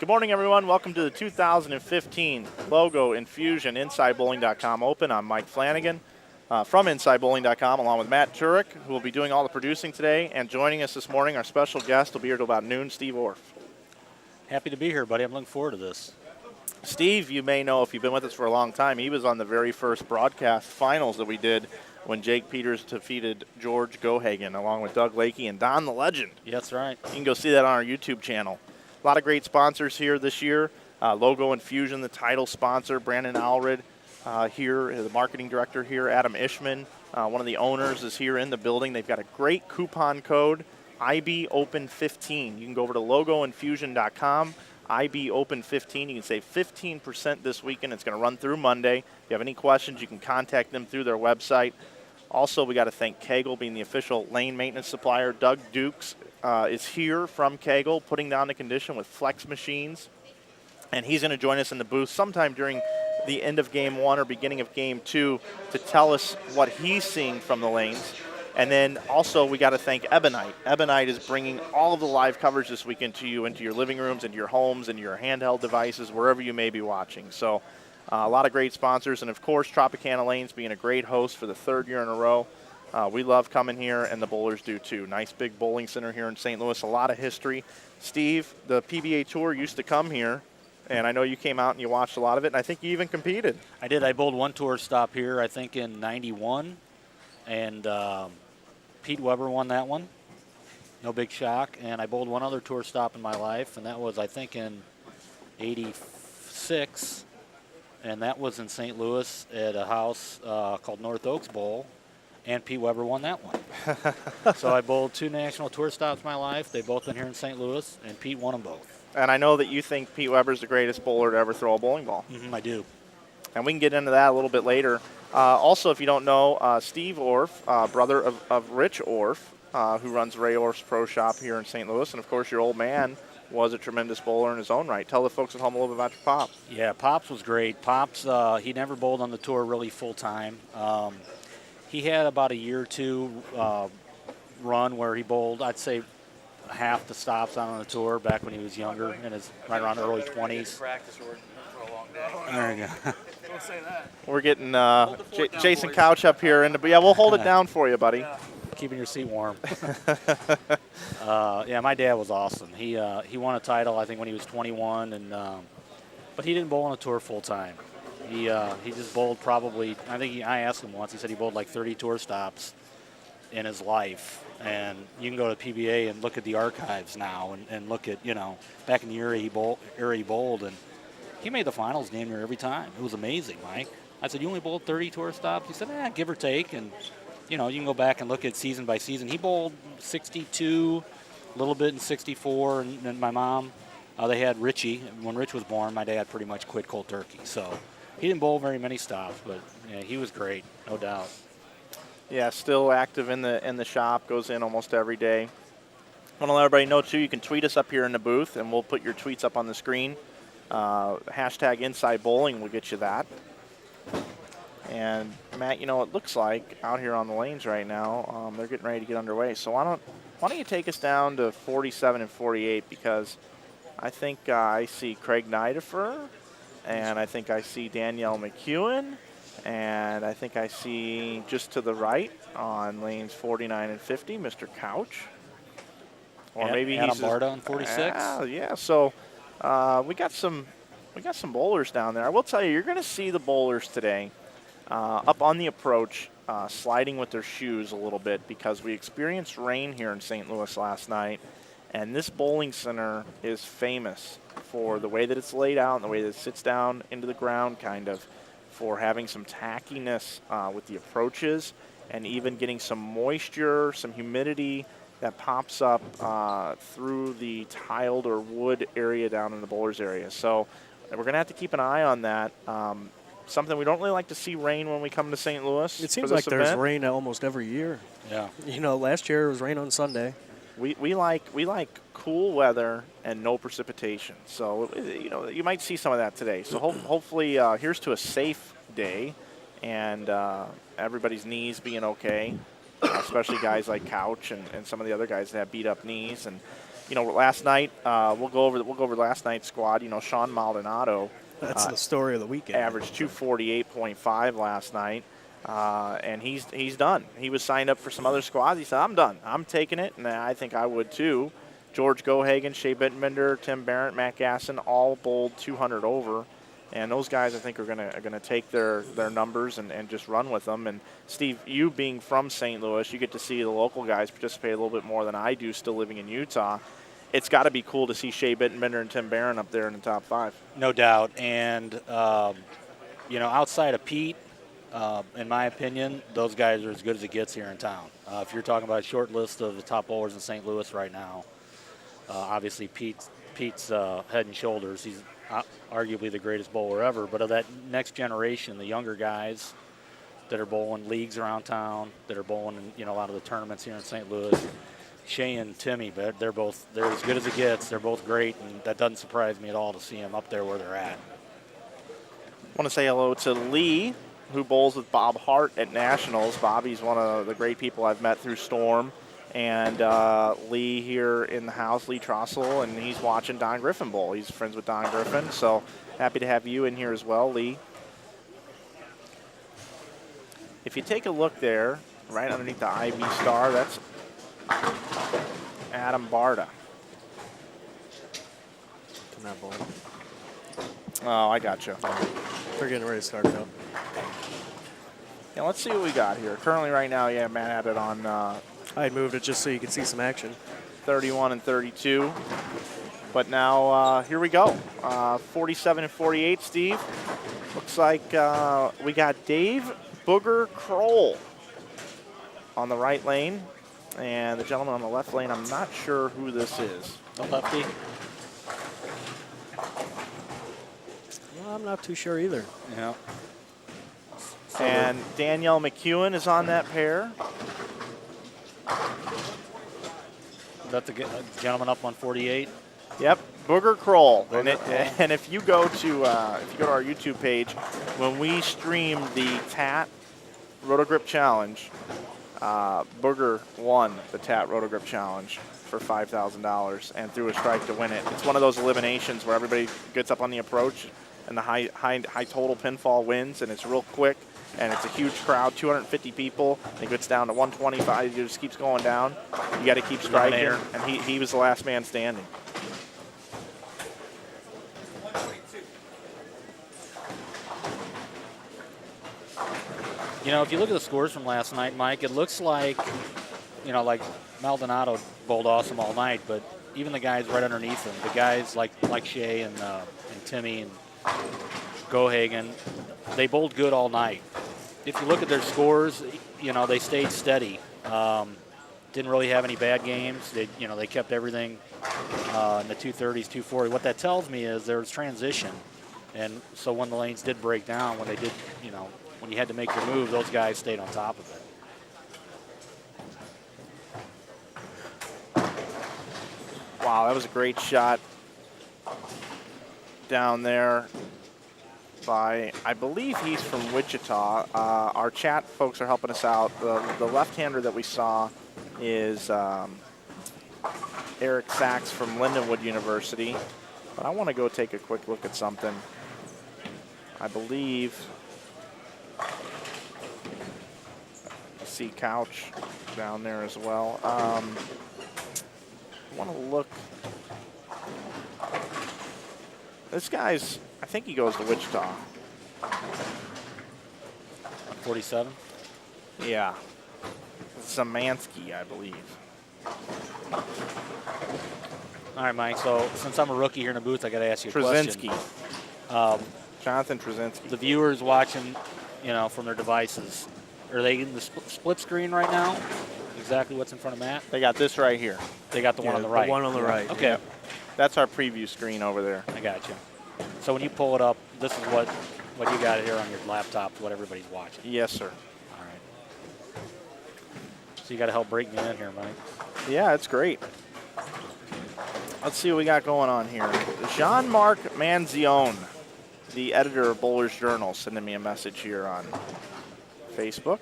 Good morning, everyone. Welcome to the 2015 Logo Infusion InsideBowling.com Open. I'm Mike Flanagan from InsideBowling.com, along with Matt Turek, who will be doing all the producing today. And joining us this morning, our special guest will be here till about noon, Steve Orff. Happy to be here, buddy. I'm looking forward to this. Steve, you may know if you've been with us for a long time, he was on the very first broadcast finals that we did when Jake Peters defeated George Gohagan, along with Doug Lakey and Don the Legend. Yeah, that's right. You can go see that on our YouTube channel. A lot of great sponsors here this year. Logo Infusion, the title sponsor. Brandon Allred here, the marketing director here. Adam Ishman, one of the owners, is here in the building. They've got a great coupon code, IBOpen15. You can go over to logoinfusion.com, IBOpen15. You can save 15% this weekend. It's going to run through Monday. If you have any questions, you can contact them through their website. Also, we got to thank Kegel, being the official lane maintenance supplier. Doug Dukes is here from Kegel, putting down the condition with flex machines. And he's going to join us in the booth sometime during the end of Game 1 or beginning of Game 2 to tell us what he's seeing from the lanes. And then also we got to thank Ebonite. Ebonite is bringing all of the live coverage this weekend to you, into your living rooms, into your homes, into your handheld devices, wherever you may be watching. So a lot of great sponsors. And, of course, Tropicana Lanes being a great host for the third year in a row. We love coming here, and the bowlers do too. Nice big bowling center here in St. Louis, a lot of history. Steve, the PBA Tour used to come here, and I know you came out and you watched a lot of it, and I think you even competed. I did. I bowled one tour stop here, I think, in '91, and Pete Weber won that one. No big shock. And I bowled one other tour stop in my life, and that was, I think, in '86, and that was in St. Louis at a house called North Oaks Bowl. And Pete Weber won that one. So I bowled two national tour stops in my life. They've both been here in St. Louis, and Pete won them both. And I know that you think Pete Weber's the greatest bowler to ever throw a bowling ball. I do. And we can get into that a little bit later. Also, if you don't know, Steve Orff, brother of Rich Orff, who runs Ray Orff's Pro Shop here in St. Louis. And, of course, your old man was a tremendous bowler in his own right. Tell the folks at home a little bit about your Pops. Yeah, Pops was great. Pops, he never bowled on the tour really full-time. He had about a year or two run where he bowled, I'd say, half the stops on the tour back when he was younger, in his right around early 20s. Practice for a long day. There you go. Don't say that. We're getting Jason Couch up here. Yeah, we'll hold it down for you, buddy. Yeah. Keeping your seat warm. Yeah, my dad was awesome. He won a title, I think, when he was 21, and but he didn't bowl on a tour full-time. He just bowled probably, I asked him once, he said he bowled like 30 tour stops in his life. And you can go to PBA and look at the archives now and look at, back in the era he bowled, and he made the finals damn near every time. It was amazing, Mike. I said, you only bowled 30 tour stops? He said, give or take. And, you can go back and look at season by season. He bowled 62, a little bit in 64, and my mom, they had Richie. When Rich was born, my dad pretty much quit cold turkey. So he didn't bowl very many stops, but yeah, he was great, no doubt. Yeah, still active in the shop, goes in almost every day. I want to let everybody know, too, you can tweet us up here in the booth, and we'll put your tweets up on the screen. Hashtag Inside Bowling will get you that. And, Matt, it looks like out here on the lanes right now, they're getting ready to get underway. So why don't you take us down to 47 and 48, because I think I see Craig Nidifer, and I think I see Danielle McEwen, and I think I see just to the right on lanes 49 and 50, Mr. Couch. Or maybe Adam he's Barta on 46. Yeah. So we got some bowlers down there. I will tell you, you're going to see the bowlers today up on the approach, sliding with their shoes a little bit, because we experienced rain here in St. Louis last night, and this bowling center is famous for the way that it's laid out and the way that it sits down into the ground, kind of, for having some tackiness with the approaches, and even getting some moisture, some humidity that pops up through the tiled or wood area down in the bowlers area. So we're going to have to keep an eye on that. Something we don't really like to see rain when we come to St. Louis. It seems like there's rain almost every year. Yeah. Last year it was rain on Sunday. We like cool weather and no precipitation. So, you might see some of that today. So hopefully here's to a safe day, and everybody's knees being okay, especially guys like Couch and some of the other guys that have beat up knees. And last night we'll go over last night's squad. Sean Maldonado. That's the story of the weekend. Averaged 248.5 last night, and he's done. He was signed up for some other squads. He said, "I'm done. I'm taking it," and I think I would too. George Gohagen, Shea Bittenbender, Tim Barrett, Matt Gasson, all bowled 200 over. And those guys, I think, are gonna take their numbers and just run with them. And Steve, you being from St. Louis, you get to see the local guys participate a little bit more than I do, still living in Utah. It's got to be cool to see Shea Bittenbender and Tim Barron up there in the top 5. No doubt. And outside of Pete, in my opinion, those guys are as good as it gets here in town. If you're talking about a short list of the top bowlers in St. Louis right now, obviously Pete's head and shoulders. He's arguably the greatest bowler ever. But of that next generation, the younger guys that are bowling leagues around town, that are bowling in a lot of the tournaments here in St. Louis, Shea and Timmy, but they're as good as it gets. They're both great, and that doesn't surprise me at all to see them up there where they're at. I want to say hello to Lee, who bowls with Bob Hart at Nationals. Bobby's one of the great people I've met through Storm. And Lee here in the house, Lee Trossel, and he's watching Don Griffin bowl. He's friends with Don Griffin, so happy to have you in here as well, Lee. If you take a look there, right underneath the IV star, that's Adam Barta. Come on, ball. Oh, I got you. They're getting ready to start it up. Yeah, let's see what we got here. Currently, right now, yeah, Matt had it on I moved it just so you could see some action. 31 and 32. But now, here we go. 47 and 48, Steve. Looks like we got Dave Booger Kroll on the right lane. And the gentleman on the left lane, I'm not sure who this is. The lefty. Well, I'm not too sure either. Yeah. And Danielle McEwen is on that pair. That's a gentleman up on 48. Yep, Booger Kroll. And if you go to our YouTube page, when we stream the TAT Rotogrip Challenge, Booger won the TAT Rotogrip Challenge for $5,000 and threw a strike to win it. It's one of those eliminations where everybody gets up on the approach and the high total pinfall wins, and it's real quick. And it's a huge crowd, 250 people. It gets down to 125. It just keeps going down. You got to keep striking. And he was the last man standing. If you look at the scores from last night, Mike, it looks like, like Maldonado bowled awesome all night, but even the guys right underneath him, the guys like Shea and Timmy and Gohagen, they bowled good all night. If you look at their scores, they stayed steady. Didn't really have any bad games. They kept everything in the 230s, 240. What that tells me is there was transition, and so when the lanes did break down, when they did, when you had to make your move, those guys stayed on top of it. Wow, that was a great shot down there by, I believe he's from Wichita. Our chat folks are helping us out. The left-hander that we saw is Eric Sachs from Lindenwood University. But I want to go take a quick look at something. I believe I see Couch down there as well. I want to look. This guy's, I think he goes to Wichita. 47? Yeah. Zamansky, I believe. All right, Mike, so since I'm a rookie here in the booth, I got to ask you a question. Jonathan Trzynski. The viewers watching, from their devices, are they in the split screen right now? Exactly what's in front of Matt? They got this right here. They got the one on the right. The one on the right. Okay. Yeah. That's our preview screen over there. I got you. So when you pull it up, this is what you got here on your laptop, what everybody's watching. Yes, sir. All right. So you got to help break me in here, Mike. Yeah, it's great. Let's see what we got going on here. Jean-Marc Manzione, the editor of Bowler's Journal, sending me a message here on Facebook.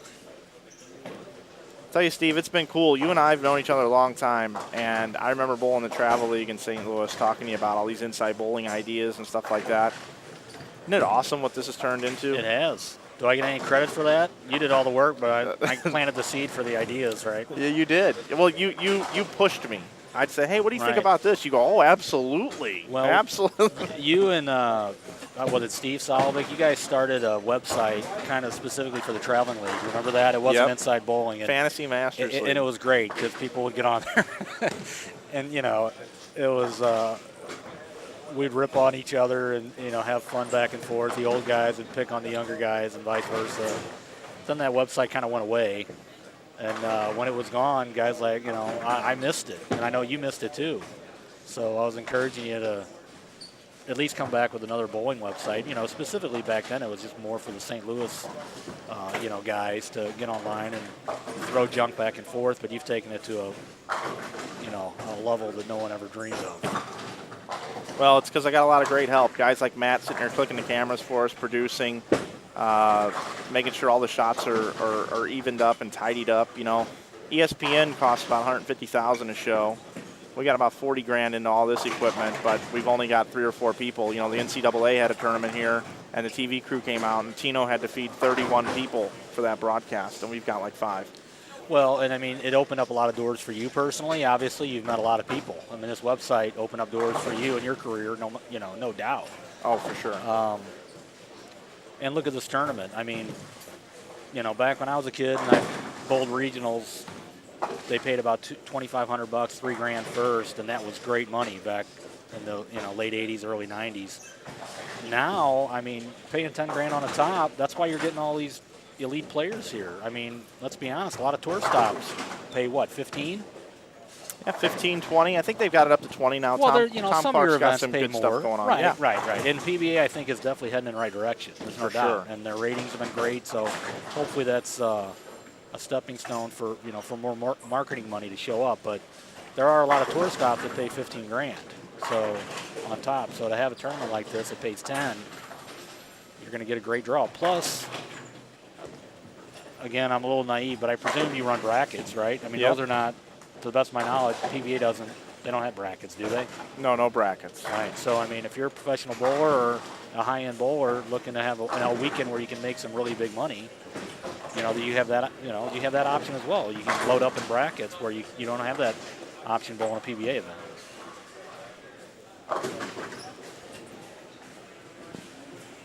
Tell you, Steve, it's been cool. You and I have known each other a long time, and I remember bowling the Travel League in St. Louis, talking to you about all these inside bowling ideas and stuff like that. Isn't it awesome what this has turned into? It has. Do I get any credit for that? You did all the work, but I planted the seed for the ideas, right? Yeah, you did. Well, you pushed me. I'd say, hey, what do you think Right. about this? You go, oh, absolutely. Well, absolutely. You and, was it Steve Solvick? You guys started a website kind of specifically for the Traveling League. Remember that? It wasn't Yep. Inside Bowling. And Fantasy Masters League. and it was great because people would get on there. And, you know, it was, we'd rip on each other and, you know, have fun back and forth. The old guys would pick on the younger guys and vice versa. Then that website kind of went away. And when it was gone, guys like, you know, I missed it. And I know you missed it too. So I was encouraging you to at least come back with another bowling website. You know, specifically back then it was just more for the St. Louis, you know, guys to get online and throw junk back and forth. But you've taken it to a, you know, a level that no one ever dreamed of. Well, it's because I got a lot of great help. Guys like Matt sitting there clicking the cameras for us, producing, making sure all the shots are evened up and tidied up. You know, ESPN costs about $150,000 a show. We got about 40 grand into all this equipment, but we've only got 3 or 4 people. You know, the NCAA had a tournament here, and the TV crew came out, and Tino had to feed 31 people for that broadcast, and we've got like 5. Well, and I mean, it opened up a lot of doors for you personally. Obviously, you've met a lot of people. I mean, this website opened up doors for you in your career, no doubt. Oh, for sure. And look at this tournament. I mean, you know, back when I was a kid and I bowled regionals, they paid about $2,500, $3 grand first, and that was great money back in the late '80s, early '90s. Now, I mean, paying 10 grand on the top. That's why you're getting all these elite players here. I mean, let's be honest. A lot of tour stops pay what, 15? Yeah, 15, 20. I think they've got it up to 20 now. Well, Tom some of your Clark's got events some pay good more. stuff going on. Right, Yeah. right. And PBA, I think, is definitely heading in the right direction. There's no For doubt. sure. And their ratings have been great. So hopefully that's a stepping stone for for more marketing money to show up. But there are a lot of tour stops that pay 15 grand. So on top. So to have a tournament like this that pays 10, you're going to get a great draw. Plus, again, I'm a little naive, but I presume you run brackets, right? I mean, Yep. those are not, to the best of my knowledge, PBA doesn't. They don't have brackets, do they? No brackets. Right. So, I mean, if you're a professional bowler or a high-end bowler looking to have a weekend where you can make some really big money, you have that. You have that option as well. You can load up in brackets where you don't have that option bowling a PBA event.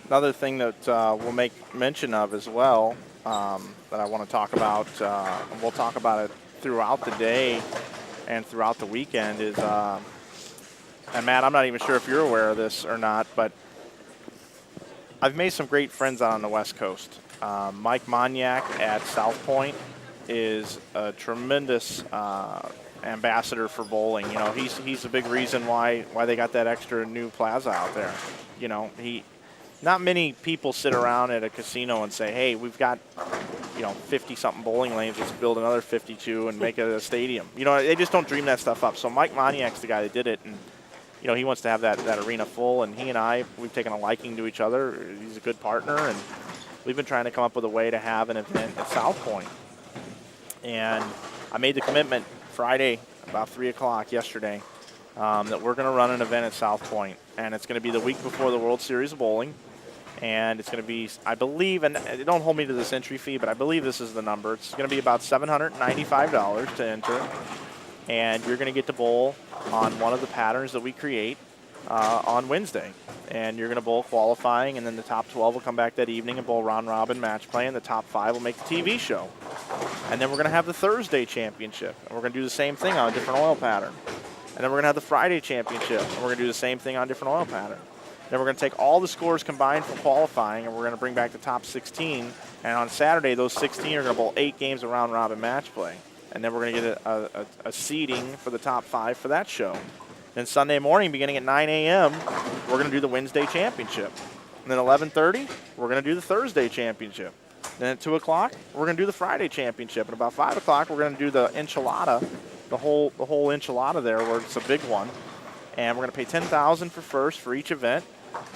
Another thing that we'll make mention of as well that I want to talk about, and we'll talk about it throughout the day and throughout the weekend is, and Matt, I'm not even sure if you're aware of this or not, but I've made some great friends out on the West Coast. Mike Moniak at South Point is a tremendous ambassador for bowling. You know, he's a big reason why they got that extra new plaza out there. You know, not many people sit around at a casino and say, hey, we've got 50-something bowling lanes, let's build another 52 and make it a stadium. You know, they just don't dream that stuff up. So Mike Moniak's the guy that did it, and he wants to have that arena full, and he and I, we've taken a liking to each other. He's a good partner, and we've been trying to come up with a way to have an event at South Point. And I made the commitment Friday about 3 o'clock yesterday that we're going to run an event at South Point, and it's going to be the week before the World Series of Bowling. And it's going to be, I believe, and don't hold me to this entry fee, but I believe this is the number. It's going to be about $795 to enter. And you're going to get to bowl on one of the patterns that we create on Wednesday. And you're going to bowl qualifying, and then the top 12 will come back that evening and bowl round-robin match play, and the top 5 will make the TV show. And then we're going to have the Thursday championship, and we're going to do the same thing on a different oil pattern. And then we're going to have the Friday championship, and we're going to do the same thing on a different oil pattern. Then we're going to take all the scores combined for qualifying, and we're going to bring back the top 16. And on Saturday, those 16 are going to bowl 8 games of round-robin match play. And then we're going to get a seeding for the top 5 for that show. Then Sunday morning, beginning at 9 a.m., we're going to do the Wednesday championship. And then 11:30, we're going to do the Thursday championship. Then at 2 o'clock, we're going to do the Friday championship. And about 5 o'clock, we're going to do the enchilada, the whole enchilada there, where it's a big one. And we're going to pay $10,000 for first for each event.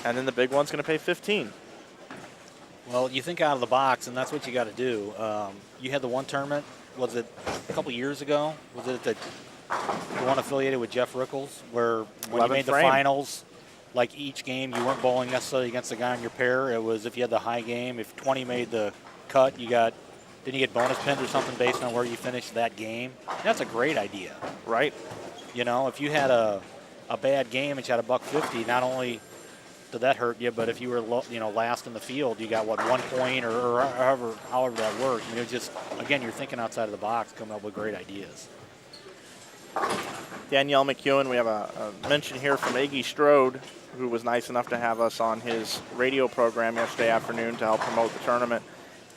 And then the big one's going to pay $15,000. Well, you think out of the box, and that's what you got to do. You had the one tournament was it a couple years ago? Was it the one affiliated with Jeff Rickles, where when you made the finals, like each game, you weren't bowling necessarily against the guy in your pair. It was if you had the high game, if 20 made the cut, didn't you get bonus pins or something based on where you finished that game? That's a great idea. Right. You know, if you had a bad game and you had a $150, not only did that hurt you, but if you were last in the field, you got 1 point or however that works. I mean, it's just, again, you're thinking outside of the box, coming up with great ideas. Danielle McEwen, we have a mention here from Iggy Strode, who was nice enough to have us on his radio program yesterday afternoon to help promote the tournament.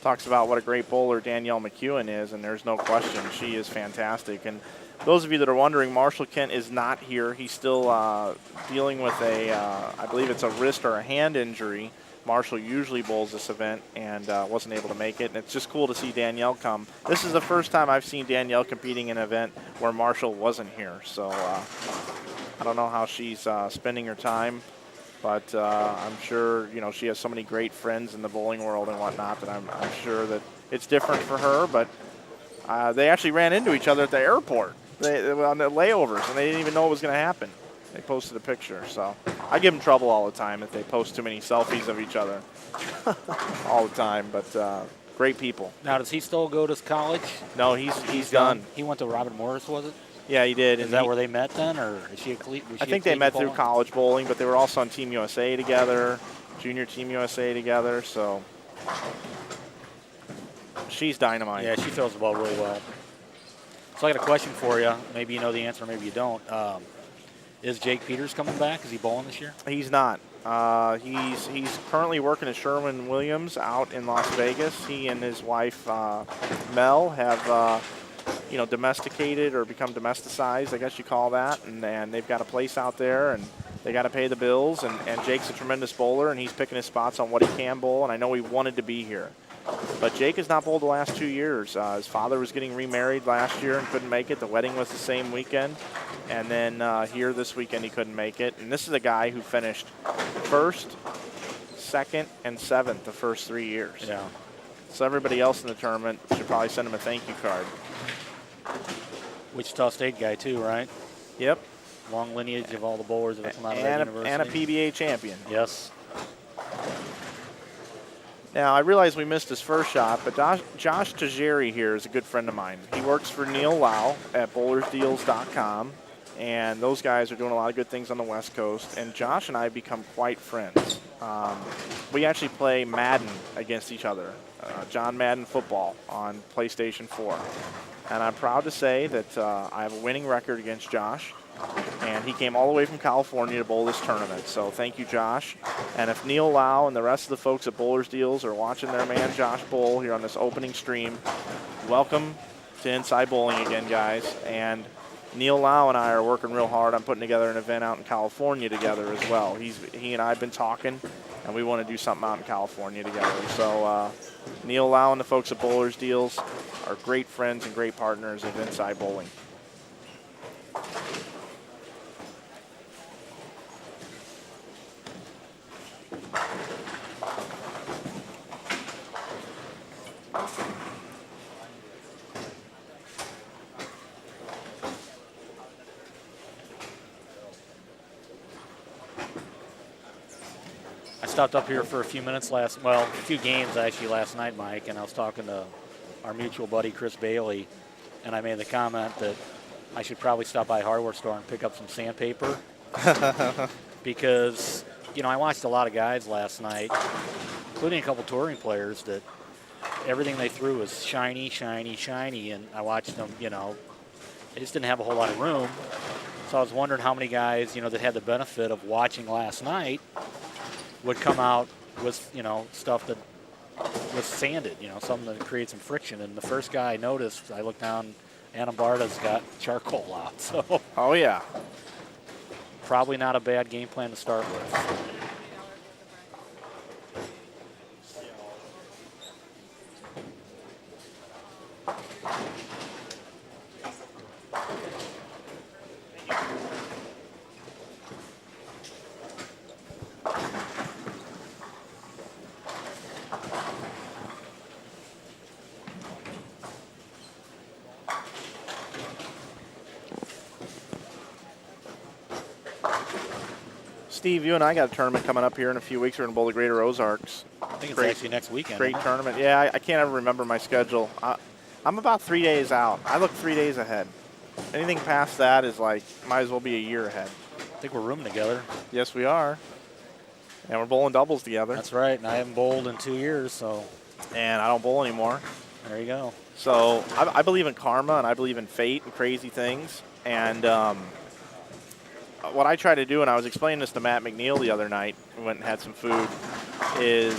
Talks about what a great bowler Danielle McEwen is, and there's no question she is fantastic. And those of you that are wondering, Marshall Kent is not here. He's still dealing with I believe it's a wrist or a hand injury. Marshall usually bowls this event and wasn't able to make it. And it's just cool to see Danielle come. This is the first time I've seen Danielle competing in an event where Marshall wasn't here. So I don't know how she's spending her time, but I'm sure she has so many great friends in the bowling world and whatnot that I'm sure that it's different for her. But they actually ran into each other at the airport. They were on the layovers, and they didn't even know what was going to happen. They posted a picture, so I give them trouble all the time if they post too many selfies of each other all the time. But great people. Now, does he still go to college? No, he's done. He went to Robert Morris, was it? Yeah, he did. Is that where they met then, or is she I think they met through college bowling, but they were also on Team USA together, Junior Team USA together. So she's dynamite. Yeah, she throws the ball really well. So I got a question for you. Maybe you know the answer, maybe you don't. Is Jake Peters coming back? Is he bowling this year? He's not. He's currently working at Sherwin-Williams out in Las Vegas. He and his wife Mel have domesticated or become domesticized, I guess you call that, and they've got a place out there, and they got to pay the bills. And Jake's a tremendous bowler, and he's picking his spots on what he can bowl. And I know he wanted to be here. But Jake has not bowled the last 2 years. His father was getting remarried last year and couldn't make it. The wedding was the same weekend. And then here this weekend he couldn't make it. And this is a guy who finished first, second, and seventh the first 3 years. Yeah. So everybody else in the tournament should probably send him a thank you card. Wichita State guy too, right? Yep. Long lineage of all the bowlers that have come out of that university. And a PBA champion. Yes. Now, I realize we missed his first shot, but Josh Tajiri here is a good friend of mine. He works for Neil Lau at bowlersdeals.com, and those guys are doing a lot of good things on the West Coast, and Josh and I have become quite friends. We actually play Madden against each other, John Madden football on PlayStation 4. And I'm proud to say that I have a winning record against Josh. And he came all the way from California to bowl this tournament. So thank you, Josh. And if Neil Lau and the rest of the folks at Bowlers Deals are watching their man Josh bowl here on this opening stream, welcome to Inside Bowling again, guys. And Neil Lau and I are working real hard on putting together an event out in California together as well. He and I have been talking, and we want to do something out in California together. So Neil Lau and the folks at Bowlers Deals are great friends and great partners of Inside Bowling. I stopped up here for a few minutes a few games actually last night, Mike, and I was talking to our mutual buddy Chris Bailey, and I made the comment that I should probably stop by a hardware store and pick up some sandpaper because, I watched a lot of guys last night, including a couple touring players, that everything they threw was shiny, shiny, shiny, and I watched them, they just didn't have a whole lot of room. So I was wondering how many guys, that had the benefit of watching last night would come out with, stuff that was sanded, something that creates some friction. And the first guy I noticed, I looked down, Anambarda's got charcoal out. So Oh, yeah. probably not a bad game plan to start with. Steve, you and I got a tournament coming up here in a few weeks. We're going to bowl the Greater Ozarks. I think it's Great- actually next weekend. Great isn't it? tournament. Yeah, I can't ever remember my schedule. I'm about 3 days out. I look 3 days ahead. Anything past that is like, might as well be a year ahead. I think we're rooming together. Yes, we are. And we're bowling doubles together. That's right. And I haven't bowled in 2 years, so And I don't bowl anymore. there you go. So I believe in karma, and I believe in fate and crazy things. And what I try to do, and I was explaining this to Matt McNeil the other night, we went and had some food, is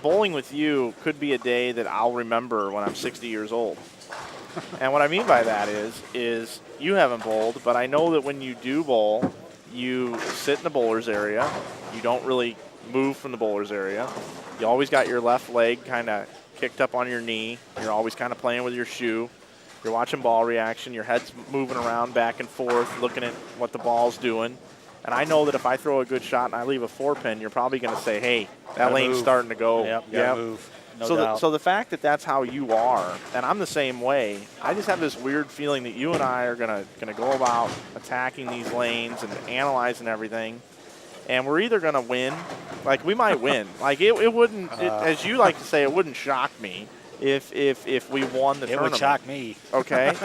bowling with you could be a day that I'll remember when I'm 60 years old. And what I mean by that is you haven't bowled, but I know that when you do bowl, you sit in the bowler's area. You don't really move from the bowler's area. You always got your left leg kind of kicked up on your knee. You're always kind of playing with your shoe. You're watching ball reaction. Your head's moving around back and forth, looking at what the ball's doing. And I know that if I throw a good shot and I leave a 4-pin, you're probably going to say, hey, that Gotta lane's move. starting to go. Yep, gotta move. No so doubt. so the fact that that's how you are, and I'm the same way, I just have this weird feeling that you and I are gonna go about attacking these lanes and analyzing everything, and we're either gonna win, like we might win, like it wouldn't, as you like to say, it wouldn't shock me if we won the It tournament. would shock me. Okay,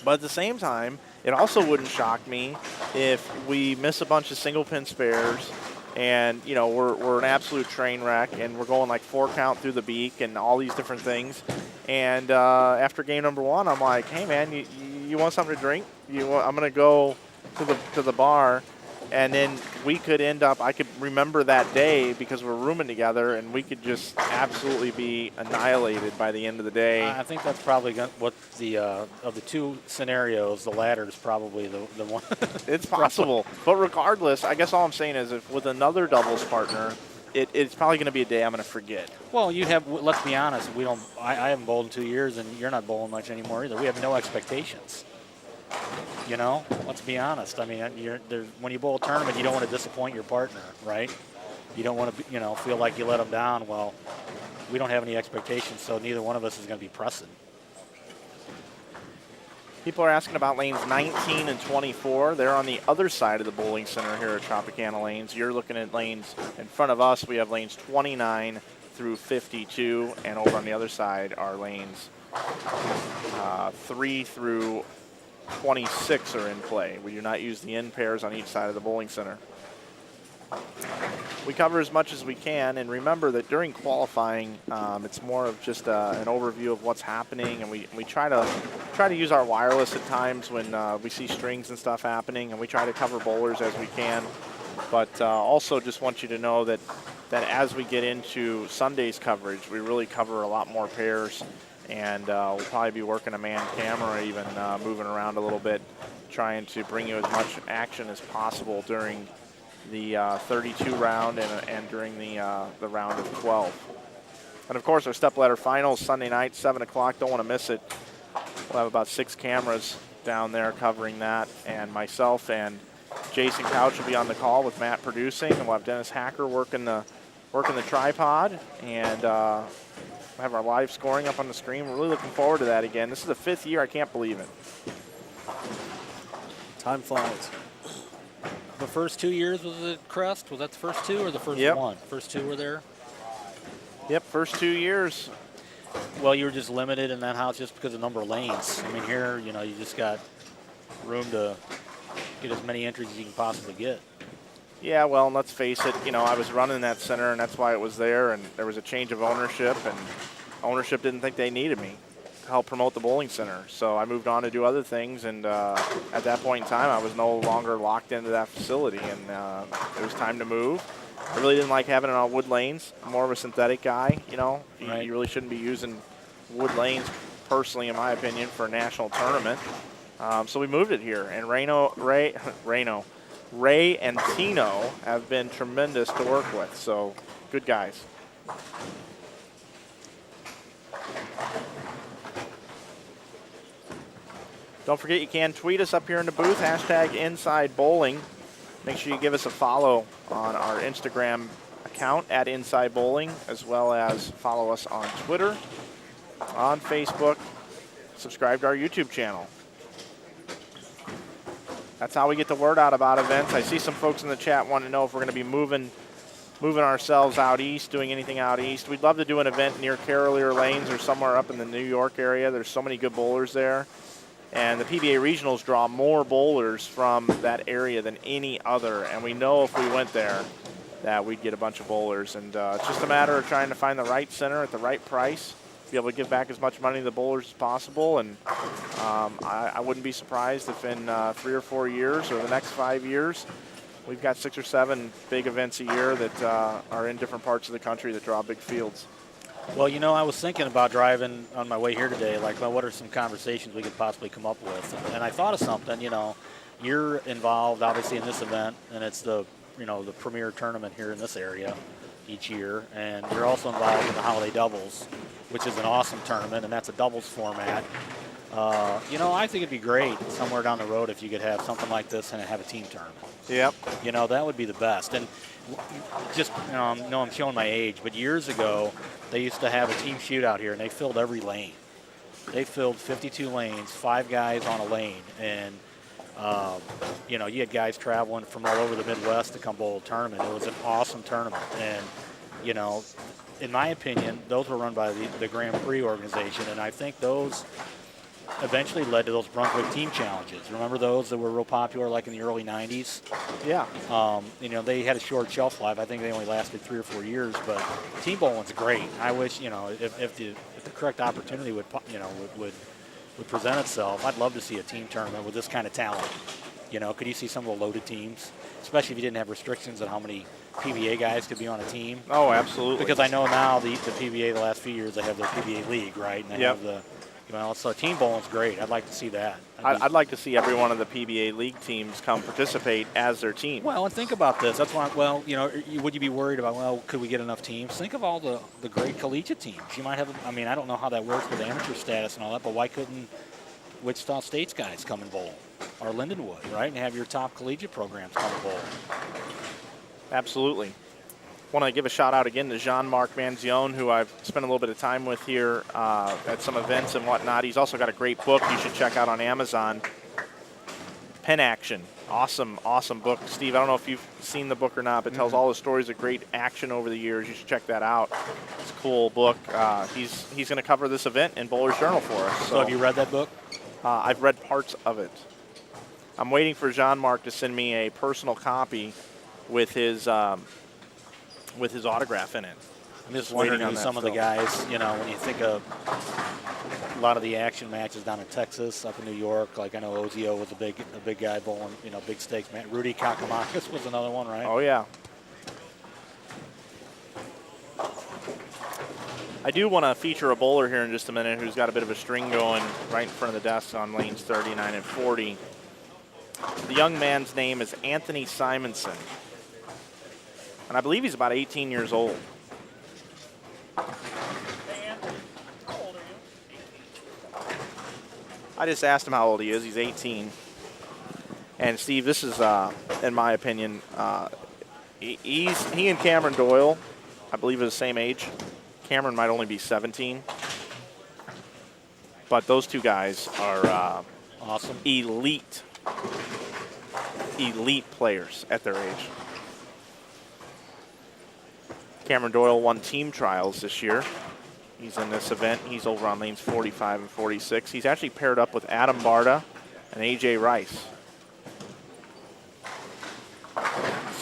but at the same time, it also wouldn't shock me if we miss a bunch of single pin spares. And, you know, we're an absolute train wreck, and we're going like 4 count through the beak and all these different things. And after game number 1, I'm like, hey, man, you want something to drink? I'm going to go to the bar. And then we could end up, I could remember that day because we're rooming together, and we could just absolutely be annihilated by the end of the day. I think that's probably what the of the 2 scenarios, the latter is probably the one. It's possible. But regardless, I guess all I'm saying is if with another doubles partner, it's probably going to be a day I'm going to forget. Well, you have. Let's be honest. We don't. I haven't bowled in 2 years, and you're not bowling much anymore either. We have no expectations. You know, let's be honest. I mean, when you bowl a tournament, you don't want to disappoint your partner, right? You don't want to, feel like you let them down. Well, we don't have any expectations, so neither one of us is going to be pressing. People are asking about lanes 19 and 24. They're on the other side of the bowling center here at Tropicana Lanes. You're looking at lanes in front of us. We have lanes 29 through 52, and over on the other side are lanes 3 through 26 are in play. We do not use the end pairs on each side of the bowling center. We cover as much as we can, and remember that during qualifying, it's more of just an overview of what's happening, and we try to use our wireless at times when we see strings and stuff happening, and we try to cover bowlers as we can. But also just want you to know that as we get into Sunday's coverage, we really cover a lot more pairs. And we'll probably be working a man camera, even moving around a little bit, trying to bring you as much action as possible during the 32 round and during the round of 12. And of course, our stepladder finals Sunday night, 7 o'clock. Don't want to miss it. We'll have about 6 cameras down there covering that, and myself and Jason Couch will be on the call with Matt producing, and we'll have Dennis Hacker working the tripod, and have our live scoring up on the screen. We're really looking forward to that again. This is the 5th year. I can't believe it. Time flies. The first 2 years was it Crest? Was that the first 2 or the first Yep. one? First 2 were there? Yep, first 2 years. Well, you were just limited in that house just because of the number of lanes. I mean, here, you just got room to get as many entries as you can possibly get. Yeah, well, and let's face it, I was running that center, and that's why it was there, and there was a change of ownership, and ownership didn't think they needed me to help promote the bowling center. So I moved on to do other things, and at that point in time, I was no longer locked into that facility, and it was time to move. I really didn't like having it on wood lanes. I'm more of a synthetic guy, Right. You really shouldn't be using wood lanes, personally, in my opinion, for a national tournament. So we moved it here, and Ray and Tino have been tremendous to work with, so good guys. Don't forget you can tweet us up here in the booth, #InsideBowling. Make sure you give us a follow on our Instagram account @InsideBowling, as well as follow us on Twitter, on Facebook, subscribe to our YouTube channel. that's how we get the word out about events. I see some folks in the chat want to know if we're going to be moving ourselves out east, doing anything out east. We'd love to do an event near Carolier Lanes or somewhere up in the New York area. There's so many good bowlers there. And the PBA Regionals draw more bowlers from that area than any other. And we know if we went there that we'd get a bunch of bowlers. And it's just a matter of trying to find the right center at the right price, be able to give back as much money to the bowlers as possible. And I wouldn't be surprised if in 3 or 4 years or the next 5 years, we've got 6 or 7 big events a year that are in different parts of the country that draw big fields. Well, you know, I was thinking about driving on my way here today, like, well, what are some conversations we could possibly come up with? And I thought of something. You know, you're involved, obviously, in this event, and it's the, you know, the premier tournament here in this area each year. And you're also involved in the Holiday Doubles, which is an awesome tournament, and that's a doubles format. You know, I think it'd be great somewhere down the road if you could have something like this and have a team tournament. Yep. You know, that would be the best. And just, you know, I know I'm showing my age, but years ago, they used to have a team shootout here, and they filled every lane. They filled 52 lanes, 5 guys on a lane. And, you know, you had guys traveling from all over the Midwest to come bowl a tournament. It was an awesome tournament. And, you know, in my opinion, those were run by the Grand Prix organization, and I think those eventually led to those Brunswick team challenges. Remember those that were real popular like in the early 90s? Yeah. You know, they had a short shelf life. I think they only lasted 3 or 4 years, but team bowling's great. I wish, you know, if the correct opportunity would, you know, would present itself, I'd love to see a team tournament with this kind of talent. You know, could you see some of the loaded teams, especially if you didn't have restrictions on how many PBA guys could be on a team? Oh, absolutely. Because I know now the PBA the last few years, they have their PBA league, right? And they have the, you know, so team bowling's great. I'd like to see that. I'd like to see every one of the PBA league teams come participate as their team. Well, and think about this. That's why, well, you know, would you be worried about, well, could we get enough teams? Think of all the great collegiate teams. You might have, I mean, I don't know how that works with amateur status and all that, but why couldn't Wichita State's guys come and bowl? Or Lindenwood, right? And have your top collegiate programs come and bowl. Absolutely. Want to give a shout out again to Jean-Marc Manzione, who I've spent a little bit of time with here at some events and whatnot. He's also got a great book you should check out on Amazon, Pen Action. Awesome, awesome book. Steve, I don't know if you've seen the book or not, but it tells all the stories of great action over the years. You should check that out. It's a cool book. He's going to cover this event in Bowler's Journal for us. So have you read that book? I've read parts of it. I'm waiting for Jean-Marc to send me a personal copy with his autograph in it. I'm just wondering who some of the guys, you know, when you think of a lot of the action matches down in Texas, up in New York, like I know Ozio was a big guy bowling, you know, big stakes man. Rudy Kakamakis was another one, right? Oh, yeah. I do want to feature a bowler here in just a minute who's got a bit of a string going right in front of the desk on lanes 39 and 40. The young man's name is Anthony Simonson, and I believe he's about 18 years old. I just asked him how old he is. He's 18. And Steve, this is, in my opinion, he and Cameron Doyle, I believe, are the same age. Cameron might only be 17. But those two guys are awesome, elite players at their age. Cameron Doyle won team trials this year. He's in this event. He's over on lanes 45 and 46. He's actually paired up with Adam Barta and A.J. Rice.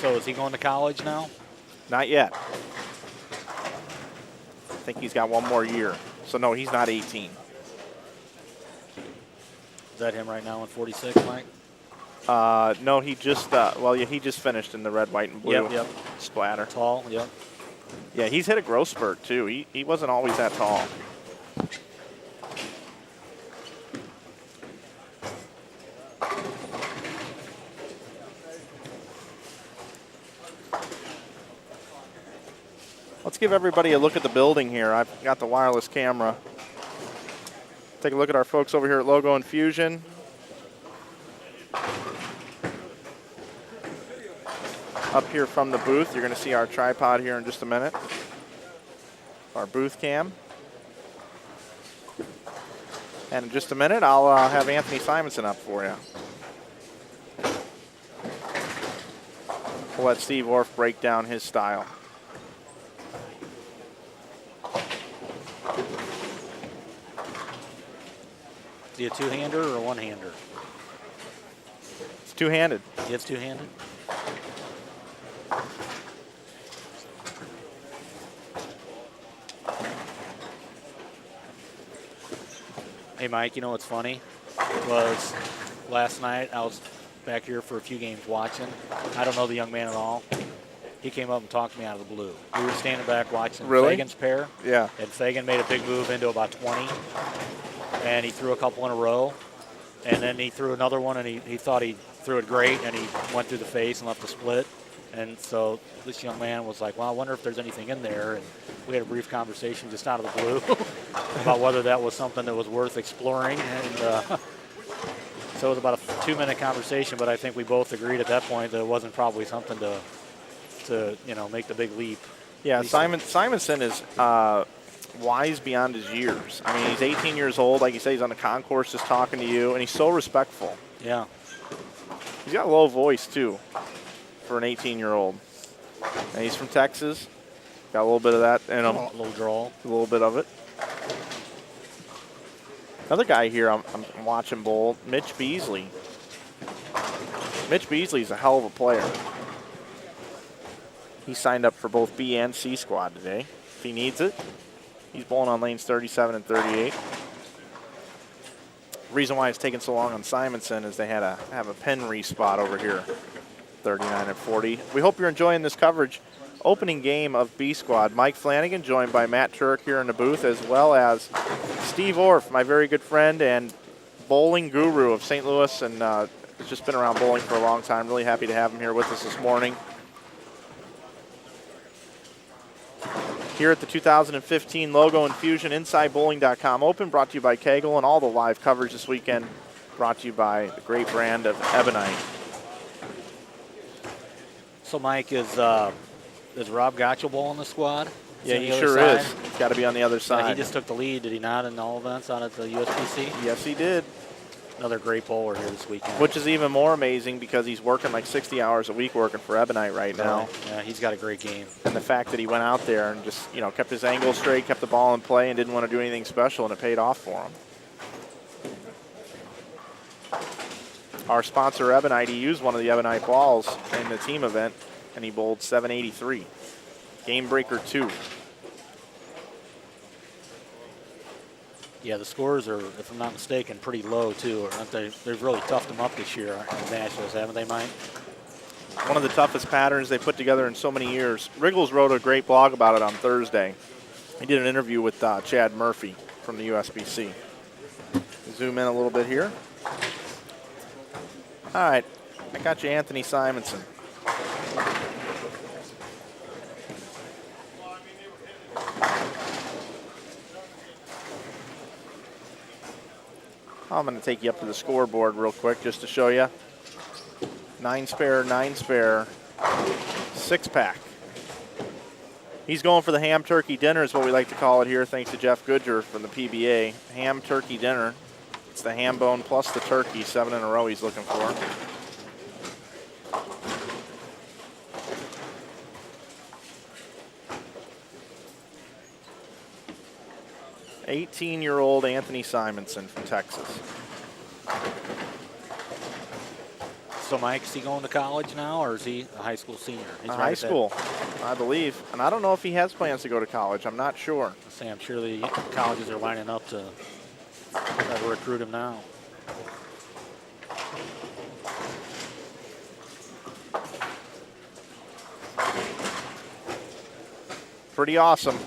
So is he going to college now? Not yet. I think he's got one more year. So, no, he's not 18. Is that him right now in 46, Mike? No, he just, he just finished in the red, white, and blue splatter. Tall, yep. Yeah, he's hit a growth spurt, too. He wasn't always that tall. Let's give everybody a look at the building here. I've got the wireless camera. Take a look at our folks over here at Logo Infusion. Up here from the booth, you're going to see our tripod here in just a minute. Our booth cam. And in just a minute, I'll have Anthony Simonson up for you. We'll let Steve Orff break down his style. Is he a two-hander or a one-hander? It's two-handed. He is two-handed? Hey, Mike, you know what's funny? Was last night I was back here for a few games watching. I don't know the young man at all. He came up and talked to me out of the blue. We were standing back watching Fagan's pair. Yeah. And Fagan made a big move into about 20. And he threw a couple in a row. And then he threw another one, and he thought he threw it great, and he went through the face and left the split. And so this young man was like, well, I wonder if there's anything in there. And we had a brief conversation just out of the blue about whether that was something that was worth exploring. And so it was about a 2-minute conversation, but I think we both agreed at that point that it wasn't probably something to make the big leap. Yeah, Simonson is wise beyond his years. I mean, he's 18 years old. Like you say, he's on the concourse just talking to you, and he's so respectful. Yeah. He's got a low voice, too, for an 18-year-old. And he's from Texas. Got a little bit of that in him. A little drawl. A little bit of it. Another guy here I'm watching bowl, Mitch Beasley. Mitch Beasley's a hell of a player. He signed up for both B and C squad today. If he needs it, he's bowling on lanes 37 and 38. The reason why it's taking so long on Simonson is they had to have a pen re-spot over here, 39 and 40. We hope you're enjoying this coverage. Opening game of B squad. Mike Flanagan joined by Matt Turek here in the booth, as well as Steve Orff, my very good friend and bowling guru of St. Louis, and has just been around bowling for a long time. Really happy to have him here with us this morning. Here at the 2015 Logo Infusion InsideBowling.com Open, brought to you by Kegel, and all the live coverage this weekend brought to you by the great brand of Ebonite. So Mike, is Rob Gotchel bowling the squad? Yeah, on he the other sure side? is. He's got to be on the other side. Yeah, he just took the lead, did he not, in all events out at the USPC? Yes, he did. Another great bowler here this weekend. Which is even more amazing because he's working like 60 hours a week working for Ebonite right now. Yeah, he's got a great game. And the fact that he went out there and just, kept his angle straight, kept the ball in play, and didn't want to do anything special, and it paid off for him. Our sponsor, Ebonite, he used one of the Ebonite balls in the team event, and he bowled 783. Game breaker 2. Yeah, the scores are, if I'm not mistaken, pretty low, too. Aren't they? They've really toughed them up this year in the Nationals, haven't they, Mike? One of the toughest patterns they put together in so many years. Wriggles wrote a great blog about it on Thursday. He did an interview with Chad Murphy from the USBC. Zoom in a little bit here. All right, I got you Anthony Simonson. I'm going to take you up to the scoreboard real quick just to show you. 9 spare, 9 spare, 6-pack. He's going for the ham turkey dinner is what we like to call it here, thanks to Jeff Goodger from the PBA. Ham turkey dinner. It's the ham bone plus the turkey, 7 in a row he's looking for. '18-year-old Anthony Simonson from Texas. So, Mike, is he going to college now, or is he a high school senior? He's High school, I believe. And I don't know if he has plans to go to college. I'm not sure. I'm sure the colleges are lining up to try to recruit him now. Pretty awesome.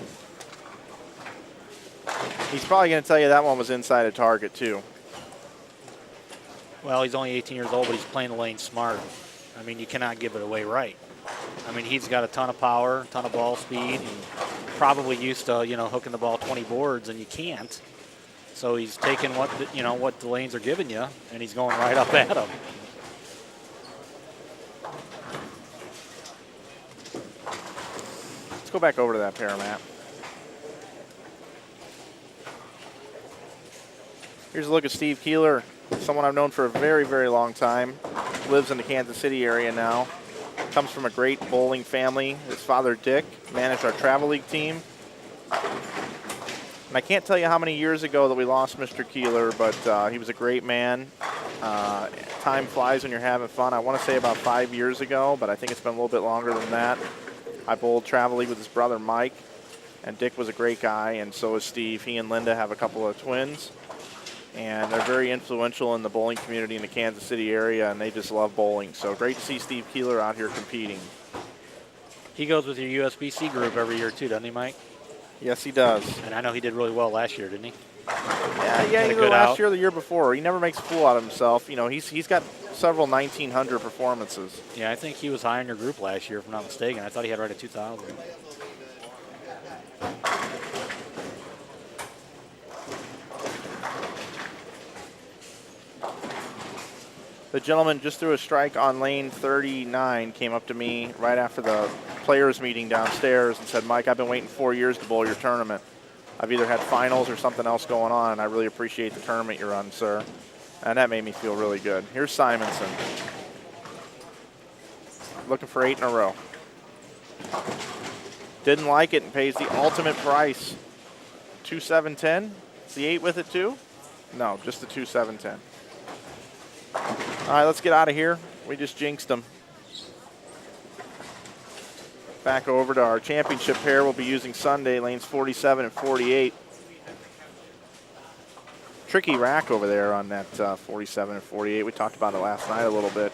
He's probably going to tell you that one was inside a target, too. Well, he's only 18 years old, but he's playing the lane smart. I mean, you cannot give it away right. I mean, he's got a ton of power, ton of ball speed, and probably used to, hooking the ball 20 boards, and you can't. So he's taking what the lanes are giving you, and he's going right up at them. Let's go back over to that pair, Matt. Here's a look at Steve Keeler, someone I've known for a very, very long time. Lives in the Kansas City area now. Comes from a great bowling family. His father, Dick, managed our travel league team. And I can't tell you how many years ago that we lost Mr. Keeler, but he was a great man. Time flies when you're having fun. I want to say about 5 years ago, but I think it's been a little bit longer than that. I bowled travel league with his brother, Mike, and Dick was a great guy, and so is Steve. He and Linda have a couple of twins, and they're very influential in the bowling community in the Kansas City area, and they just love bowling. So great to see Steve Keeler out here competing. He goes with your USBC group every year too, doesn't he, Mike? Yes, he does. And I know he did really well last year, didn't he? Yeah, either last year or the year before. He never makes a fool out of himself. You know, he's got several 1900 performances. Yeah, I think he was high in your group last year, if I'm not mistaken. I thought he had right at 2,000. The gentleman just threw a strike on lane 39, came up to me right after the players meeting downstairs and said, Mike, I've been waiting 4 years to bowl your tournament. I've either had finals or something else going on, and I really appreciate the tournament you're on, sir. And that made me feel really good. Here's Simonson. Looking for 8 in a row. Didn't like it and pays the ultimate price. 2-7-10. Is the 8 with it too? No, just the 2-7-10. All right, let's get out of here. We just jinxed them. Back over to our championship pair we'll be using Sunday, lanes 47 and 48. Tricky rack over there on that 47 and 48. We talked about it last night a little bit.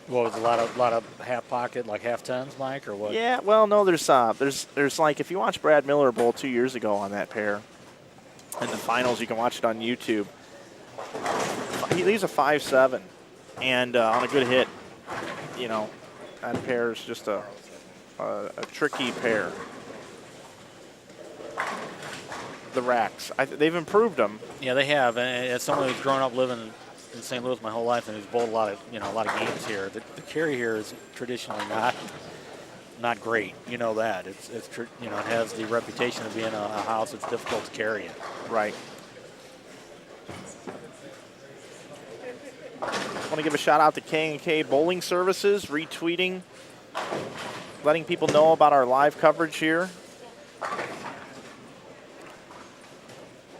What was a lot of half pocket, like half tens, Mike, or what? Yeah, well, no, there's like, if you watch Brad Miller bowl 2 years ago on that pair, in the finals, you can watch it on YouTube. He leaves a 5-7, and on a good hit, you know, that pair is just a tricky pair. The racks, they've improved them. Yeah, they have. And as someone who's grown up living in St. Louis my whole life and who's bowled a lot of games here, the carry here is traditionally not great. You know that. It has the reputation of being a house that's difficult to carry in. Right. I want to give a shout out to K&K Bowling Services, retweeting, letting people know about our live coverage here.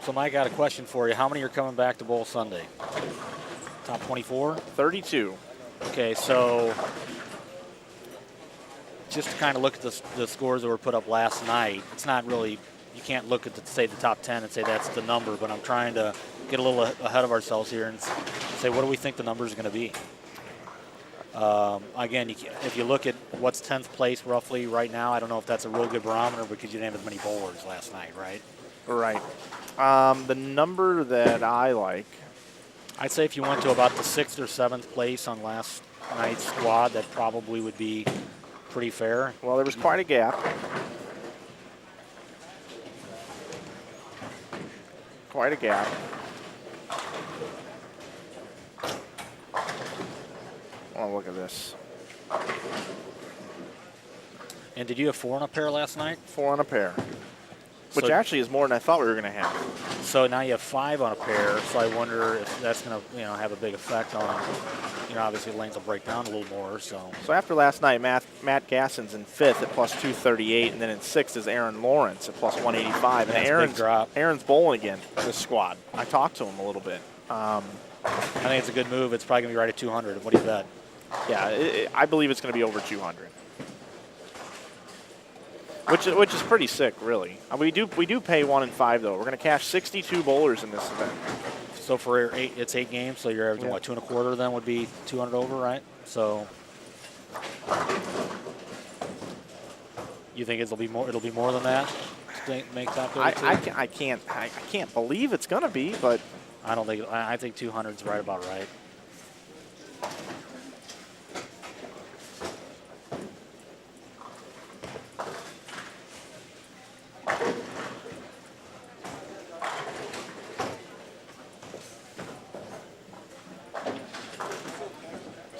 So Mike, I got a question for you. How many are coming back to bowl Sunday? Top 24? 32. Okay, so just to kind of look at the scores that were put up last night, it's not really, you can't look at the top 10 and say that's the number, but I'm trying to get a little ahead of ourselves here and say, what do we think the number is going to be? Again, if you look at what's 10th place roughly right now, I don't know if that's a real good barometer because you didn't have as many bowlers last night, right? Right. The number that I like, I'd say if you went to about the 6th or 7th place on last night's squad, that probably would be pretty fair. well, there was quite a gap. Quite a gap. Oh, look at this. And did you have 4 on a pair last night? 4 on a pair. Which So- actually is more than I thought we were going to have. So now you have 5 on a pair, so I wonder if that's going to have a big effect on, obviously lanes will break down a little more. So So after last night, Matt Gasson's in 5th at plus 238, and then in 6th is Aaron Lawrence at plus 185. And That's a big drop. Aaron's bowling again, this squad. I talked to him a little bit. I think it's a good move. It's probably going to be right at 200. What do you bet? Yeah, I believe it's going to be over 200. Which is pretty sick, really. We do pay 1 in 5 though. We're going to cash 62 bowlers in this event. So for 8, it's 8 games. So you're averaging what, 2 1/4 then would be 200 over, right? So you think it'll be more? It'll be more than that to make top 32? I can't believe it's going to be, but I don't think. I think 200 is right about right.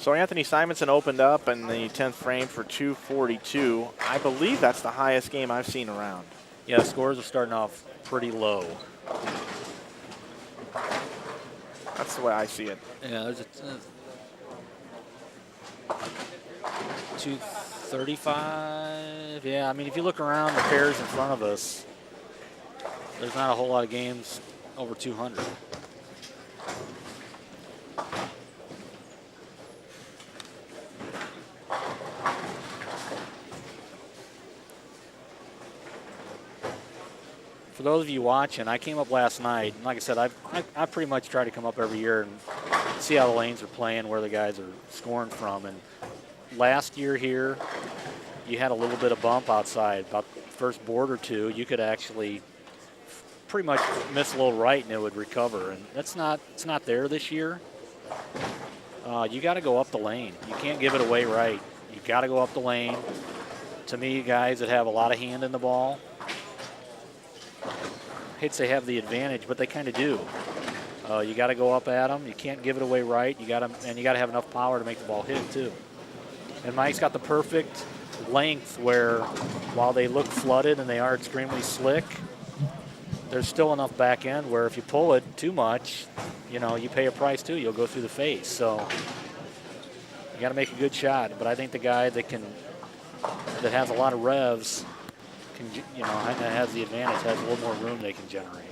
So Anthony Simonson opened up in the 10th frame for 242. I believe that's the highest game I've seen around. Yeah, the scores are starting off pretty low. That's the way I see it. Yeah, there's a 235. Yeah, I mean, if you look around the pairs in front of us, there's not a whole lot of games over 200. For those of you watching, I came up last night, and like I said, I pretty much try to come up every year and see how the lanes are playing, where the guys are scoring from. And last year here, you had a little bit of bump outside. About the first board or two, you could actually pretty much miss a little right and it would recover. And it's not there this year. You got to go up the lane. You can't give it away right. You got to go up the lane. To me, guys that have a lot of hand in the ball, I hate to say have the advantage, but they kind of do. You got to go up at them. You can't give it away right. You got to have enough power to make the ball hit too. And Mike's got the perfect length where, while they look flooded and they are extremely slick, there's still enough back end where if you pull it too much, you know, you pay a price too. You'll go through the face. So you got to make a good shot. But I think the guy that has a lot of revs, has the advantage, has a little more room they can generate.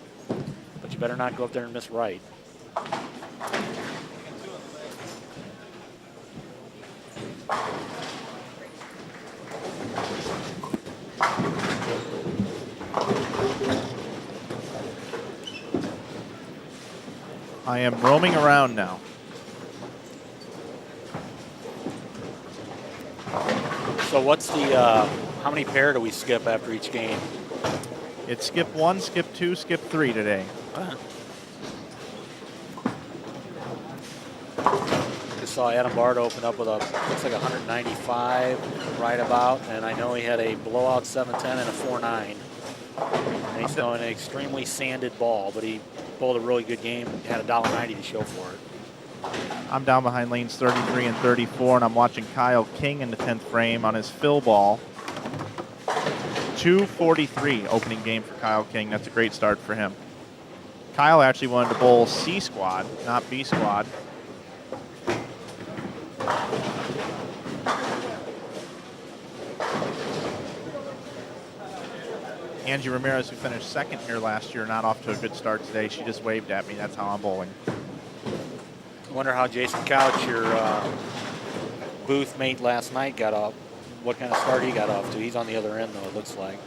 But you better not go up there and miss right. I am roaming around now. So what's the, how many pair do we skip after each game? It's skip 1, skip 2, skip 3 today. Just saw Adam Bard open up with looks like 195 right about, and I know he had a blowout 710 and a 4.9. And he's throwing an extremely sanded ball, but he bowled a really good game, had $1.90 to show for it. I'm down behind lanes 33 and 34, and I'm watching Kyle King in the 10th frame on his fill ball. 243 opening game for Kyle King. That's a great start for him. Kyle actually wanted to bowl C squad, not B squad. Angie Ramirez, who finished second here last year, not off to a good start today. She just waved at me. That's how I'm bowling. I wonder how Jason Couch, your booth mate last night, got off. What kind of start he got off to. He's on the other end, though, it looks like.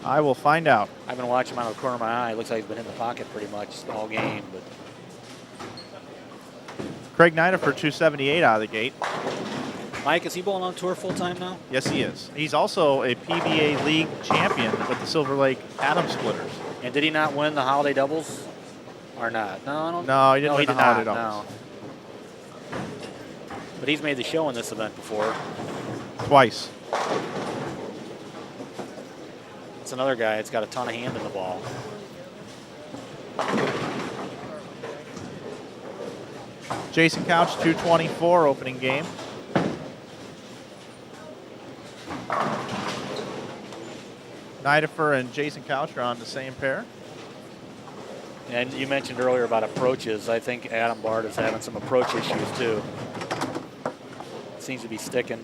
I will find out. I've been watching him out of the corner of my eye. It looks like he's been in the pocket pretty much all game. But Craig Nida for 278 out of the gate. Mike, is he bowling on tour full time now? Yes, he is. He's also a PBA League champion with the Silver Lake Atom Splitters. And did he not win the holiday doubles or not? No, I don't. No, he didn't no, win he the did holiday not, doubles. No. But he's made the show in this event before. Twice. It's another guy that's got a ton of hand in the ball. Jason Couch, 224 opening game. Nidifer and Jason Couch are on the same pair. And you mentioned earlier about approaches. I think Adam Bard is having some approach issues too. Seems to be sticking.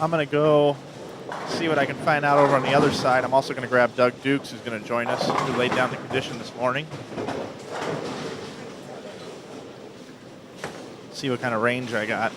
I'm going to go see what I can find out over on the other side. I'm also going to grab Doug Dukes, who's going to join us, who laid down the condition this morning. See what kind of range I got.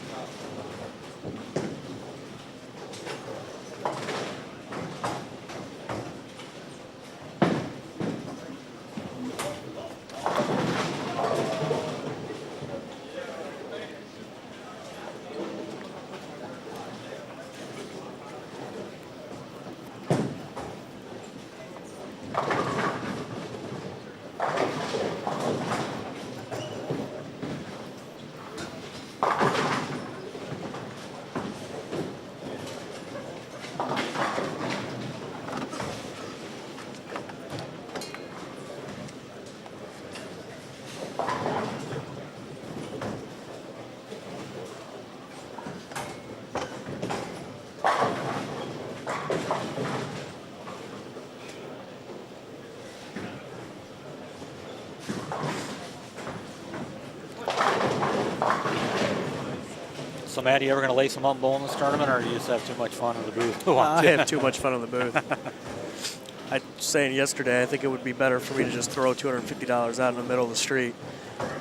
So, Matt, you ever going to lace them up and bowl in this tournament, or do you just have too much fun in the booth? I have too much fun in the booth. I was saying yesterday, I think it would be better for me to just throw $250 out in the middle of the street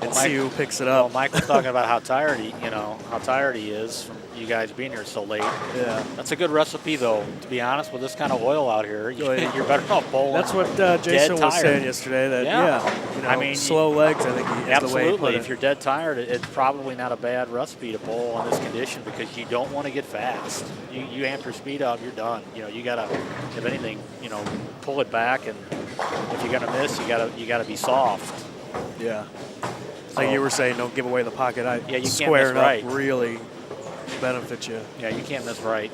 and see who picks it up. Well, Mike was talking about how tired he is from you guys being here so late. Yeah. That's a good recipe, though. To be honest, with this kind of oil out here, you're better off bowling. That's what Jason was saying yesterday. That I mean, slow legs. I think is the way he put absolutely. it. If you're dead tired, it's probably not a bad recipe to bowl in this condition because you don't want to get fast. You amp your speed up, you're done. You gotta, if anything, pull it back, and if you're gonna miss, you gotta be soft. Yeah. Like you were saying, don't give away the pocket. You can't squaring miss right. up really benefits you. Yeah, you can't miss right.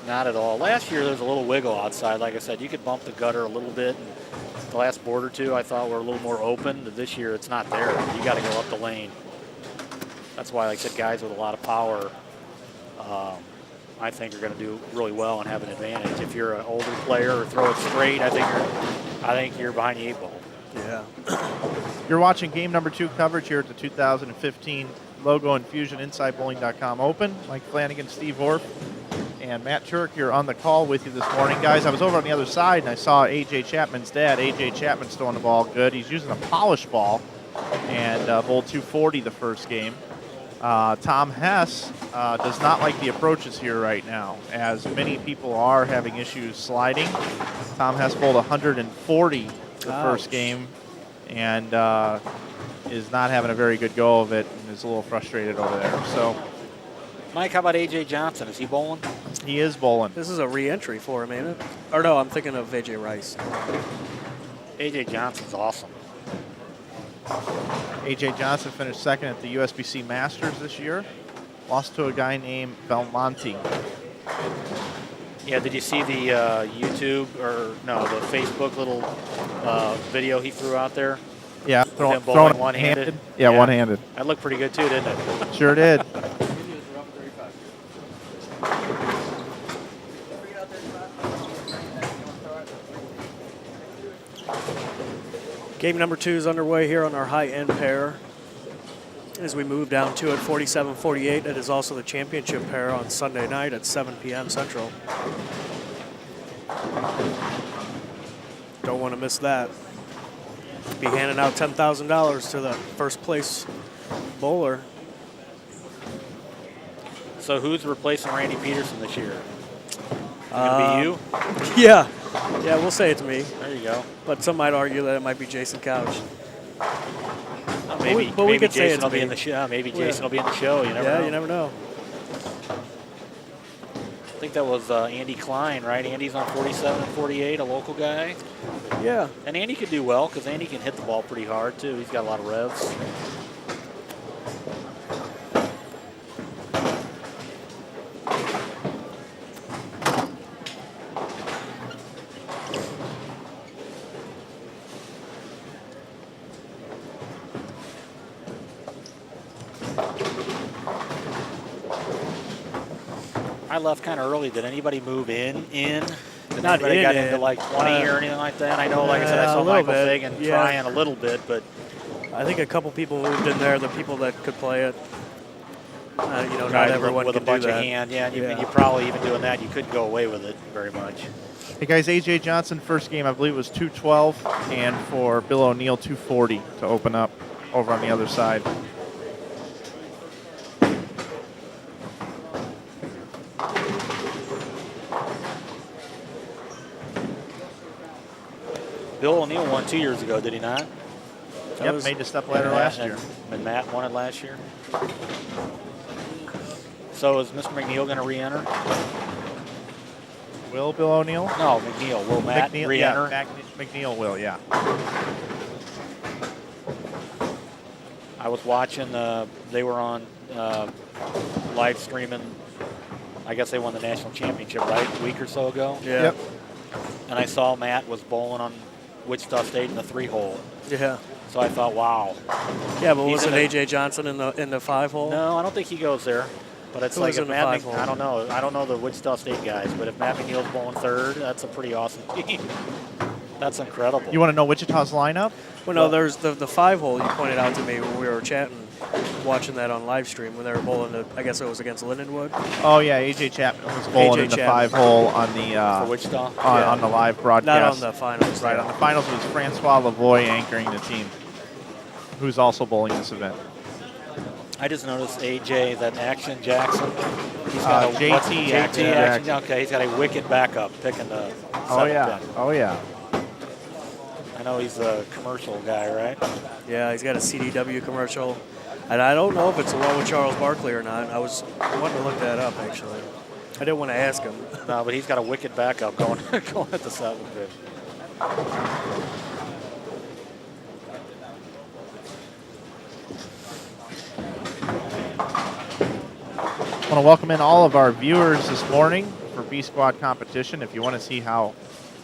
Not at all. Last year, there was a little wiggle outside. Like I said, you could bump the gutter a little bit. And the last board or two, I thought were a little more open. But this year, it's not there. You got to go up the lane. That's why, like I said, guys with a lot of power, I think are going to do really well and have an advantage. If you're an older player or throw it straight, I think you're behind the 8 ball. Yeah. You're watching game number 2 coverage here at the 2015 Logo Infusion InsideBowling.com Open. Mike Flanagan, Steve Orff, and Matt Turek here on the call with you this morning. Guys, I was over on the other side, and I saw A.J. Chapman's dad. A.J. Chapman's throwing the ball good. He's using a polished ball and bowled 240 the first game. Tom Hess does not like the approaches here right now, as many people are having issues sliding. Tom Hess bowled 140 the first game and is not having a very good go of it and is a little frustrated over there. So, Mike, how about A.J. Johnson? Is he bowling? He is bowling. This is a re-entry for him, ain't it? Or no, I'm thinking of A.J. Rice. A.J. Johnson's awesome. A.J. Johnson finished second at the USBC Masters this year. Lost to a guy named Belmonte. Yeah, did you see the YouTube the Facebook little video he threw out there? Yeah, throwing one-handed. Yeah, one-handed. That looked pretty good too, didn't it? Sure did. Game number 2 is underway here on our high-end pair. As we move down to it, 47-48. It is also the championship pair on Sunday night at 7 p.m. Central. Don't want to miss that. Be handing out $10,000 to the first place bowler. So who's replacing Randy Peterson this year? Gonna be you? Yeah, we'll say it's me. There you go. But some might argue that it might be Jason Couch. Maybe we could say Jason it's will be me. in the show. Maybe Jason will be in the show. You never know. You never know. I think that was Andy Klein, right? Andy's on 47-48, a local guy. Yeah. And Andy could do well because Andy can hit the ball pretty hard too. He's got a lot of revs. I left kind of early. Did anybody move in? Did Not anybody in got it. into like 20 or anything like that? I know, like I said, I saw Michael Fagan trying a little bit, but I think a couple people moved in there. The people that could play it. Not guys everyone with can a bunch do that. of hand. Yeah, and you probably even doing that, you couldn't go away with it very much. Hey guys, A.J. Johnson, first game I believe was 212, and for Bill O'Neill 240 to open up over on the other side. Bill O'Neill won 2 years ago, did he not? Yep, made the step ladder last year. And Matt won it last year. So is Mr. McNeil going to re-enter? Will Bill O'Neill? No, McNeil. Will Matt re-enter? Yeah, McNeil will, yeah. I was watching, they were on live streaming. I guess they won the national championship, right? A week or so ago? Yeah. Yep. And I saw Matt was bowling on Wichita State in the 3-hole. Yeah. So I thought, wow. Yeah, but He's wasn't in A.J. Johnson in the 5-hole? No, I don't think he goes there. But it's Who like was if in the Matt 5-hole? I don't know. I don't know the Wichita State guys, but if Matt McNeil's bowling third, that's a pretty awesome team. That's incredible. You want to know Wichita's lineup? Well, no, there's the 5-hole you pointed out to me when we were chatting. watching that on live stream when they were bowling. I guess it was against Lindenwood. Oh yeah, AJ Chapman was bowling in the 5-hole on the For Wichita? on the live broadcast. Not on the finals. Right, on the finals it was Francois Lavoie anchoring the team, who's also bowling this event. I just noticed AJ, that Action Jackson. He's got a JT Action Jackson. Okay, he's got a wicked backup picking the seventh pin. Oh yeah. I know he's a commercial guy, right? Yeah, he's got a CDW commercial. And I don't know if it's the one with Charles Barkley or not. I was wanting to look that up, actually. I didn't want to ask him. No, but he's got a wicked backup going going at the seventh pin. I want to welcome in all of our viewers this morning for B Squad competition. If you want to see how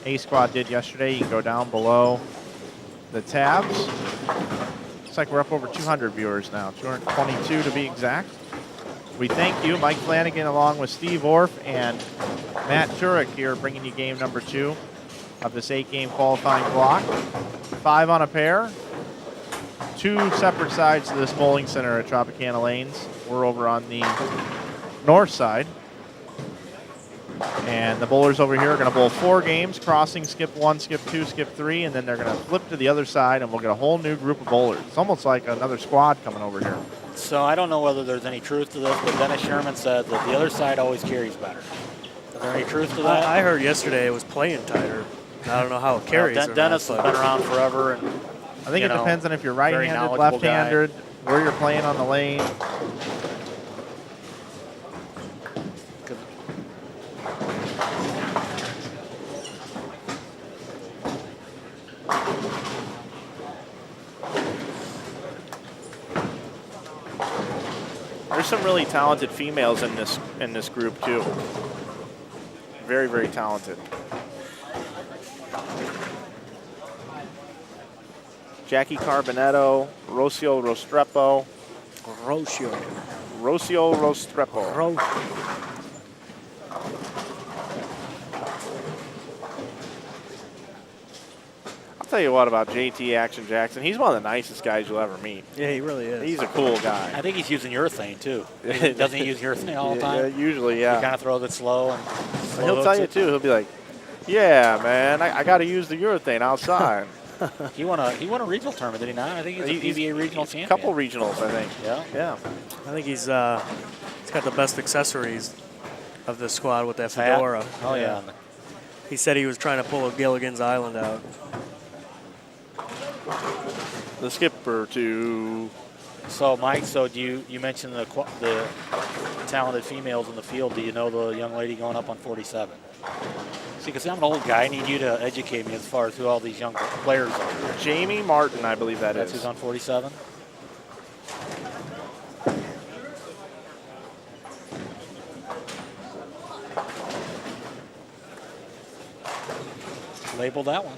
A Squad did yesterday, you can go down below the tabs. Looks like we're up over 200 viewers now, 222 to be exact. We thank you, Mike Flanagan, along with Steve Orff and Matt Turek here, bringing you game number 2 of this 8-game qualifying block. 5 on a pair. 2 separate sides to this bowling center at Tropicana Lanes. We're over on the north side. And the bowlers over here are going to bowl 4 games, crossing, skip 1, skip 2, skip 3, and then they're going to flip to the other side, and we'll get a whole new group of bowlers. It's almost like another squad coming over here. So I don't know whether there's any truth to this, but Dennis Sherman said that the other side always carries better. Is there any truth to that? I heard yesterday it was playing tighter. I don't know how it carries. Dennis has been around forever. And, I think it depends on if you're right-handed, knowledgeable left-handed, where you're playing on the lane. There's some really talented females in this group too. Very, very talented. Jackie Carbonetto, Rocio Restrepo. Rocio Restrepo. I'll tell you what about JT Action Jackson. He's one of the nicest guys you'll ever meet. Yeah, he really is. He's a cool guy. I think he's using urethane too. Doesn't he use urethane all the time? Yeah, usually, yeah. He kind of throws it slow. And he'll tell you too. He'll be like, "Yeah, man, I got to use the urethane outside." He won a regional tournament, did he not? I think he's a PBA regional champion. A couple regionals, I think. Yeah. I think he's got the best accessories of the squad with that fedora. Oh yeah. He said he was trying to pull a Gilligan's Island out. The skipper to. So Mike, you mentioned the talented females in the field. Do you know the young lady going up on 47? See, because I'm an old guy, I need you to educate me as far as who all these young players are. Jamie Martin, I believe that's who's on 47. Label that one.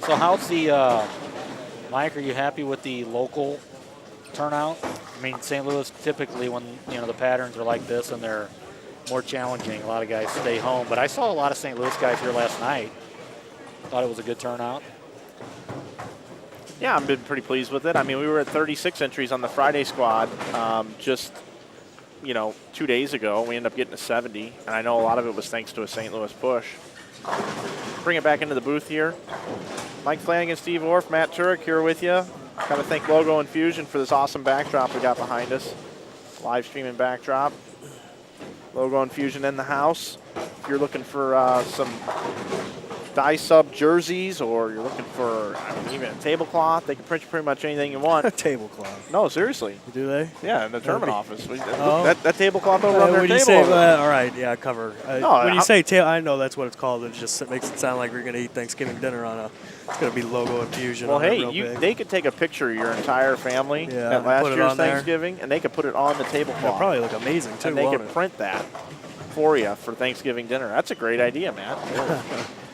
So how's the, Mike, are you happy with the local turnout? I mean, St. Louis typically when, the patterns are like this and they're more challenging, a lot of guys stay home. But I saw a lot of St. Louis guys here last night. Thought it was a good turnout. Yeah, I've been pretty pleased with it. I mean, we were at 36 entries on the Friday squad just, 2 days ago. We ended up getting to 70, and I know a lot of it was thanks to a St. Louis push. Bring it back into the booth here. Mike Flanagan, Steve Orff, Matt Turek here with you. Got to thank Logo Infusion for this awesome backdrop we got behind us. Live streaming backdrop. Logo Infusion in the house. If you're looking for some dye sub jerseys or you're looking for even a tablecloth, they can print you pretty much anything you want. A tablecloth. No, seriously. Do they? Yeah, in the tournament office. Oh. That tablecloth over on their when table. you say all right, yeah, cover. No, when you say tail, I know that's what it's called. It just makes it sound like we're going to eat Thanksgiving dinner on a. It's going to be Logo Infusion. Well, on hey, they could take a picture of your entire family at last year's Thanksgiving, and they could put it on the tablecloth. It'll probably look amazing too. And they could print that for you for Thanksgiving dinner. That's a great idea, man.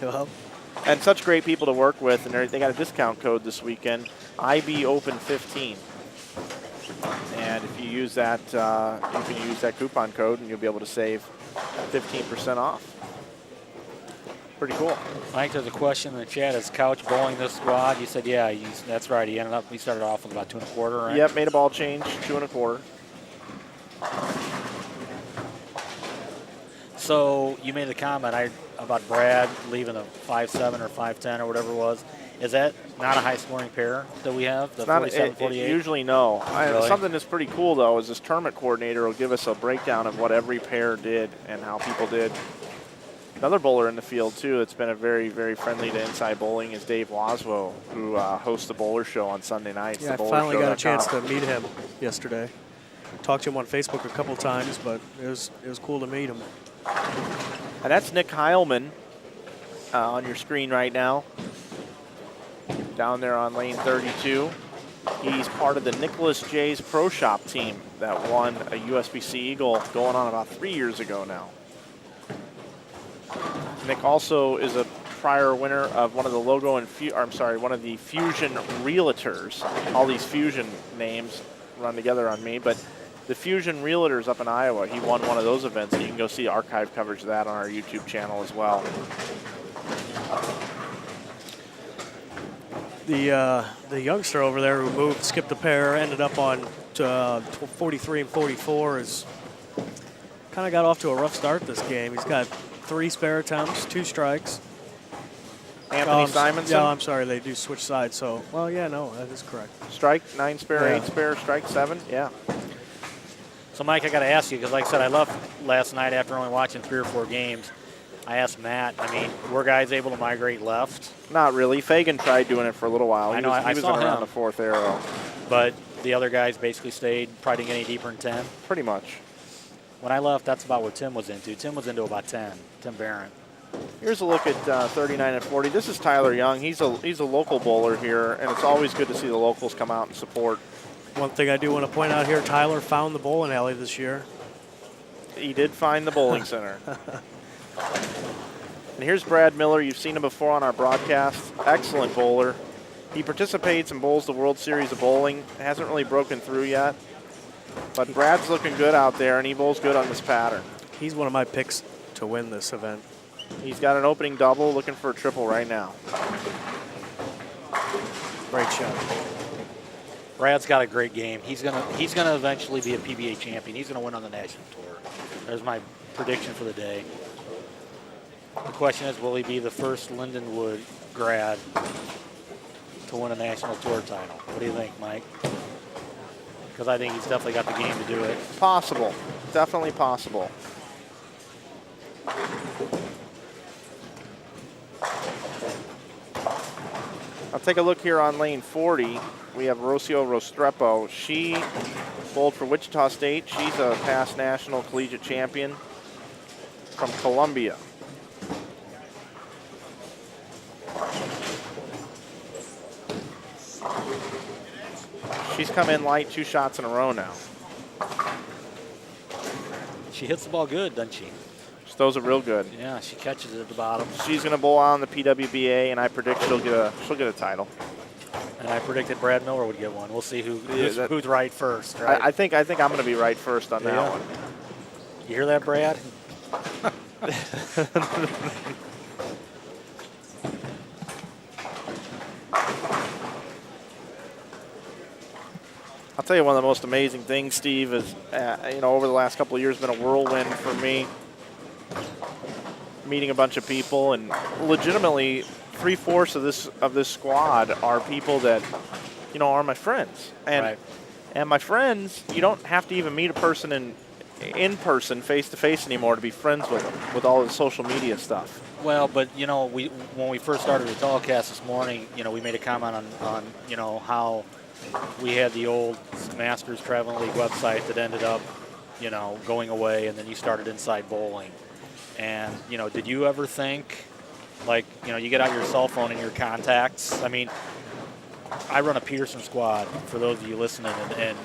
Well. And such great people to work with, and they got a discount code this weekend, IBOpen15. And if you use that, you can use that coupon code, and you'll be able to save 15% off. pretty cool. Mike, there's a question in the chat. Is Couch bowling this squad? You said, yeah, that's right. He started off with about 2 1/4, right? Yep, made a ball change, 2 1/4. So you made the comment about Brad leaving a 5'7" or 5'10" or whatever it was. Is that not a high-scoring pair that we have, the 47-48? Usually no. Really? Something that's pretty cool, though, is this tournament coordinator will give us a breakdown of what every pair did and how people did. Another bowler in the field, too, that's been a very, very friendly to inside bowling is Dave Waswo, who hosts the bowler show on Sunday nights. Yeah, I finally got a chance to meet him yesterday. Talked to him on Facebook a couple times, but it was cool to meet him. And that's Nick Heilman on your screen right now, down there on lane 32. He's part of the Nicholas J's Pro Shop team that won a USBC Eagle going on about 3 years ago now. Nick also is a prior winner of one of the one of the Fusion Realtors. All these Fusion names run together on me, but the Fusion Realtors up in Iowa, he won one of those events, and you can go see archive coverage of that on our YouTube channel as well. The youngster over there who skipped the pair, ended up on 43 and 44, is kind of got off to a rough start this game. He's got 3 spare attempts, 2 strikes. Anthony Simonson? Yeah, I'm sorry, they do switch sides. So, well, yeah, no, that is correct. Strike, 9 spare, Yeah. 8 spare, strike 7, yeah. So, Mike, I got to ask you, because like I said, I left last night after only watching 3 or 4 games. I asked Matt, I mean, were guys able to migrate left? Not really. Fagan tried doing it for a little while. I know, I he was saw around him. the 4th arrow. But the other guys basically stayed, probably didn't get any deeper than 10. Pretty much. When I left, that's about what Tim was into. Tim was into about 10, Tim Barron. Here's a look at 39 and 40. This is Tyler Young. He's a local bowler here, and it's always good to see the locals come out and support. One thing I do want to point out here, Tyler found the bowling alley this year. He did find the bowling center. And here's Brad Miller. You've seen him before on our broadcast. Excellent bowler. He participates and bowls the World Series of Bowling. Hasn't really broken through yet. But Brad's looking good out there, and he bowls good on this pattern. He's one of my picks to win this event. He's got an opening double, looking for a triple right now. Great shot. Brad's got a great game. He's gonna eventually be a PBA champion. He's gonna win on the national tour. There's my prediction for the day. The question is, will he be the first Lindenwood grad to win a national tour title? What do you think, Mike? Because I think he's definitely got the game to do it. Possible. Definitely possible. I'll take a look here on lane 40. We have Rocio Restrepo. She bowled for Wichita State. She's a past national collegiate champion from Columbia. She's come in light 2 shots in a row now. She hits the ball good, doesn't she? She throws it real good. Yeah, she catches it at the bottom. She's going to bowl on the PWBA, and I predict she'll get a title. And I predicted Brad Miller would get one. We'll see who's right first. Right? I think I'm going to be right first on that one. You hear that, Brad? I'll tell you one of the most amazing things, Steve, is over the last couple of years been a whirlwind for me. Meeting a bunch of people, and legitimately 3/4 of this squad are people that are my friends. And my friends, you don't have to even meet a person in person, face to face anymore to be friends with them with all the social media stuff. Well, but when we first started the telecast this morning, we made a comment on how we had the old Masters Traveling League website that ended up, going away, and then you started Inside Bowling. And, did you ever think, like, you get out your cell phone and your contacts? I mean, I run a Peterson squad, for those of you listening, and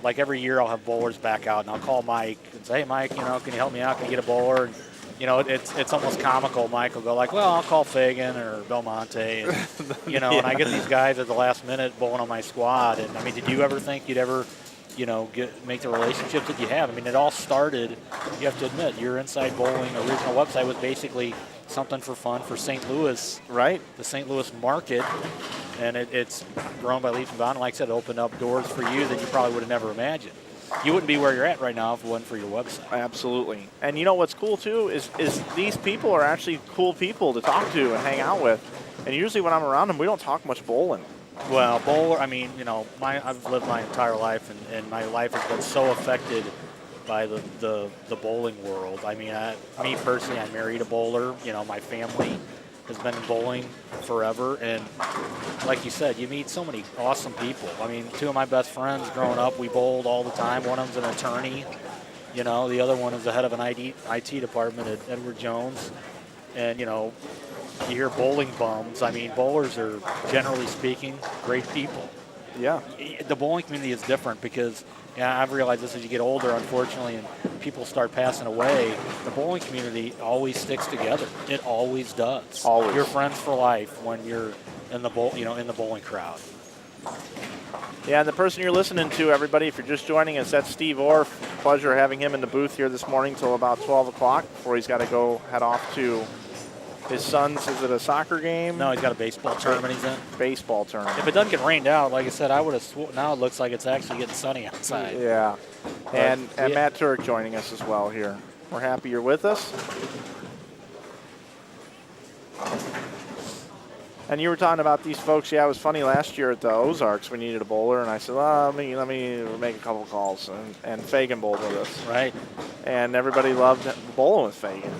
like every year I'll have bowlers back out, and I'll call Mike and say, hey, Mike, can you help me out? Can you get a bowler? And, it's almost comical. Mike will go like, well, I'll call Fagan or Belmonte, and, Yeah. and I get these guys at the last minute bowling on my squad. And, I mean, did you ever think you'd ever, make the relationships that you have? I mean, it all started, you have to admit, your Inside Bowling original website was basically something for fun for St. Louis, Right. the St. Louis market, and it's grown by leaps and bounds. Like I said, it opened up doors for you that you probably would have never imagined. You wouldn't be where you're at right now if it wasn't for your website. Absolutely. And you know what's cool too is these people are actually cool people to talk to and hang out with. And usually when I'm around them, we don't talk much bowling. Well, bowler, I mean, you know, I've lived my entire life, and my life has been so affected by the bowling world. I mean, me personally, I married a bowler. You know, my family has been in bowling forever, and like you said, you meet so many awesome people. I mean, two of my best friends growing up, we bowled all the time. One of them's an attorney, you know, the other one is the head of an IT department at Edward Jones, and, you know, you hear bowling bums. I mean, bowlers are, generally speaking, great people. Yeah. The bowling community is different because, yeah, I've realized this as you get older, unfortunately, and people start passing away. The bowling community always sticks together. It always does. Always. You're friends for life when you're in the in the bowling crowd. Yeah, and the person you're listening to, everybody, if you're just joining us, that's Steve Orff. Pleasure having him in the booth here this morning till about 12 o'clock before he's got to go head off to his son's, is it a soccer game? No, he's got a baseball tournament he's in. Baseball tournament. If it doesn't get rained out, like I said, I would have now it looks like it's actually getting sunny outside. Yeah. And yeah. Matt Turek joining us as well here. We're happy you're with us. And you were talking about these folks. Yeah, it was funny last year at the Ozarks we needed a bowler, and I said, well, let me make a couple calls. And Fagan bowled with us. Right. And everybody loved bowling with Fagan.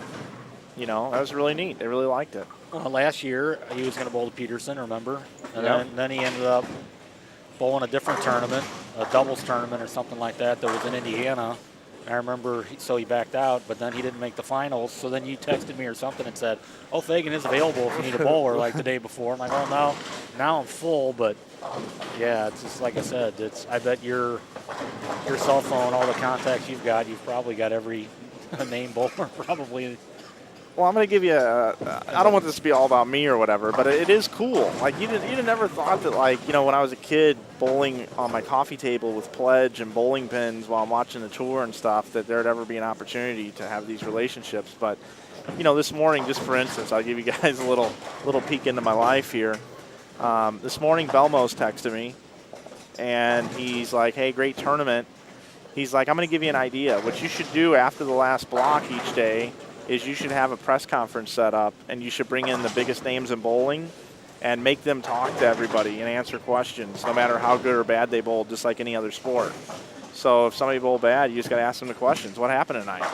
You know, that was really neat. They really liked it. Well, last year he was going to bowl to Peterson, remember? And Yep. then he ended up bowling a different tournament, a doubles tournament or something like that was in Indiana. And I remember, so he backed out, but then he didn't make the finals. So then you texted me or something and said, oh, Fagan is available if you need a bowler like the day before. I'm like, oh, now I'm full. But, yeah, it's just like I said, I bet your cell phone, all the contacts you've probably got every name bowler probably. Well, I'm going to give you I don't want this to be all about me or whatever, but it is cool. Like, you'd never thought that, like, you know, when I was a kid bowling on my coffee table with pledge and bowling pins while I'm watching the tour and stuff, that there'd ever be an opportunity to have these relationships. But, you know, this morning, just for instance, I'll give you guys a little peek into my life here. This morning, Belmo's texted me, and he's like, hey, great tournament. He's like, I'm going to give you an idea. What you should do after the last block each day is you should have a press conference set up, and you should bring in the biggest names in bowling and make them talk to everybody and answer questions, no matter how good or bad they bowled, just like any other sport. So if somebody bowled bad, you just got to ask them the questions. What happened tonight?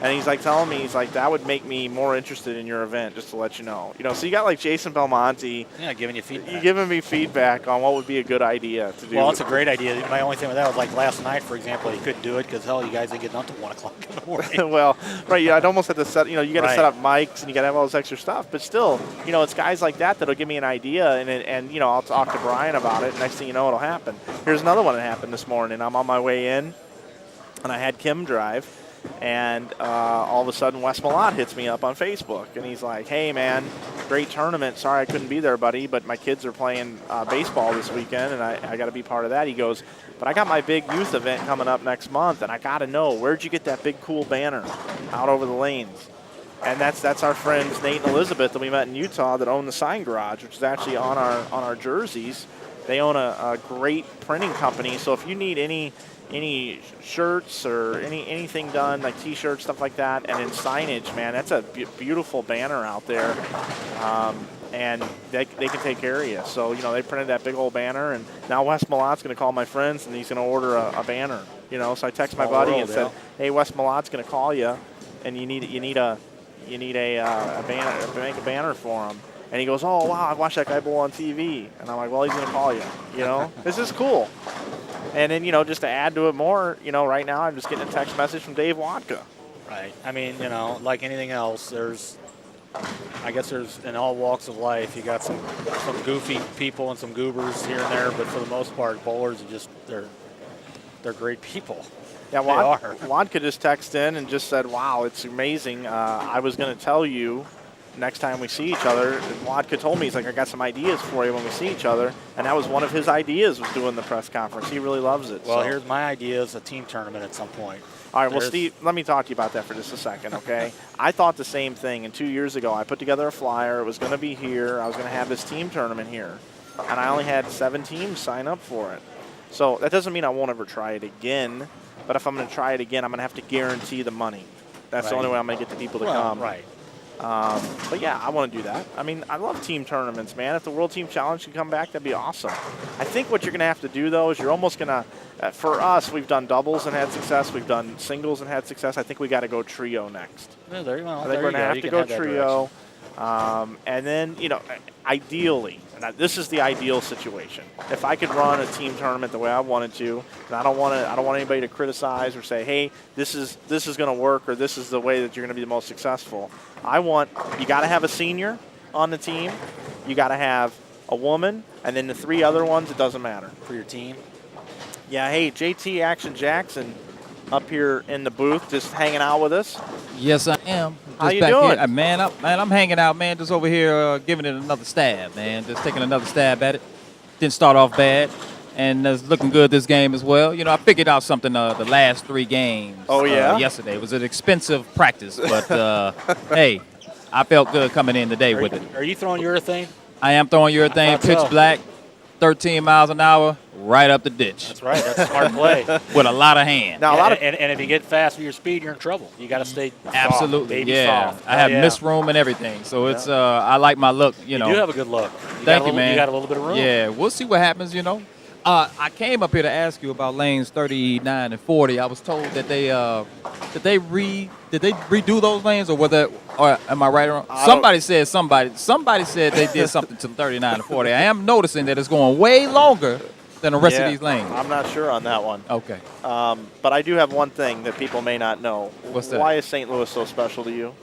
And he's like telling me, he's like, that would make me more interested in your event, just to let you know. You know, so you got like Jason Belmonte. Yeah, giving you feedback. You're giving me feedback on what would be a good idea to do. Well, it's a great idea. My only thing with that was like last night, for example, he couldn't do it because, hell, you guys didn't get done until 1 o'clock in the morning. Well, right, yeah, I'd almost have to set, you know, you got to Right. set up mics and you got to have all this extra stuff. But still, you know, it's guys like that that'll give me an idea, and you know, I'll talk to Brian about it. Next thing you know, it'll happen. Here's another one that happened this morning. I'm on my way in, and I had Kim drive, and all of a sudden Wes Malott hits me up on Facebook, and he's like, hey, man, great tournament. Sorry I couldn't be there, buddy, but my kids are playing baseball this weekend, and I got to be part of that. He goes, but I got my big youth event coming up next month, and I got to know, where'd you get that big cool banner out over the lanes? And that's our friends Nate and Elizabeth that we met in Utah that own the Sign Garage, which is actually on our jerseys. They own a great printing company, so if you need any shirts or anything done, like T-shirts, stuff like that, and then signage, man, that's a beautiful banner out there, and they can take care of you. So, you know, they printed that big old banner, and now Wes Malott's going to call my friends, and he's going to order a banner, you know. So I text my buddy and said, hey, Wes Malott's going to call you, and you need a banner, make a banner for him. And he goes, oh, wow, I watched that guy bowl on TV. And I'm like, well, he's going to call you, you know. This is cool. And then, you know, just to add to it more, you know, right now I'm just getting a text message from Dave Watka. Right. I mean, you know, like anything else, I guess there's in all walks of life, you got some goofy people and some goobers here and there, but for the most part, bowlers are just, they're great people. Yeah, they are. Watka just texted in and just said, wow, it's amazing. I was going to tell you next time we see each other. Watka told me, he's like, I got some ideas for you when we see each other. And that was one of his ideas, was doing the press conference. He really loves it. Well, so. Here's my idea is a team tournament at some point. All right, well, Steve, let me talk to you about that for just a second, okay? I thought the same thing, and 2 years ago I put together a flyer. It was going to be here. I was going to have this team tournament here, and I only had 7 teams sign up for it. So that doesn't mean I won't ever try it again, but if I'm going to try it again, I'm going to have to guarantee the money. That's the only way I'm going to get the people to come. Right. But yeah, I want to do that. I mean, I love team tournaments, man. If the World Team Challenge can come back, that'd be awesome. I think what you're going to have to do, though, is you're almost going to, for us, we've done doubles and had success. We've done singles and had success. I think we got to go trio next. Yeah, there you go. I think we're going to have to go trio. And then, you know, ideally, and this is the ideal situation. If I could run a team tournament the way I wanted to, and I don't want anybody to criticize or say, hey, this is going to work or this is the way that you're going to be the most successful. You got to have a senior on the team, you got to have a woman, and then the 3 other ones, it doesn't matter. For your team? Yeah, hey, JT Action Jackson up here in the booth just hanging out with us. Yes, I am. Just How you back doing? Here. Man, I'm hanging out, man. Just over here giving it another stab, man. Just taking another stab at it. Didn't start off bad, and it's looking good this game as well. You know, I figured out something the last 3 games. Oh, yeah? Yesterday. It was an expensive practice, but hey, I felt good coming in today with it. Are you throwing urethane? I am throwing urethane, pitch black, 13 miles an hour, right up the ditch. That's right. That's a smart play. With a lot of hand. Now, and if you get fast with your speed, you're in trouble. You got to stay soft, Absolutely, baby yeah. soft. I have missed room and everything, so it's I like my look. You know, You do have a good look. Thank you, man. You got a little bit of room. Yeah, we'll see what happens. You know, I came up here to ask you about lanes 39 and 40. I was told that they did they redo those lanes, or am I right or wrong? Somebody said they did something to 39 and 40. I am noticing that it's going way longer than the rest of these lanes. I'm not sure on that one. Okay. But I do have one thing that people may not know. What's that? Why is St. Louis so special to you?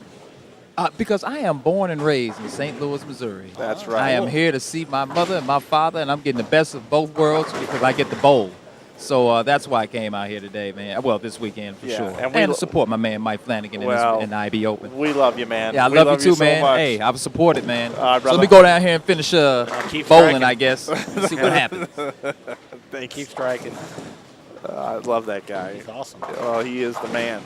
Because I am born and raised in St. Louis, Missouri. That's right. I am here to see my mother and my father, and I'm getting the best of both worlds because I get the bowl. So that's why I came out here today, man. Well, this weekend for sure. And to support my man Mike Flanagan in the IB Open. We love you, man. Yeah, I love you too, man. So much. Hey, I've supported, man. All right, so let me go down here and finish keep bowling, striking. I guess. See what happens. Thank you. Keep striking. I love that guy. He's awesome. Oh, he is the man.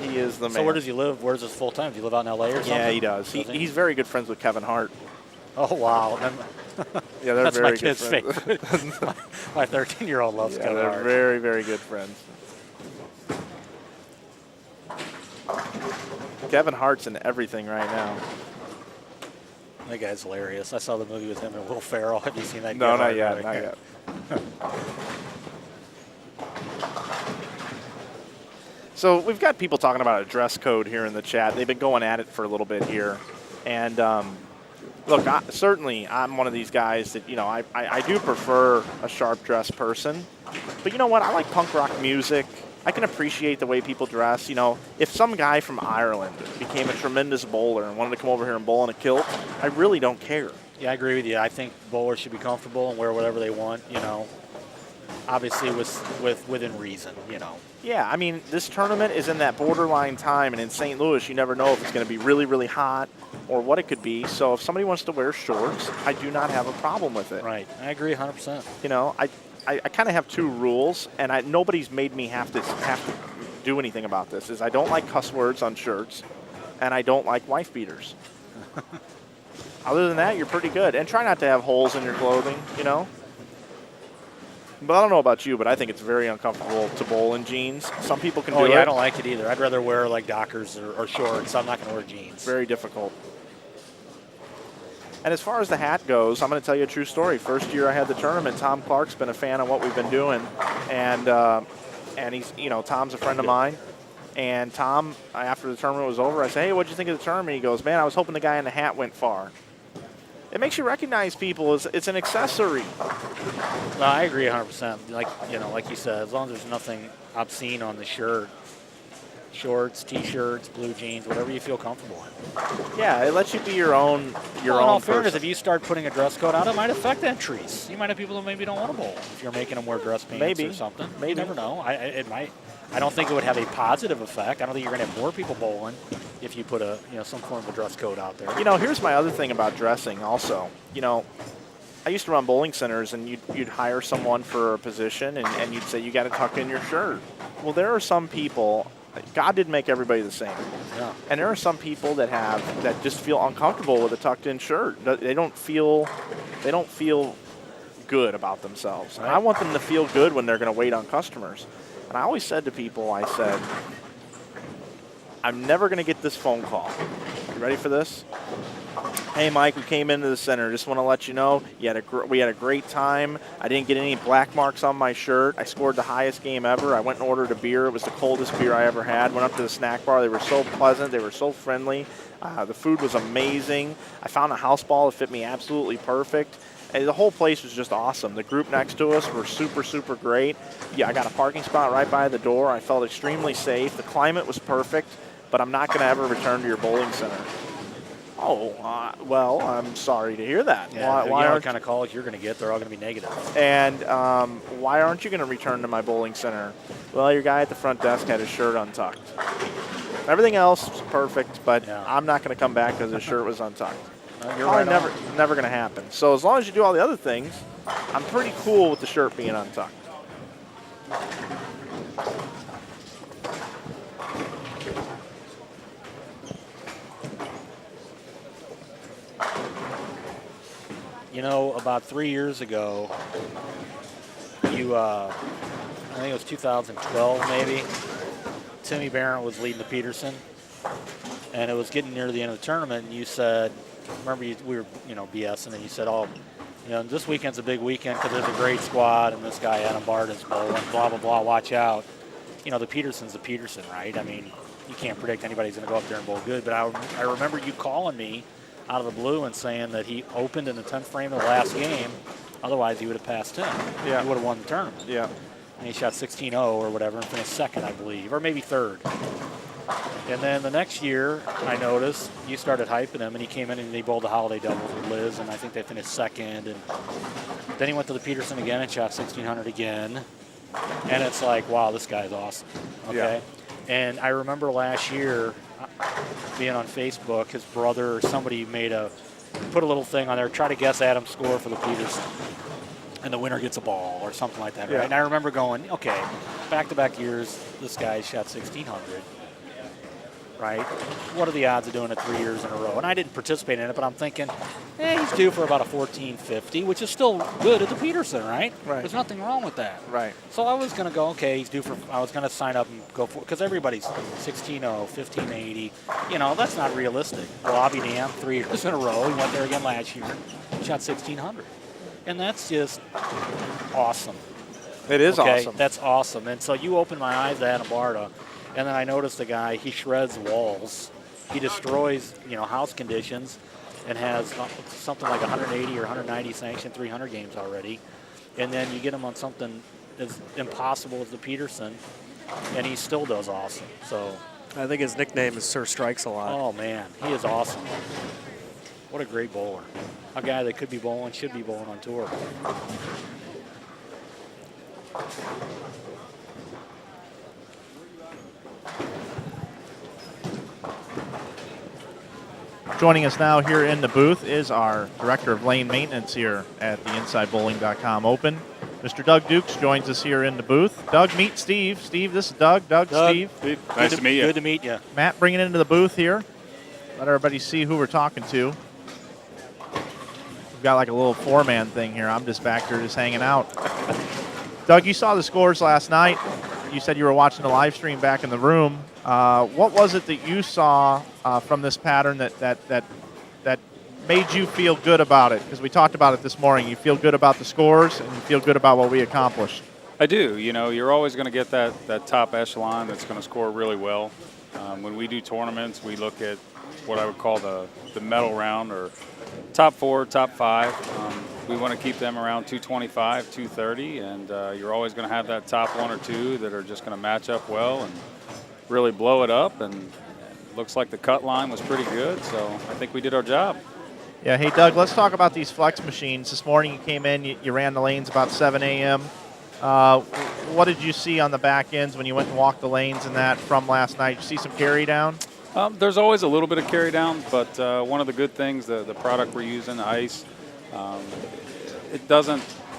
He is the man. So where does he live? Where's his full time? Does he live out in L.A. or something? Yeah, he does. He's very good friends with Kevin Hart. Oh, wow. Yeah, they're That's very my good kid's friends. favorite. My 13-year-old loves Kevin they're Hart. very, very good friends. Kevin Hart's in everything right now. That guy's hilarious. I saw the movie with him and Will Ferrell. Have you seen that? No, Kevin not Hart yet. movie? Not yet. So we've got people talking about a dress code here in the chat. They've been going at it for a little bit here. And look, certainly I'm one of these guys that, you know, I do prefer a sharp dress person. But you know what? I like punk rock music. I can appreciate the way people dress. You know, if some guy from Ireland became a tremendous bowler and wanted to come over here and bowl in a kilt, I really don't care. Yeah, I agree with you. I think bowlers should be comfortable and wear whatever they want, you know. Obviously within reason, you know. Yeah, I mean, this tournament is in that borderline time, and in St. Louis, you never know if it's going to be really, really hot or what it could be. So if somebody wants to wear shorts, I do not have a problem with it. Right. I agree 100%. You know, I kind of have 2 rules, and nobody's made me have to do anything about this. Is I don't like cuss words on shirts, and I don't like wife beaters. Other than that, you're pretty good. And try not to have holes in your clothing, you know. But I don't know about you, but I think it's very uncomfortable to bowl in jeans. Some people can do it. Oh, yeah, I don't like it either. I'd rather wear, like, Dockers or shorts. I'm not going to wear jeans. Very difficult. And as far as the hat goes, I'm going to tell you a true story. First year I had the tournament, Tom Clark's been a fan of what we've been doing. And he's, you know, Tom's a friend of mine. And Tom, after the tournament was over, I said, hey, what'd you think of the tournament? He goes, man, I was hoping the guy in the hat went far. It makes you recognize people as it's an accessory. No, I agree 100%. Like, you know, like you said, as long as there's nothing obscene on the shirt, shorts, T-shirts, blue jeans, whatever you feel comfortable in. Yeah, it lets you be your own In all person. fairness, if you start putting a dress code out, it might affect entries. You might have people that maybe don't want to bowl if you're making them wear dress pants or something. Maybe. You never know. It might. I don't think it would have a positive effect. I don't think you're going to have more people bowling if you put some form of a dress code out there. You know, here's my other thing about dressing also. You know, I used to run bowling centers, and you'd hire someone for a position, and you'd say, you got to tuck in your shirt. Well, there are some people. God didn't make everybody the same. Yeah. And there are some people that just feel uncomfortable with a tucked-in shirt. They don't feel good about themselves. Right. I want them to feel good when they're going to wait on customers. And I always said to people, I said, I'm never going to get this phone call. You ready for this? Hey, Mike, we came into the center. Just want to let you know we had a great time. I didn't get any black marks on my shirt. I scored the highest game ever. I went and ordered a beer. It was the coldest beer I ever had. Went up to the snack bar. They were so pleasant. They were so friendly. The food was amazing. I found a house ball that fit me absolutely perfect. And the whole place was just awesome. The group next to us were super, super great. Yeah, I got a parking spot right by the door. I felt extremely safe. The climate was perfect, but I'm not going to ever return to your bowling center. Oh, well, I'm sorry to hear that. Yeah, Why what aren't kind of calls you're going to get? They're all going to be negative. And why aren't you going to return to my bowling center? Well, your guy at the front desk had his shirt untucked. Everything else was perfect, but Yeah. I'm not going to come back because his shirt was untucked. You're Probably right on. never going to happen. So as long as you do all the other things, I'm pretty cool with the shirt being untucked. You know, about 3 years ago, I think it was 2012 maybe, Timmy Barrett was leading the Peterson, and it was getting near the end of the tournament, and you said, we were, BSing, and you said, this weekend's a big weekend because there's a great squad, and this guy, Adam Barton's bowling, blah, blah, blah, watch out. The Peterson's the Peterson, right? I mean, you can't predict anybody's going to go up there and bowl good, but I remember you calling me out of the blue and saying that he opened in the 10th frame of the last game. Otherwise, he would have passed him. Yeah. He would have won the tournament. Yeah. And he shot 16-0 or whatever and finished second, I believe, or maybe third. And then the next year, I noticed you started hyping him, and he came in and he bowled the holiday doubles with Liz, and I think they finished second. And then he went to the Peterson again and shot 1,600 again. And it's like, wow, this guy's awesome. Okay. Yeah. And I remember last year being on Facebook, his brother or somebody put a little thing on there, try to guess Adam's score for the Peterson. And the winner gets a ball or something like that, right? And I remember going, okay, back-to-back years, this guy shot 1,600, right? What are the odds of doing it 3 years in a row? And I didn't participate in it, but I'm thinking, he's due for about a 1450, which is still good at the Peterson, right? Right. There's nothing wrong with that. Right. So I was going to go, okay, he's due for, I was going to sign up and go for, because everybody's 16-0, 1580. That's not realistic. Well, I'll be damned, 3 years in a row. He went there again last year, shot 1,600. And that's just awesome. It is awesome. That's awesome. And so you opened my eyes to Adam Barta, and then I noticed the guy, he shreds walls. He destroys, house conditions and has something like 180 or 190 sanctioned 300 games already. And then you get him on something as impossible as the Peterson, and he still does awesome. So I think his nickname is Sir Strikes a lot. Oh, man, he is awesome. What a great bowler. A guy that could be bowling, should be bowling on tour. Joining us now here in the booth is our Director of Lane Maintenance here at the InsideBowling.com Open. Mr. Doug Dukes joins us here in the booth. Doug, meet Steve. Steve, this is Doug. Doug, Steve. Nice to meet you. Good to meet you. Matt bringing it into the booth here. Let everybody see who we're talking to. We've got like a little four-man thing here. I'm just back here just hanging out. Doug, you saw the scores last night. You said you were watching the live stream back in the room. What was it that you saw from this pattern that made you feel good about it? Because we talked about it this morning. You feel good about the scores, and you feel good about what we accomplished. I do. You're always going to get that top echelon that's going to score really well. When we do tournaments, we look at what I would call the medal round, or top 4, top 5. We want to keep them around 225, 230, and you're always going to have that top 1 or 2 that are just going to match up well and really blow it up. And it looks like the cut line was pretty good, so I think we did our job. Yeah, hey, Doug, let's talk about these flex machines. This morning you came in, you ran the lanes about 7 a.m. What did you see on the back ends when you went and walked the lanes and that from last night? Did you see some carry down? There's always a little bit of carry down, but one of the good things, the product we're using, the ice,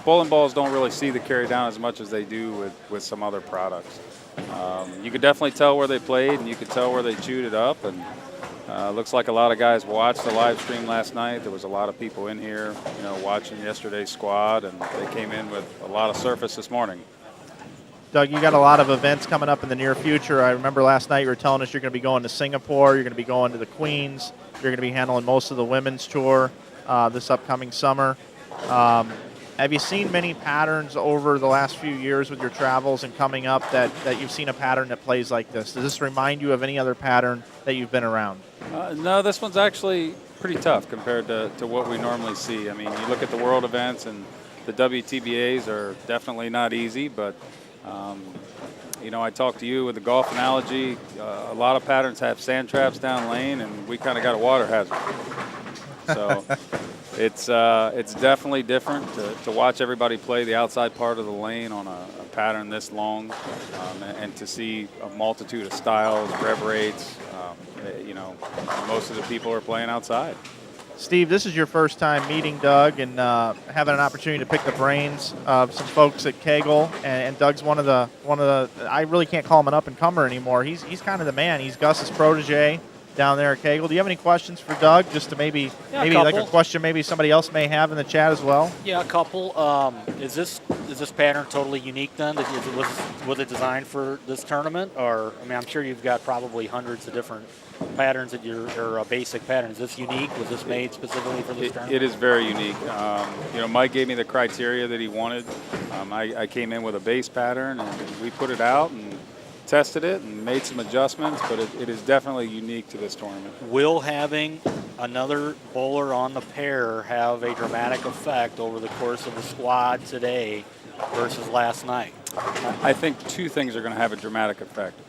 bowling balls don't really see the carry down as much as they do with some other products. You could definitely tell where they played, and you could tell where they chewed it up. And looks like a lot of guys watched the live stream last night. There was a lot of people in here, watching yesterday's squad, and they came in with a lot of surface this morning. Doug, you got a lot of events coming up in the near future. I remember last night you were telling us you're going to be going to Singapore, you're going to be going to the Queens, you're going to be handling most of the women's tour this upcoming summer. Have you seen many patterns over the last few years with your travels and coming up that you've seen a pattern that plays like this? Does this remind you of any other pattern that you've been around? No, this one's actually pretty tough compared to what we normally see. I mean, you look at the world events, and the WTBAs are definitely not easy, but I talked to you with the golf analogy. A lot of patterns have sand traps down lane, and we kind of got a water hazard. So it's definitely different to watch everybody play the outside part of the lane on a pattern this long, and to see a multitude of styles, rev rates. Most of the people are playing outside. Steve, this is your first time meeting Doug and having an opportunity to pick the brains of some folks at Kegel. And Doug's one of the. I really can't call him an up and comer anymore. He's kind of the man. He's Gus's protege down there at Kegel. Do you have any questions for Doug? Just to maybe like a question maybe somebody else may have in the chat as well. Yeah, a couple. Is this pattern totally unique then? Was it designed for this tournament, or I'm sure you've got probably hundreds of different patterns at your basic pattern. Is this unique? Was this made specifically for this tournament? It is very unique. Mike gave me the criteria that he wanted. I came in with a base pattern, and we put it out and tested it and made some adjustments, but it is definitely unique to this tournament. Will having another bowler on the pair have a dramatic effect over the course of the squad today versus last night? I think two things are going to have a dramatic effect.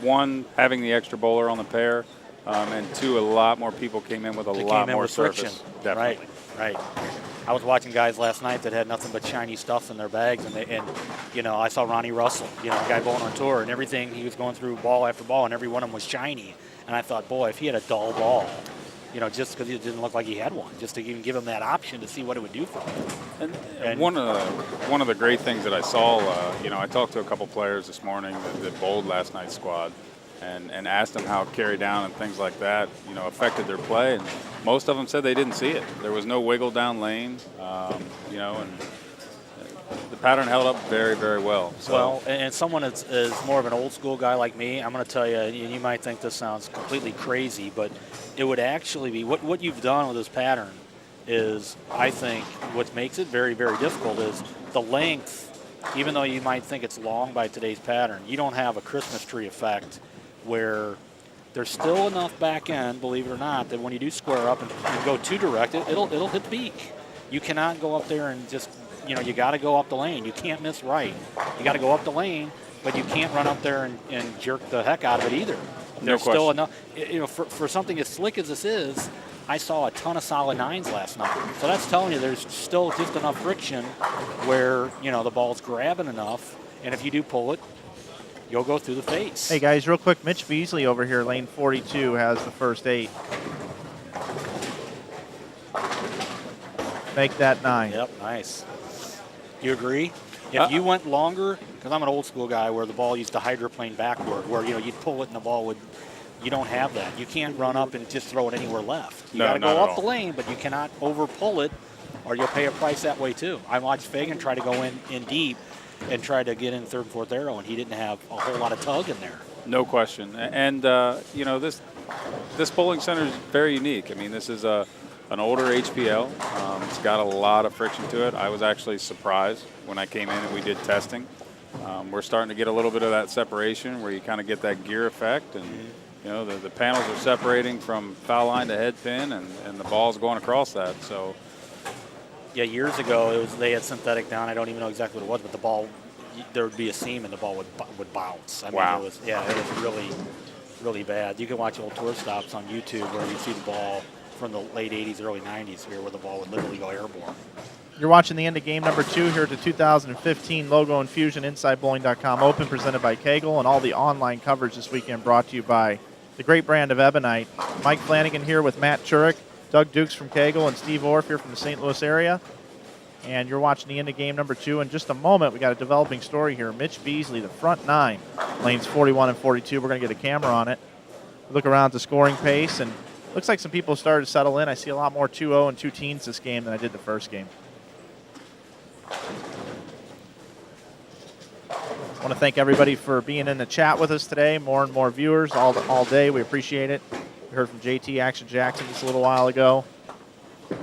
One, having the extra bowler on the pair, and two, a lot more people came in with a lot more surface. Definitely. Right. I was watching guys last night that had nothing but shiny stuff in their bags, and I saw Ronnie Russell, a guy going on tour, and everything he was going through ball after ball, and every one of them was shiny. And I thought, boy, if he had a dull ball, just because it didn't look like he had one, just to even give him that option to see what it would do for him. And one of the great things that I saw, I talked to a couple players this morning that bowled last night's squad, and asked them how carry down and things like that, affected their play. And most of them said they didn't see it. There was no wiggle down lane, and the pattern held up very, very well. So. Well, and someone is more of an old school guy like me, I'm going to tell you, you might think this sounds completely crazy, but it would actually be, what you've done with this pattern is, I think, what makes it very, very difficult is the length. Even though you might think it's long by today's pattern, you don't have a Christmas tree effect where there's still enough back end, believe it or not, that when you do square up and go too direct, it'll hit the beak. You cannot go up there and just, you got to go up the lane. You can't miss right. You got to go up the lane, but you can't run up there and jerk the heck out of it either. There's still enough, for something as slick as this is. I saw a ton of solid nines last night. So that's telling you there's still just enough friction where, the ball's grabbing enough, and if you do pull it, you'll go through the face. Hey, guys, real quick, Mitch Beasley over here, lane 42, has the first 8. Make that 9. Yep, nice. You agree? If you went longer, because I'm an old school guy where the ball used to hydroplane backward, where, you'd pull it and the ball would, you don't have that. You can't run up and just throw it anywhere left. You got to go up the lane, but you cannot over pull it, or you'll pay a price that way too. I watched Fagan try to go in deep and try to get in third and fourth arrow, and he didn't have a whole lot of tug in there. No question. And, this bowling center is very unique. I mean, this is an older HPL. It's got a lot of friction to it. I was actually surprised when I came in and we did testing. We're starting to get a little bit of that separation where you kind of get that gear effect, and the panels are separating from foul line to head pin, and the ball's going across that. So, yeah, years ago they had synthetic down. I don't even know exactly what it was, but the ball, there would be a seam and the ball would bounce. I mean, wow. It was really, really bad. You can watch old tour stops on YouTube where you see the ball from the late 80s, early 90s here, where the ball would literally go airborne. You're watching the end of game number 2 here at the 2015 Logo Infusion InsideBowling.com Open, presented by Kegel, and all the online coverage this weekend brought to you by the great brand of Ebonite. Mike Flanagan here with Matt Turek, Doug Dukes from Kegel, and Steve Orff here from the St. Louis area. And you're watching the end of game number 2. In just a moment, we got a developing story here. Mitch Beasley, the front 9, lanes 41 and 42. We're going to get a camera on it. Look around at the scoring pace, and looks like some people started to settle in. I see a lot more 2-0 and 2 teens this game than I did the first game. I want to thank everybody for being in the chat with us today. More and more viewers all day. We appreciate it. We heard from JT Action Jackson just a little while ago. A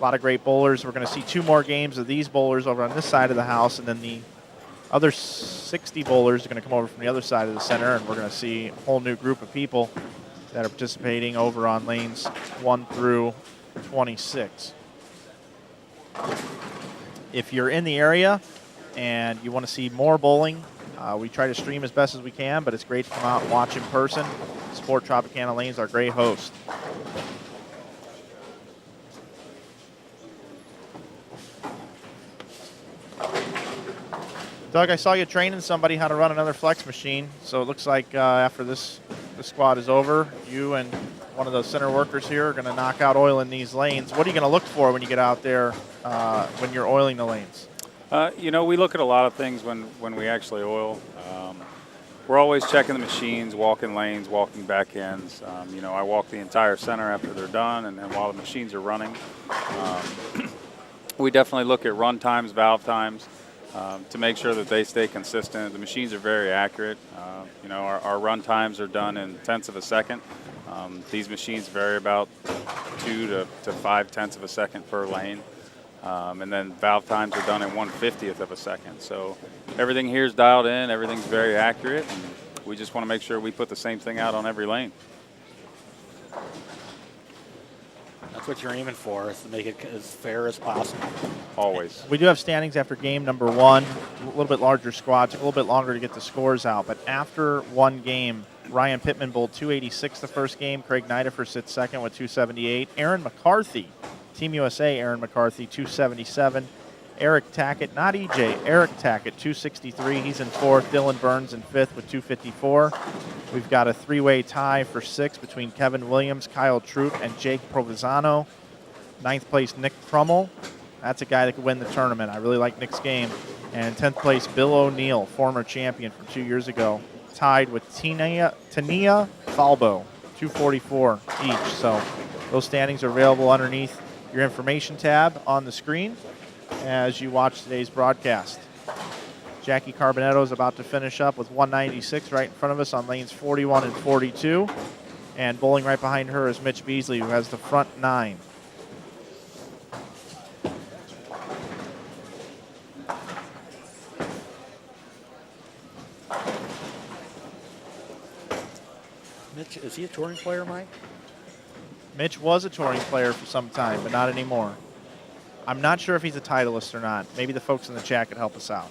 lot of great bowlers. We're going to see 2 more games of these bowlers over on this side of the house, and then the other 60 bowlers are going to come over from the other side of the center, and we're going to see a whole new group of people that are participating over on lanes 1 through 26. If you're in the area and you want to see more bowling, we try to stream as best as we can, but it's great to come out and watch in person. Support Tropicana Lanes, our great host. Doug, I saw you training somebody how to run another flex machine, so it looks like after this squad is over, you and one of those center workers here are going to knock out oil in these lanes. What are you going to look for when you get out there when you're oiling the lanes? We look at a lot of things when we actually oil. We're always checking the machines, walking lanes, walking back ends. I walk the entire center after they're done, and while the machines are running. We definitely look at run times, valve times, to make sure that they stay consistent. The machines are very accurate. Our run times are done in tenths of a second. These machines vary about 2 to 5 tenths of a second per lane. And then valve times are done in 1/50th of a second. So everything here is dialed in, everything's very accurate, and we just want to make sure we put the same thing out on every lane. That's what you're aiming for, is to make it as fair as possible. Always. We do have standings after game number 1, a little bit larger squad. Took a little bit longer to get the scores out, but after one game, Ryan Pittman bowled 286 the first game. Craig Nidifer sits second with 278. Aaron McCarthy, Team USA Aaron McCarthy, 277. Eric Tackett, not EJ, Eric Tackett, 263. He's in 4th. Dylan Burns in 5th with 254. We've got a 3-way tie for 6th between Kevin Williams, Kyle Troop, and Jake Provenzano. 9th place, Nick Crummell. That's a guy that could win the tournament. I really like Nick's game. And 10th place, Bill O'Neill, former champion from 2 years ago, tied with Tania Falbo, 244 each. So those standings are available underneath your information tab on the screen as you watch today's broadcast. Jackie Carbonetto is about to finish up with 196 right in front of us on lanes 41 and 42. And bowling right behind her is Mitch Beasley, who has the front 9. Mitch, is he a touring player, Mike? Mitch was a touring player for some time, but not anymore. I'm not sure if he's a Titleist or not. Maybe the folks in the chat could help us out.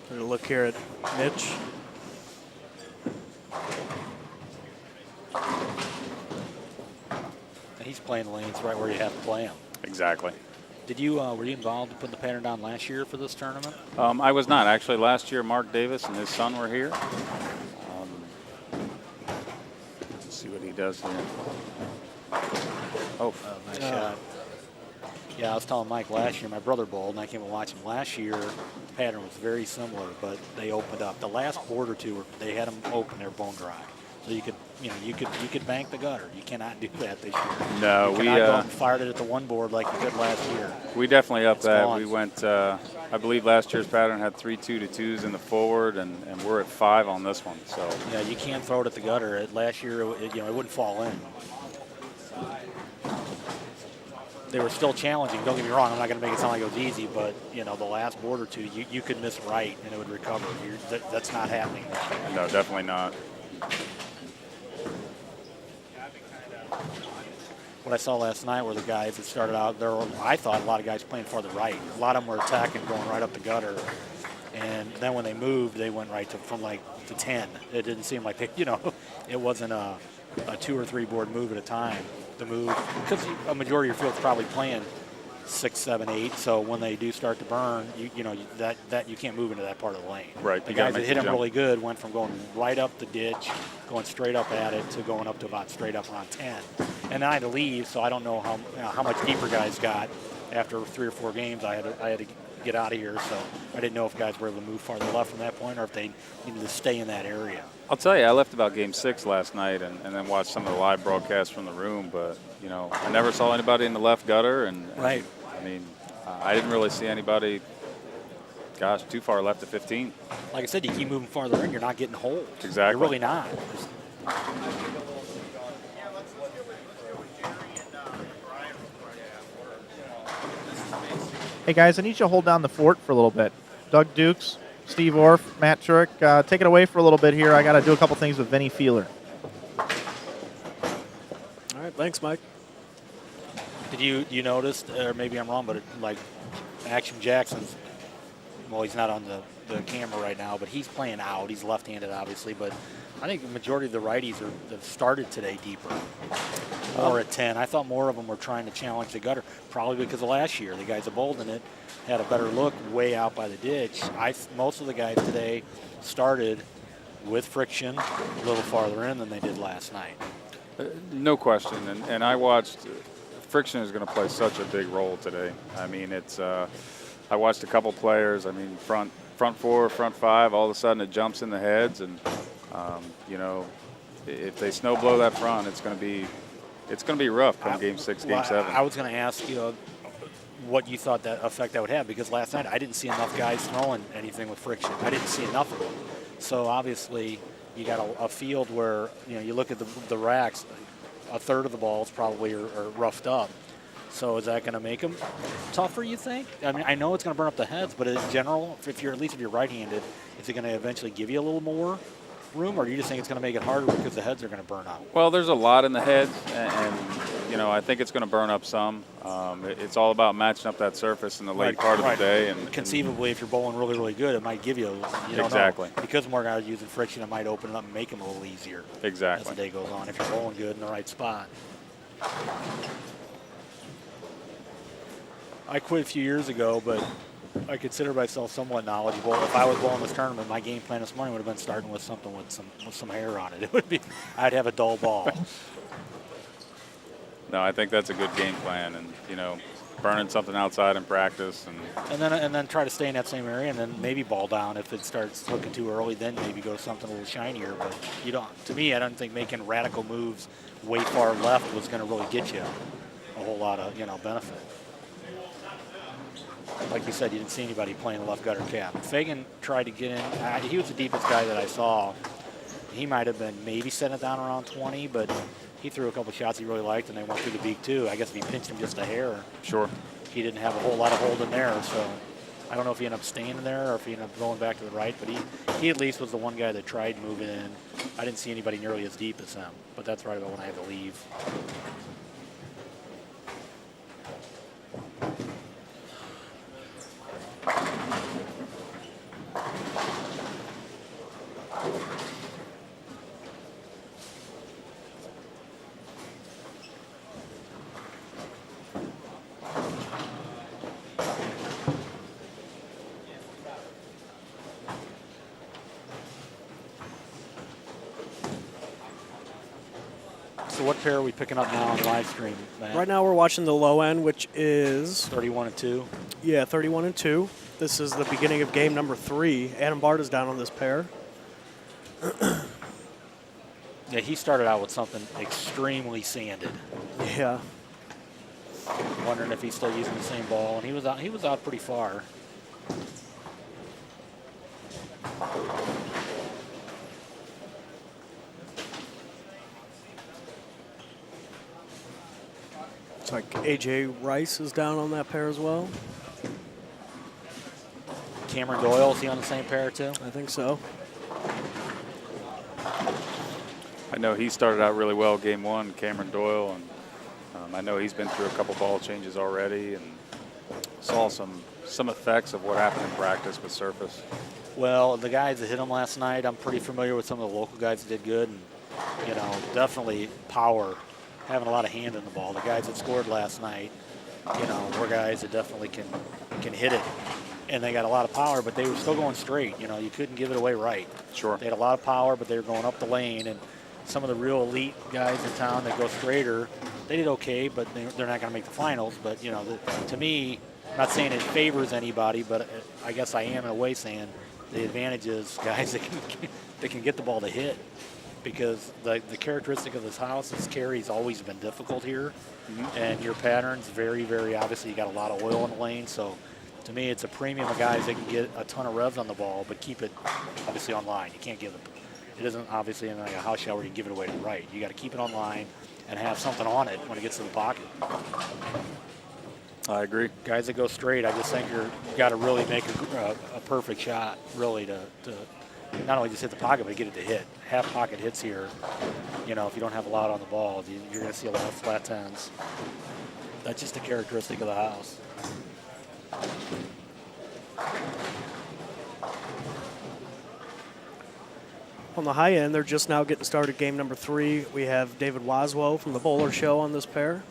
We're going to look here at Mitch. He's playing lanes right where you have to play them. Exactly. Did you were you involved in putting the pattern down last year for this tournament? I was not. Actually, last year, Mark Davis and his son were here. Let's see what he does here. Oh, Nice shot. Yeah, I was telling Mike last year, my brother bowled, and I came and watched him last year. The pattern was very similar, but they opened up. The last board or two, they had them open, they were bone dry. So you could bank the gutter. You cannot do that this year. No, you cannot go and fired it at the one board like you did last year. We definitely upped that. Gone. We went, I believe last year's pattern had 3 2-2s in the forward, and we're at 5 on this one. So yeah, you can't throw it at the gutter. Last year, it wouldn't fall in. They were still challenging. Don't get me wrong. I'm not going to make it sound like it was easy, but the last board or two, you could miss right and it would recover. That's not happening this year. no, definitely not. What I saw last night were the guys that started out there. I thought a lot of guys playing farther right. A lot of them were attacking, going right up the gutter. And then when they moved, they went right from 10. It didn't seem like it wasn't a 2 or 3 board move at a time. the move, because a majority of your field's probably playing 6, 7, 8. So when they do start to burn, you know that you can't move into that part of the lane. Right. The You gotta guys that make hit the him jump. really good went from going right up the ditch, going straight up at it, to going up to about straight up around 10. And then I had to leave, so I don't know how much deeper guys got. After 3 or 4 games, I had to get out of here, so I didn't know if guys were able to move farther left from that point or if they needed to stay in that area. I'll tell you, I left about Game 6 last night and then watched some of the live broadcasts from the room, but, you know, I never saw anybody in the left gutter. Right. I mean, I didn't really see anybody, gosh, too far left to 15. Like I said, you keep moving farther in, you're not getting holes. Exactly. You're really not. Hey, guys, I need you to hold down the fort for a little bit. Doug Dukes, Steve Orff, Matt Turek, take it away for a little bit here. I got to do a couple things with Vinny Feeler. All right, thanks, Mike. Did you notice, or maybe I'm wrong, but like Action Jackson's, well, he's not on the camera right now, but he's playing out. He's left-handed, obviously, but I think the majority of the righties have started today deeper, more at 10. I thought more of them were trying to challenge the gutter, probably because of last year. The guys that bowled in it had a better look way out by the ditch. Most of the guys today started with friction a little farther in than they did last night. No question, and I watched. Friction is going to play such a big role today. I mean, it's. I watched a couple players. I mean, front 4, front 5. All of a sudden, it jumps in the heads, and you know, if they snow blow that front, it's going to be rough come Game 6, Game 7. I was going to ask you what you thought that effect that would have, because last night I didn't see enough guys throwing anything with friction. I didn't see enough of them. So obviously, you got a field where you look at the racks. A third of the balls probably are roughed up. So is that going to make them tougher, you think? I mean, I know it's going to burn up the heads, but in general, if you're right-handed, is it going to eventually give you a little more room, or do you just think it's going to make it harder because the heads are going to burn out? Well, there's a lot in the heads, and I think it's going to burn up some. It's all about matching up that surface in the late part of the day. And conceivably, if you're bowling really, really good, it might give you don't exactly know. Because more guys are using friction, it might open it up and make them a little easier. Exactly. As the day goes on, if you're bowling good in the right spot. I quit a few years ago, but I consider myself somewhat knowledgeable. If I was bowling this tournament, my game plan this morning would have been starting with something with some hair on it. It would be, I'd have a dull ball. No, I think that's a good game plan, and burning something outside in practice, and then try to stay in that same area, and then maybe ball down if it starts looking too early. Then maybe go to something a little shinier. But you don't. To me, I don't think making radical moves way far left was going to really get you a whole lot of benefit. Like you said, you didn't see anybody playing the left gutter cap. Fagan tried to get in. He was the deepest guy that I saw. He might have been maybe setting it down around 20, but he threw a couple shots he really liked, and they went through the beak too. I guess if he pinched him just a hair, sure, he didn't have a whole lot of hold in there. So I don't know if he ended up staying in there or if he ended up going back to the right, but he at least was the one guy that tried moving in. I didn't see anybody nearly as deep as him, but that's right about when I had to leave. So what pair are we picking up now on live stream, Matt? Right now we're watching the low end, which is 31 and 2. Yeah, 31 and 2. This is the beginning of game number 3. Adam Barta's down on this pair. Yeah, he started out with something extremely sanded. Yeah. Wondering if he's still using the same ball, and he was out pretty far. It's like AJ Rice is down on that pair as well. Cameron Doyle, is he on the same pair too? I think so. I know he started out really well Game 1, Cameron Doyle, and I know he's been through a couple ball changes already, and saw some effects of what happened in practice with surface. Well, the guys that hit him last night, I'm pretty familiar with some of the local guys that did good, and definitely power having a lot of hand in the ball. The guys that scored last night, you know, were guys that definitely can hit it. And they got a lot of power, but they were still going straight. You know, you couldn't give it away right. Sure. They had a lot of power, but they were going up the lane. And some of the real elite guys in town that go straighter, they did okay, but they're not going to make the finals. But, you know, to me, I'm not saying it favors anybody, but I guess I am in a way saying the advantage is guys that can get the ball to hit, because the characteristic of this house is carry's always been difficult here, and your pattern's very, very obviously you got a lot of oil in the lane. So to me, it's a premium of guys that can get a ton of revs on the ball, but keep it obviously on line. You can't give it. It isn't obviously in like a house shell where you can give it away to the right. You got to keep it on line and have something on it when it gets to the pocket. I agree. Guys that go straight, I just think you got to really make a perfect shot, really, to not only just hit the pocket, but get it to hit. Half pocket hits here, you know, if you don't have a lot on the ball, you're going to see a lot of flat tens. That's just a characteristic of the house. On the high end, they're just now getting started game number 3. We have David Waswo from the Bowler Show on this pair.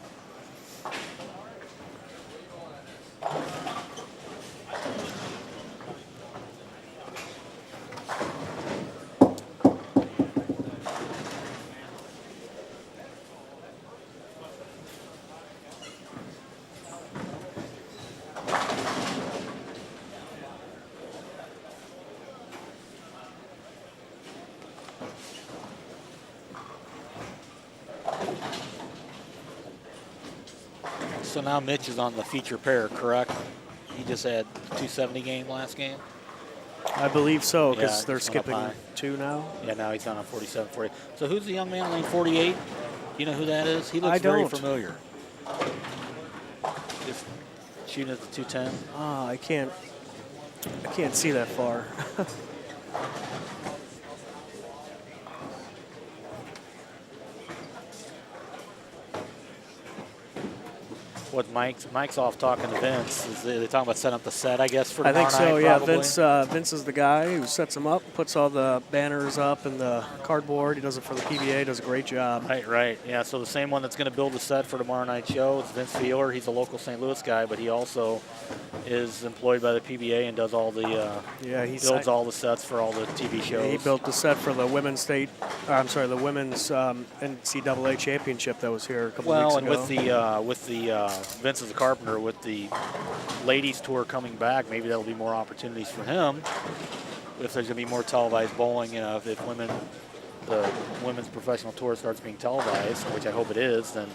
So now Mitch is on the feature pair, correct? He just had 270 game last game. I believe so, because Yeah, they're he's going up skipping high. 2 now. Yeah, now he's down on 47, 40. So who's the young man in lane 48? You know who that is? He looks I very don't. familiar. Just shooting at the 210. I can't see that far. What Mike's off talking to Vince. Is they talking about setting up the set, I guess, for I tomorrow think so, night, yeah. probably? Vince is the guy who sets them up, puts all the banners up and the cardboard. He does it for the PBA, does a great job. Right. Yeah, so the same one that's going to build the set for tomorrow night's show is Vince Fielder. He's a local St. Louis guy, but he also is employed by the PBA and does all the builds all the sets for all the TV shows. He built the set for the women's the women's NCAA championship that was here a couple weeks ago. And with the Vince is a carpenter, with the ladies tour coming back, maybe that'll be more opportunities for him. If there's going to be more televised bowling, you know, if the women's professional tour starts being televised, which I hope it is, then,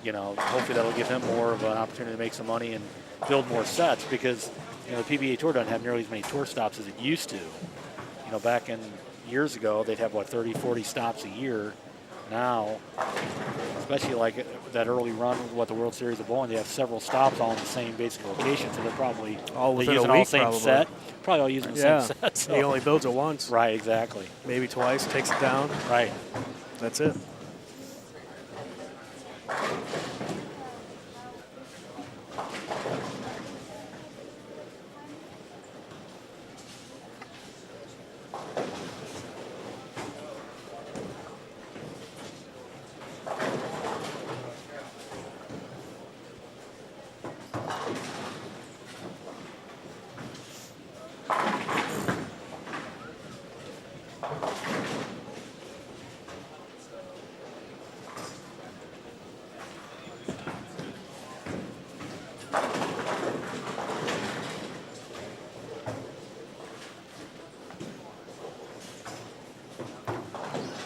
you know, hopefully that'll give him more of an opportunity to make some money and build more sets, because, you know, the PBA tour doesn't have nearly as many tour stops as it used to. You know, back in years ago, they'd have, 30, 40 stops a year. Now, especially like that early run with the World Series of Bowling, they have several stops all in the same basic location, so they're probably all within using a week, all the same probably. set. Probably all using the same set. So. He only builds it once. Right, exactly. Maybe twice, takes it down. Right. That's it.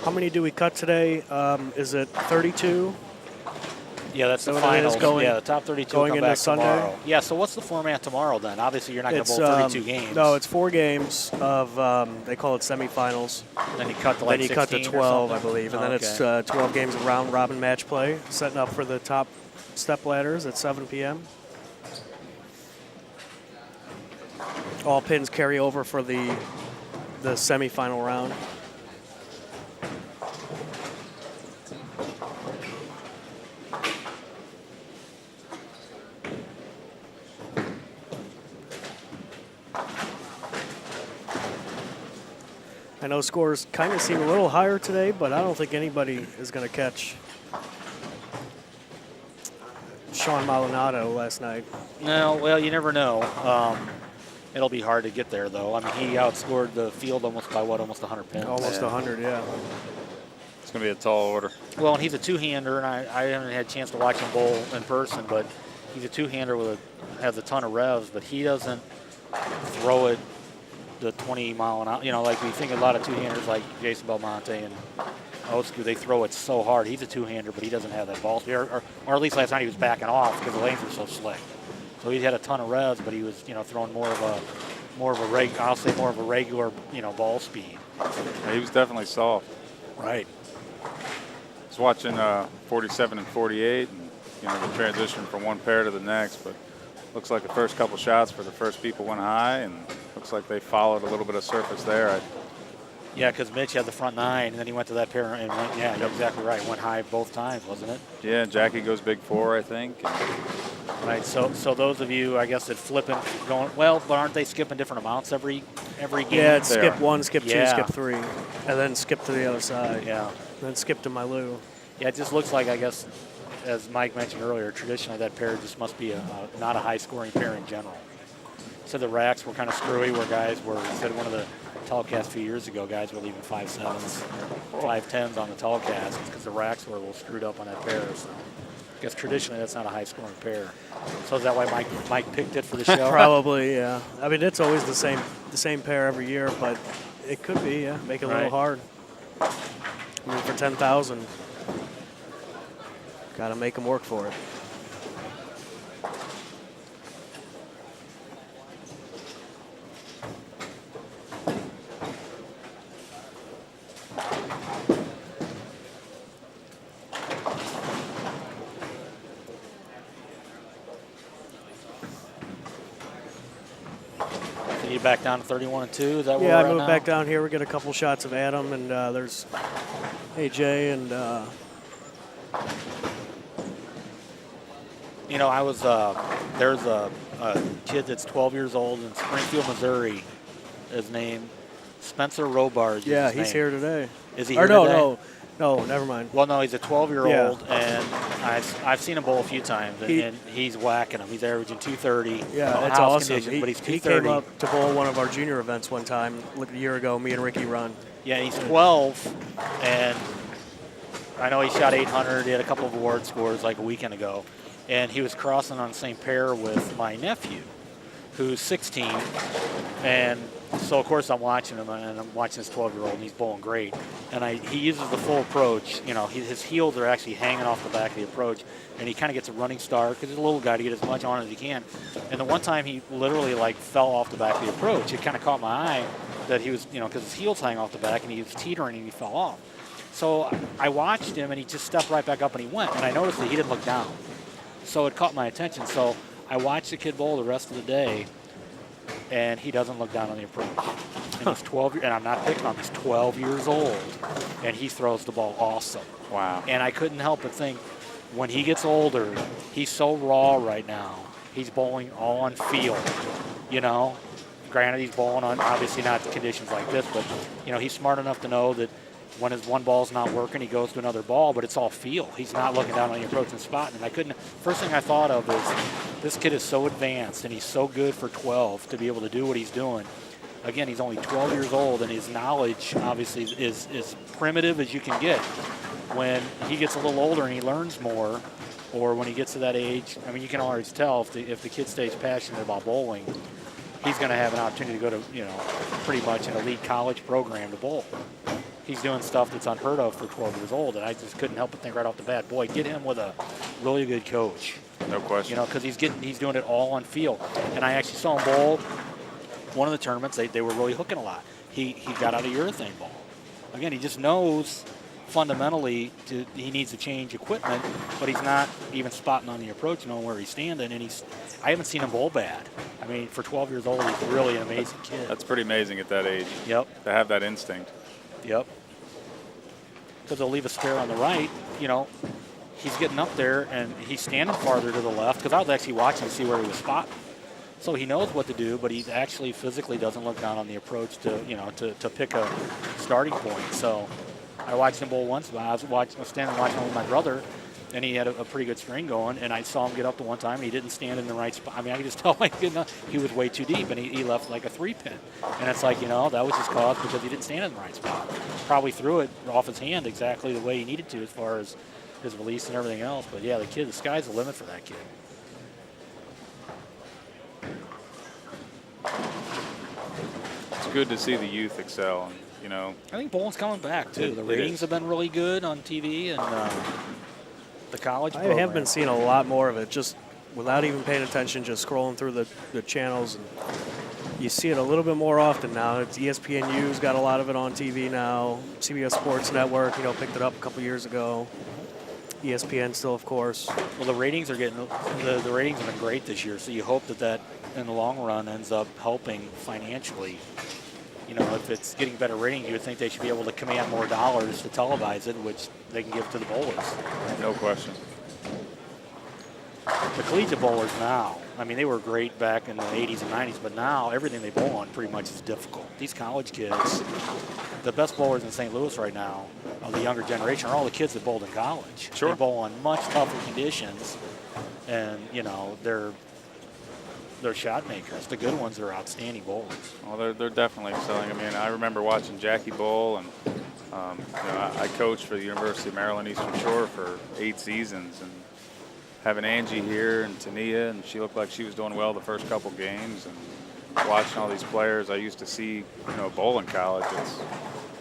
How many do we cut today? Is it 32? Yeah, that's the So it is finals. The top 32 going come into back Sunday? tomorrow. Yeah, so what's the format tomorrow then? Obviously, you're not going to bowl 32 games. No, it's 4 games of, they call it semifinals. Then you cut to Then you cut to 12, I believe. And then Okay. it's 12 games of round-robin match play, setting up for the top step ladders at 7 p.m. All pins carry over for the semifinal round. I know scores kind of seem a little higher today, but I don't think anybody is going to catch Sean Maldonado last night. No, well, you never know. It'll be hard to get there, though. I mean, he outscored the field almost by what, almost 100 pins. Almost 100, yeah. It's going to be a tall order. Well, and he's a two-hander, and I haven't had a chance to watch him bowl in person, but he's a two-hander has a ton of revs, but he doesn't throw it the 20 mile an hour. You know, like we think a lot of two-handers like Jason Belmonte and Osku, they throw it so hard. He's a two-hander, but he doesn't have that ball speed. Or at least last night he was backing off because the lanes were so slick. So he had a ton of revs, but he was, you know, throwing more of a regular, you know, ball speed. Yeah, he was definitely soft. Right. I was watching 47 and 48, and you know the transition from one pair to the next. But looks like the first couple shots for the first people went high, and looks like they followed a little bit of surface there. Yeah, because Mitch had the front nine, and then he went to that pair and went. Yeah, you're exactly right. Went high both times, wasn't it? Yeah, Jackie goes big four, I think. Right. So those of you, I guess, that flipping going well, but aren't they skipping different amounts every game? Yeah, it's They skip are. 1, skip 2, Yeah. skip 3, and then skip to the other side. Yeah. And then skip to my loo. Yeah, it just looks like, I guess, as Mike mentioned earlier, traditionally that pair just must be not a high-scoring pair in general. So the racks were kind of screwy, where guys were, said one of the telecast a few years ago, guys were leaving 5.7s, 5.10s on the telecast because the racks were a little screwed up on that pair. So I guess traditionally that's not a high-scoring pair. So is that why Mike picked it for the show? Probably, yeah. I mean, it's always the same pair every year, but it could be, yeah. Make it a little Right. hard. I mean, for 10,000, got to make them work for it. So you back down to 31 and 2. Is that where Yeah, we're I at moved now? back down here. We get a couple shots of Adam, and there's AJ and You know, I was there's a kid that's 12 years old in Springfield, Missouri. His name, Spencer Robard. yeah, his he's name. here today. Is he Or here today? no, never mind. Well, no, he's a 12-year-old, Yeah. and I've seen him bowl a few times, and, He- and he's whacking them. He's averaging 230. Yeah, on that's house awesome. conditions, but he's He 230. came up to bowl one of our junior events one time, like a year ago. Me and Ricky run. Yeah, he's 12, and I know he shot 800. He had a couple of award scores like a weekend ago, and he was crossing on the same pair with my nephew, who's 16, and so of course I'm watching him, and I'm watching this 12-year-old, and he's bowling great, and he uses the full approach. You know, his heels are actually hanging off the back of the approach, and he kind of gets a running start because he's a little guy to get as much on as he can. And the one time he literally like fell off the back of the approach, it kind of caught my eye that he was, you know, because his heels hang off the back, and he was teetering and he fell off. So I watched him, and he just stepped right back up and he went, and I noticed that he didn't look down. So it caught my attention. So I watched the kid bowl the rest of the day, and he doesn't look down on the approach. And he's 12, and I'm not picking on him. He's 12 years old, and he throws the ball awesome. Wow. And I couldn't help but think, when he gets older, he's so raw right now. He's bowling all on feel, you know. Granted, he's bowling on obviously not conditions like this, but you know he's smart enough to know that when his one ball's not working, he goes to another ball, but it's all feel. He's not looking down on the approach and spotting. And I couldn't. First thing I thought of is this kid is so advanced and he's so good for 12 to be able to do what he's doing. Again, he's only 12 years old, and his knowledge obviously is primitive as you can get. When he gets a little older and he learns more, or when he gets to that age, I mean, you can always tell if the kid stays passionate about bowling, he's going to have an opportunity to go to, you know, pretty much an elite college program to bowl. He's doing stuff that's unheard of for 12 years old, and I just couldn't help but think right off the bat, boy, get him with a really good coach. No question. You know, because he's doing it all on feel. And I actually saw him bowl one of the tournaments. They were really hooking a lot. He got out of urethane ball. Again, he just knows fundamentally he needs to change equipment, but he's not even spotting on the approach, knowing where he's standing. And I haven't seen him bowl bad. I mean, for 12 years old, he's really an amazing kid. That's pretty amazing at that age. Yep. To have that instinct. Yep. Because they'll leave a spare on the right. You know, he's getting up there and he's standing farther to the left. Because I was actually watching to see where he was spotting. So he knows what to do, but he actually physically doesn't look down on the approach to, you know, to pick a starting point. So I watched him bowl once. I was standing watching him with my brother, and he had a pretty good string going. And I saw him get up to one time, and he didn't stand in the right spot. I mean, I could just tell he was way too deep, and he left like a 3-pin. And it's like, that was just caused because he didn't stand in the right spot. Probably threw it off his hand exactly the way he needed to as far as his release and everything else. But yeah, the sky's the limit for that kid. It's good to see the youth excel. And, I think bowling's coming back too. The ratings have been really good on TV and the college I program. have been seeing a lot more of it, just without even paying attention, just scrolling through the channels. And you see it a little bit more often now. It's ESPNU's got a lot of it on TV now. CBS Sports Network, picked it up a couple years ago. ESPN still, of course. Well, the ratings are getting the ratings have been great this year, so you hope that in the long run ends up helping financially. If it's getting better ratings, you would think they should be able to command more dollars to televise it, which they can give to the bowlers. No question. The collegiate bowlers now, I mean, they were great back in the 80s and 90s, but now everything they bowl on pretty much is difficult. These college kids, the best bowlers in St. Louis right now of the younger generation are all the kids that bowled in college. Sure. They bowl on much tougher conditions, and, they're shot makers. The good ones are outstanding bowlers. Well, they're definitely excelling. I mean, I remember watching Jackie bowl, and I coached for the University of Maryland Eastern Shore for 8 seasons, and having Angie here and Tania, and she looked like she was doing well the first couple games, and watching all these players I used to see, bowl in college.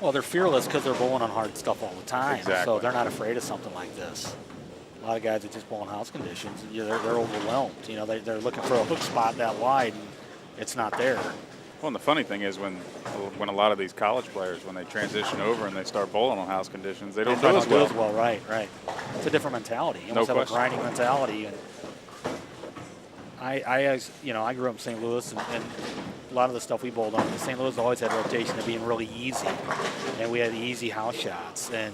Well, they're fearless because they're bowling on hard stuff all the time. Exactly. So they're not afraid of something like this. A lot of guys that just bowl in house conditions, they're overwhelmed. They're looking for a hook spot that wide, and it's not there. Well, and the funny thing is when a lot of these college players, when they transition over and they start bowling on house conditions, they don't do as well. Right. It's a different mentality. You almost have a grinding mentality. And I grew up in St. Louis, and a lot of the stuff we bowled on, St. Louis always had a reputation of being really easy, and we had easy house shots. And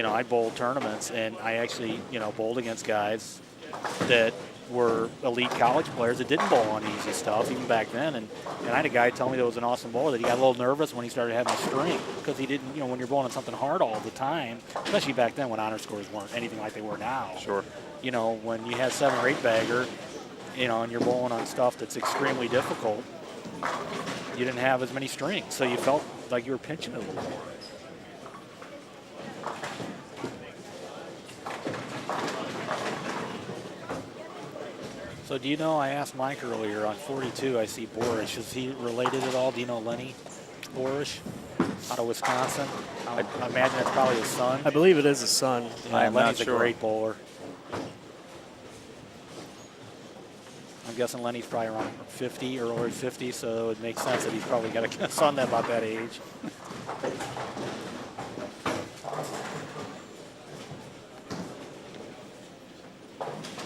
I bowled tournaments, and I actually, bowled against guys that were elite college players that didn't bowl on easy stuff even back then. And I had a guy tell me that was an awesome bowler that he got a little nervous when he started having a string because he didn't, when you're bowling on something hard all the time, especially back then when honor scores weren't anything like they were now. Sure. When you had 7 or 8 bagger, and you're bowling on stuff that's extremely difficult, you didn't have as many strings, so you felt like you were pinching it a little more. So do you know, I asked Mike earlier, on 42 I see Borish. Is he related at all? Do you know Lenny Borish out of Wisconsin? I imagine it's probably his son. I believe it is his son. Yeah, I'm Lenny's not sure. a great bowler. I'm guessing Lenny's probably around 50, early 50, so it makes sense that he's probably got a son about that age.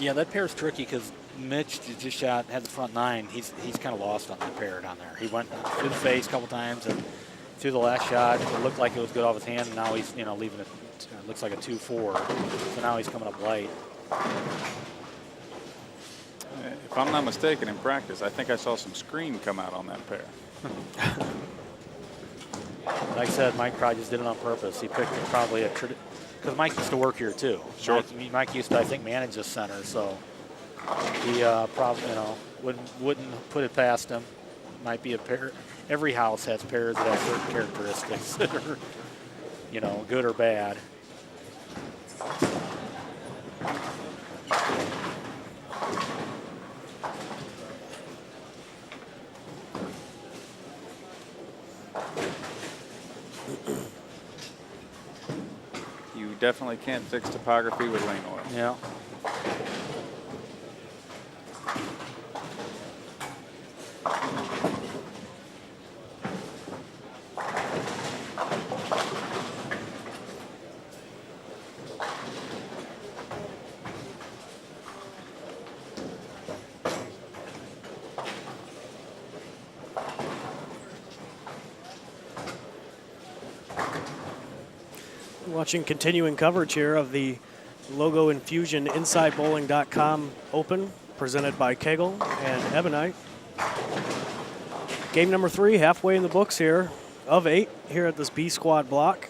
Yeah, that pair's tricky because Mitch just had the front 9. He's kind of lost on that pair down there. He went through the face a couple times and through the last shot. It looked like it was good off his hand, and now he's leaving it. It looks like a 2-4. So now he's coming up light. If I'm not mistaken, in practice, I think I saw some screen come out on that pair. Like I said, Mike probably just did it on purpose. He picked probably because Mike used to work here too. Sure. Mike used to, I think, manage this center, so he probably, wouldn't put it past him. Might be a pair. Every house has pairs that have certain characteristics that are, good or bad. You definitely can't fix topography with lane oil. Yeah. Watching continuing coverage here of the Logo Infusion InsideBowling.com Open, presented by Kegel and Ebonite. Game number 3, halfway in the books here, of 8 here at this B squad block.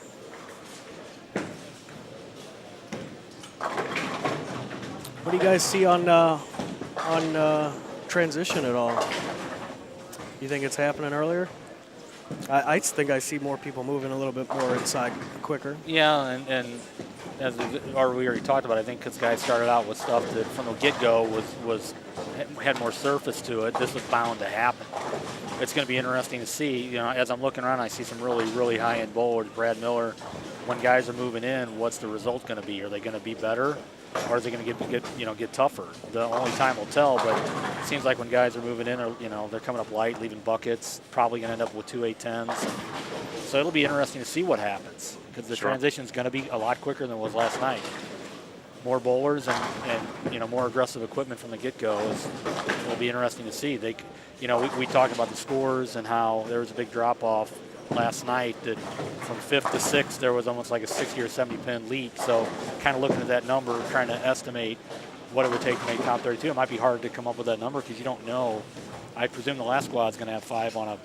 What do you guys see on transition at all? You think it's happening earlier? I think I see more people moving a little bit more inside quicker. Yeah, and as we already talked about, I think because guys started out with stuff that from the get-go had more surface to it. This was bound to happen. It's going to be interesting to see. You know, as I'm looking around, I see some really, really high-end bowlers. Brad Miller. When guys are moving in, what's the result going to be? Are they going to be better, or is it going to get tougher? The only time will tell. But it seems like when guys are moving in, or they're coming up light, leaving buckets, probably going to end up with 2 8-10s. So it'll be interesting to see what happens, because the transition is going to be a lot quicker than it was last night. More bowlers and more aggressive equipment from the get-go will be interesting to see. We talked about the scores and how there was a big drop-off last night, that from 5th to 6th there was almost like a 60 or 70 pin leak. So kind of looking at that number, trying to estimate what it would take to make top 32. It might be hard to come up with that number because you don't know. I presume the last squad's going to have 5 on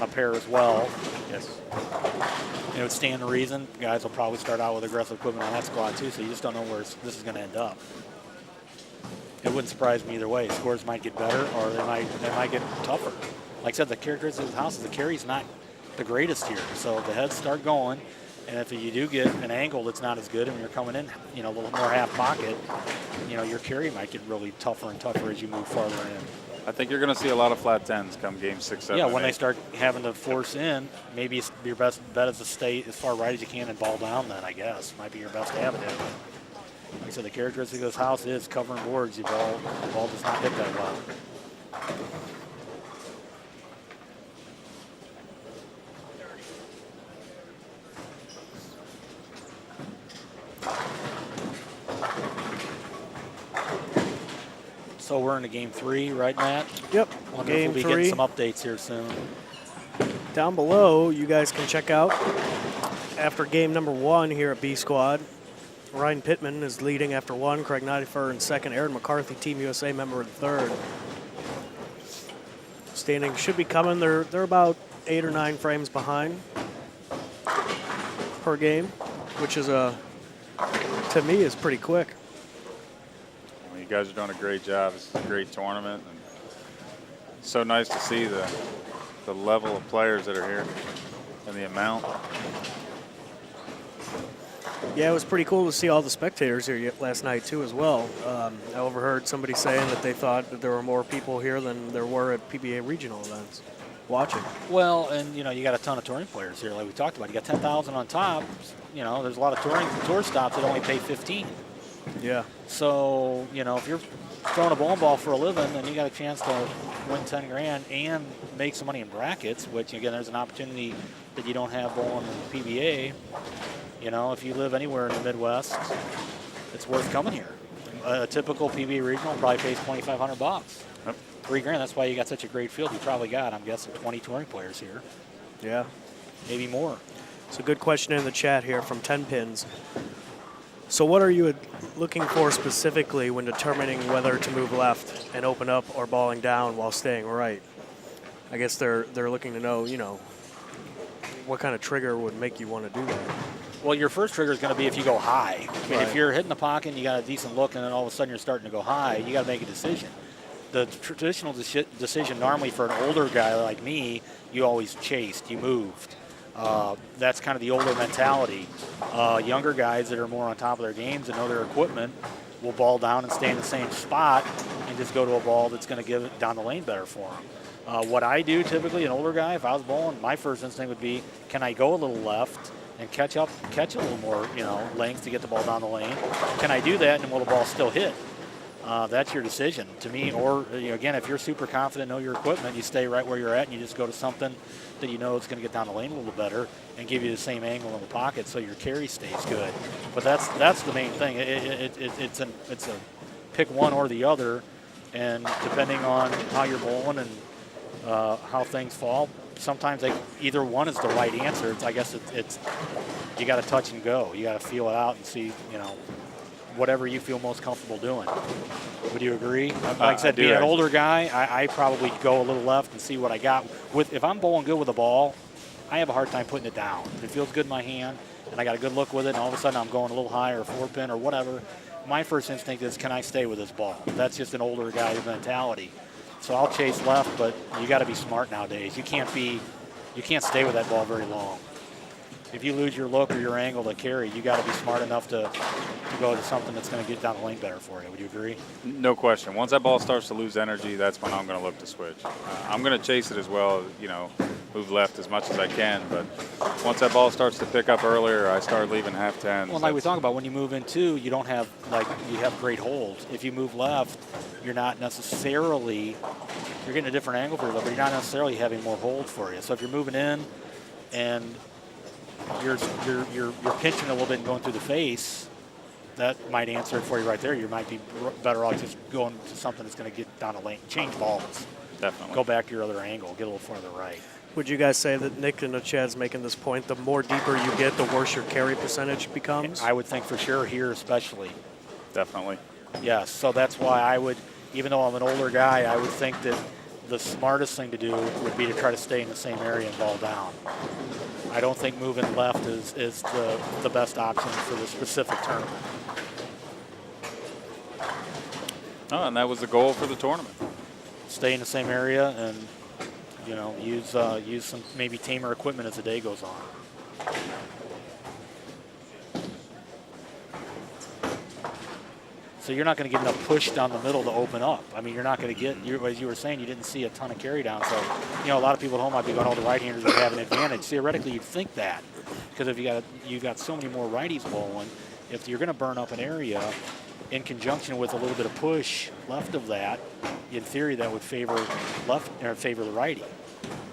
a pair as well. Yes. It would stand to reason. Guys will probably start out with aggressive equipment on that squad too, so you just don't know where this is going to end up. It wouldn't surprise me either way. Scores might get better, or they might get tougher. Like I said, the characteristics of the house is the carry's not the greatest here, so the heads start going, and if you do get an angle that's not as good, and when you're coming in, a little more half pocket, your carry might get really tougher and tougher as you move farther in. I think you're going to see a lot of flat 10s come game 6, 7, Yeah, when 8. they start having to force in, maybe your best bet is to stay as far right as you can and ball down. Then I guess might be your best avenue. Like I said, the characteristic of this house is covering boards. The ball does not hit that well. So we're into game 3, right, Matt? Yep, Wonder game if we'll be 3. getting some updates here soon. Down below, you guys can check out after game number 1 here at B Squad. Ryan Pittman is leading after 1. Craig Nidifer in 2nd. Aaron McCarthy, Team USA member in 3rd. Standing should be coming. They're about 8 or 9 frames behind per game, which is to me is pretty quick. Well, you guys are doing a great job. It's a great tournament, and it's so nice to see the level of players that are here and the amount. Yeah, it was pretty cool to see all the spectators here last night, too, as well. I overheard somebody saying that they thought that there were more people here than there were at PBA regional events watching. Well, and, you got a ton of touring players here, like we talked about. You got 10,000 on top. There's a lot of tour stops that only pay 15. Yeah. So, if you're throwing a bowling ball for a living, then you got a chance to win 10 grand and make some money in brackets, which, again, there's an opportunity that you don't have bowling in PBA. If you live anywhere in the Midwest, it's worth coming here. A typical PBA regional probably pays $2,500. Yep. $3 grand. That's why you got such a great field. You probably got, I'm guessing, 20 touring players here. Yeah. Maybe more. It's a good question in the chat here from 10 Pins. So what are you looking for specifically when determining whether to move left and open up or balling down while staying right? I guess they're looking to know, what kind of trigger would make you want to do that. Well, your first trigger is going to be if you go high. I mean, Right. if you're hitting the pocket and you got a decent look and then all of a sudden you're starting to go high, you got to make a decision. The traditional decision normally for an older guy like me, you always chased, you moved. That's kind of the older mentality. Younger guys that are more on top of their games and know their equipment will ball down and stay in the same spot and just go to a ball that's going to give it down the lane better for them. What I do typically, an older guy, if I was bowling, my first instinct would be, can I go a little left and catch a little more, length to get the ball down the lane? Can I do that, and will the ball still hit? That's your decision. To me, or again, if you're super confident, know your equipment, you stay right where you're at, and you just go to something that you know is going to get down the lane a little better and give you the same angle in the pocket, so your carry stays good. But that's the main thing. It's a pick one or the other, and depending on how you're bowling and how things fall, sometimes either one is the right answer. I guess it's you got to touch and go. You got to feel it out and see, whatever you feel most comfortable doing. Would you agree? Like I said, being an older guy, I probably go a little left and see what I got. If I'm bowling good with a ball, I have a hard time putting it down. If it feels good in my hand and I got a good look with it, and all of a sudden I'm going a little higher, 4-pin or whatever, my first instinct is, can I stay with this ball? That's just an older guy mentality. So I'll chase left, but you got to be smart nowadays. You can't stay with that ball very long. If you lose your look or your angle to carry, you got to be smart enough to go to something that's going to get down the lane better for you. Would you agree? No question. Once that ball starts to lose energy, that's when I'm going to look to switch. I'm going to chase it as well, move left as much as I can. But once that ball starts to pick up earlier, I start leaving half tens. Well, like we talk about, when you move in two, you don't have you have great holds. If you move left, you're not necessarily, you're getting a different angle for you, but you're not necessarily having more hold for you. So if you're moving in and you're pinching a little bit and going through the face, that might answer it for you right there. You might be better off just going to something that's going to get down the lane, change balls. Definitely. Go back to your other angle, get a little farther right. Would you guys say that Nick and Chad's making this point, the more deeper you get, the worse your carry percentage becomes? I would think for sure here especially. Definitely. Yes, so that's why I would, even though I'm an older guy, I would think that the smartest thing to do would be to try to stay in the same area and ball down. I don't think moving left is the best option for the specific tournament. Oh, and that was the goal for the tournament. Stay in the same area and, use some maybe tamer equipment as the day goes on. So you're not going to get enough push down the middle to open up. I mean, you're not going to get, as you were saying, you didn't see a ton of carry down. So, a lot of people at home might be going, oh, the right-handers would have an advantage. Theoretically, you'd think that, because if you got so many more righties bowling, if you're going to burn up an area in conjunction with a little bit of push left of that, in theory, that would favor the righty.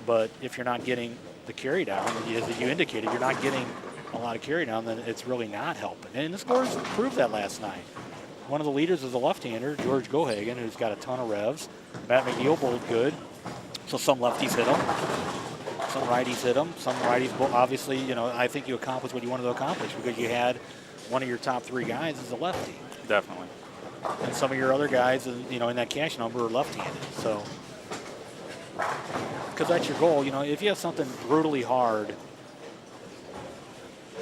But if you're not getting the carry down, as you indicated, you're not getting a lot of carry down, then it's really not helping. And the scores proved that last night. One of the leaders is a left-hander, George Gohagan, who's got a ton of revs. Matt McNeil bowled good, so some lefties hit him, some righties hit him, some righties. Obviously, I think you accomplished what you wanted to accomplish because you had one of your top three guys is a lefty. Definitely. And some of your other guys, in that cash number are left-handed. So, because that's your goal. If you have something brutally hard,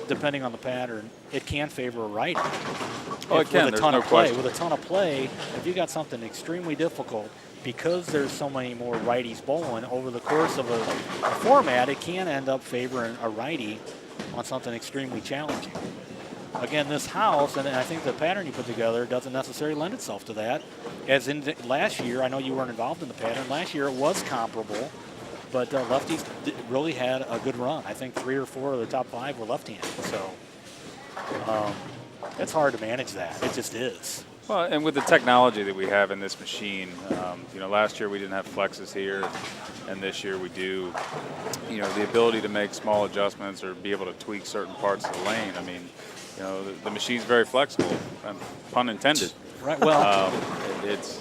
depending on the pattern, it can favor a righty. Oh, it can. With a ton of play. With a ton of play, if you got something extremely difficult, because there's so many more righties bowling over the course of a format, it can end up favoring a righty on something extremely challenging. Again, this house, and I think the pattern you put together doesn't necessarily lend itself to that. As in last year, I know you weren't involved in the pattern. Last year it was comparable, but lefties really had a good run. I think 3 or 4 of the top 5 were left-handed. So it's hard to manage that. It just is. Well, and with the technology that we have in this machine, last year we didn't have flexes here, and this year we do. The ability to make small adjustments or be able to tweak certain parts of the lane. I mean, the machine's very flexible, pun intended. Right. Well,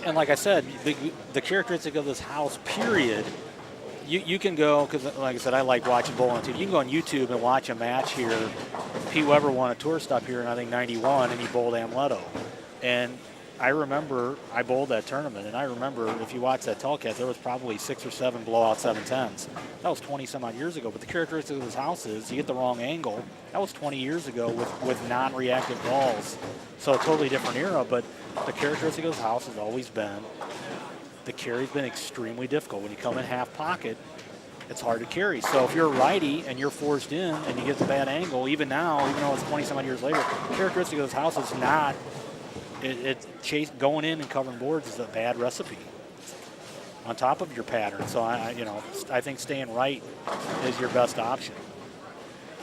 and like I said, the characteristic of this house, period. You can go, because like I said, I like watching bowling too. You can go on YouTube and watch a match here. Pete Weber won a tour stop here in, I think, 91, and he bowled Amleto. And I remember I bowled that tournament, and I remember if you watch that telecast, there was probably 6 or 7 blowout 710s. That was 20-some-odd years ago. But the characteristic of this house is you get the wrong angle. That was 20 years ago with non-reactive balls. So a totally different era, but the characteristic of this house has always been the carry's been extremely difficult. When you come in half pocket, it's hard to carry. So if you're a righty and you're forced in and you get the bad angle, even now, even though it's 20-some-odd years later, the characteristic of this house is not going in and covering boards is a bad recipe on top of your pattern. So I think staying right is your best option.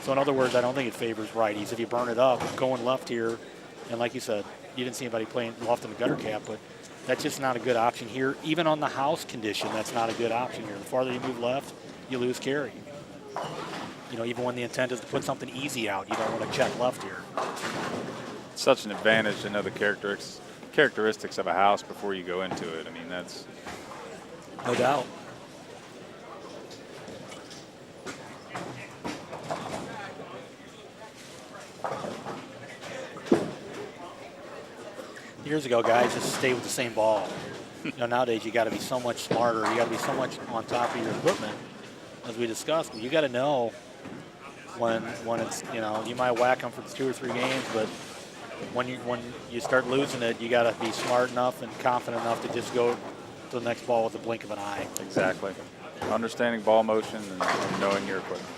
So in other words, I don't think it favors righties. If you burn it up, going left here, and like you said, you didn't see anybody playing left in the gutter cap, but that's just not a good option here. Even on the house condition, that's not a good option here. The farther you move left, you lose carry. Even when the intent is to put something easy out, you don't want to check left here. It's such an advantage to know the characteristics of a house before you go into it. I mean, that's no doubt. Years ago, guys just stay with the same ball. Nowadays you got to be so much smarter. You got to be so much on top of your equipment, as we discussed. You got to know when it's you might whack them for 2 or 3 games, but when you start losing it, you got to be smart enough and confident enough to just go to the next ball with a blink of an eye. Exactly. Understanding ball motion and knowing your equipment.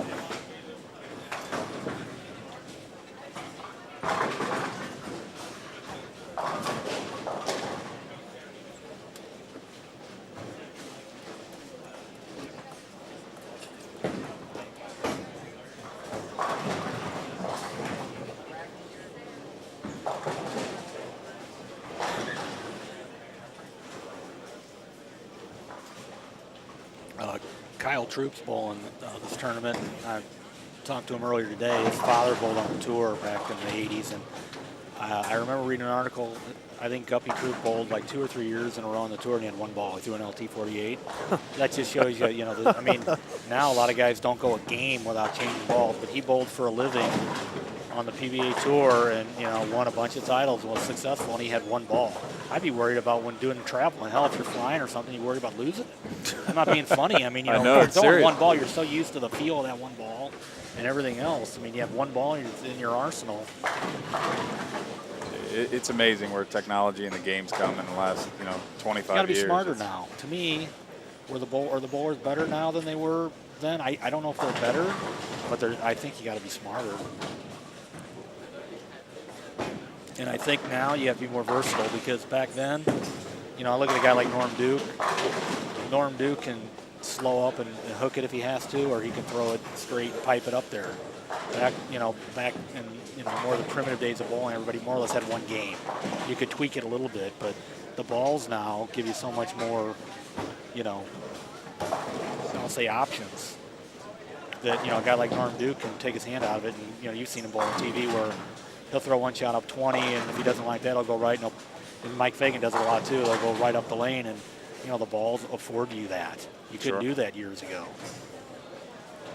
Kyle Troop's bowling this tournament. I talked to him earlier today. His father bowled on the tour back in the 80s, and I remember reading an article. I think Guppy Troop bowled like 2 or 3 years in a row on the tour, and he had one ball. He threw an LT-48. That just shows you, you know, I mean, now a lot of guys don't go a game without changing balls, but he bowled for a living on the PBA tour and, you know, won a bunch of titles and was successful, and he had one ball. I'd be worried about when doing travel. Hell, if you're flying or something, you're worried about losing it. I'm not being funny. I mean, you know, know, you're it's throwing serious. one ball. You're so used to the feel of that one ball and everything else. I mean, you have one ball in your arsenal. It's amazing where technology and the game's come in the last, 25 years. You got to be smarter now. To me, are the bowlers better now than they were then? I don't know if they're better, but I think you got to be smarter. And I think now you have to be more versatile because back then, you know, I look at a guy like Norm Duke. Norm Duke can slow up and hook it if he has to, or he can throw it straight and pipe it up there. Back in more of the primitive days of bowling, everybody more or less had one game. You could tweak it a little bit, but the balls now give you so much more, I'll say options. That, a guy like Norm Duke can take his hand out of it, and you've seen him bowl on TV where he'll throw one shot up 20, and if he doesn't like that, he'll go right. And Mike Fagan does it a lot too. They'll go right up the lane, and the balls afford you that. You couldn't do that years ago.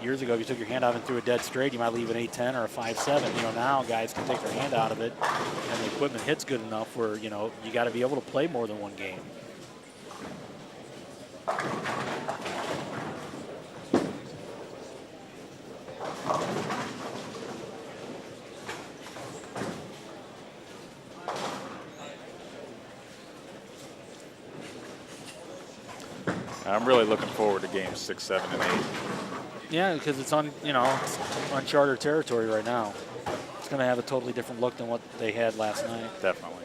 Years ago, if you took your hand out and threw a dead straight, you might leave an 8-10 or a 5-7. Now guys can take their hand out of it, and the equipment hits good enough where you got to be able to play more than one game. I'm really looking forward to games 6, 7, and 8. Yeah, because it's on, it's uncharted territory right now. It's going to have a totally different look than what they had last night. Definitely.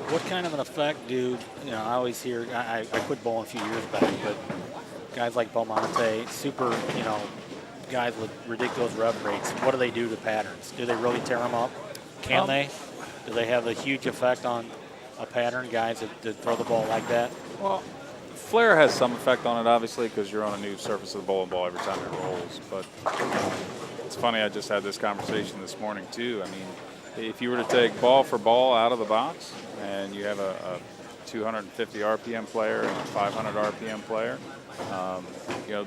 What kind of an effect do, I always hear, I quit bowling a few years back, but guys like Belmonte, super, guys with ridiculous rev rates, what do they do to patterns? Do they really tear them up? Can they? Do they have a huge effect on a pattern, guys that throw the ball like that? Well, flare has some effect on it, obviously, because you're on a new surface of the bowling ball every time it rolls. But it's funny, I just had this conversation this morning, too. I mean, if you were to take ball for ball out of the box and you have a 250 RPM player and a 500 RPM player,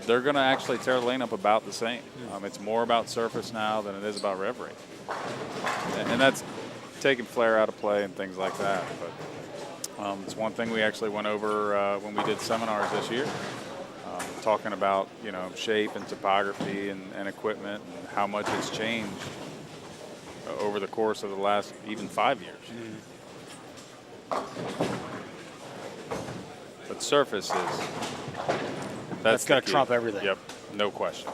they're going to actually tear the lane up about the same. It's more about surface now than it is about rev rate. And that's taking flare out of play and things like that. But it's one thing we actually went over when we did seminars this year, talking about, shape and topography and equipment and how much it's changed over the course of the last even 5 years. But surface that's going to trump everything. Yep, no question.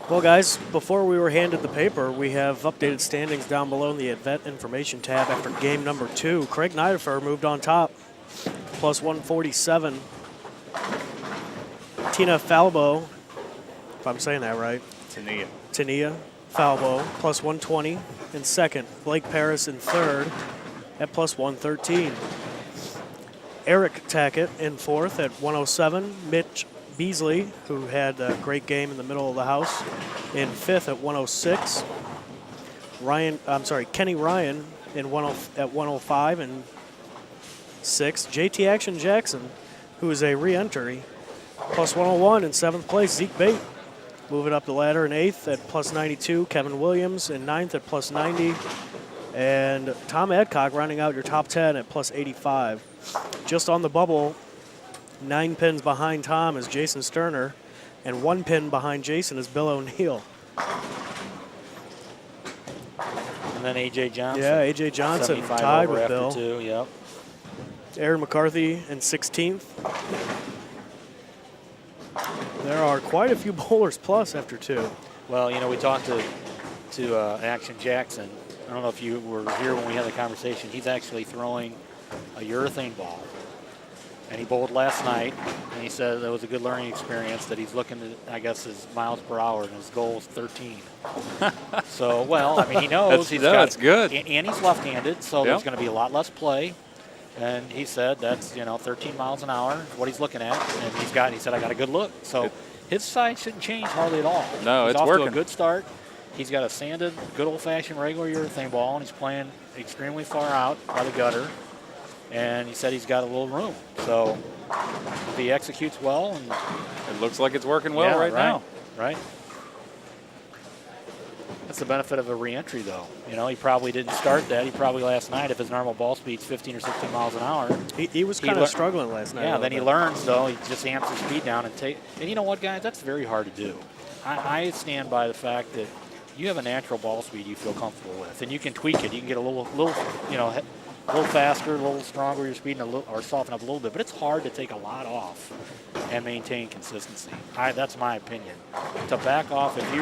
Well, guys, before we were handed the paper, we have updated standings down below in the event information tab after game number 2. Craig Niederfer moved on top plus 147. Tina Falbo, if I'm saying that right. Tania Falbo, plus 120 in second. Blake Paris in third at plus 113. Eric Tackett in fourth at 107. Mitch Beasley, who had a great game in the middle of the house, in fifth at 106. Kenny Ryan at 105 and sixth. JT Action Jackson, who is a re-entry, plus 101 in seventh place. Zeke Bate moving up the ladder in eighth at plus 92. Kevin Williams in ninth at plus 90. And Tom Adcock rounding out your top 10 at plus 85. Just on the bubble, 9 pins behind Tom is Jason Sterner, and 1 pin behind Jason is Bill O'Neill. And then A.J. Johnson. Yeah, A.J. Johnson 75 tied over with after Bill. 2, yep. Aaron McCarthy in 16th. There are quite a few bowlers plus after 2. Well, you know, we talked to Action Jackson. I don't know if you were here when we had the conversation. He's actually throwing a urethane ball. And he bowled last night, and he said it was a good learning experience, that he's looking at, I guess, his miles per hour, and his goal is 13. So, well, I mean, he knows. That's good. And he's left-handed, so there's going to be a lot less play. And he said that's, 13 miles an hour is what he's looking at. And he said, I got a good look. So his side shouldn't change hardly at all. No, he's it's off working. to a good start. He's got a sanded, good old-fashioned regular urethane ball, and he's playing extremely far out by the gutter. And he said he's got a little room. So if he executes well, and It looks like it's working well right now. Right. That's the benefit of a re-entry, though. He probably didn't start that. He probably last night, if his normal ball speed's 15 or 16 miles an hour. He was kind of struggling last night. Yeah, then he learns, though. He just amps his speed down. And you know what, guys? That's very hard to do. I stand by the fact that you have a natural ball speed you feel comfortable with, and you can tweak it. You can get a little faster, a little stronger your speed, or soften up a little bit. But it's hard to take a lot off and maintain consistency. That's my opinion. To back off, if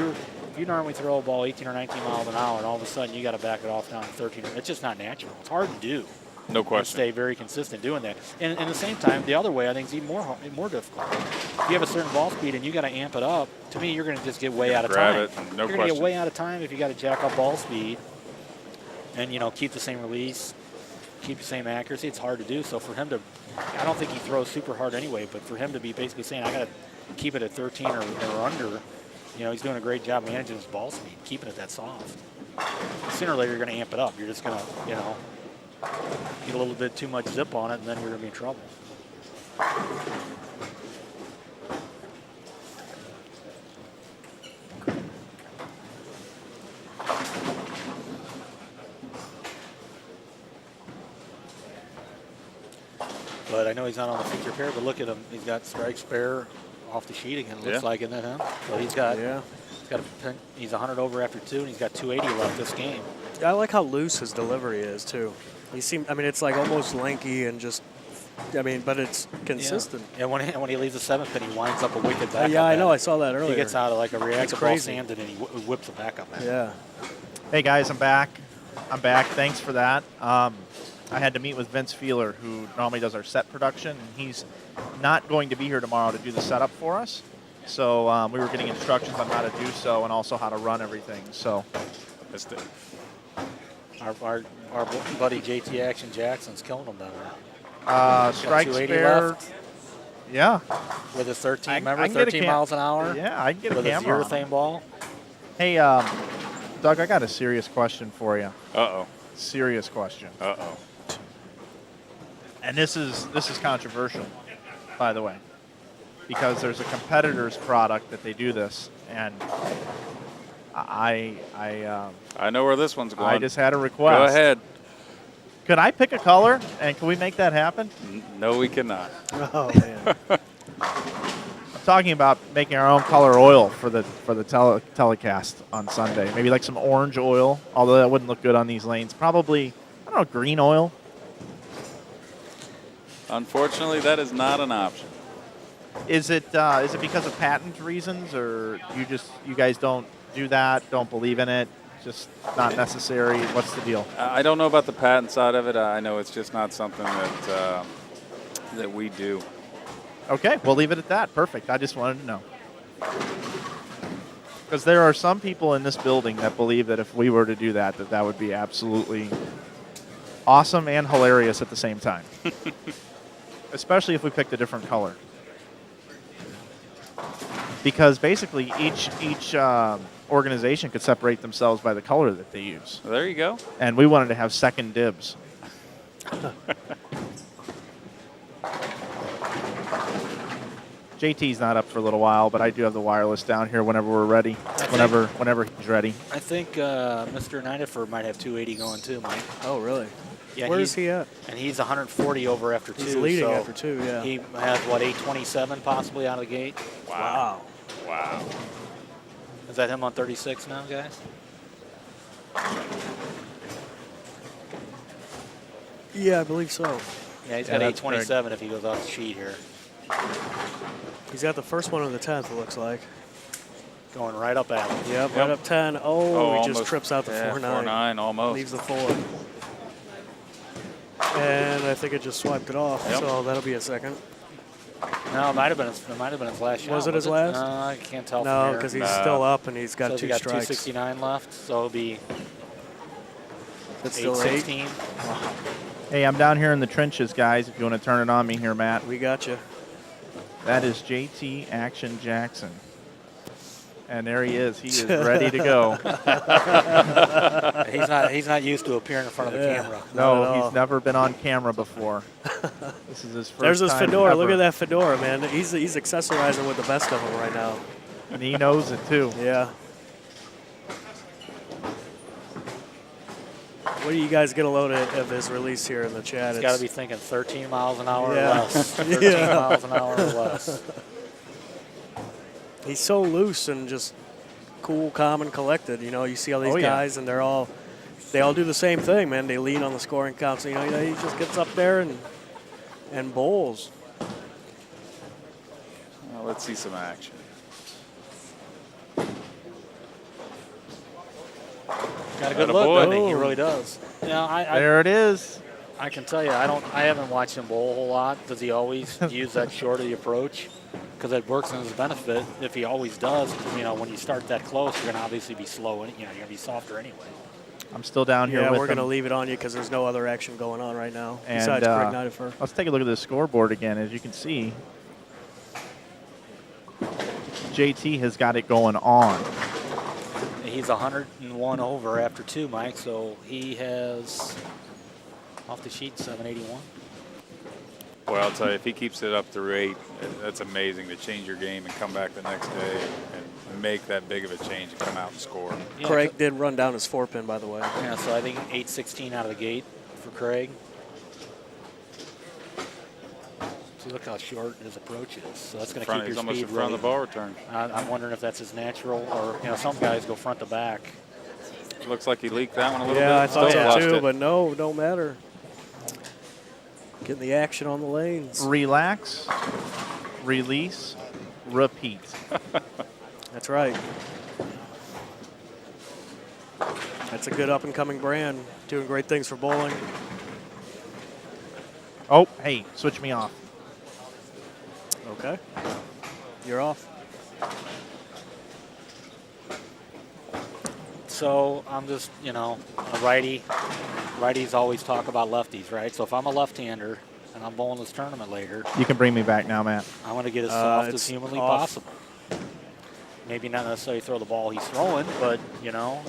you normally throw a ball 18 or 19 miles an hour, and all of a sudden you got to back it off down to 13, it's just not natural. It's hard to do. No question. And stay very consistent doing that. And at the same time, the other way I think is even more difficult. If you have a certain ball speed and you got to amp it up, to me, you're going to just get way out of time. Grab it, no you're going to get way out of time if you got to jack up ball speed and keep the same release, keep the same accuracy. It's hard to do. So for him to, I don't think he throws super hard anyway, but for him to be basically saying I got to keep it at 13 or under, he's doing a great job managing his ball speed, keeping it that soft. Sooner or later, you're going to amp it up. You're just going to, get a little bit too much zip on it, and then you're going to be in trouble. But I know he's not on the feature pair, but look at him. He's got strike spare off the sheet again, looks like, isn't it him? So he's got he's 100 over after 2, and he's got 280 left this game. I like how loose his delivery is, too. It's like almost lanky and just, but it's consistent. Yeah, when he leaves the 7th pin, he winds up a wicked back. Yeah, I know. I saw that earlier. He gets out of like a reactive ball sanded, and he whips it back up. Yeah. Hey, guys, I'm back. Thanks for that. I had to meet with Vince Feeler, who normally does our set production, and he's not going to be here tomorrow to do the setup for us. So we were getting instructions on how to do so and also how to run everything. So our buddy JT Action Jackson's killing him down there. Strike spare. Left. Yeah. With his 13, I remember, can get 13 miles an hour? Yeah, I can get with a camera. With his urethane ball. Hey, Doug, I got a serious question for you. Uh-oh. Serious question. Uh-oh. And this is controversial, by the way, because there's a competitor's product that they do this, and I know where this one's going. I just had a request. Go ahead. Could I pick a color, and can we make that happen? No, we cannot. Oh, man. I'm talking about making our own color oil for the telecast on Sunday. Maybe like some orange oil, although that wouldn't look good on these lanes. Probably, I don't know, green oil. Unfortunately, that is not an option. Is it because of patent reasons, or you guys don't do that, don't believe in it, just not necessary? What's the deal? I don't know about the patent side of it. I know it's just not something that that we do. Okay, we'll leave it at that. Perfect. I just wanted to know. Because there are some people in this building that believe that if we were to do that, that would be absolutely awesome and hilarious at the same time. Especially if we picked a different color. Because basically each organization could separate themselves by the color that they use. Well, there you go. And we wanted to have second dibs. JT's not up for a little while, but I do have the wireless down here whenever we're ready. Whenever he's ready. I think Mr. Nidifer might have 280 going too, Mike. Oh, really? Yeah, Where is he at? And he's 140 over after 2. He's leading so after 2, yeah. He has, what, 827 possibly out of the gate? Wow. Wow. Is that him on 36 now, guys? Yeah, I believe so. Yeah, he's Yeah, got that's 827 if he goes off the sheet here. He's got the first one on the 10th, it looks like. Going right up at him. Yep, right up 10. Oh, he just almost. trips out the 4-9. 4-9, almost. Leaves the 4. And I think it just swiped it off, Yep. so that'll be a second. No, it might have been his last shot. Was it his last? I can't tell No, from here. because he's still up and he's got So 2 he got strikes. 269 left, so it'll be That's still 8. 816. Hey, I'm down here in the trenches, guys, if you want to turn it on me here, Matt. We got you. That is JT Action Jackson. And there he is. He is ready to go. He's not used to appearing in front of the camera. No, he's never been on camera before. This is his first There's his time fedora. ever. Look at that fedora, man. He's accessorizing with the best of them right now. And he knows it, too. Yeah. What do you guys get a load of his release here in the chat? He's got to be thinking 13 miles an hour Yeah. or less. 13 Yeah. miles an hour or less. He's so loose and just cool, calm, and collected. You know, you see all these guys, and they all do the same thing, man. They lean on the scoring console. You know, he just gets up there and bowls. Well, let's see some action. Got a good Atta look, boy. doesn't he? He really does. You know, There it is. I can tell you, I haven't watched him bowl a whole lot. Does he always use that short of the approach? Because it works in his benefit. If he always does, you know, when you start that close, you're going to obviously be slow, and you're going to be softer anyway. I'm still down here Yeah, with we're going to him. leave it on you because there's no other action going on right now And, besides Craig Nidifer. Let's take a look at the scoreboard again. As you can see, JT has got it going on. He's 101 over after 2, Mike, so he has off the sheet 781. Well, I'll tell you, if he keeps it up through 8, that's amazing to change your game and come back the next day and make that big of a change and come out and score. Yeah, Craig did run down his 4-pin, by the way. Yeah, so I think 816 out of the gate for Craig. See, look how short his approach is. So that's going to keep your He's almost speed in front really. of the ball return. I'm wondering if that's his natural, or you know, some guys go front to back. Looks like he leaked that one a little bit. Yeah, I thought Still so flushed too, it. but no, don't matter. Getting the action on the lanes. Relax, release, repeat. That's right. That's a good up-and-coming brand, doing great things for bowling. Oh, hey, switch me off. Okay. You're off. So I'm just, you know, a righty. Righties always talk about lefties, right? So if I'm a left-hander and I'm bowling this tournament later, You can bring me back now, Matt. I want to get as soft as it's humanly off. possible. Maybe not necessarily throw the ball he's throwing, but, you know,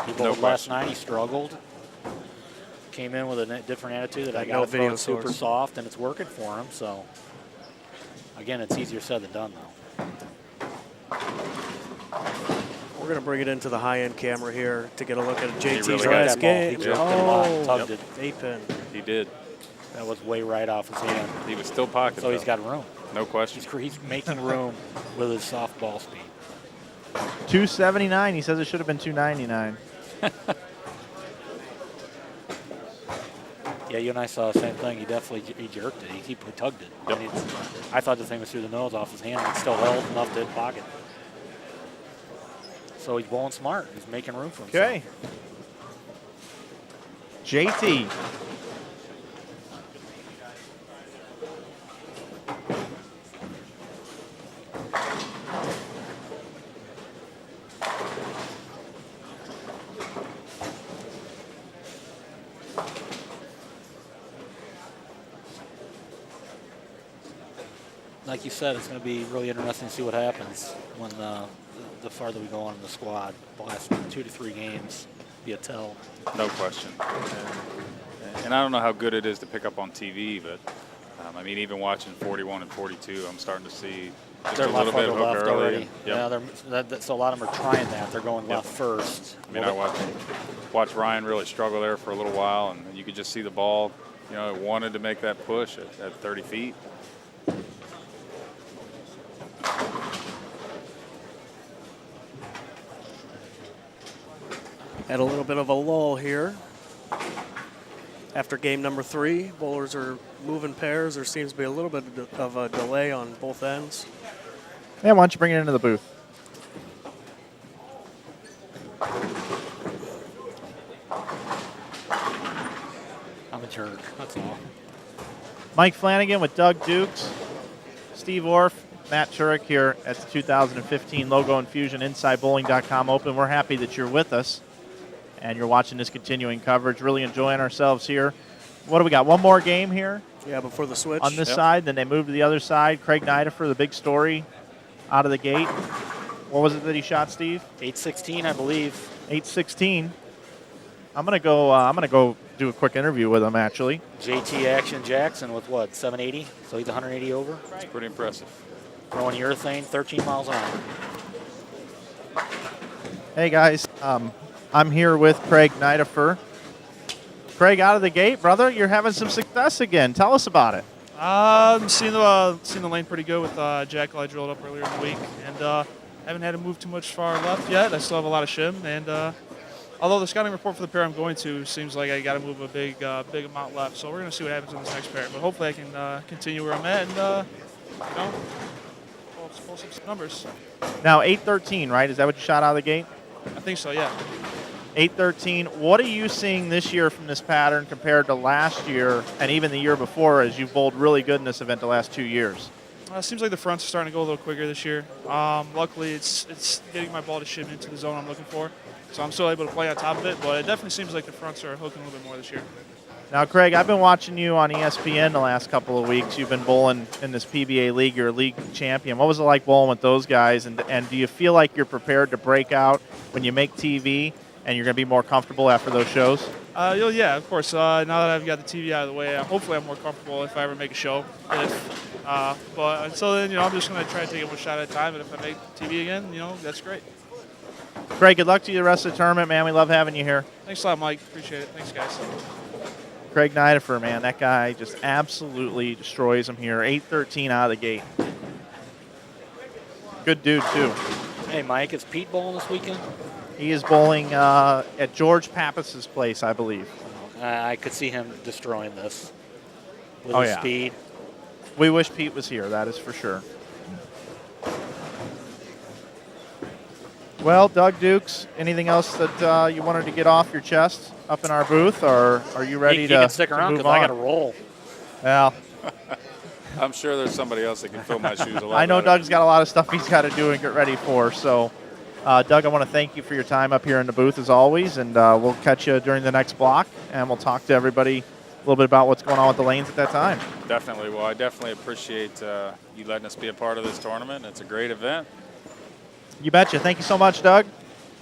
he bowled last question. night. He struggled. Came in with a different attitude that I No got to throw video it super source. soft, and it's working for him. So, again, it's easier said than done, though. We're going to bring it into the high-end camera here to get a look at JT's really got last that ball. He game. jerked it a lot, tugged it. 8-pin. He did. That was way right off his hand. He was still pocket. So he's though. got room. No question. He's making room with his soft ball speed. 279. He says it should have been 299. Yeah, you and I saw the same thing. He definitely jerked it. He tugged it. Yep. And I thought the thing was through the nose off his hand, and it still held enough to hit pocket. So he's bowling smart. He's making room for himself. Okay. JT. like you said, it's going to be really interesting to see what happens when the farther we go on in the squad. The last 2 to 3 games be a tell. No question. And I don't know how good it is to pick up on TV, but I mean, even watching 41 and 42, I'm starting to see just They're a little bit farther of left hook early. already. Yep. Yeah, so a lot of them are trying that. They're going left first. I mean, I watched Ryan really struggle there for a little while, and you could just see the ball, it wanted to make that push at 30 feet. Had a little bit of a lull here. After game number 3, bowlers are moving pairs. There seems to be a little bit of a delay on both ends. Yeah, why don't you bring it into the booth? I'm a jerk. That's all. Mike Flanagan with Doug Dukes, Steve Orff, Matt Turek here at the 2015 Logo Infusion InsideBowling.com Open. We're happy that you're with us and you're watching this continuing coverage. Really enjoying ourselves here. What do we got? One more game here? Yeah, before the switch. On this side, then they move to the other side. Craig Nidifer, the big story out of the gate. What was it that he shot, Steve? 816, I believe. 816. I'm gonna go do a quick interview with him actually. JT Action Jackson with what, 780? So he's 180 over. It's pretty impressive. Throwing urethane, 13 miles an hour. Hey guys, I'm here with Craig Nidifer. Craig, out of the gate, brother, you're having some success again. Tell us about it. Seeing the lane pretty good with Jackal I drilled up earlier in the week, and haven't had to move too much far left yet. I still have a lot of shim, and although the scouting report for the pair I'm going to seems like I got to move a big amount left, so we're going to see what happens in this next pair. But hopefully I can continue where I'm at and pull some numbers. Now 813, right? Is that what you shot out of the gate? I think so, yeah. 813. What are you seeing this year from this pattern compared to last year and even the year before, as you've bowled really good in this event the last 2 years? It seems like the fronts are starting to go a little quicker this year. Luckily, it's getting my ball to shim into the zone I'm looking for, so I'm still able to play on top of it, but it definitely seems like the fronts are hooking a little bit more this year. Now, Craig, I've been watching you on ESPN the last couple of weeks. You've been bowling in this PBA league. You're a league champion. What was it like bowling with those guys, and do you feel like you're prepared to break out when you make TV and you're going to be more comfortable after those shows? Yeah, of course. Now that I've got the TV out of the way, hopefully I'm more comfortable if I ever make a show. But until then, I'm just going to try to take it one shot at a time, and if I make TV again, that's great. Craig, good luck to you the rest of the tournament, man. We love having you here. Thanks a lot, Mike. Appreciate it. Thanks, guys. Craig Nidifer, man, that guy just absolutely destroys him here. 813 out of the gate. Good dude, too. Hey, Mike, is Pete bowling this weekend? He is bowling at George Pappas's place, I believe. I could see him destroying this with Oh, his yeah. speed. We wish Pete was here, that is for sure. Well, Doug Dukes, anything else that you wanted to get off your chest up in our booth, or are you ready You to can stick around move because I on? got to roll. Well, I'm sure there's somebody else that can fill my shoes a lot I know better. Doug's got a lot of stuff he's got to do and get ready for. So, Doug, I want to thank you for your time up here in the booth as always, and we'll catch you during the next block, and we'll talk to everybody a little bit about what's going on with the lanes at that time. Definitely. Well, I definitely appreciate you letting us be a part of this tournament. It's a great event. You betcha. Thank you so much, Doug.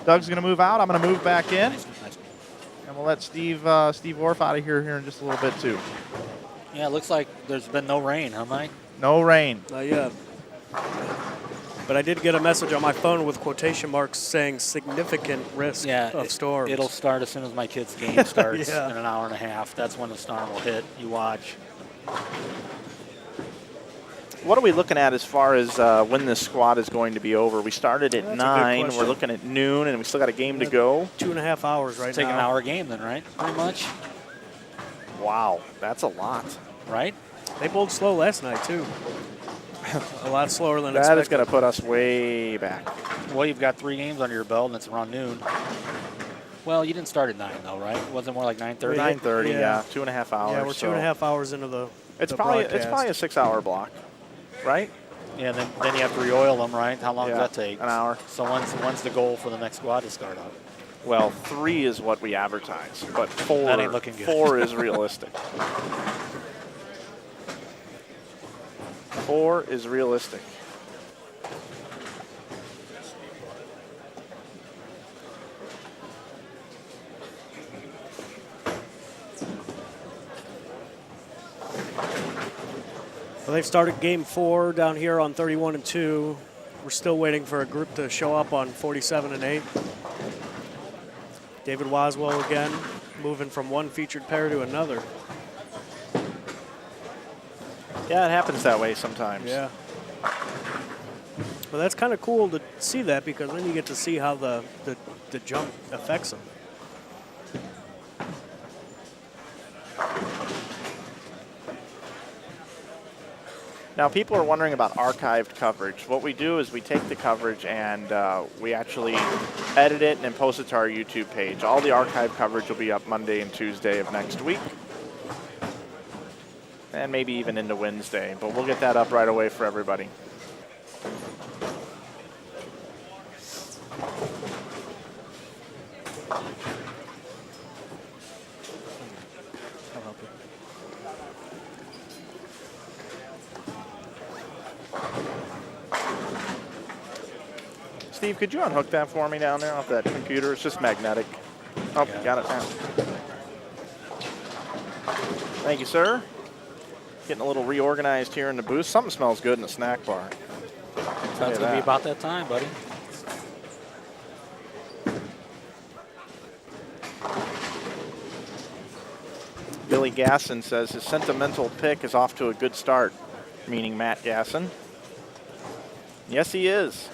Doug's going to move out. I'm going to move back in, and we'll let Steve Orff out of here in just a little bit, too. Yeah, it looks like there's been no rain, huh, Mike? No rain. Not yet. But I did get a message on my phone with quotation marks saying significant risk of storms. It'll start as soon as my kid's game starts Yeah. in an hour and a half. That's when the storm will hit. You watch. What are we looking at as far as when this squad is going to be over? We started at That's a good 9. We're question. looking at noon, and we still got a game to go. 2.5 hours right Take now. an hour game then, right? Pretty much, Wow, that's a lot. right? They bowled slow last night, too. A lot slower than That expected. is going to put us way back. Well, you've got 3 games under your belt, and it's around noon. Well, you didn't start at 9, though, right? Wasn't it more like 9:30? 9:30, Yeah. yeah. 2.5 hours. Yeah, we're 2.5 hours into the It's the probably broadcast. a 6-hour block, right? Yeah, then you have to re-oil them, right? How long Yeah, does that take? an hour. So when's the goal for the next squad to start up? Well, 3 is what we advertise, but 4, That ain't looking good. 4 is realistic. 4 is realistic. Well, they've started game 4 down here on 31 and 2. We're still waiting for a group to show up on 47 and 8. David Waswell again, moving from one featured pair to another. Yeah, it happens that way sometimes. Yeah. Well, that's kind of cool to see that, because then you get to see how the jump affects them. Now, people are wondering about archived coverage. What we do is we take the coverage and we actually edit it and then post it to our YouTube page. All the archived coverage will be up Monday and Tuesday of next week, and maybe even into Wednesday, but we'll get that up right away for everybody. Steve, could you unhook that for me down there off that computer? It's just magnetic. Oh, Yeah. got it now. Thank you, sir. Getting a little reorganized here in the booth. Something smells good in the snack bar. That's going to be about that time, buddy. Billy Gasson says his sentimental pick is off to a good start, meaning Matt Gasson. Yes, he is.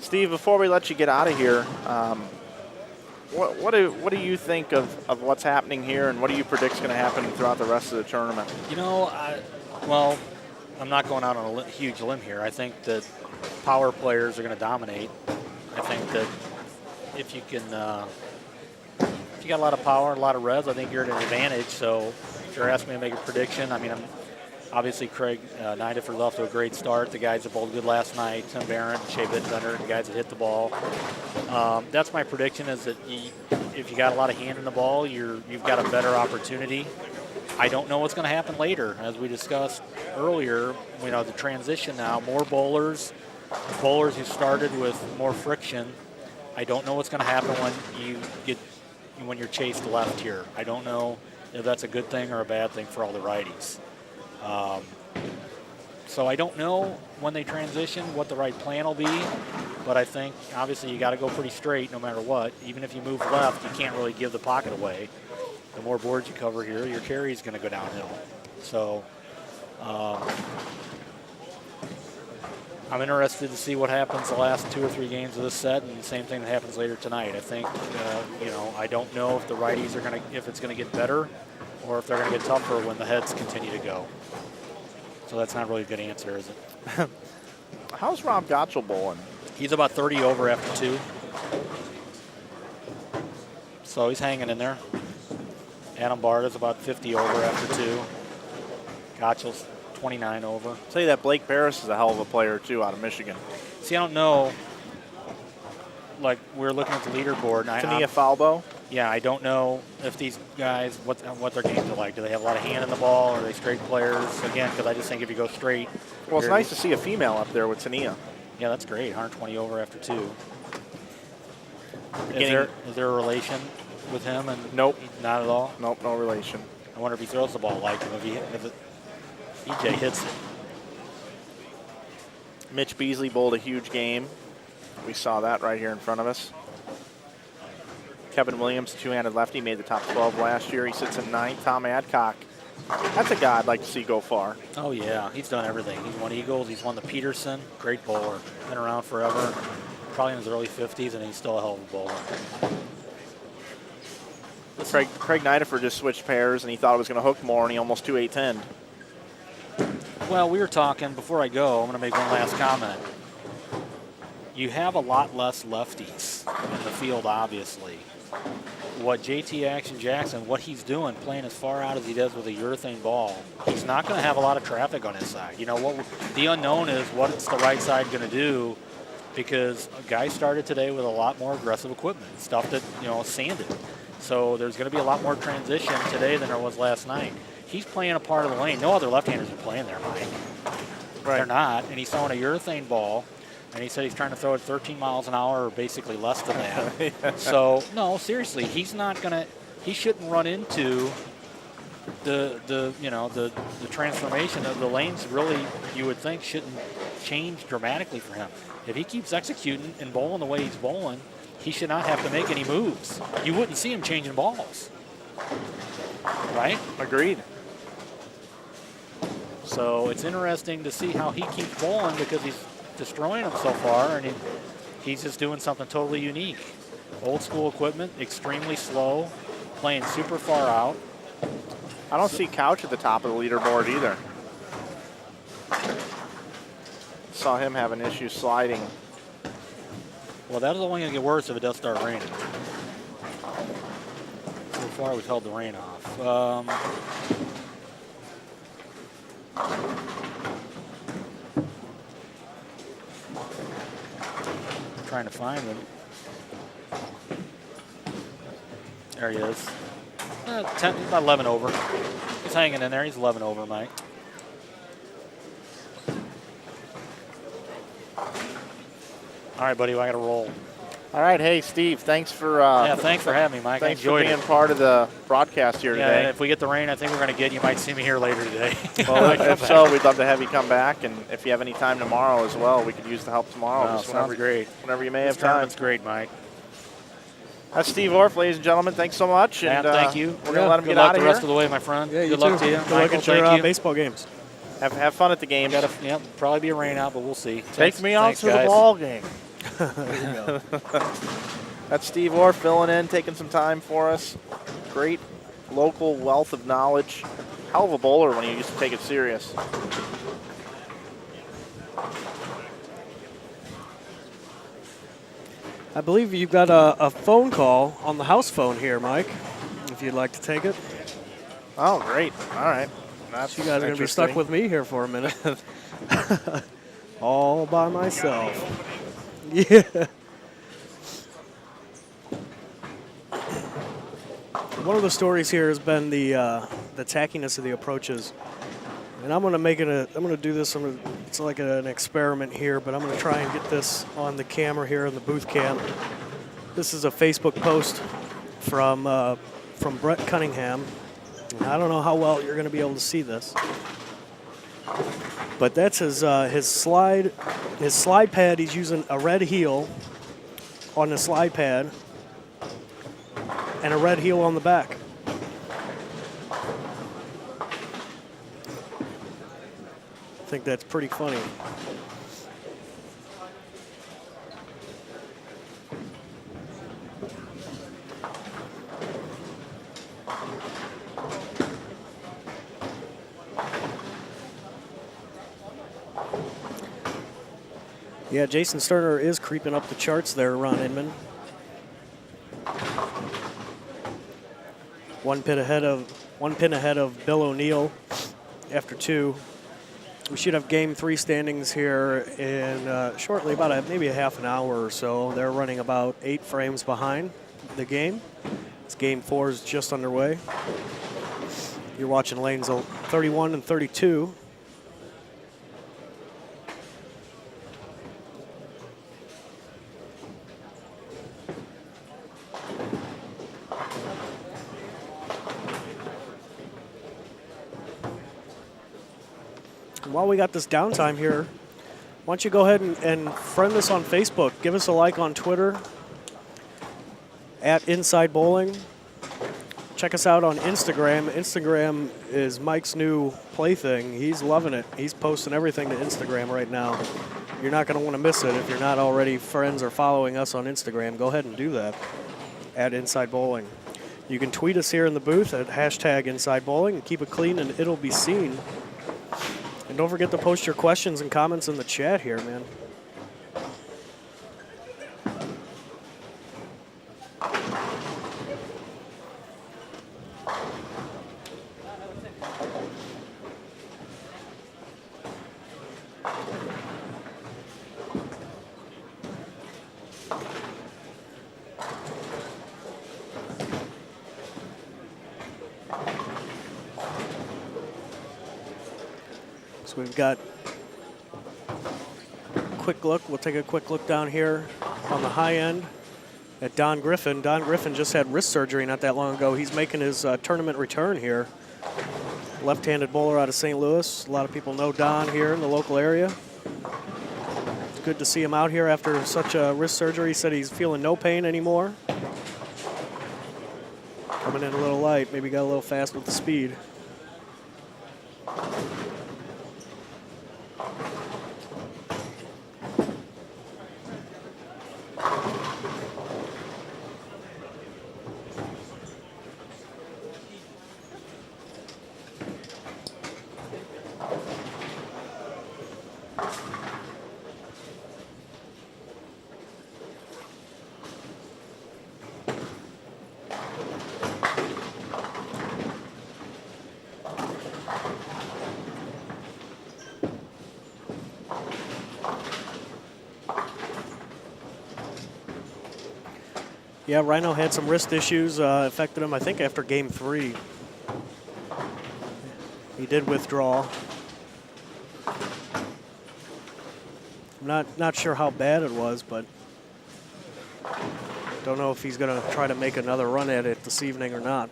Steve, before we let you get out of here, what do you think of what's happening here, and what do you predict is going to happen throughout the rest of the tournament? You know, well, I'm not going out on a huge limb here. I think that power players are going to dominate. I think that if you can, if you got a lot of power, a lot of revs, I think you're at an advantage. So if you're asking me to make a prediction, I mean, obviously Craig Nideford's off to a great start. The guys that bowled good last night, Tim Barron, Shea Bitbender, the guys that hit the ball. That's my prediction, is that if you got a lot of hand in the ball, you've got a better opportunity. I don't know what's going to happen later. As we discussed earlier, you know, the transition now, more bowlers who started with more friction. I don't know what's going to happen when you're chased left here. I don't know if that's a good thing or a bad thing for all the righties. So I don't know when they transition what the right plan will be, but I think obviously you got to go pretty straight no matter what. Even if you move left, you can't really give the pocket away. The more boards you cover here, your carry is going to go downhill. So I'm interested to see what happens the last 2 or 3 games of this set, and the same thing that happens later tonight. I think, you know, I don't know if the righties are if it's going to get better or if they're going to get tougher when the heads continue to go. So that's not really a good answer, is it? How's Rob Gottschall bowling? He's about 30 over after 2. So he's hanging in there. Adam Barta's about 50 over after 2. Gottschall's 29 over. I'll tell you that Blake Barris is a hell of a player, too, out of Michigan. See, I don't know. Like, we're looking at the leaderboard. Tania Falbo? Yeah, I don't know if these guys, what their games are like. Do they have a lot of hand in the ball? Are they straight players? Again, because I just think if you go straight. Well, it's nice to see a female up there with Tania. Yeah, that's great. 120 over after 2. Is there a relation with him? And nope. Not at all? Nope, no relation. I wonder if he throws the ball like him. If EJ hits it. Mitch Beasley bowled a huge game. We saw that right here in front of us. Kevin Williams, two-handed lefty, made the top 12 last year. He sits at 9. Tom Adcock, that's a guy I'd like to see go far. Oh, yeah. He's done everything. He's won Eagles. He's won the Peterson. Great bowler. Been around forever. Probably in his early 50s, and he's still a hell of a bowler. Craig Nideford just switched pairs, and he thought it was going to hook more, and he almost 2-8-10'd. Well, we were talking, before I go, I'm going to make one last comment. you have a lot less lefties in the field, obviously. What JT Action Jackson, what he's doing, playing as far out as he does with a urethane ball, he's not going to have a lot of traffic on his side. You know, what the unknown is what's the right side going to do, because a guy started today with a lot more aggressive equipment, stuff that, you know, sanded. So there's going to be a lot more transition today than there was last night. He's playing a part of the lane. No other left-handers are playing there, Mike. Right. They're not, and he's throwing a urethane ball. And he said he's trying to throw it 13 miles an hour, or basically less than that. Yeah. So, no, seriously, he's not going to – he shouldn't run into the transformation of the lanes. Really, you would think, shouldn't change dramatically for him. If he keeps executing and bowling the way he's bowling, he should not have to make any moves. You wouldn't see him changing balls. Right? Agreed. So it's interesting to see how he keeps bowling, because he's destroying them so far, and he's just doing something totally unique. Old school equipment, extremely slow, playing super far out. I don't see Couch at the top of the leaderboard either. Saw him have an issue sliding. Well, that is only going to get worse if it does start raining. So far, we've held the rain off. Trying to find him. There he is. 10, about 11 over. He's hanging in there. He's 11 over, Mike. All right, buddy. I got to roll. All right, hey Steve, thanks for thanks for having me, Mike. Thanks I for enjoyed being it. part of the broadcast here Yeah, today. and if we get the rain, I think we're going to get. You might see me here later today. Well, if so, we'd love to have you come back, and if you have any time tomorrow as well, we could use the help tomorrow. Wow, Just sounds great. Whenever you may This have time. tournament's great, Mike. That's Steve Orff, ladies and gentlemen. Thanks so much. Matt, and thank you. We're going to let him Good get luck out of the here. rest of the way, my friend. Yeah, Good luck to you. Good luck Michael, at your thank you. baseball games. Have fun at the games. Probably be a rain out, but we'll see. Take Thanks- me out thanks, to the guys. ball game. That's Steve Orff filling in, taking some time for us. Great local wealth of knowledge. Hell of a bowler when he used to take it serious. I believe you've got a phone call on the house phone here, Mike, if you'd like to take it. Oh, great. All right. That's You guys are going to be stuck with me here for a minute. All by myself. Yeah. One of the stories here has been the tackiness of the approaches, and I'm going to do this. It's like an experiment here, but I'm going to try and get this on the camera here in the booth cam. This is a Facebook post from Brett Cunningham. I don't know how well you're going to be able to see this, but that's his slide pad. He's using a red heel on the slide pad and a red heel on the back. I think that's pretty funny. Yeah, Jason Sterner is creeping up the charts there, Ron Inman. One pin ahead of Bill O'Neill after two. We should have game 3 standings here in shortly, about maybe a half an hour or so. They're running about 8 frames behind the game. It's game 4 is just underway. You're watching lanes 31 and 32. While we got this downtime here, why don't you go ahead and friend us on Facebook. Give us a like on Twitter at Inside Bowling. Check us out on Instagram. Instagram is Mike's new plaything. He's loving it. He's posting everything to Instagram right now. You're not going to want to miss it if you're not already friends or following us on Instagram. Go ahead and do that at Inside Bowling. You can tweet us here in the booth at hashtag Inside Bowling and keep it clean and it'll be seen. And don't forget to post your questions and comments in the chat here, man. So we've got quick look. We'll take a quick look down here on the high end at Don Griffin. Don Griffin just had wrist surgery not that long ago. He's making his tournament return here. Left-handed bowler out of St. Louis. A lot of people know Don here in the local area. It's good to see him out here after such a wrist surgery. He said he's feeling no pain anymore. Coming in a little light, maybe got a little fast with the speed. Yeah, Rhino had some wrist issues, affected him, I think, after game 3. He did withdraw. I'm not sure how bad it was, but don't know if he's going to try to make another run at it this evening or not.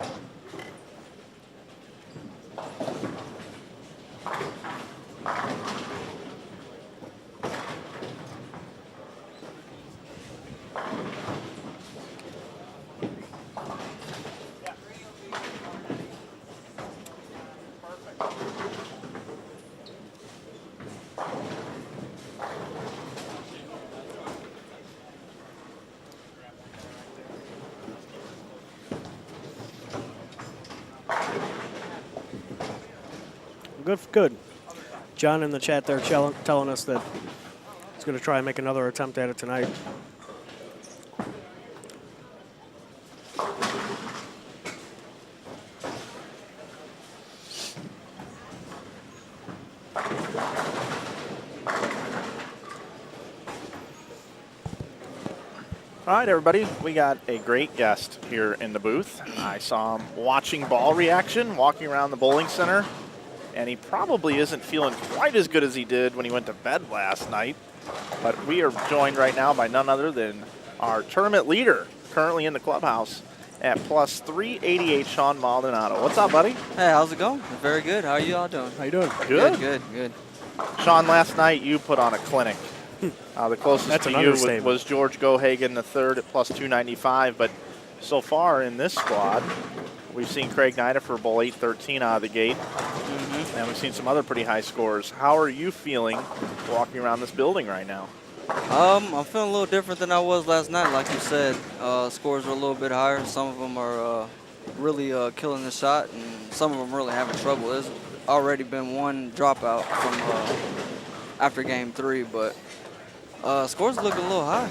Good. John in the chat there telling us that he's going to try and make another attempt at it tonight. All right, everybody, we got a great guest here in the booth. I saw him watching ball reaction, walking around the bowling center, and he probably isn't feeling quite as good as he did when he went to bed last night. But we are joined right now by none other than our tournament leader, currently in the clubhouse at plus 388, Sean Maldonado. What's up, buddy? Hey, how's it going? Very good. How are you all doing? How you doing? Good. Good. Sean, last night you put on a clinic. The closest That's to an you understatement. was George Gohagan III at plus 295. But so far in this squad, we've seen Craig Nidifer bowl 813 out of the gate. And we've seen some other pretty high scores. How are you feeling walking around this building right now? I'm feeling a little different than I was last night. Like you said, scores are a little bit higher. Some of them are really killing the shot, and some of them really having trouble. There's already been one dropout from after game 3, but scores are looking a little high.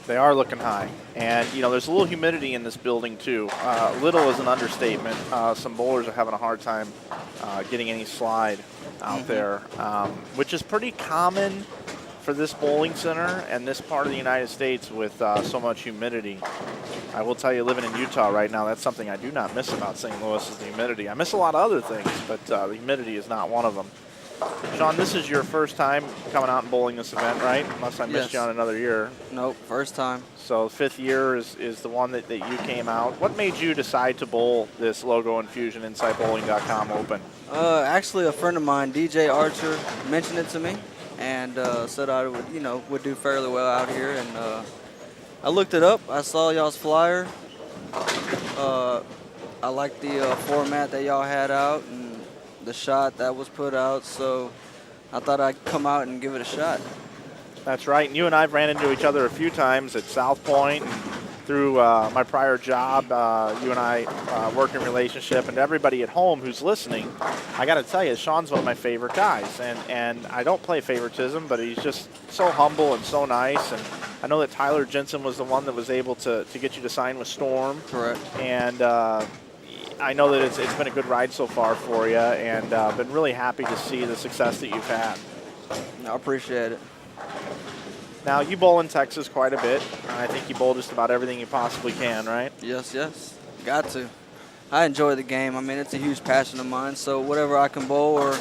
They are looking high. And, you know, there's a little humidity in this building, too. Little is an understatement. Some bowlers are having a hard time getting any slide out there, which is pretty common for this bowling center and this part of the United States with so much humidity. I will tell you, living in Utah right now, that's something I do not miss about St. Louis is the humidity. I miss a lot of other things, but the humidity is not one of them. Sean, this is your first time coming out and bowling this event, right? Unless I missed you on another year. Nope, first time. So 5th year is the one that you came out. What made you decide to bowl this Logo Infusion InsideBowling.com Open? Actually, a friend of mine, DJ Archer, mentioned it to me and said I would do fairly well out here. And I looked it up. I saw y'all's flyer. I liked the format that y'all had out and the shot that was put out, so I thought I'd come out and give it a shot. That's right. And you and I have ran into each other a few times at South Point and through my prior job. You and I working relationship, and everybody at home who's listening, I got to tell you, Sean's one of my favorite guys. And I don't play favoritism, but he's just so humble and so nice. And I know that Tyler Jensen was the one that was able to get you to sign with Storm. Correct. And I know that it's been a good ride so far for you, and been really happy to see the success that you've had. I appreciate it. Now, you bowl in Texas quite a bit. I think you bowl just about everything you possibly can, right? Yes. Got to. I enjoy the game. I mean, it's a huge passion of mine, so whatever I can bowl or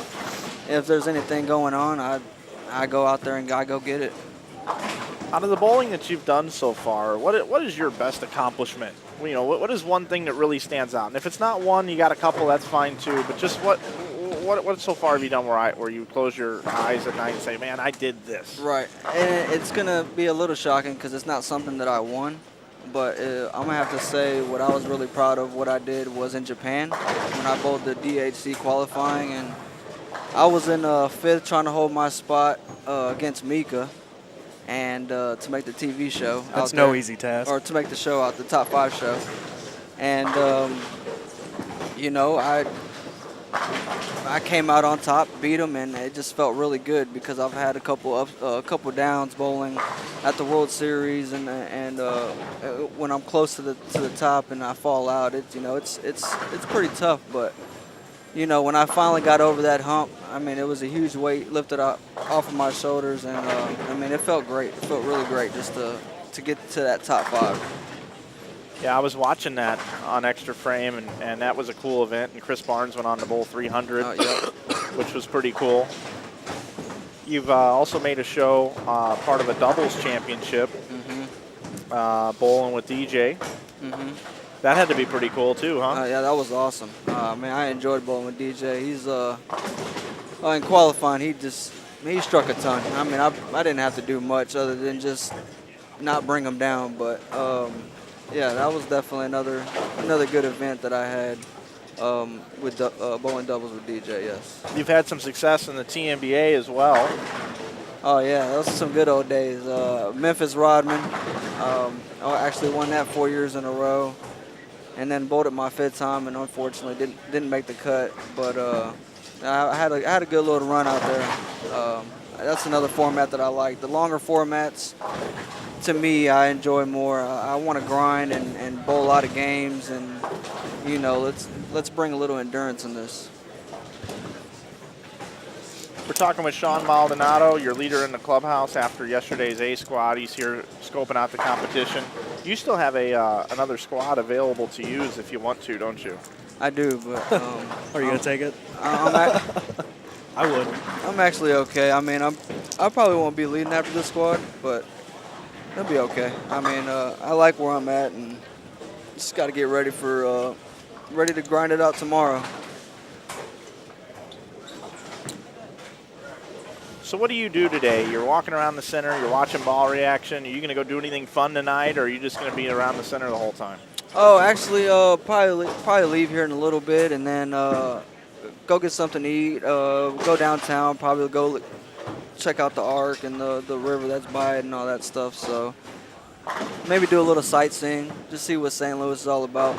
if there's anything going on, I go out there and I go get it. Out of the bowling that you've done so far, what is your best accomplishment? You know, what is one thing that really stands out? And if it's not one, you got a couple, that's fine too. But just what so far have you done where you close your eyes at night and say, man, I did this? Right, and it's gonna be a little shocking because it's not something that I won. But I'm gonna have to say what I was really proud of. What I did was in Japan when I bowled the DHC qualifying, and I was in 5th trying to hold my spot against Mika, and to make the TV show. That's no easy task. Or to make the show out, the top 5 show. And you know, I came out on top, beat him, and it just felt really good because I've had a couple downs bowling at the World Series, and when I'm close to the top and I fall out, it's pretty tough. But you know, when I finally got over that hump, I mean, it was a huge weight lifted off of my shoulders, and I mean, it felt great. It felt really great just to get to that top 5. Yeah, I was watching that on Extra Frame, and that was a cool event. And Chris Barnes went on to bowl 300, which was pretty cool. You've also made a show part of a doubles championship, bowling with DJ. That had to be pretty cool too, huh? Yeah, that was awesome. Man, I enjoyed bowling with DJ. He's in qualifying, he struck a ton. I mean, I didn't have to do much other than just not bring him down, but. Yeah, that was definitely another good event that I had with bowling doubles with DJ, yes. You've had some success in the TNBA as well. Oh, yeah, those are some good old days. Memphis Rodman, I actually won that 4 years in a row, and then bowled it my 5th time, and unfortunately didn't make the cut. But I had a good little run out there. That's another format that I like. The longer formats, to me, I enjoy more. I want to grind and bowl a lot of games, and you know, let's bring a little endurance in this. We're talking with Sean Maldonado, your leader in the clubhouse after yesterday's A squad. He's here scoping out the competition. You still have another squad available to use if you want to, don't you? I do, but are you gonna take it? I would. I'm actually okay. I mean, I probably won't be leading after this squad, but it'll be okay. I mean, I like where I'm at, and just got to get ready to grind it out tomorrow. So what do you do today? You're walking around the center, you're watching ball reaction. Are you going to go do anything fun tonight, or are you just going to be around the center the whole time? Oh, actually, probably leave here in a little bit, and then go get something to eat, go downtown, probably go check out the Arc and the river that's by it and all that stuff. So maybe do a little sightseeing, just see what St. Louis is all about.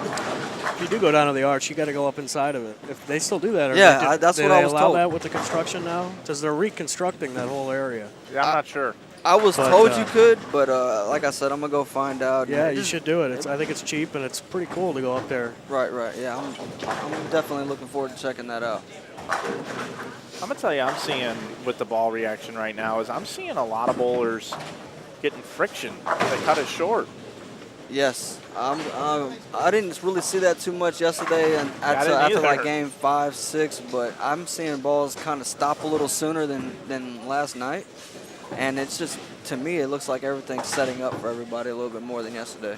If you do go down to the Arch, you got to go up inside of it. If they still do that, or yeah, that's what I was allow told. that with the construction now? Because they're reconstructing that whole area. Yeah, I'm not sure. I was told you could, but like I said, I'm gonna go find out. Yeah, you should do it. I think it's cheap and it's pretty cool to go up there. Right. Yeah, I'm definitely looking forward to checking that out. I'm going to tell you, I'm seeing with the ball reaction right now is I'm seeing a lot of bowlers getting friction. They cut it short. Yes. I didn't really see that too much yesterday after like game 5, 6, but I'm seeing balls kind of stop a little sooner than last night. And it's just, to me, it looks like everything's setting up for everybody a little bit more than yesterday.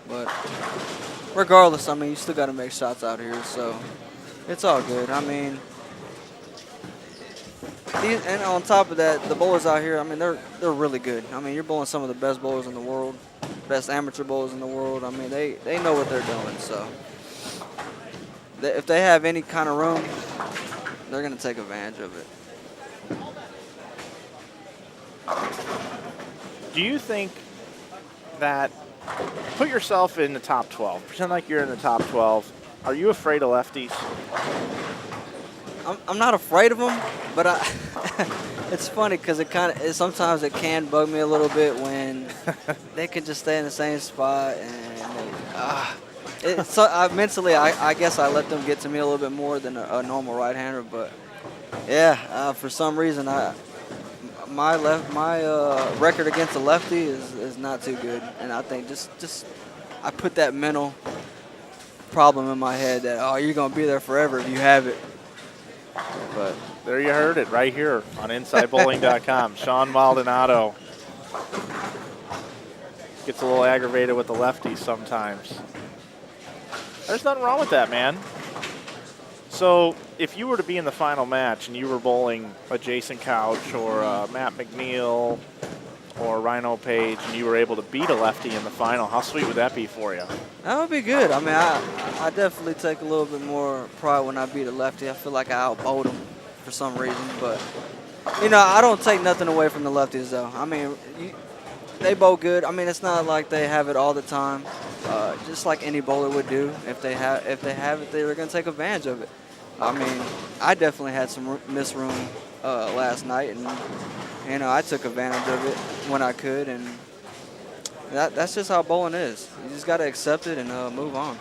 But regardless, I mean, you still got to make shots out here, so it's all good. I mean, and on top of that, the bowlers out here, I mean, they're really good. I mean, you're bowling some of the best bowlers in the world, best amateur bowlers in the world. I mean, they know what they're doing. So if they have any kind of room, they're going to take advantage of it. Do you think that, put yourself in the top 12, pretend like you're in the top 12. Are you afraid of lefties? I'm not afraid of them, but it's funny because sometimes it can bug me a little bit when they can just stay in the same spot, and mentally I guess I let them get to me a little bit more than a normal right-hander. But yeah, for some reason my record against a lefty is not too good, and I think just I put that mental problem in my head that you're gonna be there forever if you have it. But There you heard it right here on InsideBowling.com. Sean Maldonado gets a little aggravated with the lefties sometimes. There's nothing wrong with that, man. So if you were to be in the final match and you were bowling a Jason Couch or Matt McNeil or Rhino Page and you were able to beat a lefty in the final, how sweet would that be for you? that would be good. I mean, I definitely take a little bit more pride when I beat a lefty. I feel like I outbowled him for some reason. But, you know, I don't take nothing away from the lefties, though. I mean, they bowl good. I mean, it's not like they have it all the time. Just like any bowler would do. If they have it, they're going to take advantage of it. I mean, I definitely had some miss room last night, and, you know, I took advantage of it when I could, and that's just how bowling is. You just got to accept it and move on.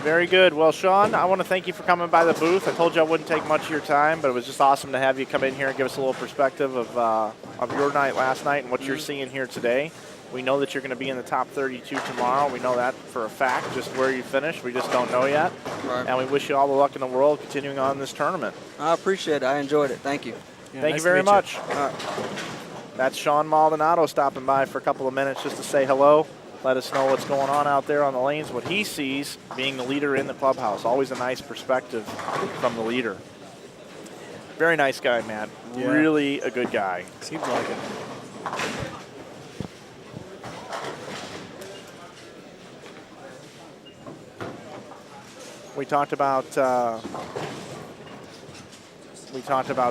Very good. Well, Sean, I want to thank you for coming by the booth. I told you I wouldn't take much of your time, but it was just awesome to have you come in here and give us a little perspective of your night last night and what you're seeing here today. We know that you're going to be in the top 32 tomorrow. We know that for a fact, just where you finish. We just don't know yet. Right. And we wish you all the luck in the world continuing on this tournament. I appreciate it. I enjoyed it. Thank you. Yeah, Thank nice you very to meet much. All right. That's Sean Maldonado stopping by for a couple of minutes just to say hello. Let us know what's going on out there on the lanes, what he sees being the leader in the clubhouse. Always a nice perspective from the leader. Very nice guy, Matt. Yeah. Really a good guy. Seems like it. We talked about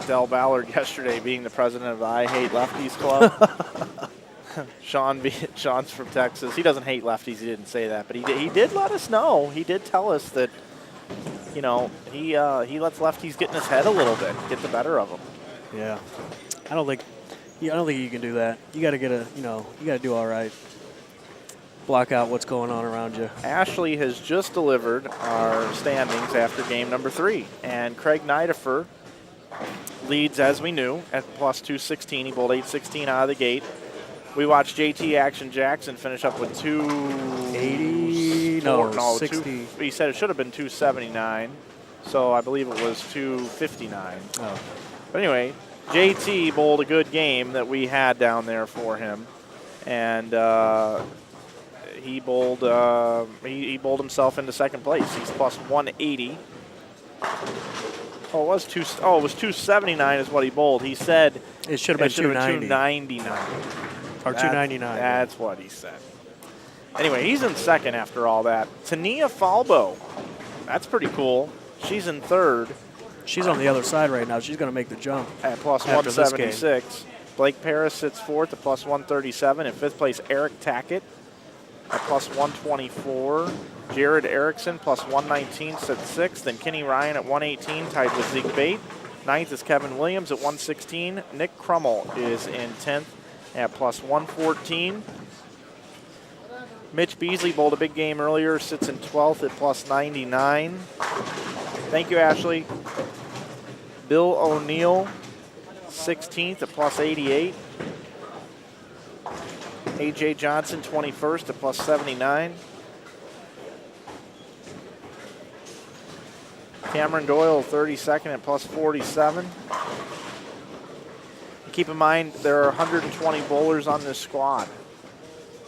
Del Ballard yesterday being the president of the I Hate Lefties Club. Sean's from Texas. He doesn't hate lefties. He didn't say that, but he did let us know. He did tell us that, you know, he lets lefties get in his head a little bit, get the better of them. Yeah. I don't think you can do that. You got to you got to do all right. Block out what's going on around you. Ashley has just delivered our standings after game number 3, and Craig Nidifer leads, as we knew, at plus 216. He bowled 816 out of the gate. We watched JT Action Jackson finish up with 280, no, 60. He said it should have been 279, so I believe it was 259. Oh. But anyway, JT bowled a good game that we had down there for him, and he bowled himself into second place. He's plus 180. It was 279 is what he bowled. He said It should have been 299. Or 299. That's what he said. Anyway, he's in second after all that. Tania Falbo, that's pretty cool. She's in third. She's on the other side right now. She's going to make the jump. At plus after this 176. Blake Paris sits fourth at plus 137. In fifth place, Eric Tackett at plus 124. Jared Erickson plus 119 sits sixth. And Kenny Ryan at 118 tied with Zeke Bate. Ninth is Kevin Williams at 116. Nick Crummell is in 10th at plus 114. Mitch Beasley bowled a big game earlier, sits in 12th at plus 99. Thank you, Ashley. Bill O'Neill, 16th at plus 88. A.J. Johnson, 21st at plus 79. Cameron Doyle, 32nd at plus 47. Keep in mind, there are 120 bowlers on this squad.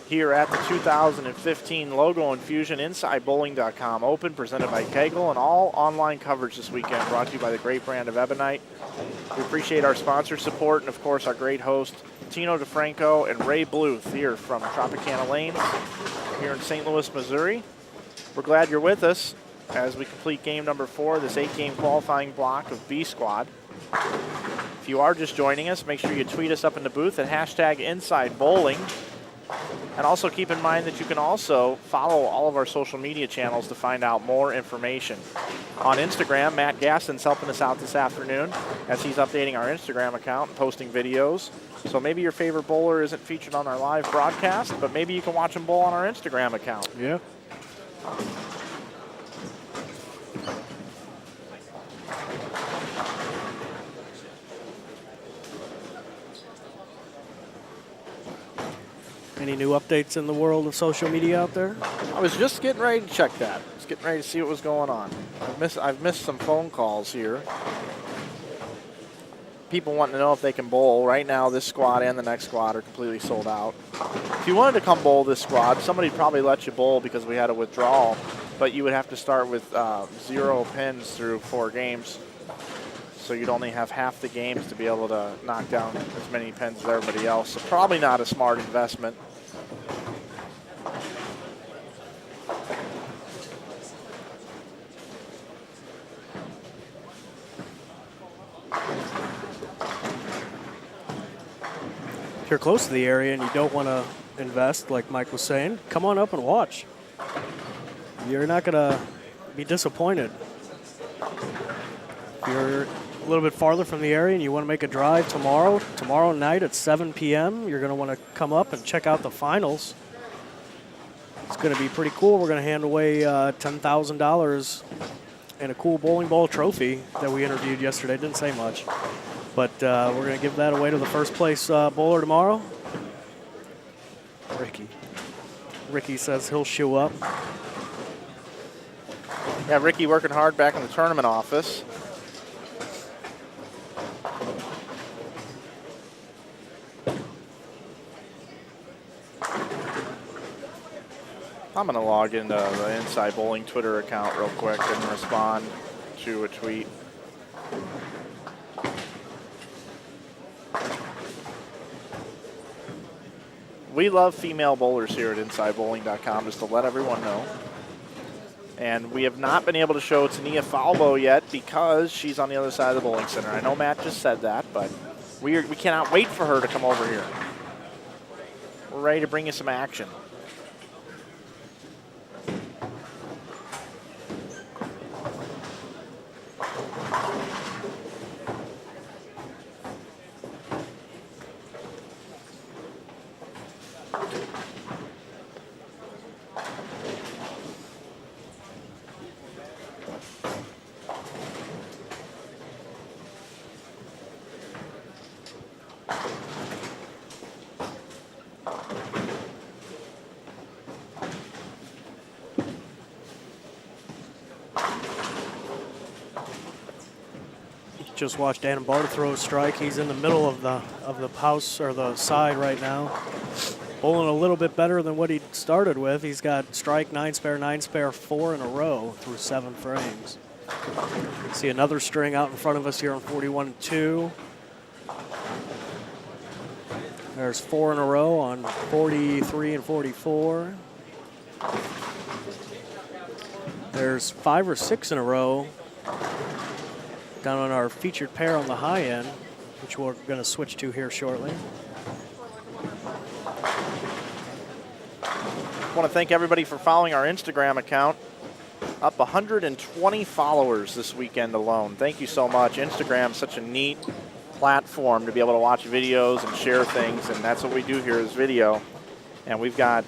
Here at the 2015 Logo Infusion InsideBowling.com Open, presented by Kegel, and all online coverage this weekend brought to you by the great brand of Ebonite. We appreciate our sponsor support and, of course, our great host, Tino DeFranco and Ray Bluth here from Tropicana Lanes here in St. Louis, Missouri. We're glad you're with us as we complete game number 4 of this 8-game qualifying block of B Squad. If you are just joining us, make sure you tweet us up in the booth at hashtag InsideBowling. And also keep in mind that you can also follow all of our social media channels to find out more information. On Instagram, Matt Gasson's helping us out this afternoon as he's updating our Instagram account and posting videos. So maybe your favorite bowler isn't featured on our live broadcast, but maybe you can watch him bowl on our Instagram account. Yeah. Any new updates in the world of social media out there? I was just getting ready to check that. Just getting ready to see what was going on. I've missed some phone calls here. People wanting to know if they can bowl. Right now, this squad and the next squad are completely sold out. If you wanted to come bowl this squad, somebody'd probably let you bowl because we had a withdrawal, but you would have to start with 0 pins through 4 games. So you'd only have half the games to be able to knock down as many pins as everybody else. So probably not a smart investment. If you're close to the area and you don't want to invest, like Mike was saying, come on up and watch. You're not going to be disappointed. If you're a little bit farther from the area and you want to make a drive tomorrow night at 7 p.m., you're going to want to come up and check out the finals. It's going to be pretty cool. We're going to hand away $10,000 and a cool bowling ball trophy that we interviewed yesterday. Didn't say much, but we're going to give that away to the first place bowler tomorrow. Ricky says he'll show up. Yeah, Ricky working hard back in the tournament office. I'm going to log into the Inside Bowling Twitter account real quick and respond to a tweet. We love female bowlers here at InsideBowling.com, just to let everyone know. And we have not been able to show Tania Falbo yet because she's on the other side of the bowling center. I know Matt just said that, but we cannot wait for her to come over here. We're ready to bring you some action. Just watched Adam Barta throw a strike. He's in the middle of the house or the side right now. Bowling a little bit better than what he started with. He's got strike, 9 spare, 4 in a row through 7 frames. See another string out in front of us here on 41-2. There's 4 in a row on 43 and 44. There's 5 or 6 in a row down on our featured pair on the high end, which we're going to switch to here shortly. I want to thank everybody for following our Instagram account. Up 120 followers this weekend alone. Thank you so much. Instagram's such a neat platform to be able to watch videos and share things, and that's what we do here is video. And we've got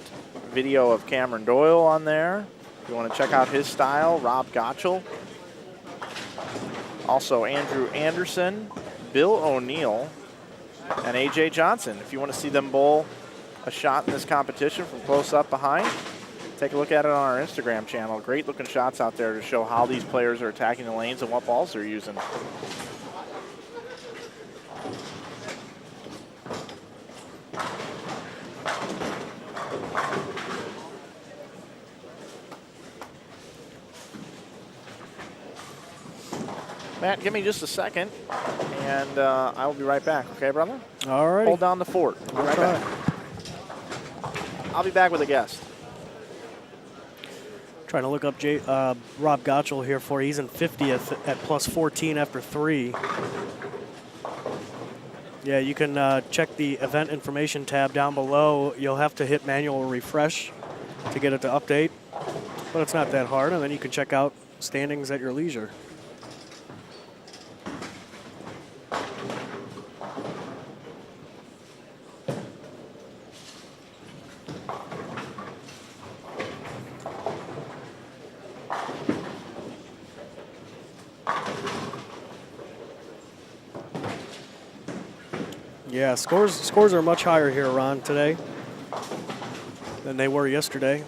video of Cameron Doyle on there. If you want to check out his style, Rob Gottschall. Also Andrew Anderson, Bill O'Neill, and A.J. Johnson. If you want to see them bowl a shot in this competition from close up behind, take a look at it on our Instagram channel. Great looking shots out there to show how these players are attacking the lanes and what balls they're using. Matt, give me just a second, and I will be right back. Okay, brother? All right. Hold down the fort. I'll be right back. I'll be back with a guest. Trying to look up Rob Gottschall here for you. He's in 50th at plus 14 after 3. Yeah, you can check the event information tab down below. You'll have to hit manual refresh to get it to update, but it's not that hard, and then you can check out standings at your leisure. Yeah, scores are much higher here, Ron, today. than they were yesterday.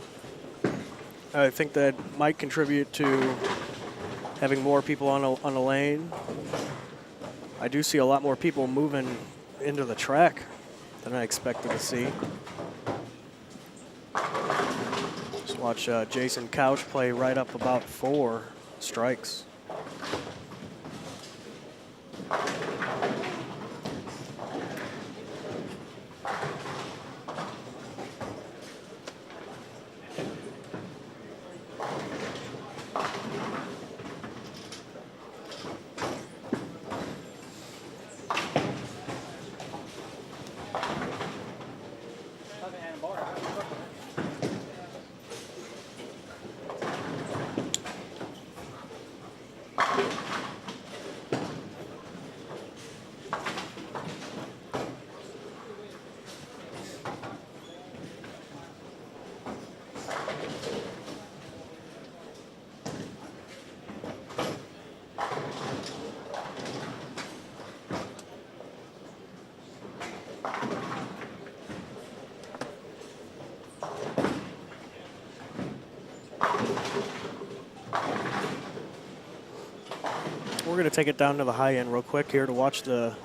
I think that might contribute to having more people on a lane. I do see a lot more people moving into the track than I expected to see. Just watch Jason Couch play right up about 4 strikes. We're going to take it down to the high end real quick here to watch the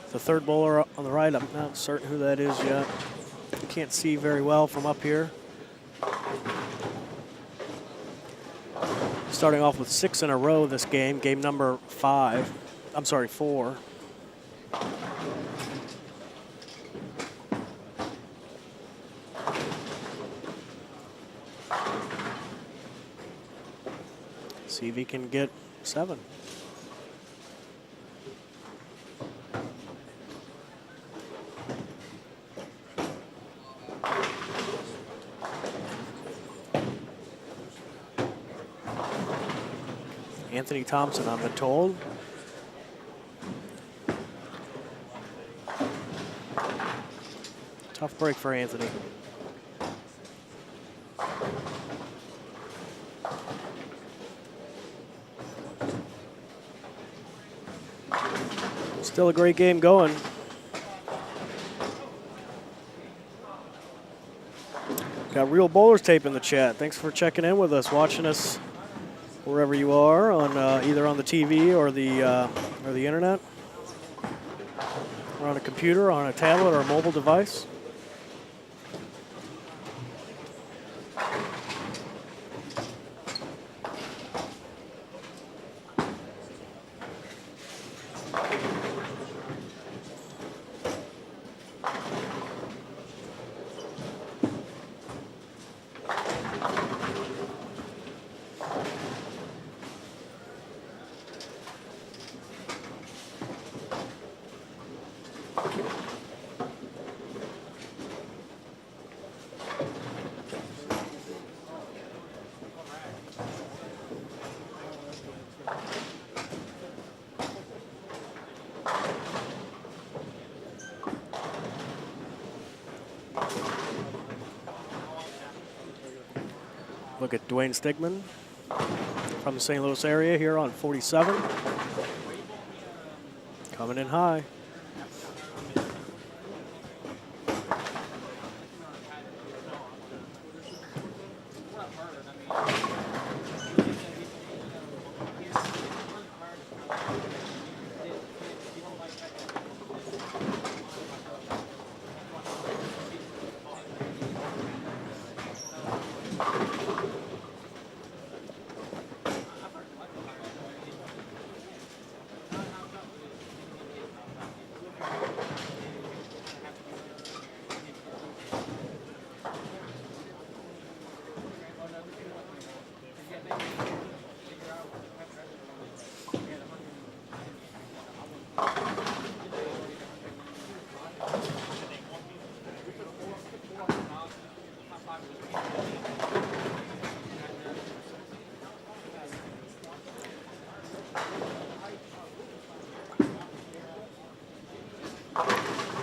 third bowler on the right. I'm not certain who that is yet. Can't see very well from up here. Starting off with 6 in a row this game, game number 4. See if he can get 7. Anthony Thompson, I've been told. Tough break for Anthony. Still a great game going. Got Real Bowlers Tape in the chat. Thanks for checking in with us, watching us wherever you are, on either on the TV or the internet, or on a computer, on a tablet, or a mobile device. Look at Dwayne Stigman from the St. Louis area here on 47. Coming in high.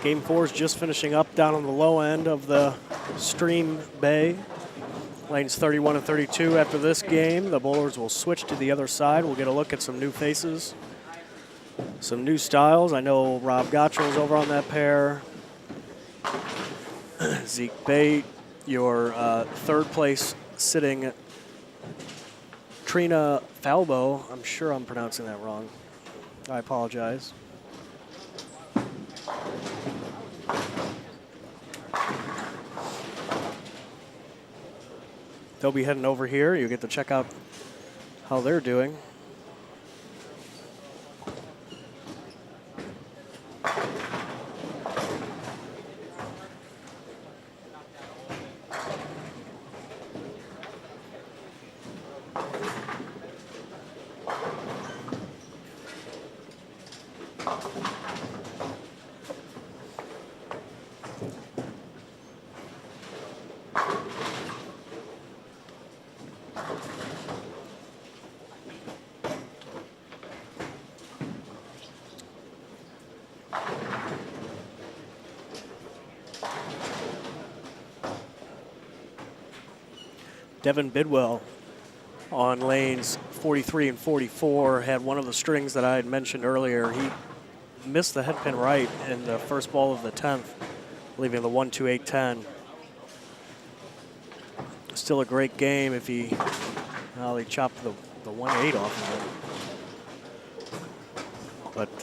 Game 4 is just finishing up down on the low end of the stream bay. Lanes 31 and 32 after this game. The bowlers will switch to the other side. We'll get a look at some new faces, some new styles. I know Rob Gottrell's over on that pair. Zeke Bate, your third place sitting Trina Falbo. I'm sure I'm pronouncing that wrong. I apologize. They'll be heading over here. You get to check out how they're doing. Devin Bidwell on lanes 43 and 44 had one of the strings that I had mentioned earlier. He missed the head pin right in the first ball of the 10th, leaving the 1-2-8-10. Still a great game if he, well, he chopped the 1-8 off of it. But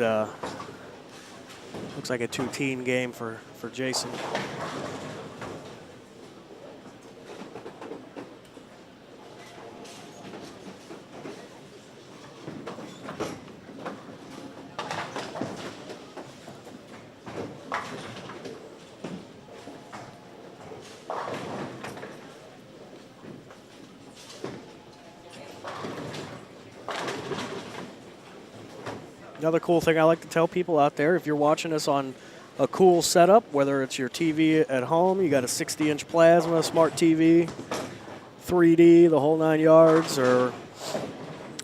looks like a 2-teen game for Jason. Another cool thing I like to tell people out there, if you're watching us on a cool setup, whether it's your TV at home, you got a 60-inch plasma, smart TV, 3D, the whole 9 yards, or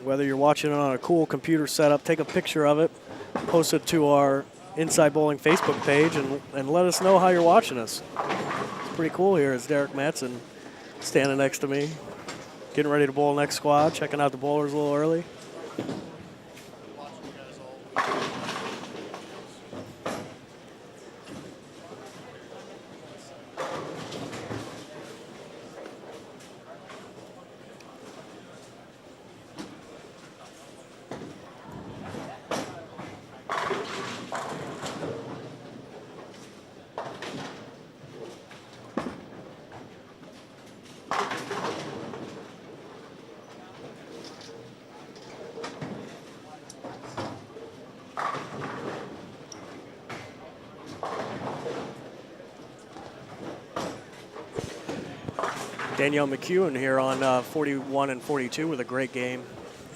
whether you're watching it on a cool computer setup, take a picture of it, post it to our Inside Bowling Facebook page, and let us know how you're watching us. It's pretty cool here. It's Derek Mattson standing next to me, getting ready to bowl next squad, checking out the bowlers a little early. Danielle McEwen here on 41 and 42 with a great game.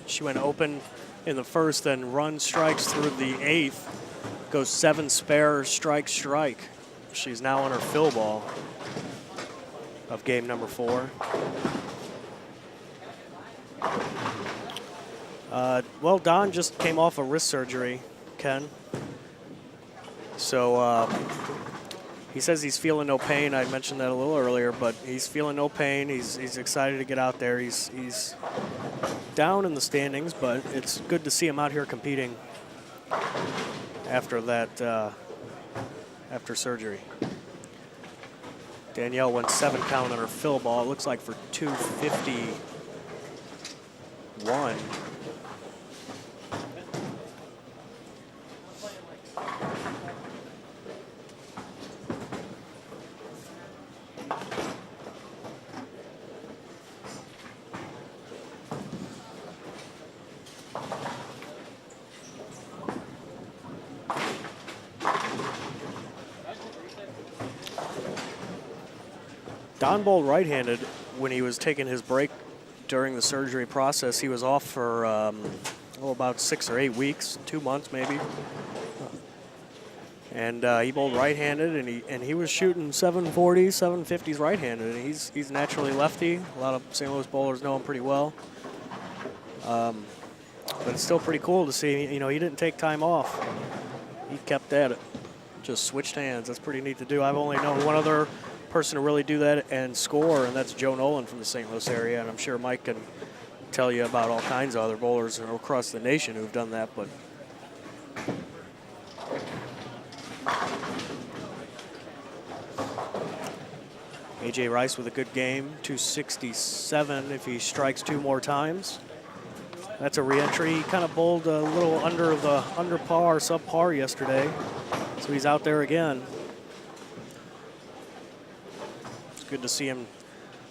She went open in the first, then run strikes through the 8th, goes 7 spare, strike. She's now on her fill ball of game number 4. Well, Don just came off a wrist surgery, Ken. So he says he's feeling no pain. I mentioned that a little earlier, but he's feeling no pain. He's excited to get out there. He's down in the standings, but it's good to see him out here competing after that, after surgery. Danielle went 7 count on her fill ball. It looks like for 251. Don bowled right-handed when he was taking his break during the surgery process. He was off for about 6 or 8 weeks, 2 months maybe. And he bowled right-handed, and he was shooting 740s, 750s right-handed. And he's naturally lefty. A lot of St. Louis bowlers know him pretty well. But it's still pretty cool to see. You know, he didn't take time off. He kept at it. Just switched hands. That's pretty neat to do. I've only known one other person to really do that and score, and that's Joe Nolan from the St. Louis area. And I'm sure Mike can tell you about all kinds of other bowlers across the nation who've done that. But A.J. Rice with a good game, 267 if he strikes 2 more times. That's a re-entry. He kind of bowled a little under par, subpar yesterday, so he's out there again. It's good to see him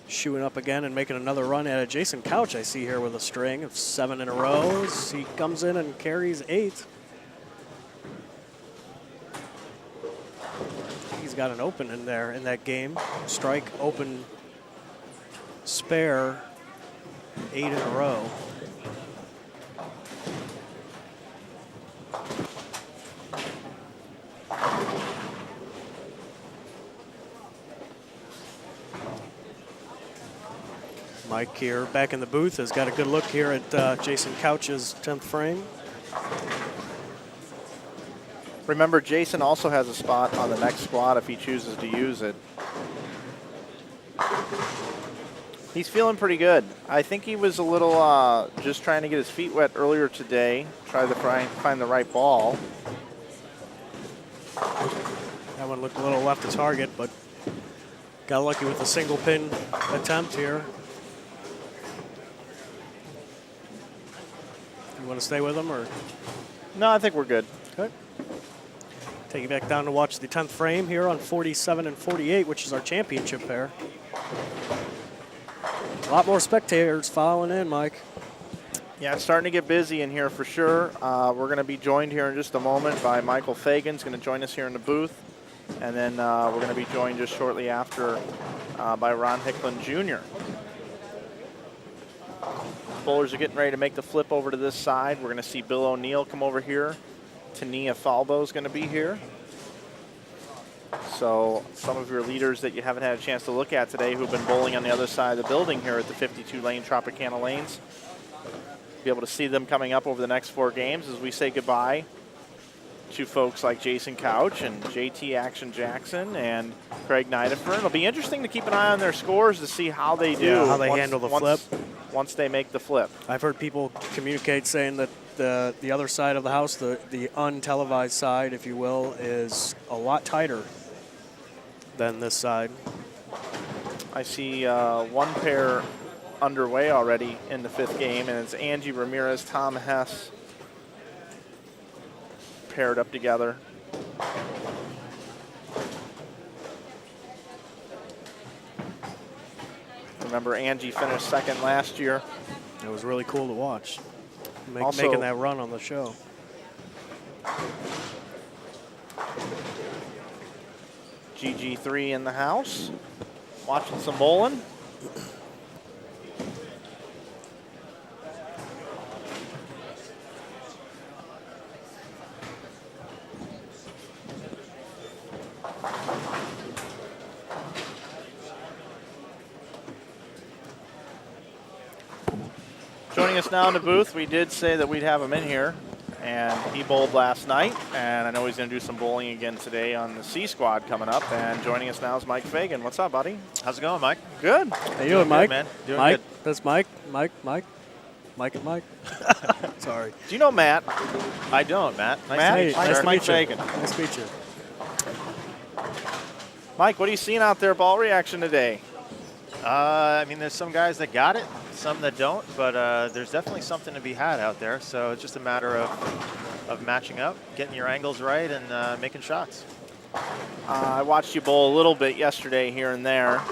shoeing up again and making another run at it. Jason Couch I see here with a string of 7 in a row. He comes in and carries 8. He's got an open in there in that game. Strike, open, spare, 8 in a row. Mike here back in the booth has got a good look here at Jason Couch's 10th frame. Remember, Jason also has a spot on the next squad if he chooses to use it. He's feeling pretty good. I think he was a little just trying to get his feet wet earlier today, try to find the right ball. That one looked a little left to target, but got lucky with the single pin attempt here. You want to stay with him, or? No, I think we're good. Okay. Take you back down to watch the 10th frame here on 47 and 48, which is our championship pair. A lot more spectators following in, Mike. Yeah, it's starting to get busy in here for sure. We're going to be joined here in just a moment by Michael Fagan. He's going to join us here in the booth. And then we're going to be joined just shortly after by Ron Hicklin Jr. Bowlers are getting ready to make the flip over to this side. We're going to see Bill O'Neill come over here. Tania Falbo is going to be here. So some of your leaders that you haven't had a chance to look at today who've been bowling on the other side of the building here at the 52-lane Tropicana lanes. Be able to see them coming up over the next 4 games as we say goodbye to folks like Jason Couch and JT Action Jackson and Craig Nidifer. It'll be interesting to keep an eye on their scores to see how they do. Yeah, how they handle the flip. Once they make the flip. I've heard people communicate saying that the other side of the house, the untelevised side, if you will, is a lot tighter than this side. I see 1 pair underway already in the 5th game, and it's Angie Ramirez, Tom Hess paired up together. Remember, Angie finished 2nd last year. It was really cool to watch, Also, making that run on the show. GG3 in the house, watching some bowling. Joining us now in the booth, we did say that we'd have him in here, and he bowled last night, and I know he's going to do some bowling again today on the C squad coming up. And joining us now is Mike Fagan. What's up, buddy? How's it going, Mike? Good. How you doing, Mike? Good, man. Doing Mike, good. that's Mike. Mike and Mike. Sorry. Do you know Matt? I don't, Matt. Matt? Hey, Mike, nice to Mike meet you. Fagan. Nice to meet you. Mike, what are you seeing out there ball reaction today? I mean, there's some guys that got it, some that don't, but there's definitely something to be had out there. So it's just a matter of matching up, getting your angles right, and making shots. I watched you bowl a little bit yesterday here and there.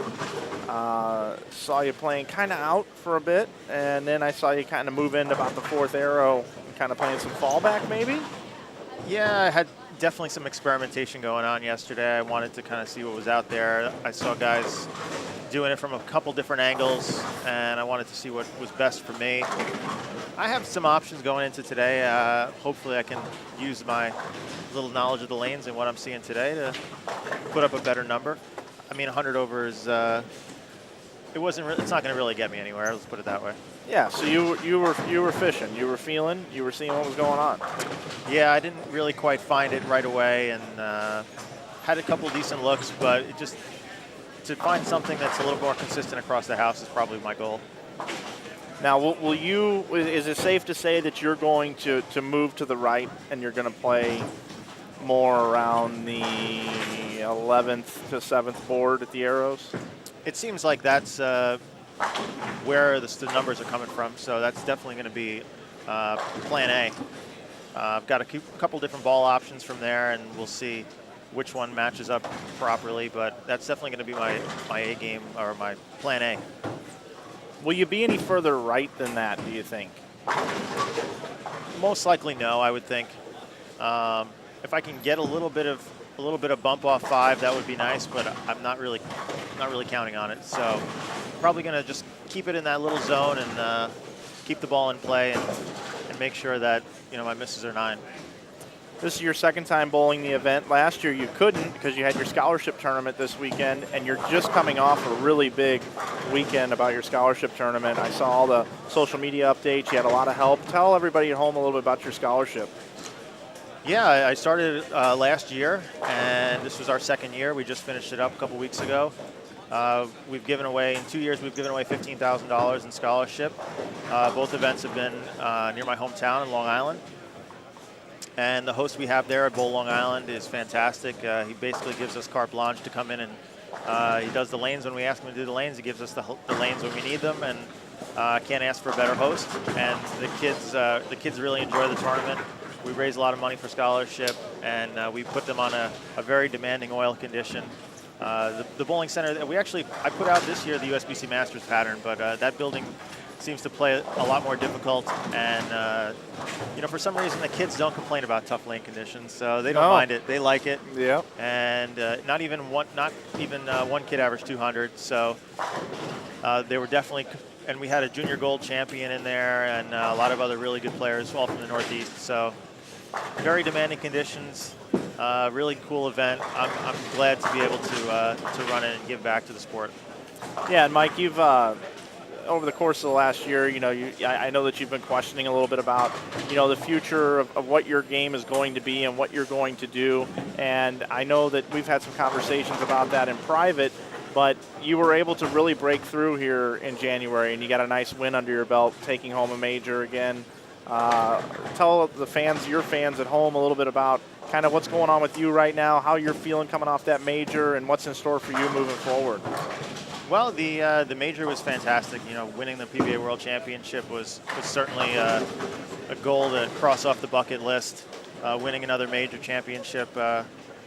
Saw you playing kind of out for a bit, and then I saw you kind of move into about the 4th arrow and kind of playing some fallback maybe? Yeah, I had definitely some experimentation going on yesterday. I wanted to kind of see what was out there. I saw guys doing it from a couple different angles, and I wanted to see what was best for me. I have some options going into today. Hopefully I can use my little knowledge of the lanes and what I'm seeing today to put up a better number. I mean, 100 over is, it's not going to really get me anywhere, let's put it that way. Yeah, so you were fishing, you were feeling, you were seeing what was going on. Yeah, I didn't really quite find it right away, and had a couple decent looks, but it just, to find something that's a little more consistent across the house is probably my goal. Now, is it safe to say that you're going to move to the right and you're going to play more around the 11th to 7th board at the Arrows? It seems like that's where the numbers are coming from, so that's definitely going to be plan A. I've got a couple different ball options from there, and we'll see which one matches up properly, but that's definitely going to be my A game, or my plan A. Will you be any further right than that, do you think? Most likely no, I would think. If I can get a little bit of bump off 5, that would be nice, but I'm not really counting on it. So probably going to just keep it in that little zone and keep the ball in play and make sure that my misses are 9. This is your second time bowling the event. Last year you couldn't because you had your scholarship tournament this weekend, and you're just coming off a really big weekend about your scholarship tournament. I saw all the social media updates. You had a lot of help. Tell everybody at home a little bit about your scholarship. Yeah, I started last year, and this was our second year. We just finished it up a couple weeks ago. We've given away, in 2 years, we've given away $15,000 in scholarship. Both events have been near my hometown in Long Island. And the host we have there at Bowl Long Island is fantastic. He basically gives us carte blanche to come in, and he does the lanes when we ask him to do the lanes. He gives us the lanes when we need them, and can't ask for a better host. And the kids really enjoy the tournament. We raise a lot of money for scholarship, and we put them on a very demanding oil condition. The bowling center, I put out this year the USBC Masters pattern, but that building seems to play a lot more difficult, and for some reason the kids don't complain about tough lane conditions, so they don't mind it. They like it. Yeah. And not even one kid averaged 200, so they were definitely. And we had a junior gold champion in there, and a lot of other really good players, all from the Northeast. So very demanding conditions. Really cool event. I'm glad to be able to run it and give back to the sport. Yeah, and Mike, you've over the course of the last year, I know that you've been questioning a little bit about, the future of what your game is going to be and what you're going to do. And I know that we've had some conversations about that in private, but you were able to really break through here in January, and you got a nice win under your belt, taking home a major again. Tell the fans, your fans at home, a little bit about kind of what's going on with you right now, how you're feeling coming off that major, and what's in store for you moving forward. Well, the major was fantastic. Winning the PBA World Championship was certainly a goal to cross off the bucket list. Winning another major championship,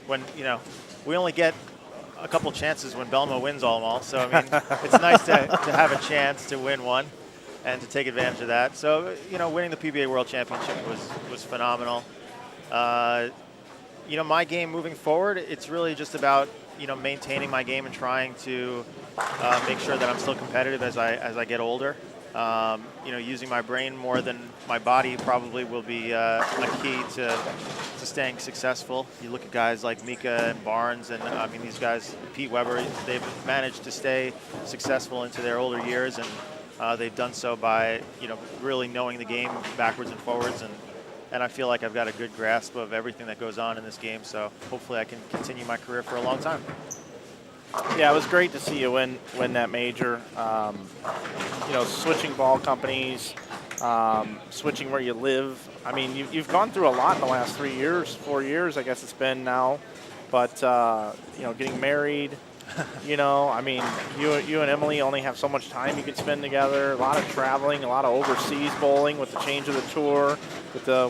when we only get a couple chances when Belmo wins all. So I mean, it's nice to have a chance to win one and to take advantage of that. So winning the PBA World Championship was phenomenal. My game moving forward, it's really just about maintaining my game and trying to make sure that I'm still competitive as I get older. Using my brain more than my body probably will be a key to staying successful. You look at guys like Mika and Barnes, and these guys, Pete Weber, they've managed to stay successful into their older years, and they've done so by really knowing the game backwards and forwards, and I feel like I've got a good grasp of everything that goes on in this game, so hopefully I can continue my career for a long time. Yeah, it was great to see you win that major. Switching ball companies, switching where you live. I mean, you've gone through a lot in the last 4 years, I guess it's been now. But, getting married, you and Emily only have so much time you can spend together. A lot of traveling, a lot of overseas bowling with the change of the tour, with the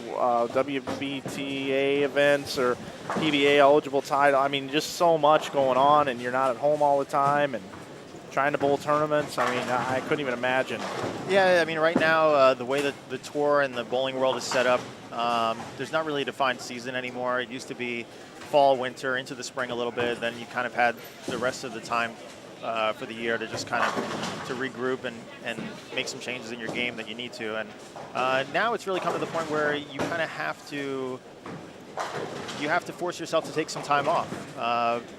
WBTA events or PBA eligible title. I mean, just so much going on, and you're not at home all the time and trying to bowl tournaments. I mean, I couldn't even imagine. Yeah, I mean, right now, the way that the tour and the bowling world is set up, there's not really a defined season anymore. It used to be fall, winter, into the spring a little bit. Then you kind of had the rest of the time for the year to just kind of to regroup and make some changes in your game that you need to. And now it's really come to the point where you kind of have to force yourself to take some time off.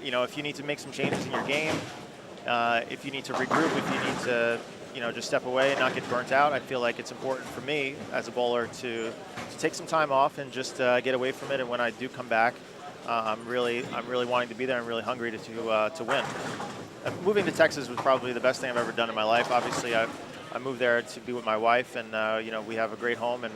If you need to make some changes in your game, if you need to regroup, if you need to just step away and not get burnt out, I feel like it's important for me as a bowler to take some time off and just get away from it. And when I do come back, I'm really wanting to be there. I'm really hungry to win. Moving to Texas was probably the best thing I've ever done in my life. Obviously, I moved there to be with my wife, and we have a great home, and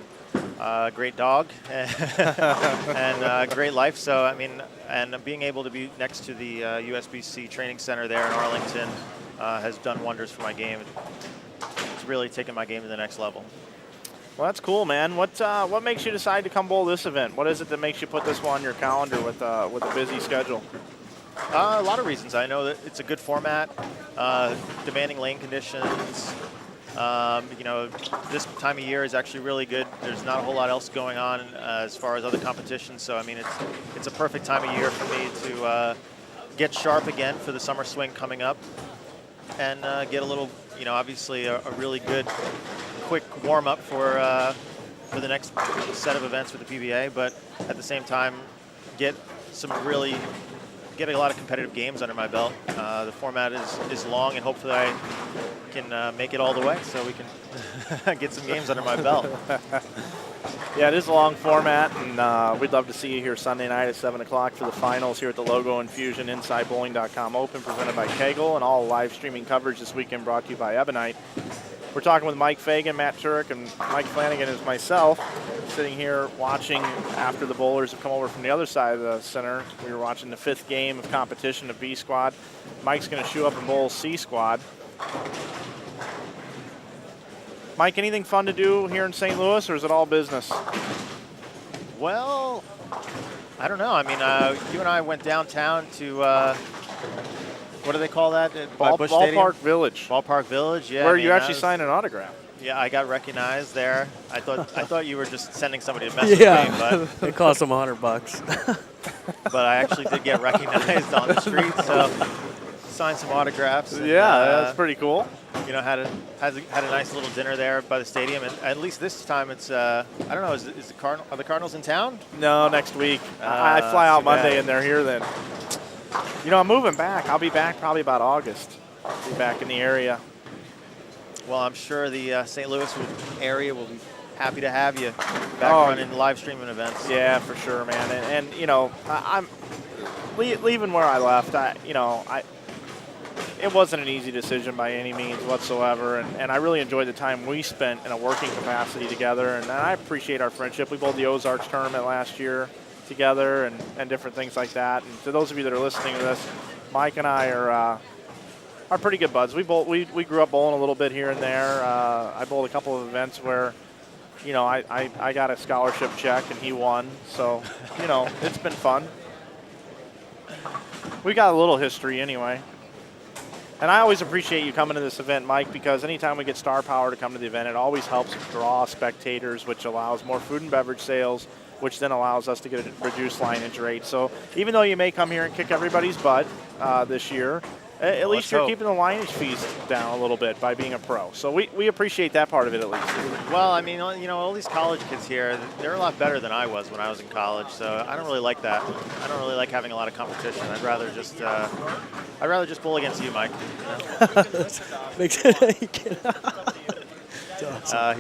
great dog, and great life. So, I mean, and being able to be next to the USBC training center there in Arlington has done wonders for my game. It's really taken my game to the next level. Well, that's cool, man. What makes you decide to come bowl this event? What is it that makes you put this one on your calendar with a busy schedule? A lot of reasons. I know that it's a good format, demanding lane conditions. This time of year is actually really good. There's not a whole lot else going on as far as other competitions. So, I mean, it's a perfect time of year for me to get sharp again for the summer swing coming up and get a little, obviously a really good, quick warm-up for the next set of events with the PBA. But at the same time, get a lot of competitive games under my belt. The format is long, and hopefully I can make it all the way so we can get some games under my belt. Yeah, it is a long format, and we'd love to see you here Sunday night at 7 o'clock for the finals here at the Logo Infusion InsideBowling.com Open, presented by Kegel, and all live streaming coverage this weekend brought to you by Ebonite. We're talking with Mike Fagan, Matt Turek, and Mike Flanagan is myself, sitting here watching after the bowlers have come over from the other side of the center. We were watching the 5th game of competition of B squad. Mike's going to shoe up and bowl C squad. Mike, anything fun to do here in St. Louis, or is it all business? Well, I don't know. I mean, you and I went downtown to, what do they call that? Busch Stadium? Ballpark Village. Ballpark Village, yeah. Where you actually signed an autograph. Yeah, I got recognized there. I thought you were just sending somebody to mess with me, but it cost them $100. but I actually did get recognized on the street, so signed some autographs. And, that's pretty cool. Had a nice little dinner there by the stadium, and at least this time it's I don't know, are the Cardinals in town? No, next week. I fly out Monday, bad. and they're here then. I'm moving back. I'll be back probably about August. Be back in the area. Well, I'm sure the St. Louis area will be happy to have you back running live streaming events. Yeah, for sure, man. And I'm leaving where I left. It wasn't an easy decision by any means whatsoever, and I really enjoyed the time we spent in a working capacity together, and I appreciate our friendship. We bowled the Ozarks tournament last year together and different things like that. And to those of you that are listening to this, Mike and I are pretty good buds. We grew up bowling a little bit here and there. I bowled a couple of events where, I got a scholarship check and he won. So, it's been fun. We got a little history anyway. And I always appreciate you coming to this event, Mike, because anytime we get Star Power to come to the event, it always helps draw spectators, which allows more food and beverage sales, which then allows us to get a reduced lineage rate. So even though you may come here and kick everybody's butt this year, at least you're keeping the lineage fees down a little bit by being a pro. So we appreciate that part of it at least. Well, I mean, all these college kids here, they're a lot better than I was when I was in college. So I don't really like that. I don't really like having a lot of competition. I'd rather just bowl against you, Mike. He's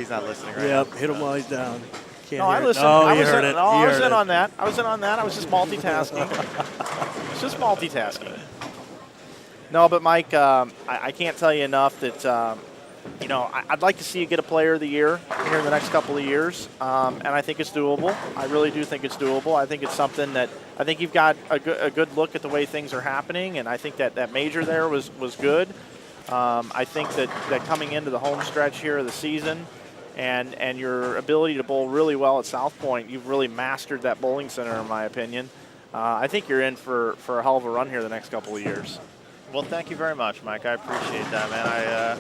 not listening right now. Yep, hit him while he's down. I listened. Oh, I you was heard it. No, I You was heard in it. on that. I was in on that. I was just multitasking. It's just multitasking. No, but Mike, I can't tell you enough that, I'd like to see you get a Player of the Year here in the next couple of years, and I think it's doable. I really do think it's doable. I think it's something that I think you've got a good look at the way things are happening, and I think that major there was good. I think that coming into the home stretch here of the season and your ability to bowl really well at South Point, you've really mastered that bowling center, in my opinion. I think you're in for a hell of a run here the next couple of years. Well, thank you very much, Mike. I appreciate that, man.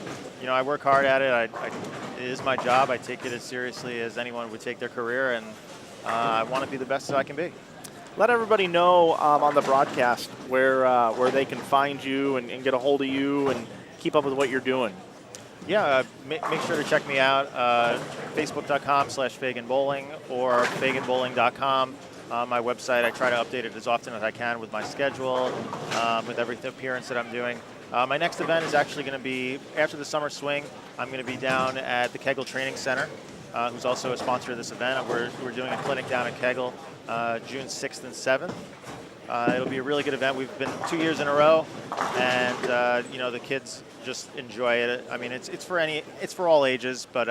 I work hard at it. It is my job. I take it as seriously as anyone would take their career, and I want to be the best that I can be. Let everybody know on the broadcast where they can find you and get a hold of you and keep up with what you're doing. Yeah, make sure to check me out, facebook.com/Fagan Bowling or FaganBowling.com. My website, I try to update it as often as I can with my schedule, with every appearance that I'm doing. My next event is actually going to be after the summer swing. I'm going to be down at the Kegel Training Center, who's also a sponsor of this event. We're doing a clinic down at Kegel June 6th and 7th. It'll be a really good event. We've been 2 years in a row, and the kids just enjoy it. I mean, it's for all ages, but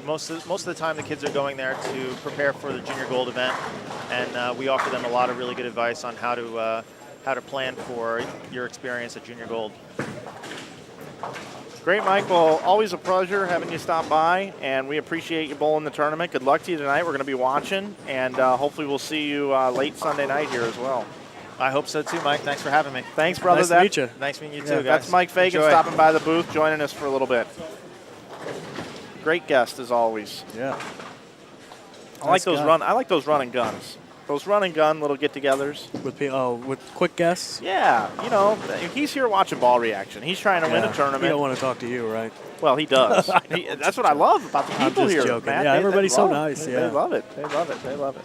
most of the time the kids are going there to prepare for the Junior Gold event, and we offer them a lot of really good advice on how to plan for your experience at Junior Gold. Great, Mike. Well, always a pleasure having you stop by, and we appreciate you bowling the tournament. Good luck to you tonight. We're going to be watching, and hopefully we'll see you late Sunday night here as well. I hope so too, Mike. Thanks for having me. Thanks, brother. Nice to meet you. Nice meeting you too, guys. That's Mike Fagan Enjoy. stopping by the booth, joining us for a little bit. Great guest as always. Yeah. I like those run and guns. Those run and gun little get-togethers. With quick guests? Yeah, you know, he's here watching ball reaction. He's trying to win a tournament. He don't want to talk to you, right? Well, he does. That's what I love about the people I'm just here. joking. Matt. Yeah, They everybody's so love it. nice. They Yeah. love it. They love it. They love it.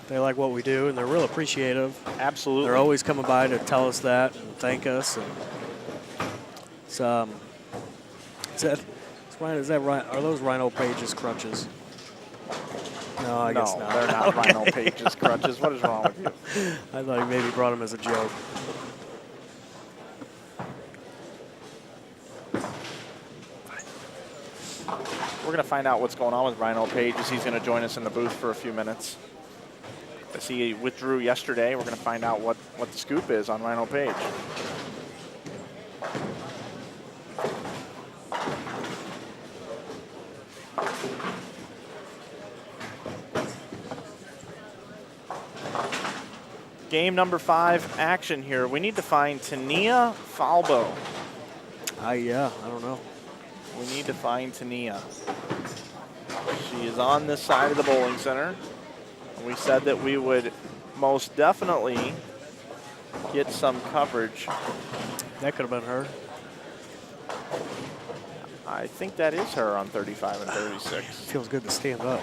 They like what we do, and they're real appreciative. Absolutely. They're always coming by to tell us that and thank us. And is that right? Are those Rhino Page's crutches? No, I guess not. They're not Okay. Rhino Page's crutches. What is wrong with you? I thought he maybe brought them as a joke. We're going to find out what's going on with Rhino Page as he's going to join us in the booth for a few minutes. As he withdrew yesterday, we're going to find out what the scoop is on Rhino Page. Game number 5 action here. We need to find Tania Falbo. I don't know. We need to find Tania. She is on this side of the bowling center. And we said that we would most definitely get some coverage. That could have been her. I think that is her on 35 and 36. Feels good to stand up.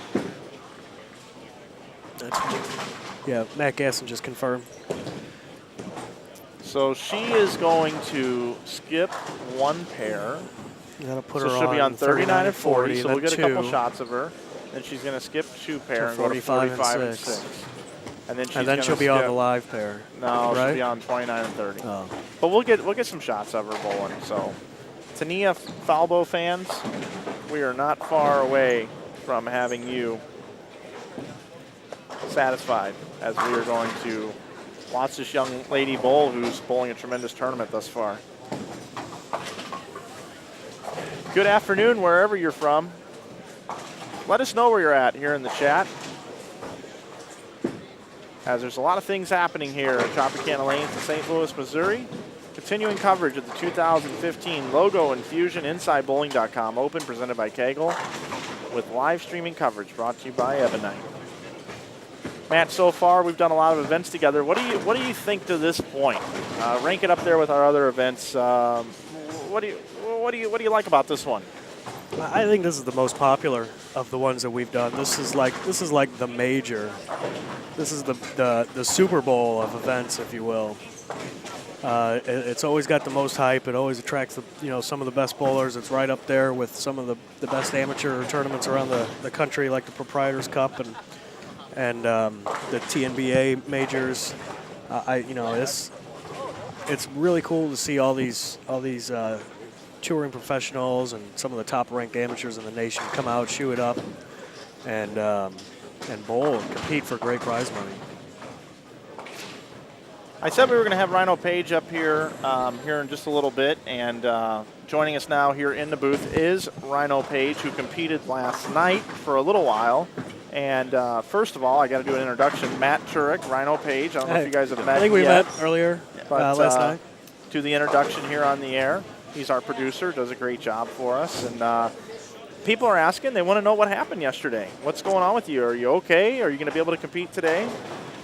Yeah, Matt Gasson just confirmed. So she is going to skip one pair. You gotta put So her she'll be on 39 and 40, so and we'll get a then couple 2. shots of her. Then she's going to skip 2 pair To and go to 45 45 and and 6. 6. And then she's And then gonna she'll be on skip- the live pair. No, she'll right? be on 29 and 30. Oh. But we'll get some shots of her bowling. So, Tania Falbo fans, we are not far away from having you satisfied as we are going to watch this young lady bowl who's bowling a tremendous tournament thus far. Good afternoon wherever you're from. Let us know where you're at here in the chat, as there's a lot of things happening here at Tropicana Lanes in St. Louis, Missouri. Continuing coverage of the 2015 Logo Infusion InsideBowling.com Open presented by Kegel, with live streaming coverage brought to you by Ebonite. Matt, so far we've done a lot of events together. What do you think to this point? Rank it up there with our other events. What do you like about this one? I think this is the most popular of the ones that we've done. This is like the major. This is the Super Bowl of events, if you will. It's always got the most hype. It always attracts some of the best bowlers. It's right up there with some of the best amateur tournaments around the country, like the Proprietors Cup and the TNBA majors. It's really cool to see all these touring professionals and some of the top-ranked amateurs in the nation come out, shoe it up, and bowl and compete for great prize money. I said we were going to have Rhino Page up here here in just a little bit, and joining us now here in the booth is Rhino Page, who competed last night for a little while. And first of all, I got to do an introduction. Matt Turek, Rhino Page. I don't know if you guys have met I think we yet, met earlier but, last night. Do the introduction here on the air. He's our producer, does a great job for us. And people are asking, they want to know what happened yesterday. What's going on with you? Are you okay? Are you going to be able to compete today?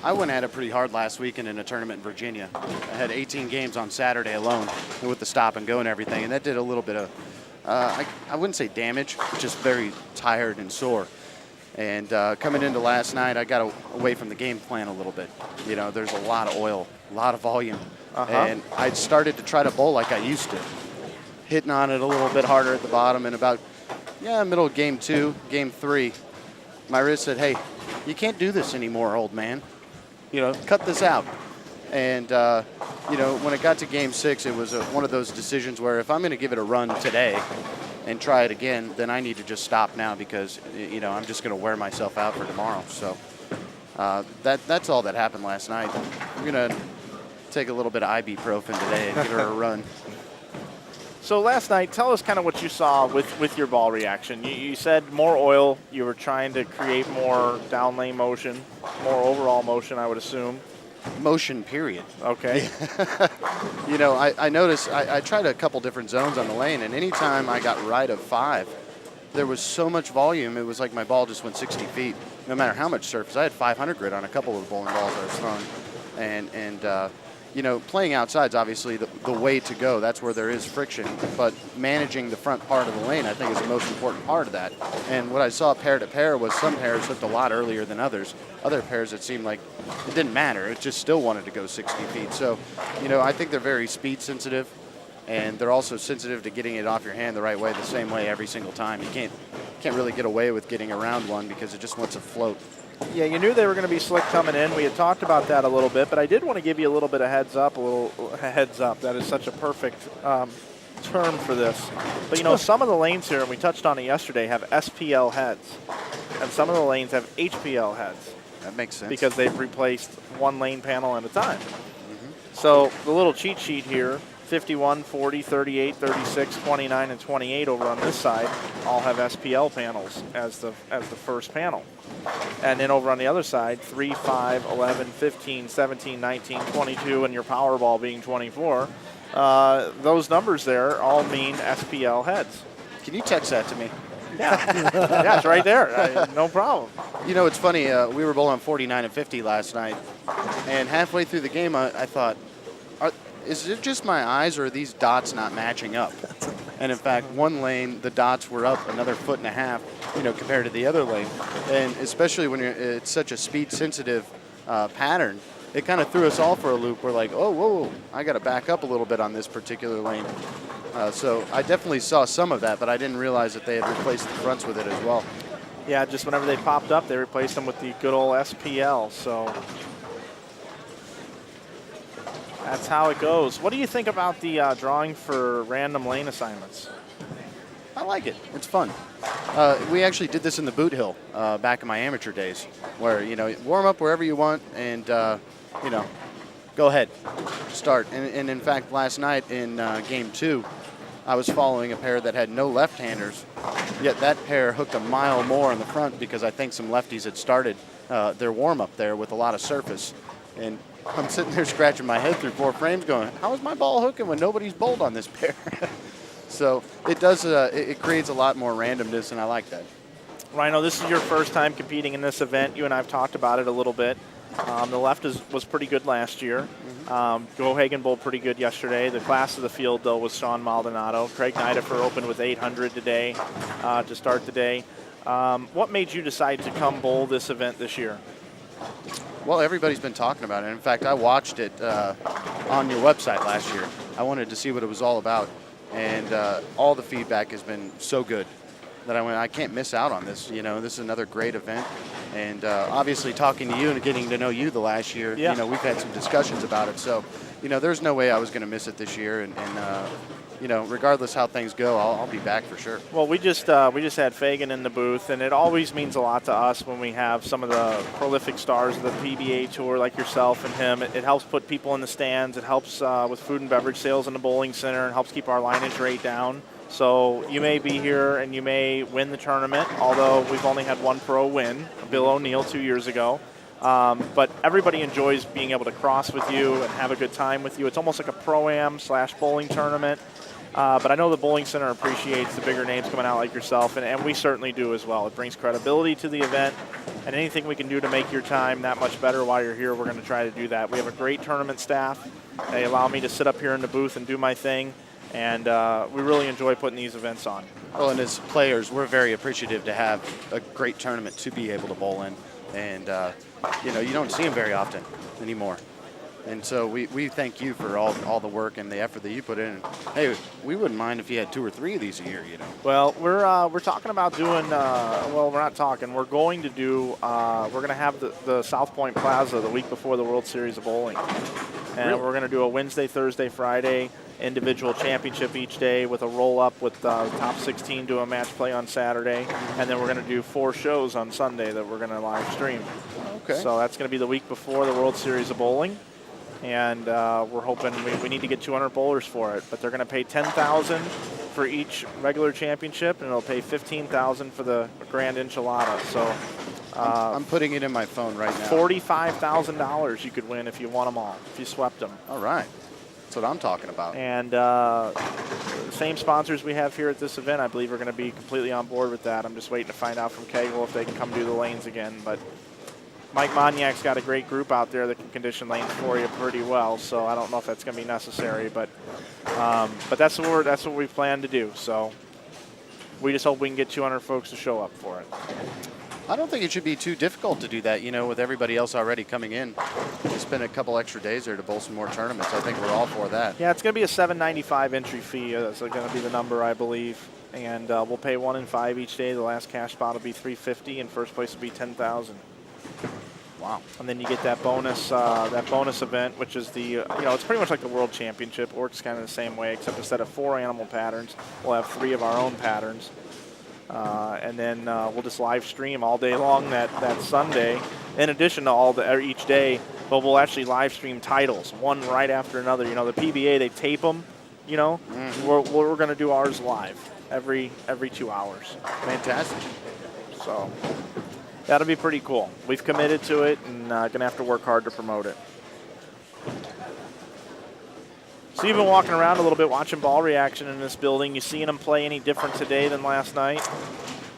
I went at it pretty hard last weekend in a tournament in Virginia. I had 18 games on Saturday alone with the stop and go and everything, and that did a little bit of, I wouldn't say damage, just very tired and sore. And coming into last night, I got away from the game plan a little bit. You know, there's a lot of oil, a lot of volume. And I started to try to bowl like I used to, hitting on it a little bit harder at the bottom. And about, middle of game 2, game 3, my wrist said, hey, you can't do this anymore, old man. You know, cut this out. And, when it got to game 6, it was one of those decisions where if I'm going to give it a run today, and try it again, then I need to just stop now because, I'm just going to wear myself out for tomorrow. So that's all that happened last night. I'm going to take a little bit of ibuprofen today and give her a run. So last night, tell us kind of what you saw with your ball reaction. You said more oil. You were trying to create more down lane motion, more overall motion, I would assume. Motion, period. Okay. I noticed I tried a couple different zones on the lane, and anytime I got right of 5, there was so much volume, it was like my ball just went 60 feet. No matter how much surface. I had 500 grit on a couple of the bowling balls I was throwing. And playing outside's obviously the way to go. That's where there is friction. But managing the front part of the lane, I think, is the most important part of that. And what I saw pair to pair was some pairs hooked a lot earlier than others. Other pairs, it seemed like it didn't matter. It just still wanted to go 60 feet. So, I think they're very speed sensitive. And they're also sensitive to getting it off your hand the right way, the same way every single time. You can't really get away with getting around one because it just wants to float. Yeah, you knew they were going to be slick coming in. We had talked about that a little bit, but I did want to give you a little bit of heads up, That is such a perfect term for this. But, some of the lanes here, and we touched on it yesterday, have SPL heads. And some of the lanes have HPL heads. That makes sense. Because they've replaced one lane panel at a time. Mm-hmm. So the little cheat sheet here, 51, 40, 38, 36, 29, and 28 over on this side all have SPL panels as the first panel. And then over on the other side, 3, 5, 11, 15, 17, 19, 22, and your Powerball being 24, those numbers there all mean SPL heads. Can you text that to me? Yeah, yeah, it's right there. No problem. It's funny. We were bowling 49 and 50 last night, and halfway through the game, I thought, is it just my eyes, or are these dots not matching up? And in fact, one lane, the dots were up another 1.5 foot, compared to the other lane. And especially when it's such a speed-sensitive pattern, it kind of threw us all for a loop. We're like, oh, whoa, I got to back up a little bit on this particular lane. So I definitely saw some of that, but I didn't realize that they had replaced the fronts with it as well. Yeah, just whenever they popped up, they replaced them with the good old SPL. So that's how it goes. What do you think about the drawing for random lane assignments? I like it. It's fun. We actually did this in the boot hill back in my amateur days, where, warm up wherever you want and, go ahead, start. And in fact, last night in game 2, I was following a pair that had no left-handers, yet that pair hooked a mile more in the front because I think some lefties had started their warm-up there with a lot of surface. And I'm sitting there scratching my head through 4 frames going, how is my ball hooking when nobody's bowled on this pair? So it does, it creates a lot more randomness, and I like that. Rhino, this is your first time competing in this event. You and I have talked about it a little bit. The left was pretty good last year. Mm-hmm. Hagan bowled pretty good yesterday. The class of the field, though, was Sean Maldonado. Craig Nidifer opened with 800 today to start the day. What made you decide to come bowl this event this year? Well, everybody's been talking about it. In fact, I watched it on your website last year. I wanted to see what it was all about. And all the feedback has been so good that I can't miss out on this. This is another great event. And obviously talking to you and getting to know you the last year, yeah. We've had some discussions about it. So, there's no way I was going to miss it this year. And regardless how things go, I'll be back for sure. Well, we just had Fagan in the booth, and it always means a lot to us when we have some of the prolific stars of the PBA Tour like yourself and him. It helps put people in the stands. It helps with food and beverage sales in the bowling center, and helps keep our lineage rate down. So you may be here and you may win the tournament, although we've only had one pro win, Bill O'Neill 2 years ago. But everybody enjoys being able to cross with you and have a good time with you. It's almost like a pro-am / bowling tournament. But I know the bowling center appreciates the bigger names coming out like yourself, and we certainly do as well. It brings credibility to the event, and anything we can do to make your time that much better while you're here, we're going to try to do that. We have a great tournament staff. They allow me to sit up here in the booth and do my thing, and we really enjoy putting these events on. Well, and as players, we're very appreciative to have a great tournament to be able to bowl in, and you don't see them very often anymore. And so we thank you for all the work and the effort that you put in. Hey, we wouldn't mind if you had 2 or 3 of these a year, Well, we're talking about doing, we're not talking. We're going to do, we're going to have the South Point Plaza the week before the World Series of Bowling. And Really? We're going to do a Wednesday, Thursday, Friday individual championship each day with a roll-up with top 16 do a match play on Saturday. And then we're going to do 4 shows on Sunday that we're going to live stream. Okay. So that's going to be the week before the World Series of Bowling. And we're hoping we need to get 200 bowlers for it. But they're going to pay $10,000 for each regular championship, and it'll pay $15,000 for the grand enchilada. So I'm putting it in my phone right now. $45,000 you could win if you won them all, if you swept them. All right. That's what I'm talking about. And the same sponsors we have here at this event, I believe, are going to be completely on board with that. I'm just waiting to find out from Kegel if they can come do the lanes again. But Mike Moniak's got a great group out there that can condition lanes for you pretty well, so I don't know if that's going to be necessary, but that's what we plan to do. So we just hope we can get 200 folks to show up for it. I don't think it should be too difficult to do that, you know, with everybody else already coming in. We spend a couple extra days there to bowl some more tournaments. I think we're all for that. Yeah, it's going to be a $7.95 entry fee. That's going to be the number, I believe. And we'll pay 1 in 5 each day. The last cash spot will be $350, and first place will be $10,000. Wow. And then you get that bonus event, which is the, it's pretty much like the World Championship. It works kind of the same way, except instead of 4 animal patterns, we'll have 3 of our own patterns. And then we'll just live stream all day long that Sunday. In addition to each day, but we'll actually live stream titles, one right after another. You know, the PBA, they tape them, We're going to do ours live every 2 hours. Fantastic. So that'll be pretty cool. We've committed to it, and going to have to work hard to promote it. So you've been walking around a little bit watching ball reaction in this building. You seeing them play any different today than last night?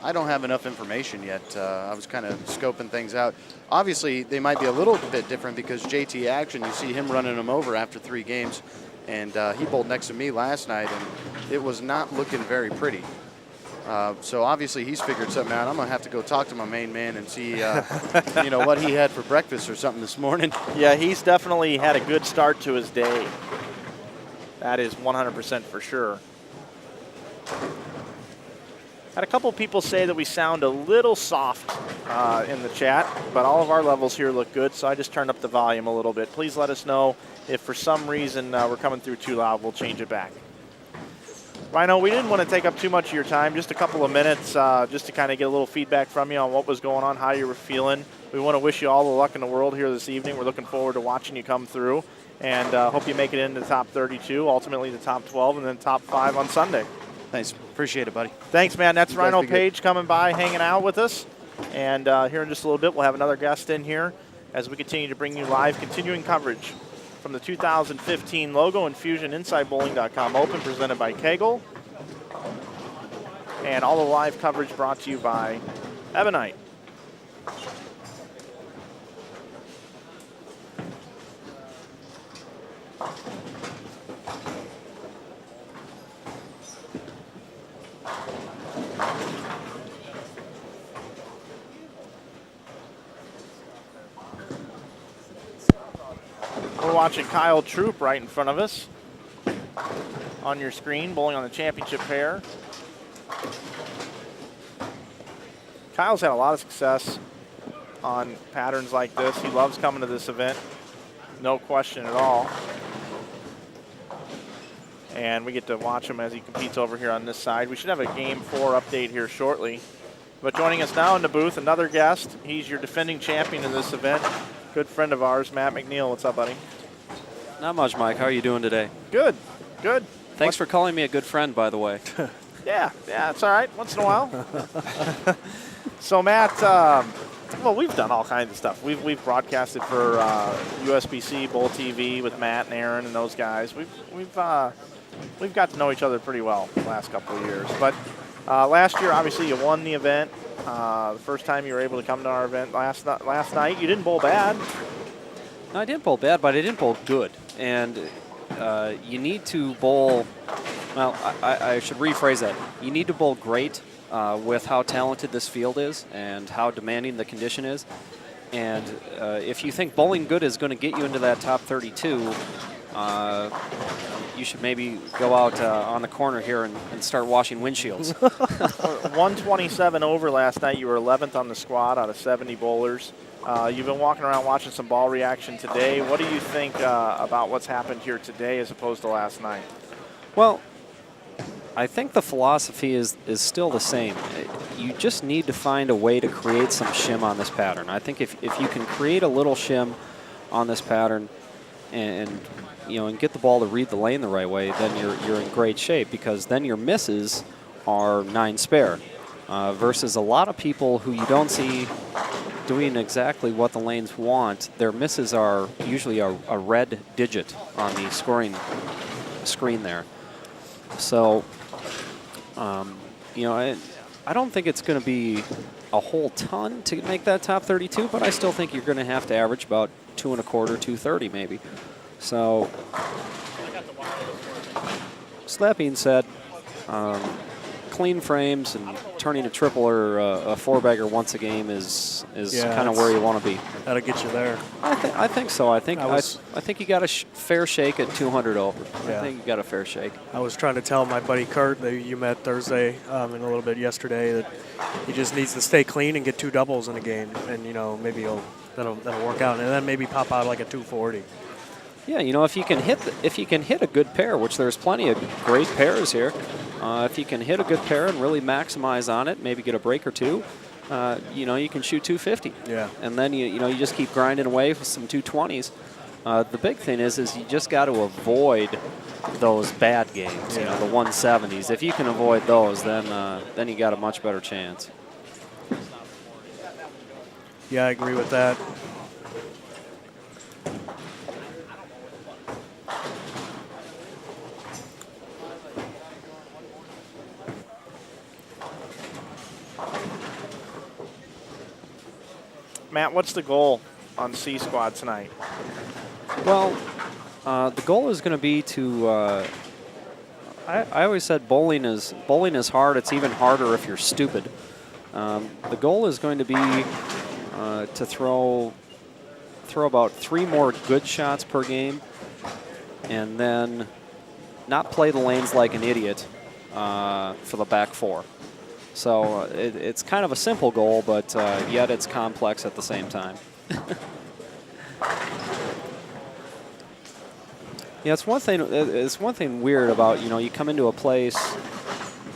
I don't have enough information yet. I was kind of scoping things out. Obviously, they might be a little bit different because JT Action, you see him running them over after 3 games. And he bowled next to me last night, and it was not looking very pretty. So obviously he's figured something out. I'm going to have to go talk to my main man and see, what he had for breakfast or something this morning. Yeah, he's definitely had a good start to his day. That is 100% for sure. Had a couple people say that we sound a little soft in the chat, but all of our levels here look good, so I just turned up the volume a little bit. Please let us know if for some reason we're coming through too loud. We'll change it back. Rhino, we didn't want to take up too much of your time, just a couple of minutes just to kind of get a little feedback from you on what was going on, how you were feeling. We want to wish you all the luck in the world here this evening. We're looking forward to watching you come through, and hope you make it into the top 32, ultimately the top 12, and then top 5 on Sunday. Thanks. Appreciate it, buddy. Thanks, man. That's You guys Rhino be good. Page coming by, hanging out with us. And here in just a little bit, we'll have another guest in here as we continue to bring you live continuing coverage from the 2015 Logo Infusion InsideBowling.com Open presented by Kegel. And all the live coverage brought to you by Ebonite. We're watching Kyle Troop right in front of us on your screen, bowling on the championship pair. Kyle's had a lot of success on patterns like this. He loves coming to this event, no question at all. And we get to watch him as he competes over here on this side. We should have a Game 4 update here shortly. But joining us now in the booth, another guest. He's your defending champion in this event. Good friend of ours, Matt McNeil. What's up, buddy? Not much, Mike. How are you doing today? Good, good. Thanks for calling me a good friend, by the way. Yeah, it's all right. Once in a while. So, Matt, well, we've done all kinds of stuff. We've broadcasted for USBC, Bowl TV with Matt and Aaron and those guys. We've got to know each other pretty well the last couple of years. But last year, obviously, you won the event. The first time you were able to come to our event last night, you didn't bowl bad. No, I didn't bowl bad, but I didn't bowl good. And you need to bowl, well, I should rephrase that. You need to bowl great with how talented this field is and how demanding the condition is. And if you think bowling good is going to get you into that top 32, you should maybe go out on the corner here and start washing windshields. 127 over last night. You were 11th on the squad out of 70 bowlers. You've been walking around watching some ball reaction today. What do you think about what's happened here today as opposed to last night? Well, I think the philosophy is still the same. You just need to find a way to create some shim on this pattern. I think if you can create a little shim on this pattern and get the ball to read the lane the right way, then you're in great shape, because then your misses are 9 spare. Versus a lot of people who you don't see doing exactly what the lanes want, their misses are usually a red digit on the scoring screen there. So, I don't think it's going to be a whole ton to make that top 32, but I still think you're going to have to average about 2.25, 230 maybe. So that being said, clean frames and turning a triple or a four-bagger once a game is kind of where you want to be. That'll get you there. I think so. I think you got a fair shake at 200 over. Yeah. I think you got a fair shake. I was trying to tell my buddy Kurt that you met Thursday and a little bit yesterday that he just needs to stay clean and get 2 doubles in a game, and maybe that'll work out, and then maybe pop out like a 240. Yeah, if you can hit a good pair, which there's plenty of great pairs here. If you can hit a good pair and really maximize on it, maybe get a break or two, you can shoot 250. Yeah. And then you just keep grinding away with some 220s. The big thing is you just got to avoid those bad games. The 170s. If you can avoid those, then you got a much better chance. Yeah, I agree with that. Matt, what's the goal on C Squad tonight? Well, the goal is going to be to. I always said bowling is hard. It's even harder if you're stupid. The goal is going to be to throw about 3 more good shots per game, and then not play the lanes like an idiot for the back 4. So it's kind of a simple goal, but yet it's complex at the same time. Yeah, it's one thing weird about, you come into a place,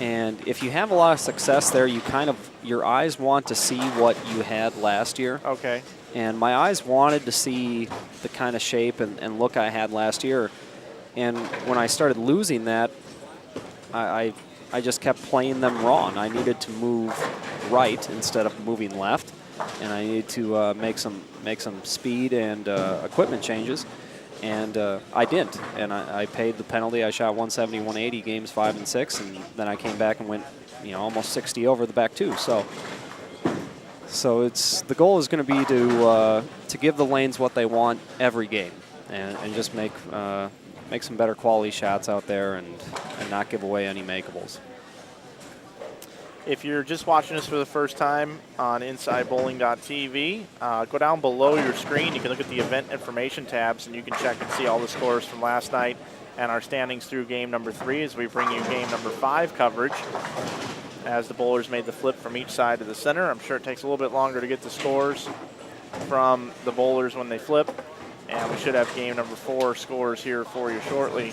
and if you have a lot of success there, your eyes want to see what you had last year. Okay. And my eyes wanted to see the kind of shape and look I had last year. And when I started losing that, I just kept playing them wrong. I needed to move right instead of moving left, and I needed to make some speed and equipment changes, and I didn't. And I paid the penalty. I shot 170, 180 games 5 and 6, and then I came back and went, almost 60 over the back 2. So it's the goal is going to be to give the lanes what they want every game, and just make some better quality shots out there and not give away any makeables. If you're just watching us for the first time on InsideBowling.tv, go down below your screen. You can look at the event information tabs, and you can check and see all the scores from last night and our standings through game number 3 as we bring you game number 5 coverage as the bowlers made the flip from each side to the center. I'm sure it takes a little bit longer to get the scores from the bowlers when they flip. And we should have game number 4 scores here for you shortly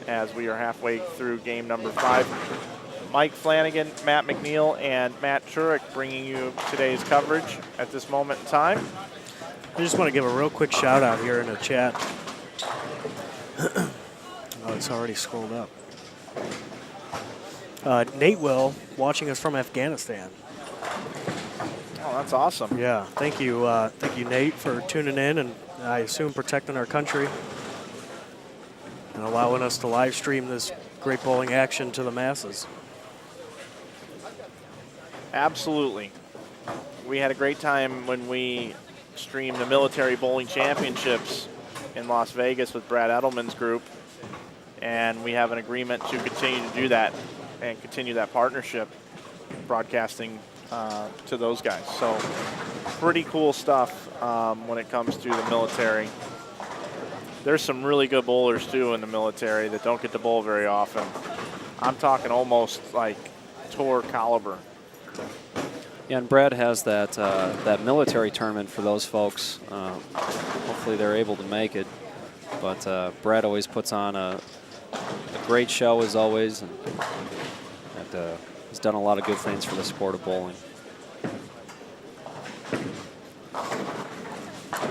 as we are halfway through game number 5. Mike Flanagan, Matt McNeil, and Matt Turek bringing you today's coverage at this moment in time. I just want to give a real quick shout out here in the chat. Oh, it's already scrolled up. Nate Will, watching us from Afghanistan. Oh, that's awesome. Yeah, thank you, Nate, for tuning in and I assume protecting our country and allowing us to live stream this great bowling action to the masses. Absolutely. We had a great time when we streamed the Military Bowling Championships in Las Vegas with Brad Edelman's group, and we have an agreement to continue to do that and continue that partnership, broadcasting to those guys. So pretty cool stuff when it comes to the military. There's some really good bowlers too in the military that don't get to bowl very often. I'm talking almost like tour caliber. Yeah, and Brad has that military tournament for those folks. Hopefully they're able to make it. But Brad always puts on a great show as always, and has done a lot of good things for the sport of bowling.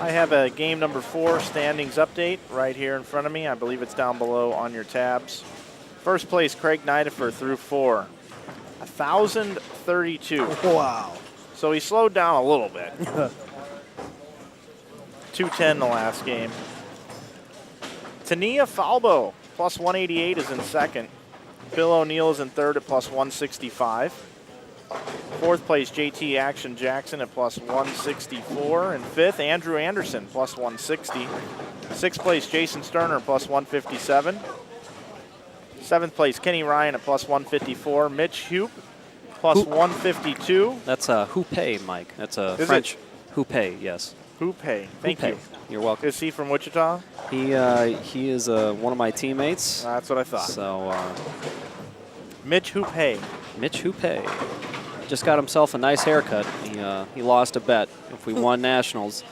I have a game number 4 standings update right here in front of me. I believe it's down below on your tabs. First place, Craig Nidifer through 4. 1,032. Wow. So he slowed down a little bit. 210 the last game. Tania Falbo, plus 188, is in second. Bill O'Neill is in third at plus 165. Fourth place, JT Action Jackson at plus 164. And fifth, Andrew Anderson, plus 160. Sixth place, Jason Sterner, plus 157. Seventh place, Kenny Ryan at plus 154. Mitch Hupe, plus 152. That's a Houpe, Mike. That's a Is French Houpe, yes. Houpe, thank you. You're welcome. Is he from Wichita? He is one of my teammates. That's what I thought. So Mitch Houpe. Mitch Houpe just got himself a nice haircut. He lost a bet. If we won nationals,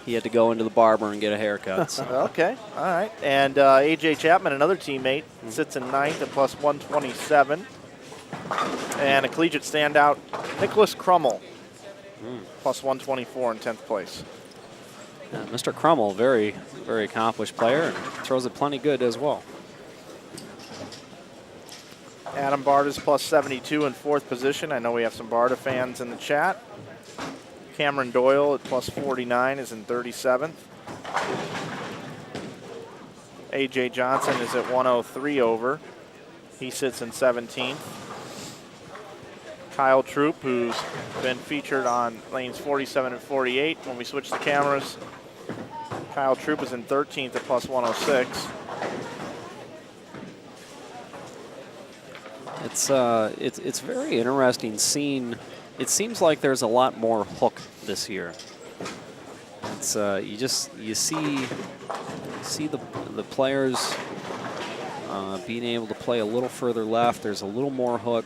he had to go into the barber and get a haircut. So. Okay, all right. And A.J. Chapman, another teammate, sits in ninth at plus 127. And a collegiate standout, Nicholas Crummel, plus 124 in 10th place. Yeah, Mr. Crummel, very, very accomplished player, and throws it plenty good as well. Adam Barta's plus 72 in 4th position. I know we have some Barta fans in the chat. Cameron Doyle at plus 49 is in 37th. A.J. Johnson is at 103 over. He sits in 17th. Kyle Troop, who's been featured on lanes 47 and 48 when we switch the cameras. Kyle Troop is in 13th at plus 106. It's very interesting seeing. It seems like there's a lot more hook this year. It's you see the players being able to play a little further left. There's a little more hook,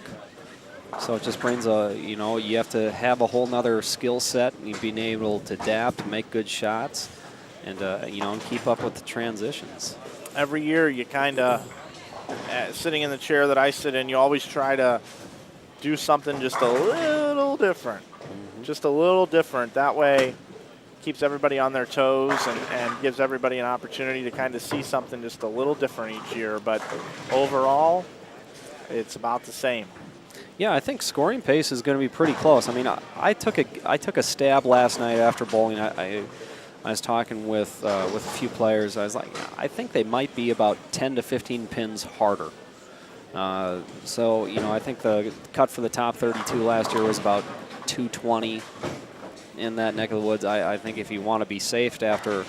so it just brings you have to have a whole nother skill set and being able to adapt, make good shots, and and keep up with the transitions. Every year you kind of, sitting in the chair that I sit in, you always try to do something just a little different. Just a little different. That way keeps everybody on their toes and gives everybody an opportunity to kind of see something just a little different each year. But overall, it's about the same. Yeah, I think scoring pace is going to be pretty close. I mean, I took a stab last night after bowling. I was talking with a few players. I was like, I think they might be about 10 to 15 pins harder. So, I think the cut for the top 32 last year was about 220 in that neck of the woods. I think if you want to be safe after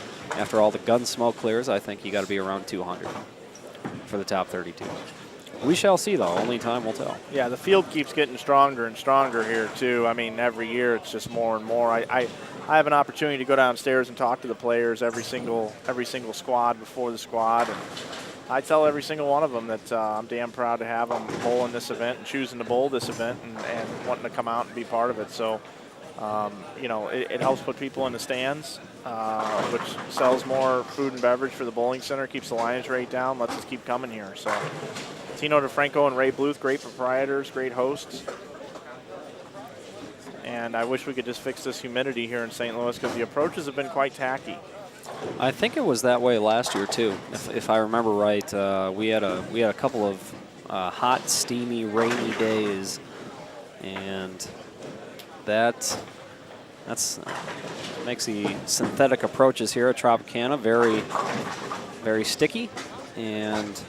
all the gun smoke clears, I think you got to be around 200 for the top 32. We shall see, though. Only time will tell. Yeah, the field keeps getting stronger and stronger here, too. I mean, every year it's just more and more. I have an opportunity to go downstairs and talk to the players every single squad before the squad, and I tell every single one of them that I'm damn proud to have them bowl in this event and choosing to bowl this event and wanting to come out and be part of it. So, it helps put people in the stands, which sells more food and beverage for the bowling center, keeps the lineage rate down, lets us keep coming here. So, Tino DeFranco and Ray Bluth, great proprietors, great hosts. And I wish we could just fix this humidity here in St. Louis because the approaches have been quite tacky. I think it was that way last year too, if I remember right. We had a couple of hot, steamy, rainy days, and that makes the synthetic approaches here at Tropicana very, very sticky, and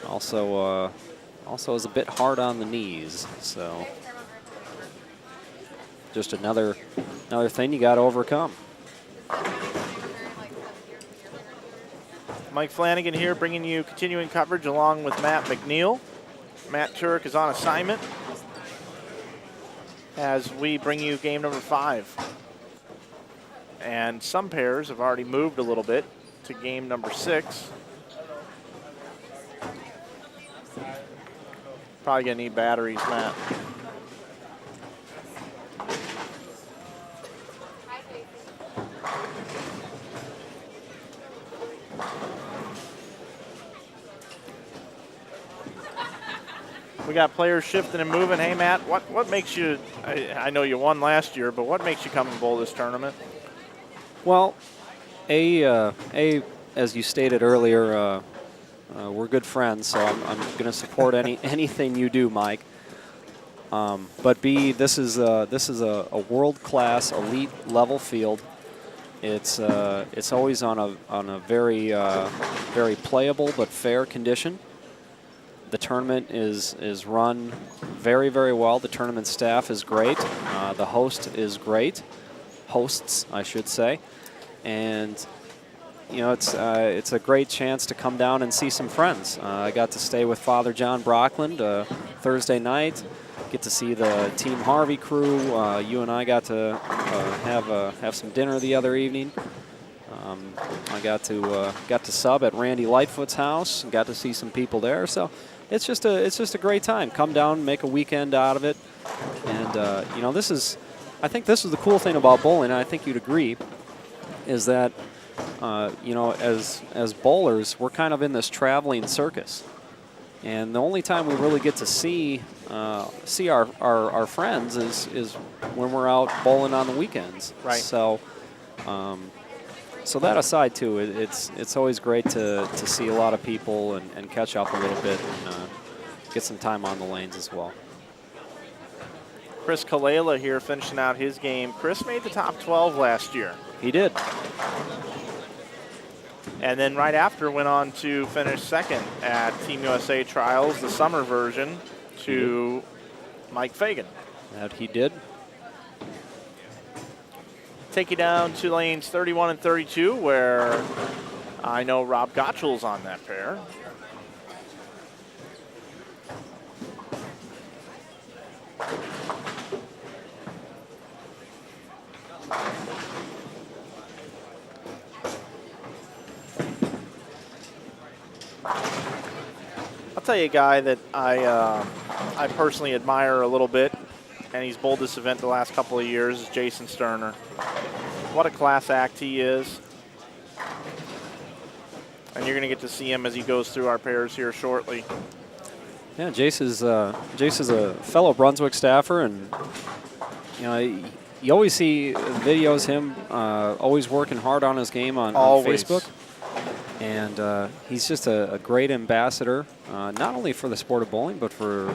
also is a bit hard on the knees. So just another thing you got to overcome. Mike Flanagan here, bringing you continuing coverage along with Matt McNeil. Matt Turek is on assignment as we bring you game number 5. And some pairs have already moved a little bit to game number 6. Probably gonna need batteries, Matt. We got players shifting and moving. Hey, Matt, what makes you, I know you won last year, but what makes you come and bowl this tournament? Well, as you stated earlier, we're good friends, so I'm going to support anything you do, Mike. But B, this is a world-class, elite level field. It's always on a very very playable but fair condition. The tournament is run very, very well. The tournament staff is great. The host is great. Hosts, I should say. And you know, it's a great chance to come down and see some friends. I got to stay with Father John Brockland Thursday night. Get to see the Team Harvey crew. You and I got to have some dinner the other evening. I got to sub at Randy Lightfoot's house and got to see some people there. So it's just a great time. Come down, make a weekend out of it, and you know, I think this is the cool thing about bowling. And I think you'd agree, is that you know, as bowlers, we're kind of in this traveling circus, and the only time we really get to see our friends is when we're out bowling on the weekends. Right. So. So that aside, too, it's always great to see a lot of people and catch up a little bit and get some time on the lanes as well. Chris Kalela here finishing out his game. Chris made the top 12 last year. He did. And then right after went on to finish second at Team USA Trials, the summer version, to Mike Fagan. That he did. Take you down to lanes 31 and 32, where I know Rob Gottschall's on that pair. I'll tell you a guy that I personally admire a little bit, and he's bowled this event the last couple of years, is Jason Sterner. What a class act he is. And you're going to get to see him as he goes through our pairs here shortly. Yeah, Jace is a fellow Brunswick staffer, and you know, you always see videos him always working hard on his game on Facebook. And he's just a great ambassador, not only for the sport of bowling, but for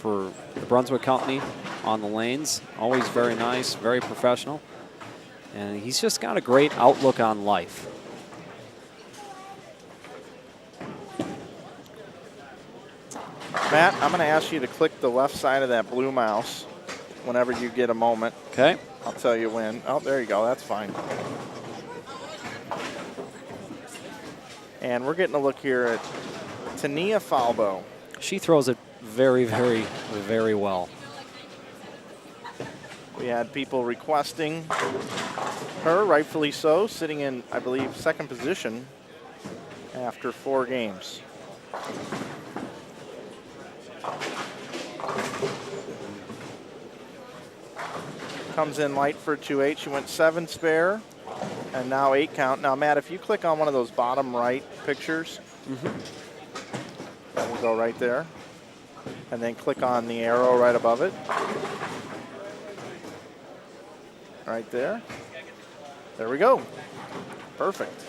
the Brunswick company on the lanes. Always very nice, very professional. And he's just got a great outlook on life. Matt, I'm going to ask you to click the left side of that blue mouse whenever you get a moment. Okay. I'll tell you when. Oh, there you go. That's fine. And we're getting a look here at Tania Falbo. She throws it very, very, very well. We had people requesting her, rightfully so, sitting in, I believe, second position after 4 games. Comes in light for 2-8. She went 7 spare and now 8 count. Now, Matt, if you click on one of those bottom right pictures, that will go right there. And then click on the arrow right above it. Right there. There we go. Perfect.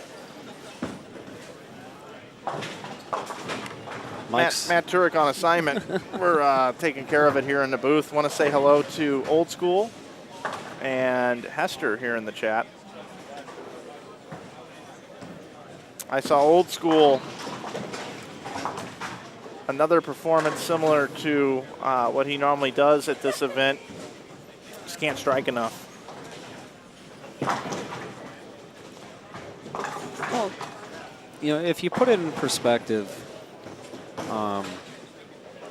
Matt Turek on assignment. We're taking care of it here in the booth. Want to say hello to Old School and Hester here in the chat. I saw Old School, another performance similar to what he normally does at this event. Just can't strike enough. Well, you know, if you put it in perspective,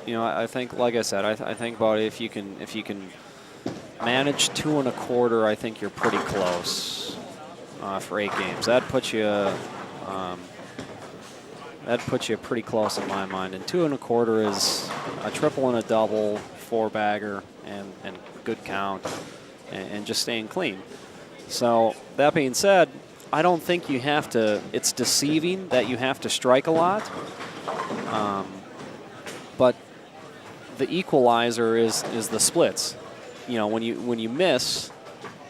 you know, I think, like I said, I think about it, if you can manage 2 1/4, I think you're pretty close for 8 games. That puts you pretty close in my mind. And 2 1/4 is a triple and a double, 4-bagger, and good count, and just staying clean. So that being said, I don't think you have to. It's deceiving that you have to strike a lot, but the equalizer is the splits. You know, when you miss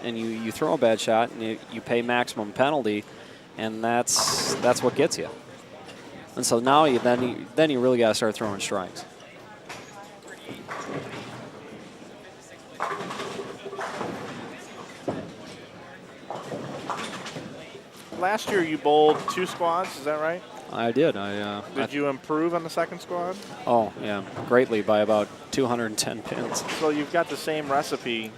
and you throw a bad shot and you pay maximum penalty, and that's what gets you. And so now you really got to start throwing strikes. Last year you bowled 2 squads, is that right? I did. Did you improve on the second squad? Oh, yeah, greatly by about 210 pins. So you've got the same recipe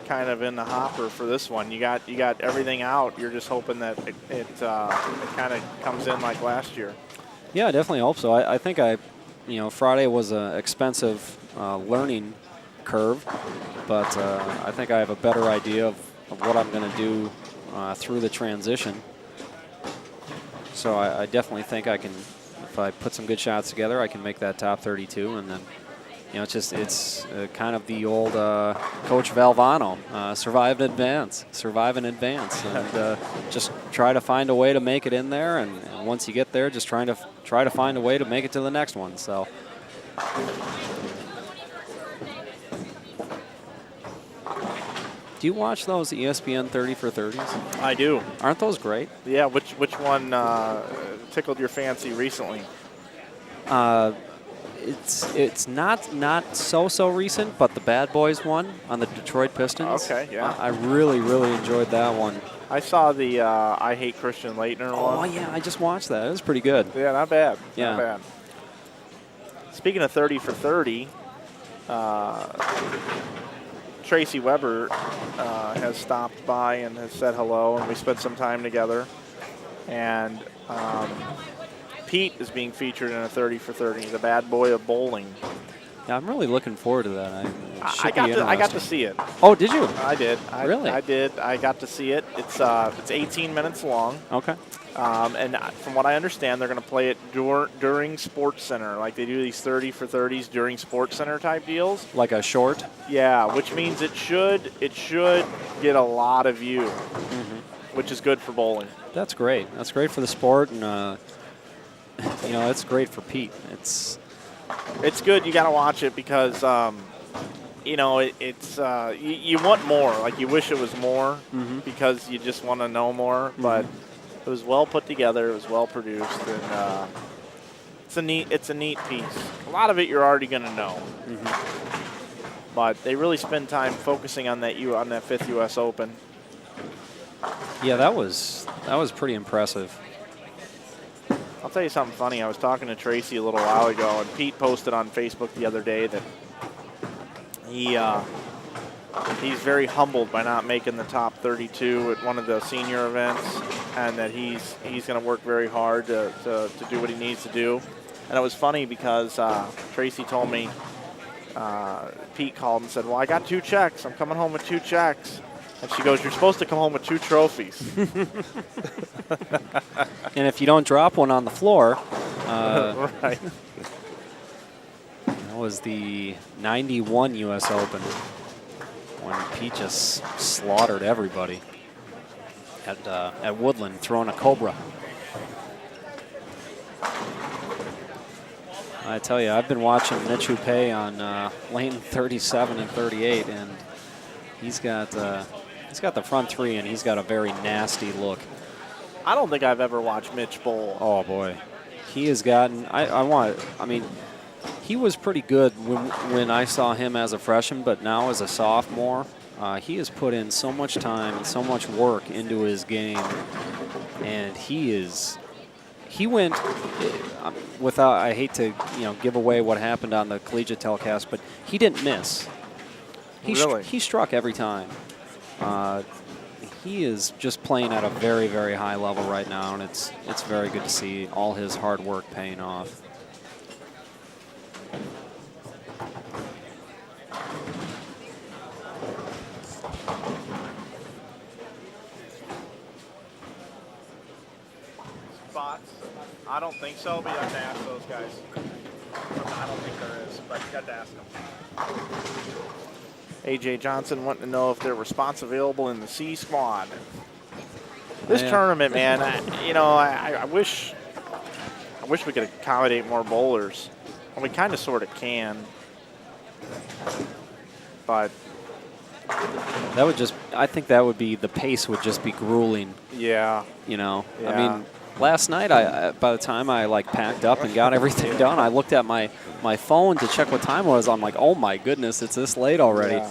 kind of in the hopper for this one. You got everything out. You're just hoping that it kind of comes in like last year. Yeah, I definitely hope so. I think Friday was an expensive learning curve, but I think I have a better idea of what I'm going to do through the transition. So I definitely think I can, if I put some good shots together, I can make that top 32. And then, it's kind of the old Coach Valvano, survive and advance, and just try to find a way to make it in there. And once you get there, just try to find a way to make it to the next one. So. Do you watch those ESPN 30 for 30s? I do. Aren't those great? Yeah, which one tickled your fancy recently? It's not so recent, but the Bad Boys one on the Detroit Pistons. Okay, yeah. I really enjoyed that one. I saw the I Hate Christian Leitner one. Oh yeah, I just watched that. It was pretty good. Yeah, not bad. Yeah. Not bad. Speaking of 30 for 30, Tracy Weber has stopped by and has said hello, and we spent some time together. And Pete is being featured in a 30 for 30, the bad boy of bowling. Yeah, I'm really looking forward to that. I got to see it. Oh, did you? I did. Really? I did. I got to see it. It's 18 minutes long. Okay. And from what I understand, they're going to play it during Sports Center. Like they do these 30 for 30s during Sports Center type deals. Like a short? Yeah, which means it should get a lot of view, which is good for bowling. That's great. That's great for the sport, and it's great for Pete. It's good. You got to watch it because you want more. Like you wish it was more because you just want to know more, but. It was well put together. It was well produced, and it's a neat piece. A lot of it you're already going to know, but they really spend time focusing on that 5th U.S. Open. Yeah, that was pretty impressive. I'll tell you something funny. I was talking to Tracy a little while ago, and Pete posted on Facebook the other day that he's very humbled by not making the top 32 at one of the senior events, and that he's going to work very hard to do what he needs to do. And it was funny because Tracy told me, Pete called and said, well, I got 2 checks. I'm coming home with 2 checks. And she goes, you're supposed to come home with 2 trophies. And if you don't drop one on the floor. Right. That was the 91 U.S. Open when Pete just slaughtered everybody at Woodland, throwing a Cobra. I tell you, I've been watching Mitch Hupe on lane 37 and 38, and he's got the front 3, and he's got a very nasty look. I don't think I've ever watched Mitch bowl. Oh boy, he has gotten. He was pretty good when I saw him as a freshman, but now as a sophomore, he has put in so much time and so much work into his game, and he went without. I hate to give away what happened on the collegiate telecast, but he didn't miss. He struck every time. He is just playing at a very, very high level right now, and it's very good to see all his hard work paying off. Spots? I don't think so, but you have to ask those guys. I don't think there is, but you got to ask them. A.J. Johnson wanting to know if there were spots available in the C squad. This tournament, man, I wish we could accommodate more bowlers. And we kind of sort of can. But That would just, I think that would be, the pace would just be grueling, yeah, you know. Yeah. I mean, last night, by the time I like packed up and got everything done, I looked at my phone to check what time it was. I'm like, oh my goodness, it's this late already. Yeah.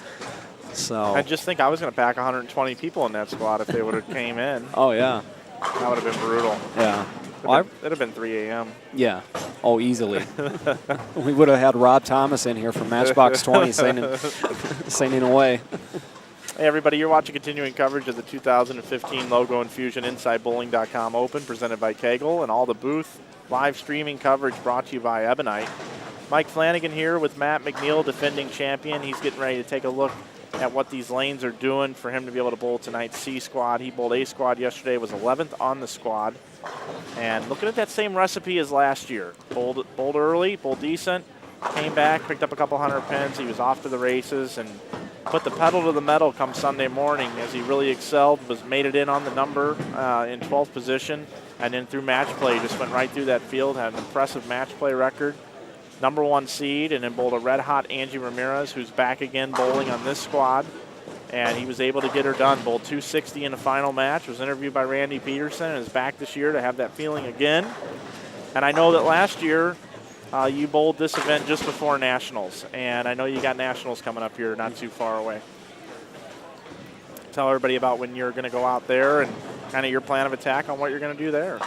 So. I just think I was going to pack 120 people in that squad if they would have came in. Oh yeah. That would have been brutal. Yeah. It'd have been 3 a.m. Yeah. Oh, easily. We would have had Rob Thomas in here from Matchbox 20 singing away. Hey everybody, you're watching continuing coverage of the 2015 Logo Infusion InsideBowling.com Open presented by Kegel, and all the booth live streaming coverage brought to you by Ebonite. Mike Flanagan here with Matt McNeil, defending champion. He's getting ready to take a look at what these lanes are doing for him to be able to bowl tonight's C squad. He bowled A squad yesterday, was 11th on the squad. And looking at that same recipe as last year. Bowled early, bowled decent, came back, picked up a couple hundred pins. He was off to the races and put the pedal to the metal come Sunday morning as he really excelled, made it in on the number in 12th position, and then through match play just went right through that field, had an impressive match play record. #1 seed, and then bowled a red-hot Angie Ramirez, who's back again bowling on this squad. And he was able to get her done. Bowled 260 in the final match, was interviewed by Randy Peterson, and is back this year to have that feeling again. And I know that last year you bowled this event just before Nationals, and I know you got Nationals coming up here not too far away. Tell everybody about when you're going to go out there and kind of your plan of attack on what you're going to do there.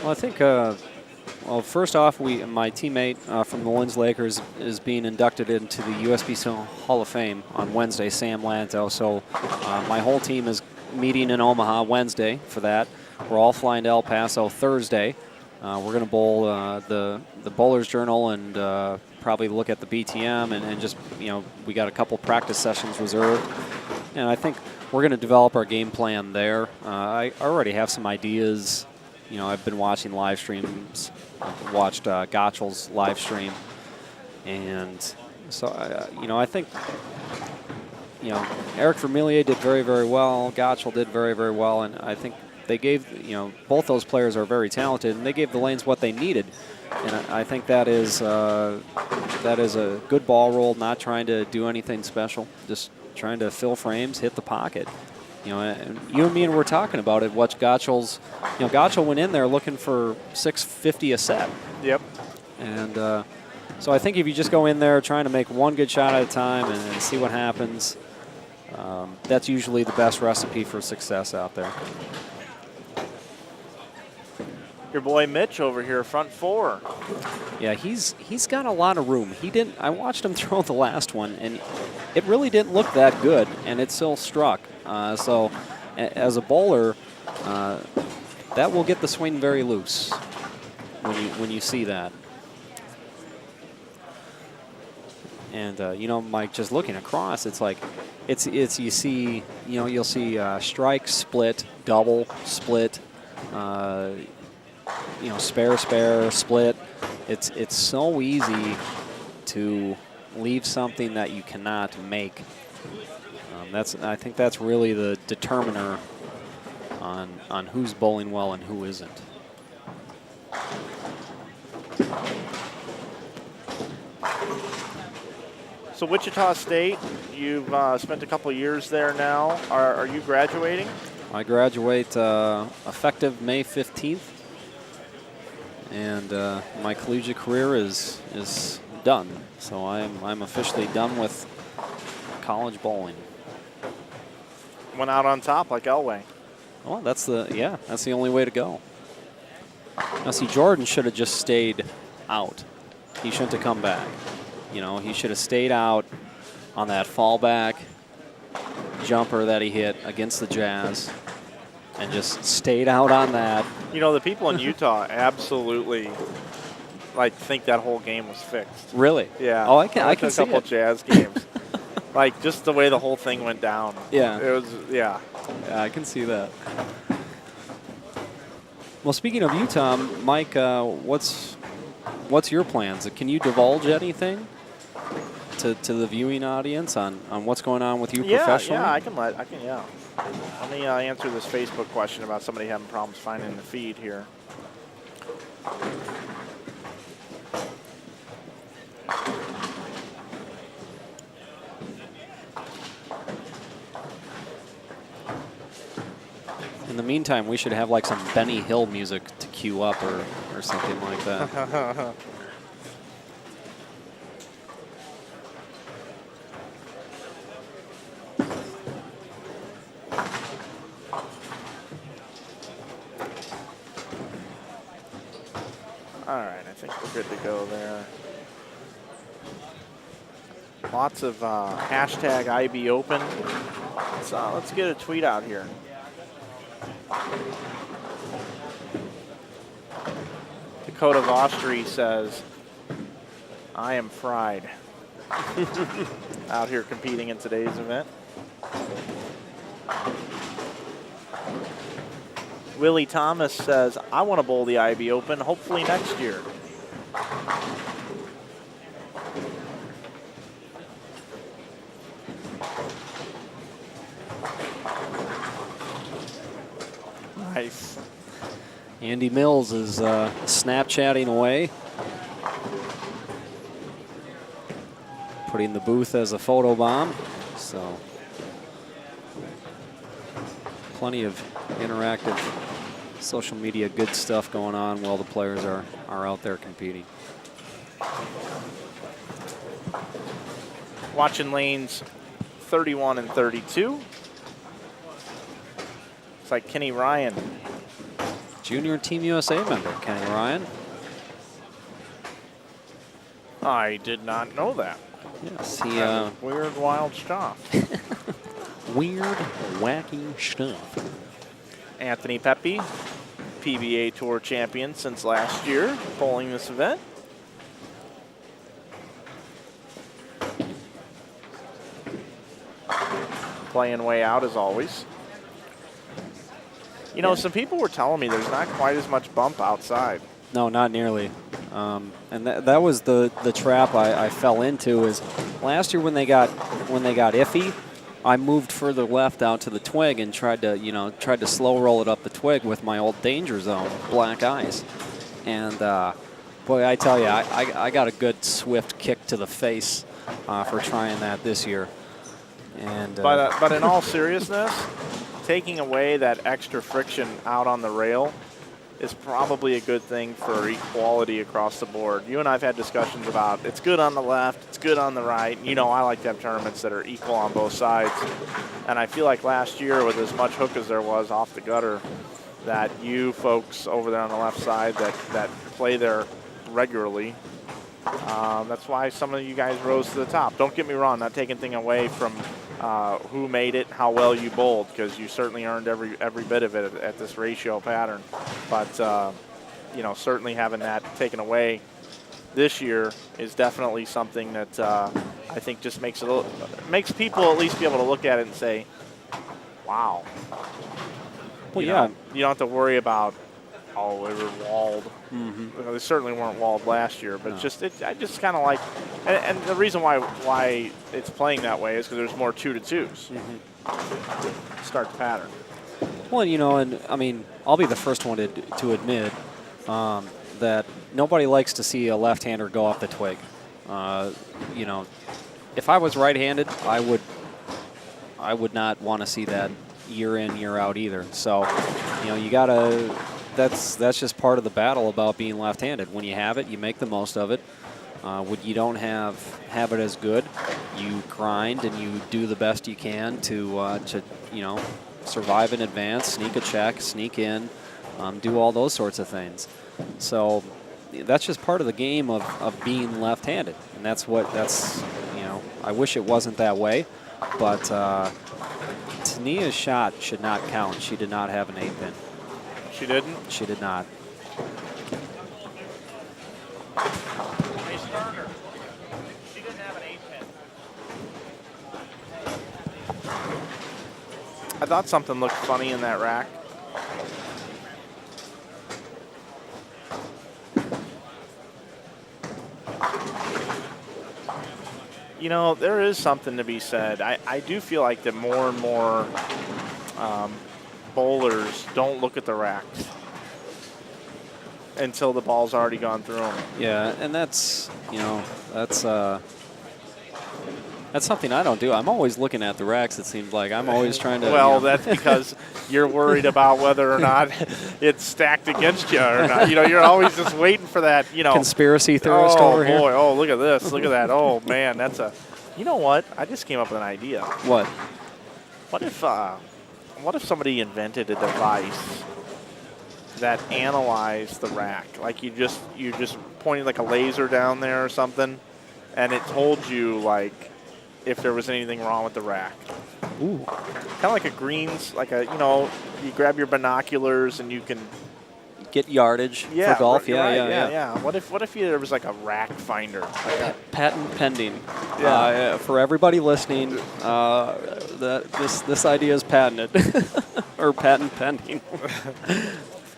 Well, I think, well, first off, my teammate from the Linz Lakers is being inducted into the USBC Hall of Fame on Wednesday, Sam Lanto. So my whole team is meeting in Omaha Wednesday for that. We're all flying to El Paso Thursday. We're going to bowl the Bowler's Journal and probably look at the BTM and just, you know, we got a couple practice sessions reserved. And I think we're going to develop our game plan there. I already have some ideas. You know, I've been watching live streams. I've watched Gottschall's live stream. And so, you know, I think, you know, Eric Vermillier did very, very well. Gottschall did very, very well. And I think they gave, you know, both those players are very talented, and they gave the lanes what they needed. And I think that is a good ball roll, not trying to do anything special, just trying to fill frames, hit the pocket. You know, and you and me were talking about it. Watch Gottschall's. You know, Gottschall went in there looking for 650 a set. Yep. And so I think if you just go in there trying to make one good shot at a time and see what happens, that's usually the best recipe for success out there. Your boy Mitch over here, front four. Yeah, he's got a lot of room. I watched him throw the last one, and it really didn't look that good, and it still struck. So as a bowler, that will get the swing very loose when you see that. And you know, Mike, just looking across, it's like it's you see, you know, you'll see strike, split, double, split. You know, spare, split. It's so easy to leave something that you cannot make. I think that's really the determiner on who's bowling well and who isn't. So Wichita State, you've spent a couple years there now. Are you graduating? I graduate effective May 15th. And my collegiate career is done. So I'm officially done with college bowling. Went out on top like Elway. Well, that's the only way to go. Now, see, Jordan should have just stayed out. He shouldn't have come back. You know, he should have stayed out on that fallback jumper that he hit against the Jazz and just stayed out on that. You know, the people in Utah absolutely think that whole game was fixed. Really? Yeah. Oh, I can see a couple it. Jazz games. Like just the way the whole thing went down. Yeah. It was, yeah. Yeah, I can see that. Well, speaking of Utah, Mike, what's your plans? Can you divulge anything to the viewing audience on what's going on with you professionally? Yeah, I can. Let me answer this Facebook question about somebody having problems finding the feed here. In the meantime, we should have like some Benny Hill music to cue up or something like that. All right, I think we're good to go there. Lots of hashtag IB Open. Let's get a tweet out here. Dakota Vostri says, I am fried. Out here competing in today's event. Willie Thomas says, I want to bowl the IB Open, hopefully next year. Nice. Andy Mills is Snapchatting away. Putting the booth as a photo bomb. So plenty of interactive social media good stuff going on while the players are out there competing. Watching lanes 31 and 32. It's like Kenny Ryan. Junior Team USA member, Kenny Ryan. I did not know that. Yes, he weird, wild stuff. weird, wacky stuff. Anthony Pepe, PBA Tour champion since last year, bowling this event. Playing way out as always. You know, some people were telling me there's not quite as much bump outside. No, not nearly. And that was the trap I fell into. Is last year when they got iffy, I moved further left out to the twig and tried to slow roll it up the twig with my old danger zone, black ice. And boy, I tell you, I got a good swift kick to the face for trying that this year. And but in all seriousness, taking away that extra friction out on the rail is probably a good thing for equality across the board. You and I have had discussions about it's good on the left, it's good on the right. You know, I like to have tournaments that are equal on both sides. And I feel like last year, with as much hook as there was off the gutter, that you folks over there on the left side that play there regularly, that's why some of you guys rose to the top. Don't get me wrong, not taking anything away from who made it, how well you bowled, because you certainly earned every bit of it at this ratio pattern. But you know, certainly having that taken away this year is definitely something that I think just makes people at least be able to look at it and say, "Wow." Well, you know, you don't have to worry about, oh, they were walled. Mm-hmm. They certainly weren't walled last year, but I just kind of like, and the reason why it's playing that way is because there's more 2-2s. Start the pattern. Well, you know, and I mean, I'll be the first one to admit that nobody likes to see a left-hander go off the twig. You know, if I was right-handed, I would not want to see that year in, year out either. So, you know, you gotta. That's just part of the battle about being left-handed. When you have it, you make the most of it. When you don't have it as good, you grind and you do the best you can to you know, survive in advance, sneak a check, sneak in, do all those sorts of things. So that's just part of the game of being left-handed, and that's you know, I wish it wasn't that way, but Tania's shot should not count. She did not have an 8-pin. She didn't? She did not. She didn't have an 8-pin. I thought something looked funny in that rack. You know, there is something to be said. I do feel like that more and more bowlers don't look at the racks until the ball's already gone through them. Yeah, and that's, you know, that's That's something I don't do. I'm always looking at the racks, it seems like. I'm always trying to. Well, that's because you're worried about whether or not it's stacked against you or not. You're always just waiting for that, Conspiracy theorist oh, over here. boy, oh, look at this. Look at that. Oh, man, that's a – you know what? I just came up with an idea. What? What if somebody invented a device that analyzed the rack? Like you just pointed like a laser down there or something, and it told you, like, if there was anything wrong with the rack. Ooh. Kind of like a greens, like a, you grab your binoculars and you can get yardage for golf. Yeah. What if there was like a rack finder? Patent pending. Yeah. For everybody listening, this idea is patented or patent pending.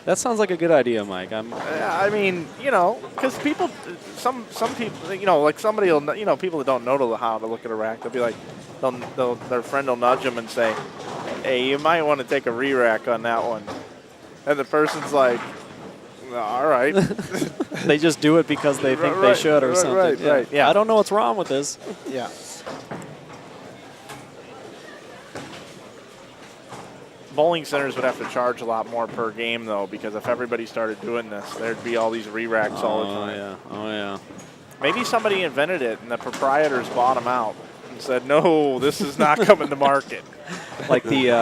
That sounds like a good idea, Mike. I mean, because people, some people, like somebody will, people that don't know how to look at a rack, they'll be like, their friend will nudge them and say, hey, you might want to take a re-rack on that one. And the person's like, all right. They just do it because they think they should or something. Right, yeah. I don't know what's wrong with this. Yeah. Bowling centers would have to charge a lot more per game, though, because if everybody started doing this, there'd be all these re-racks all the time. Oh, yeah. Maybe somebody invented it, and the proprietors bought them out and said, no, this is not coming to market. Like the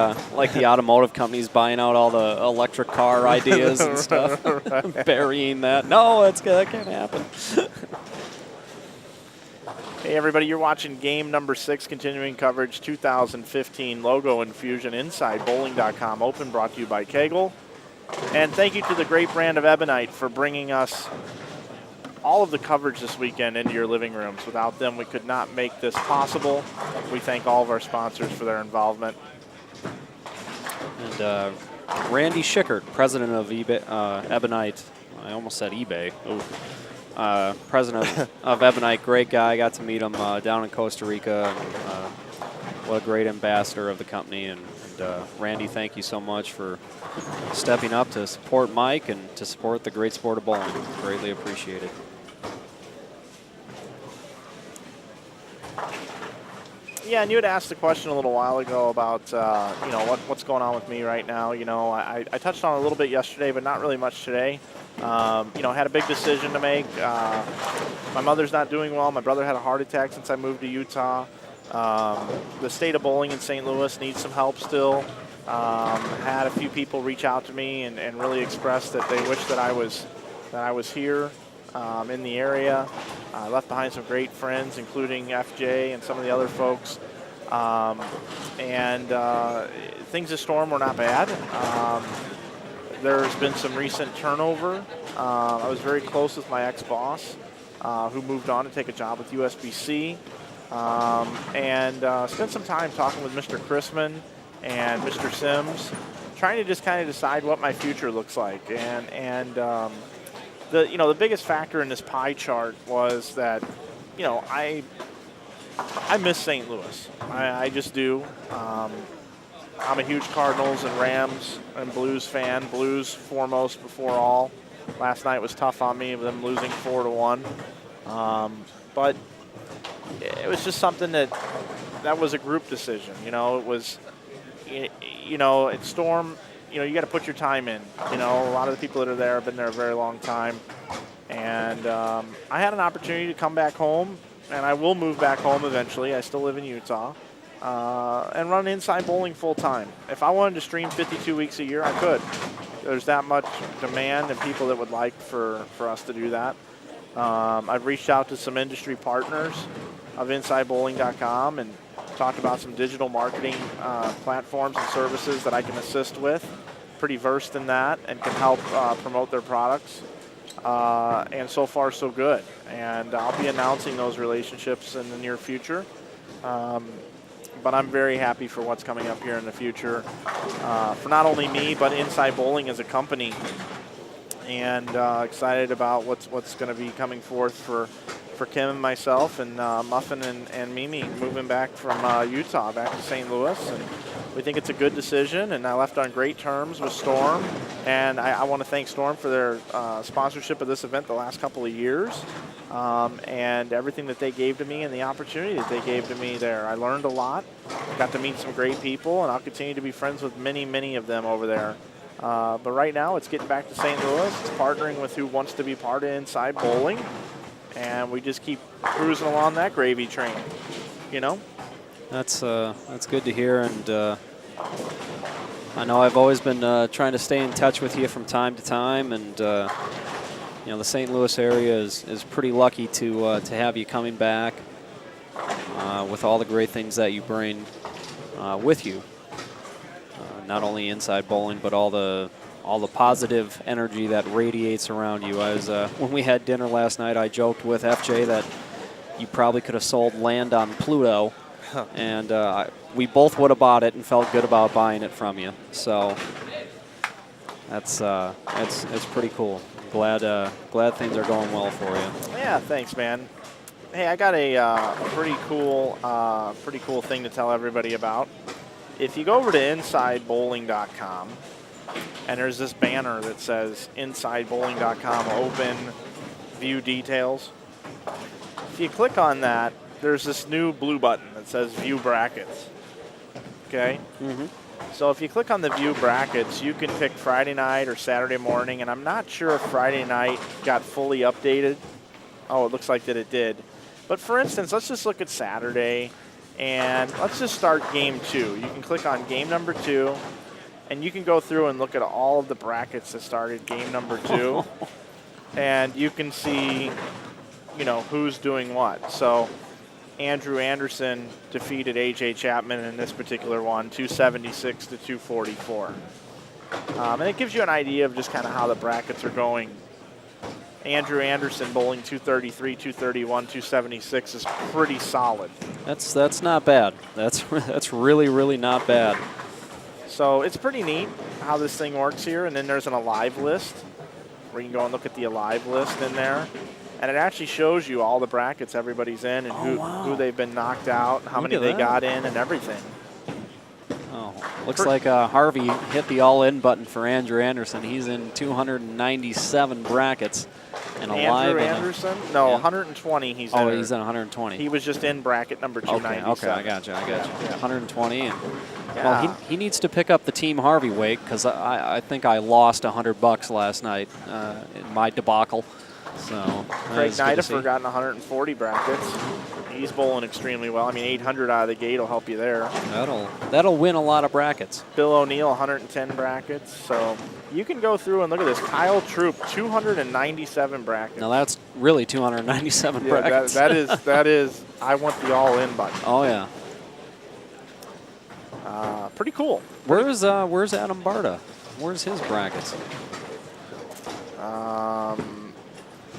automotive companies buying out all the electric car ideas and stuff, burying that. No, that can't happen. Hey, everybody, you're watching game number 6, continuing coverage 2015 Logo Infusion inside bowling.com Open, brought to you by Kegel. And thank you to the great brand of Ebonite for bringing us all of the coverage this weekend into your living rooms. Without them, we could not make this possible. We thank all of our sponsors for their involvement. And Randy Schickert, president of Ebonite. I almost said eBay. Ooh. President of Ebonite, great guy. Got to meet him down in Costa Rica. And, what a great ambassador of the company. And Randy, thank you so much for stepping up to support Mike and to support the great sport of bowling. Greatly appreciated. Yeah, and you had asked a question a little while ago about, what's going on with me right now. I touched on it a little bit yesterday, but not really much today. Had a big decision to make. My mother's not doing well. My brother had a heart attack since I moved to Utah. The state of bowling in St. Louis needs some help still. Had a few people reach out to me and really express that they wish that I was here in the area. I left behind some great friends, including FJ and some of the other folks. Things at Storm were not bad. There's been some recent turnover. I was very close with my ex-boss, who moved on to take a job with USBC. Spent some time talking with Mr. Chrisman and Mr. Sims, trying to just kind of decide what my future looks like. The biggest factor in this pie chart was that, I miss St. Louis. I just do. I'm a huge Cardinals and Rams and Blues fan. Blues foremost before all. Last night was tough on me with them losing 4-1. But it was just something that was a group decision. It was, at Storm, you got to put your time in. A lot of the people that are there have been there a very long time. And I had an opportunity to come back home, and I will move back home eventually. I still live in Utah. And run inside bowling full time. If I wanted to stream 52 weeks a year, I could. There's that much demand and people that would like for us to do that. I've reached out to some industry partners of InsideBowling.com and talked about some digital marketing platforms and services that I can assist with. Pretty versed in that and can help promote their products. And so far, so good. And I'll be announcing those relationships in the near future. But I'm very happy for what's coming up here in the future for not only me, but Inside Bowling as a company. And excited about what's going to be coming forth for for Kim and myself and Muffin and Mimi moving back from Utah back to St. Louis. And we think it's a good decision, and I left on great terms with Storm. And I want to thank Storm for their sponsorship of this event the last couple of years and everything that they gave to me and the opportunity that they gave to me there. I learned a lot, got to meet some great people, and I'll continue to be friends with many, many of them over there. But right now, it's getting back to St. Louis. It's partnering with who wants to be part of Inside Bowling. And we just keep cruising along that gravy train, you know? That's good to hear. And I know I've always been trying to stay in touch with you from time to time. And, you know, the St. Louis area is pretty lucky to have you coming back with all the great things that you bring with you. Not only Inside Bowling, but all the positive energy that radiates around you. When we had dinner last night, I joked with FJ that you probably could have sold land on Pluto, and we both would have bought it and felt good about buying it from you. So that's pretty cool. Glad things are going well for you. Yeah, thanks, man. Hey, I got a pretty cool thing to tell everybody about. If you go over to InsideBowling.com, and there's this banner that says InsideBowling.com open, view details. If you click on that, there's this new blue button that says view brackets. Okay? Mm-hmm. So if you click on the view brackets, you can pick Friday night or Saturday morning, and I'm not sure if Friday night got fully updated. Oh, it looks like that it did. But for instance, let's just look at Saturday. And let's just start game 2. You can click on game number 2, and you can go through and look at all of the brackets that started game number 2. And you can see, you know, who's doing what. So Andrew Anderson defeated A.J. Chapman in this particular one, 276 to 244. And it gives you an idea of just kind of how the brackets are going. Andrew Anderson bowling 233, 231, 276 is pretty solid. That's not bad. That's really not bad. So it's pretty neat how this thing works here. And then there's an alive list where you can go and look at the alive list in there. And it actually shows you all the brackets everybody's in and who they've been knocked out, how many they got in, and everything. Oh, looks like Harvey hit the all-in button for Andrew Anderson. He's in 297 brackets. And alive. Andrew Anderson? No, yeah. 120 he's in. Oh, he's in 120. He was just in bracket number 297. Okay, I got you. Yeah. 120. And, yeah. Well, he needs to pick up the Team Harvey weight because I think I lost $100 last night in my debacle. So Craig Nidafer got in 140 brackets. He's bowling extremely well. I mean, 800 out of the gate will help you there. That'll win a lot of brackets. Bill O'Neill, 110 brackets. So you can go through and look at this. Kyle Troop, 297 brackets. Now that's really 297 brackets. that is. I want the all-in button. Oh yeah. Pretty cool. Where's Adam Barta? Where's his brackets?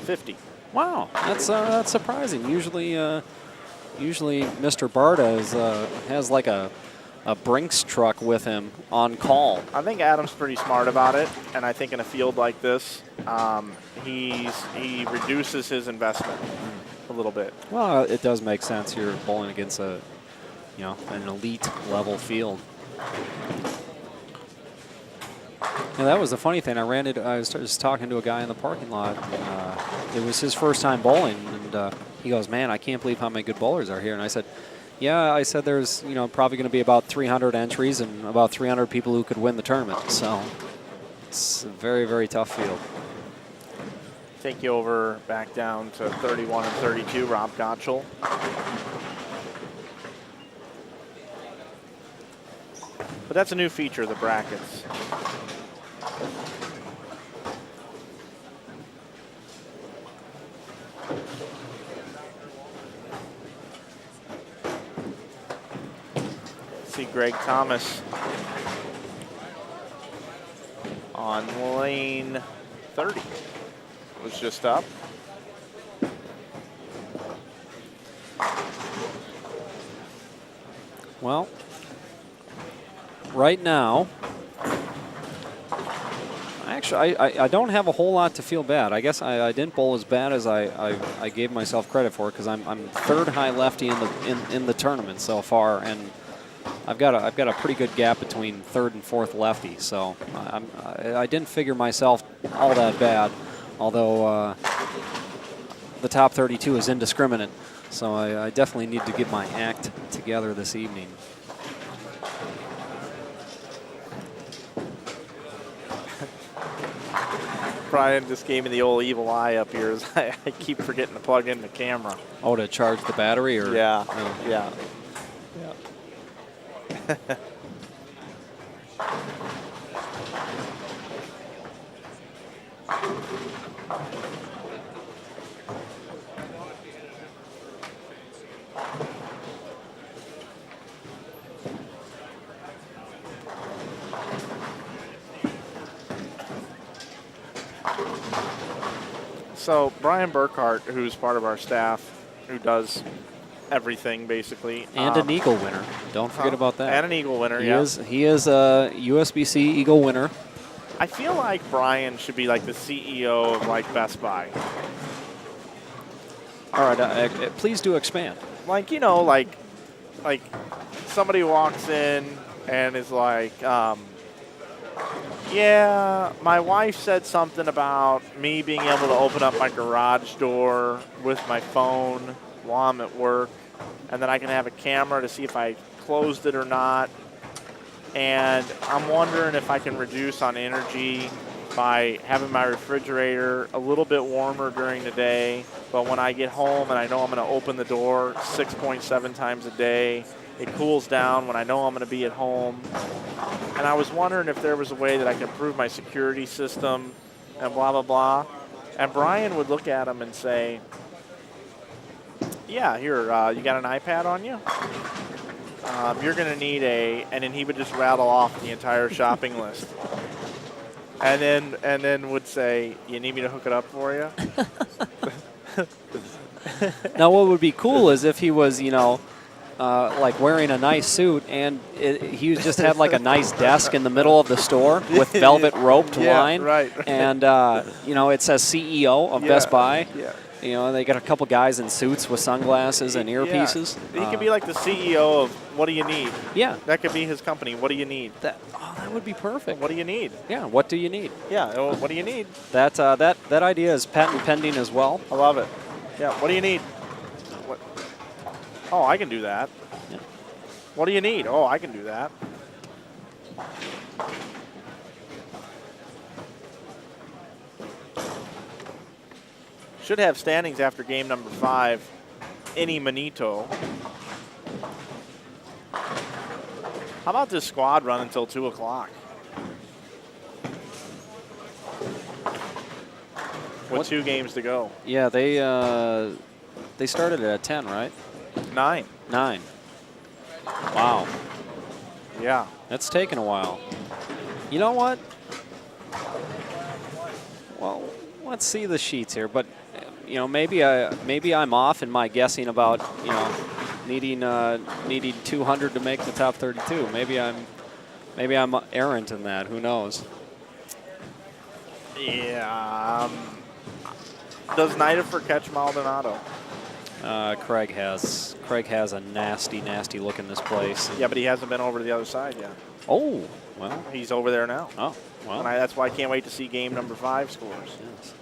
50. Wow, that's surprising. Usually Mr. Barta has like a Brinks truck with him on call. I think Adam's pretty smart about it, and I think in a field like this, he reduces his investment a little bit. Well, it does make sense. You're bowling against an elite level field. Yeah, that was the funny thing. I was just talking to a guy in the parking lot. It was his first time bowling, and he goes, "Man, I can't believe how many good bowlers are here." And I said, "Yeah," I said, "there's probably going to be about 300 entries and about 300 people who could win the tournament. So it's a very, very tough field." Take you over back down to 31 and 32, Rob Gottschall. But that's a new feature, the brackets. See Greg Thomas on lane 30. Was just up. Well, right now, Actually, I don't have a whole lot to feel bad. I guess I didn't bowl as bad as I gave myself credit for, because I'm third high lefty in the tournament so far, and I've got a pretty good gap between third and fourth lefty. So I didn't figure myself all that bad, although the top 32 is indiscriminate. So I definitely need to get my act together this evening. Brian just gave me the old evil eye up here. As I keep forgetting to plug in the camera. Oh, to charge the battery, or yeah, no. yeah. So Brian Burkhart, who's part of our staff, who does everything basically, And an Eagle winner. Don't forget about that. And an Eagle winner, He yeah. He is a USBC Eagle winner. I feel like Brian should be like the CEO of like Best Buy. All right, please do expand. Like, you know, like somebody walks in and is like, yeah, my wife said something about me being able to open up my garage door with my phone while I'm at work, and then I can have a camera to see if I closed it or not. And I'm wondering if I can reduce on energy by having my refrigerator a little bit warmer during the day, but when I get home and I know I'm going to open the door 6.7 times a day, it cools down when I know I'm going to be at home. And I was wondering if there was a way that I could improve my security system and blah, blah, blah. And Brian would look at him and say, yeah, here, you got an iPad on you? You're going to need and then he would just rattle off the entire shopping list. And then would say, you need me to hook it up for you? Now, what would be cool is if he was, you know, like wearing a nice suit, and he just had like a nice desk in the middle of the store with velvet roped line. Right. And, you know, it says CEO of Best Buy. Yeah. You know, they got a couple guys in suits with sunglasses and earpieces. Yeah. He could be like the CEO of What Do You Need? Yeah. That could be his company. What do you need? That would be perfect. What do you need? Yeah, what do you need? Yeah, well, what do you need? That idea is patent pending as well. I love it. Yeah, what do you need? What? Oh, I can do that. Yeah. What do you need? Oh, I can do that. Should have standings after game number 5. Any Manito. How about this squad run until 2 o'clock? With 2 games to go. Yeah, they started at 10, right? 9. 9. Wow. Yeah. That's taken a while. You know what? Well, let's see the sheets here, but you know, maybe I'm off in my guessing about, you know, needing 200 to make the top 32. Maybe I'm errant in that. Who knows? Yeah. Does Nidifer catch Maldonado? Craig has a nasty look in this place. Yeah, but he hasn't been over to the other side yet. Oh, well. He's over there now. Oh, well. And that's why I can't wait to see game number 5 scores. Yes.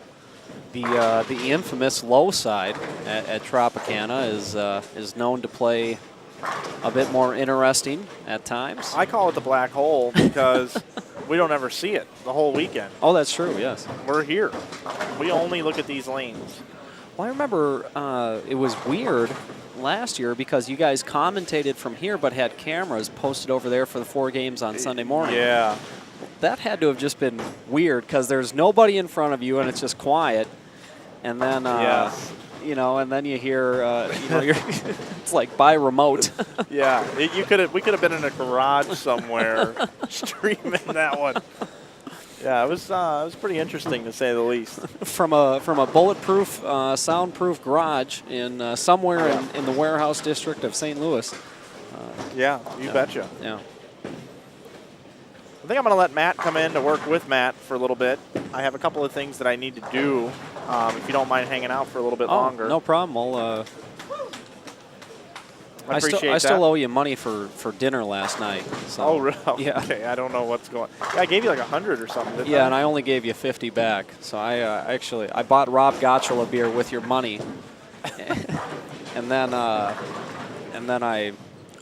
The infamous low side at Tropicana is known to play a bit more interesting at times. I call it the black hole because we don't ever see it the whole weekend. Oh, that's true, yes. We're here. We only look at these lanes. Well, I remember it was weird last year because you guys commentated from here but had cameras posted over there for the 4 games on Sunday morning. Yeah. That had to have just been weird because there's nobody in front of you and it's just quiet. And then, you know, and then you hear, you know, it's like by remote. Yeah, we could have been in a garage somewhere streaming that one. Yeah, it was pretty interesting to say the least. From a bulletproof, soundproof garage in somewhere in the warehouse district of St. Louis. Yeah, you betcha. Yeah. think I'm going to let Matt come in to work with Matt for a little bit. I have a couple of things that I need to do. If you don't mind hanging out for a little bit longer. No problem. I'll, I appreciate that. I still owe you money for dinner last night. So. Oh, really? Yeah. Okay, I don't know what's going on. Yeah, I gave you like 100 or something, didn't I? Yeah, and I only gave you 50 back. So I bought Rob Gottschall a beer with your money. and then I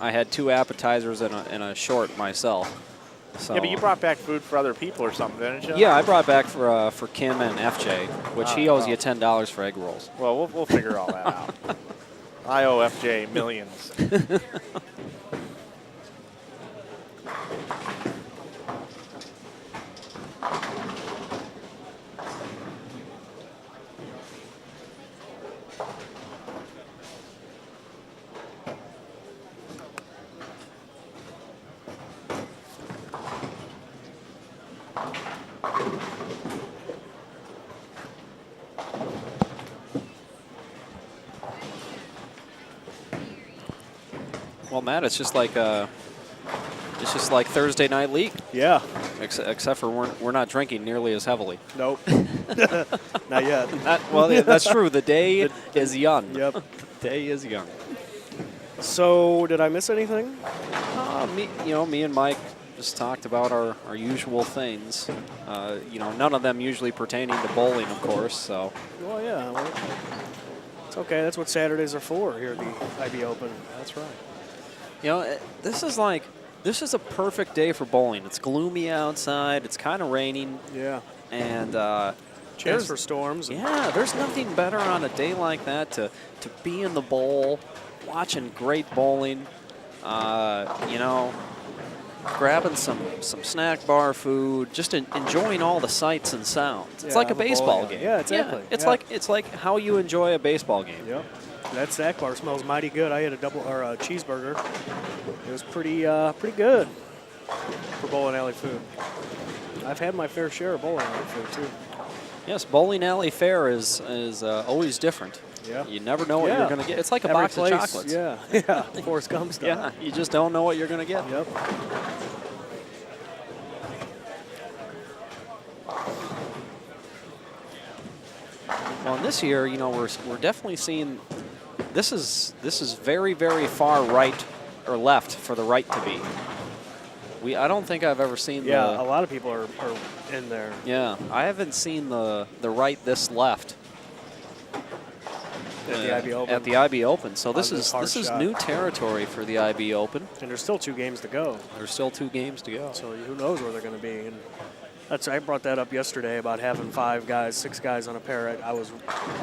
had 2 appetizers and a short myself. So. Yeah, but you brought back food for other people or something, didn't you? Yeah, I brought back for Kim and FJ, which he owes you $10 for egg rolls. Well, we'll figure all that out. I owe FJ millions. Well, Matt, it's just like Thursday night league. Yeah. Except for we're not drinking nearly as heavily. Nope. Not yet. Well, yeah, that's true. The day is young. Yep. The day is young. So, did I miss anything? Me and Mike just talked about our usual things. None of them usually pertaining to bowling, of course. So. Well, yeah. Well, it's okay. That's what Saturdays are for here at the IB Open. That's right. This is a perfect day for bowling. It's gloomy outside. It's kind of raining. Yeah. And chance for storms. Yeah, there's nothing better on a day like that to be in the bowl, watching great bowling. Grabbing some snack bar food, just enjoying all the sights and sounds. It's like a baseball game. Yeah, exactly. Yeah, it's like how you enjoy a baseball game. Yep. That snack bar smells mighty good. I had a cheeseburger. It was pretty good for bowling alley food. I've had my fair share of bowling alley food too. Yes, bowling alley fare is always different. Yeah. You never know what you're going to get. It's like a Every box place, of chocolates. Yeah. Forrest Gump stuff. Yeah, you just don't know what you're going to get. Yep. Well, and this year, we're definitely seeing this is very, very far right or left for the right to be. I don't think I've ever seen a lot of people are in there. Yeah, I haven't seen the right this left. At the IB Open. At the IB Open. So this On is this shot. new territory for the IB Open. And there's still 2 games to go. There's still 2 games to go. So who knows where they're going to be. And I brought that up yesterday about having 6 guys on a pair. I was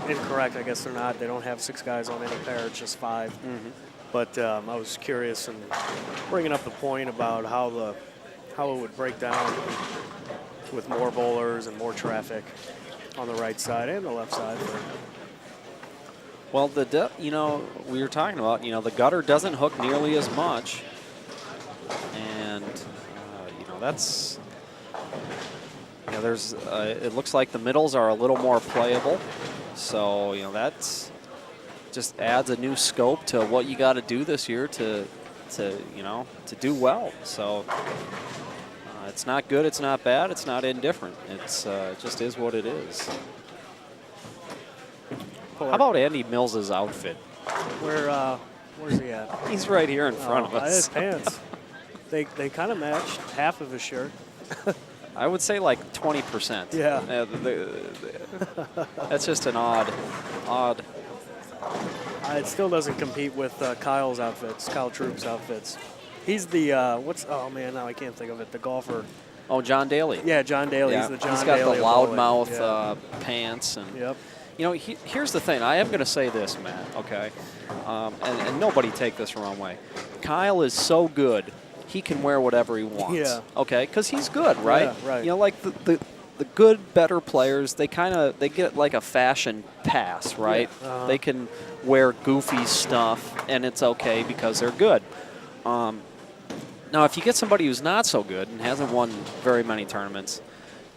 incorrect. I guess they're not. They don't have 6 guys on any pair. It's just 5. Mm-hmm. But I was curious and bringing up the point about how it would break down with more bowlers and more traffic on the right side and the left side. Well, we were talking about, the gutter doesn't hook nearly as much. And, that's, there's, it looks like the middles are a little more playable. So, that's just adds a new scope to what you got to do this year to do well. So, it's not good, it's not bad, it's not indifferent. It just is what it is. How about Andy Mills's outfit? Where's he at? He's right here in front of us. His pants. They kind of matched half of his shirt. I would say like 20%. Yeah. That's just an odd. It still doesn't compete with Kyle Troop's outfits. He's the now I can't think of it. The golfer. Oh, John Daly. Yeah, John Daly. Yeah. He's the John He's got Daly the of bowling. loudmouth pants and. Yep. Here's the thing. I am going to say this, Matt, okay? And nobody take this the wrong way. Kyle is so good, he can wear whatever he wants. Yeah. Okay? Because he's good, right? Yeah, right. Like the good, better players, they get like a fashion pass, right? Yeah. Uh-huh. They can wear goofy stuff, and it's okay because they're good. Now, if you get somebody who's not so good and hasn't won very many tournaments,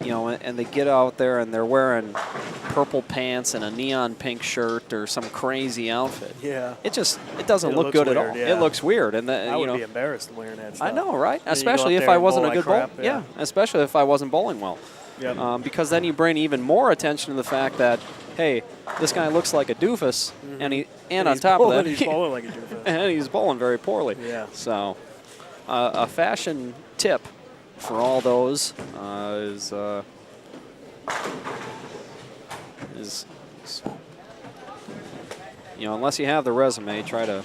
you know, and they get out there and they're wearing purple pants and a neon pink shirt or some crazy outfit. Yeah. It doesn't look looks good at weird, all. yeah. It looks weird, and I you would know, be embarrassed wearing that stuff. I know, right? Then you go Especially up if there I and wasn't bowl a like good bowler. crap, Yeah, especially if I wasn't bowling well. Yep. Because then you bring even more attention to the fact that, hey, this guy looks like a doofus, and on he's top of bowling- that, he's bowling like a doofus. and he's bowling very poorly. Yeah. So, a fashion tip for all those is, you know, unless you have the resume, try to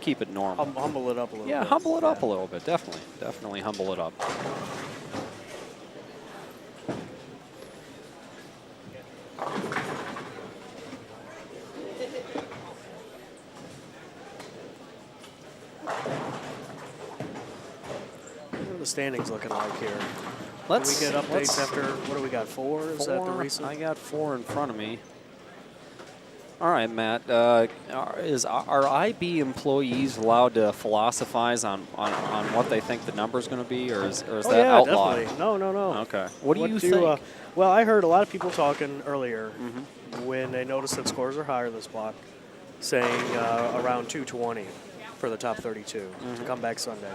keep it normal. Humble it up a little bit. Yeah, humble it up a little bit. Definitely humble it up. What are the standings looking like here? Let's Can we get updates after, what do we got, 4? Is that the recent? I got 4 in front of me. All right, Matt. Are IB employees allowed to philosophize on what they think the number is going to be, or is that outlawed? Definitely. No. Okay. What do you think? Well, I heard a lot of people talking earlier Mm-hmm. when they noticed that scores are higher this block, saying around 220 for the top 32 to come back Sunday.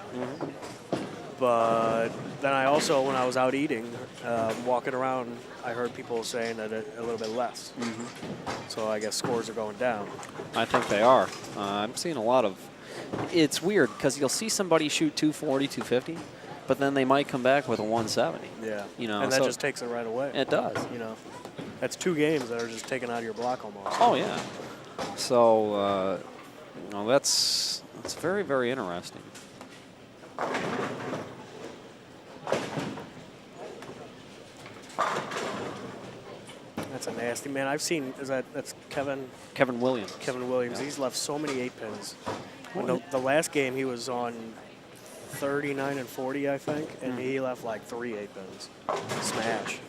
But then I also, when I was out eating, walking around, I heard people saying that a little bit less. So I guess scores are going down. I think they are. I'm seeing a lot of. It's weird because you'll see somebody shoot 240, 250, but then they might come back with a 170. Yeah. You know, and that so just takes it right away. it does. You know, that's 2 games that are just taken out of your block almost. Oh yeah. So you know, that's very, very interesting. That's a nasty man. I've seen. That's Kevin Williams. Kevin Williams. Yeah. He's left so many 8 pins. The last game he was on 39 and 40, I think, and he left like 3 8 pins. Smash.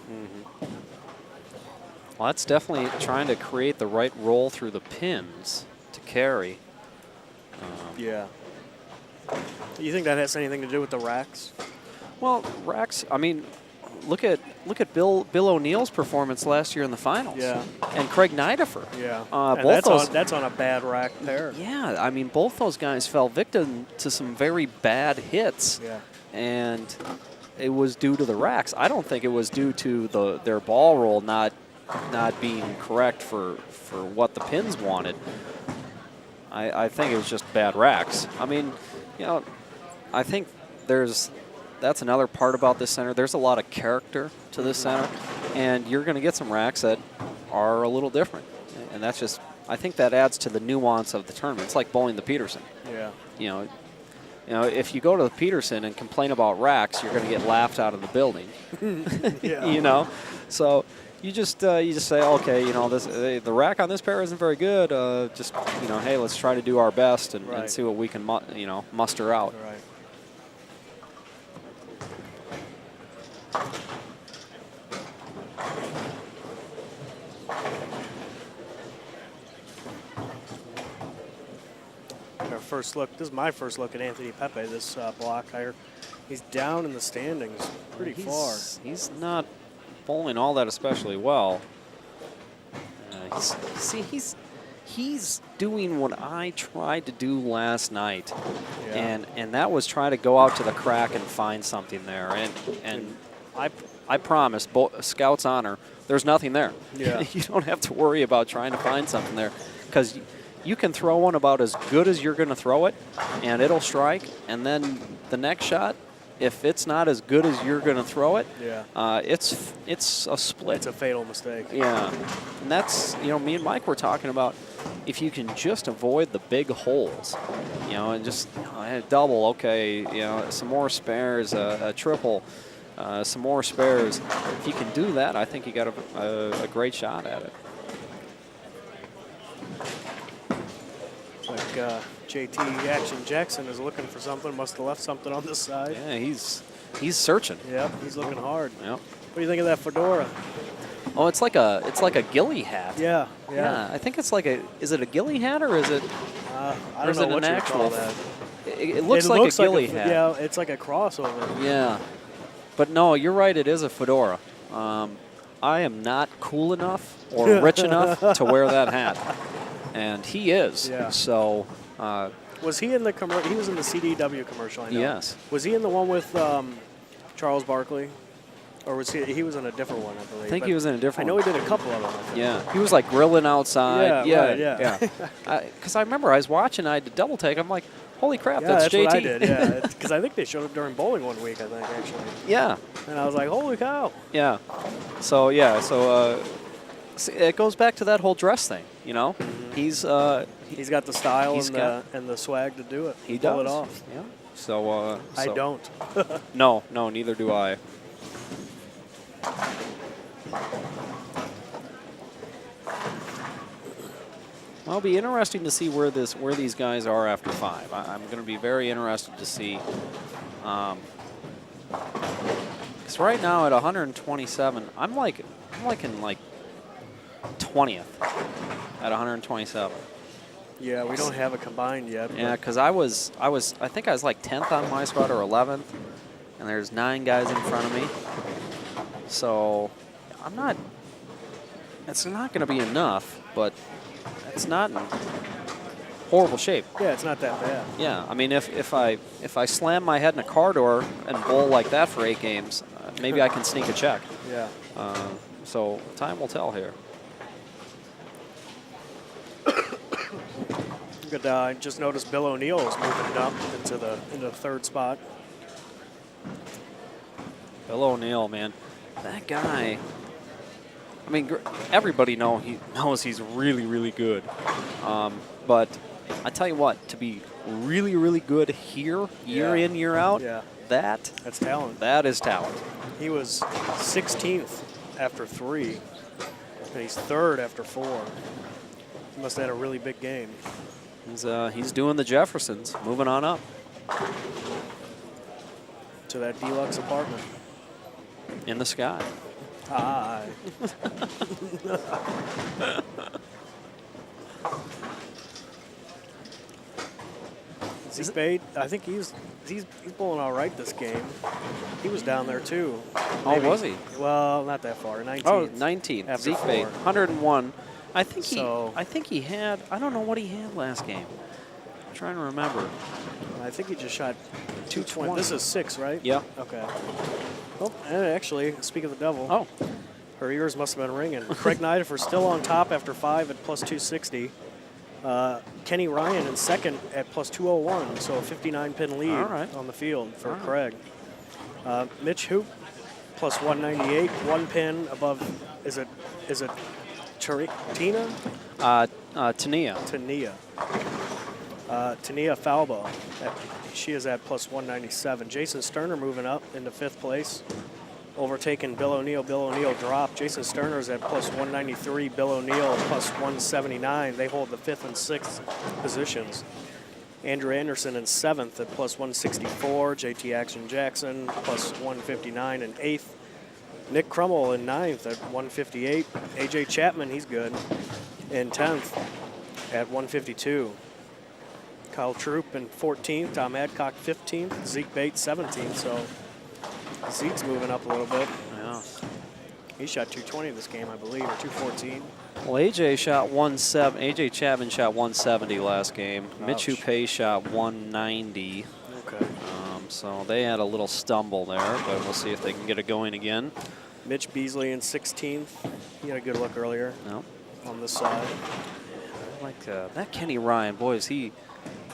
Well, that's definitely trying to create the right roll through the pins to carry. Yeah. You think that has anything to do with the racks? Well, racks. I mean, look at Bill O'Neill's performance last year in the finals. Yeah. And Craig Nidifer. Yeah. Both And those. that's on a bad rack pair. Yeah, I mean, both those guys fell victim to some very bad hits. Yeah. And it was due to the racks. I don't think it was due to their ball roll not being correct for what the pins wanted. I think it was just bad racks. I mean, you know, I think that's another part about this center. There's a lot of character to this center, and you're going to get some racks that are a little different. And that's just, I think that adds to the nuance of the tournament. It's like bowling the Peterson. Yeah. You know, if you go to the Peterson and complain about racks, you're going to get laughed out of the building. Yeah. You know, so you just say, okay, you know, the rack on this pair isn't very good. Just, you know, hey, let's try to do our best and see what we can muster out. Right. Our first look. This is my first look at Anthony Pepe. This block. He's down in the standings pretty far. He's not bowling all that especially well. He's doing what I tried to do last night, and that was try to go out to the crack and find something there. And I promise, Scout's honor, there's nothing there. Yeah. You don't have to worry about trying to find something there, because you can throw one about as good as you're going to throw it, and it'll strike. And then the next shot, if it's not as good as you're going to throw it, it's a split. It's a fatal mistake. Yeah, and that's, you know, me and Mike were talking about, if you can just avoid the big holes, you know, and just a double, okay, you know, some more spares, a triple, some more spares. If you can do that, I think you got a great shot at it. Like JT Action Jackson is looking for something. Must have left something on this side. Yeah, he's searching. Yep, he's looking hard. Yep. What do you think of that fedora? Oh, it's like a ghillie hat. Yeah. I think it's like is it a ghillie hat or is it? I don't know what you call that. It looks like a ghillie hat. Yeah, it's like a crossover. Yeah, But no, you're right. It is a fedora. I am not cool enough or rich enough to wear that hat, and he is. Yeah. So. Was he in the he was in the CDW commercial? I know. Yes. Was he in the one with Charles Barkley, or was he was in a different one? I believe. I think But he was in a different. I know one. he did a couple of them. I think. Yeah, he was like grilling outside. Yeah, right, yeah. Because I remember I was watching, I had to double take. I'm like, holy crap, Yeah, that's that's JT. what I did. Yeah, because I think they showed up during bowling one week. I think actually. Yeah, And I was like, holy cow. yeah. So see, it goes back to that whole dress thing. You know, he's got the style He's and the swag to do it. he pull does it off. Yeah. So I don't. No, neither do I. Well, it'll be interesting to see where these guys are after 5. I'm going to be very interested to see. Because right now at 127, I'm like in like 20th at 127. Yeah, we don't have a combined yet. Yeah, because I think I was like 10th on my spot or 11th, and there's 9 guys in front of me. So I'm not. It's not going to be enough, but it's not in horrible shape. Yeah, it's not that bad. Yeah, I mean, if I slam my head in a car door and bowl like that for 8 games, maybe I can sneak a check. Yeah. So time will tell here. Good. I just noticed Bill O'Neill is moving up into the third spot. Bill O'Neill, man, that guy. I mean, everybody knows he's really, really good. But I tell you what, to be really, really good here, year in, year out, that's talent. That is talent. He was 16th after 3, and he's 3rd after 4. He must have had a really big game. He's doing the Jeffersons, moving on up to that deluxe apartment in the sky. Hi. Zeke Bate, I think he's bowling all right this game. He was down there too. Oh, was he? Well, not that far. 19th. Oh, 19th. After Zeke 4. Bate, 101. I think he had. I don't know what he had last game. I'm trying to remember. I think he just shot 220. This is 6, right? Yeah. Okay. Oh, and actually, speak of the devil. Oh. Her ears must have been ringing. Craig Nidifer still on top after 5 at plus 260. Kenny Ryan in second at plus 201, so a 59-pin lead on the field for Craig. Mitch Hoop plus 198, 1 pin above. Is it Turek? Tania? Tania. Tania Falbo. She is at plus 197. Jason Sterner moving up into 5th place. Overtaking Bill O'Neill. Bill O'Neill dropped. Jason Sterner's at plus 193. Bill O'Neill plus 179. They hold the 5th and 6th positions. Andrew Anderson in 7th at plus 164. JT Action Jackson plus 159 in 8th. Nick Crummell in 9th at 158. AJ Chapman, he's good, in 10th at 152. Kyle Troop in 14th. Tom Adcock 15th. Zeke Bates 17th. So Zeke's moving up a little bit. Yeah. He shot 220 this game, I believe, or 214. Well, AJ Chapman shot 170 last game. Mitch Hupay shot 190. Okay. So they had a little stumble there, but we'll see if they can get it going again. Mitch Beasley in 16th. He had a good look earlier on this side. I like that Kenny Ryan. Boy, is he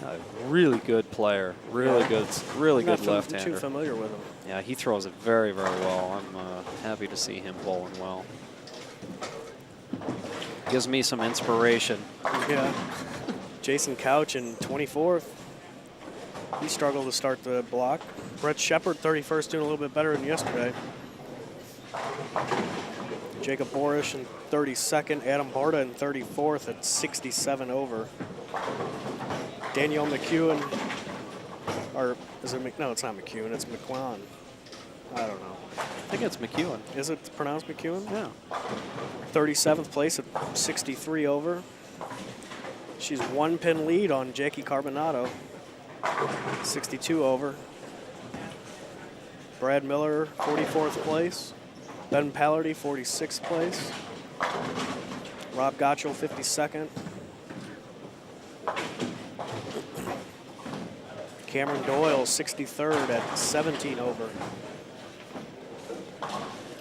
a really good player. Really good left-hander. I'm too familiar with him. Yeah, he throws it very, very well. I'm happy to see him bowling well. Gives me some inspiration. Yeah. Jason Couch in 24th. He struggled to start the block. Brett Shepard, 31st, doing a little bit better than yesterday. Jacob Borish in 32nd. Adam Barta in 34th at 67 over. Danielle McEwen, or is it no, it's not McEwen, it's McQuan. I don't know. I think it's McEwen. Is it pronounced McEwen? Yeah. 37th place at 63 over. She's 1 pin lead on Jackie Carbonado. 62 over. Brad Miller, 44th place. Ben Pallardy, 46th place. Rob Gotchel, 52nd. Cameron Doyle, 63rd at 17 over.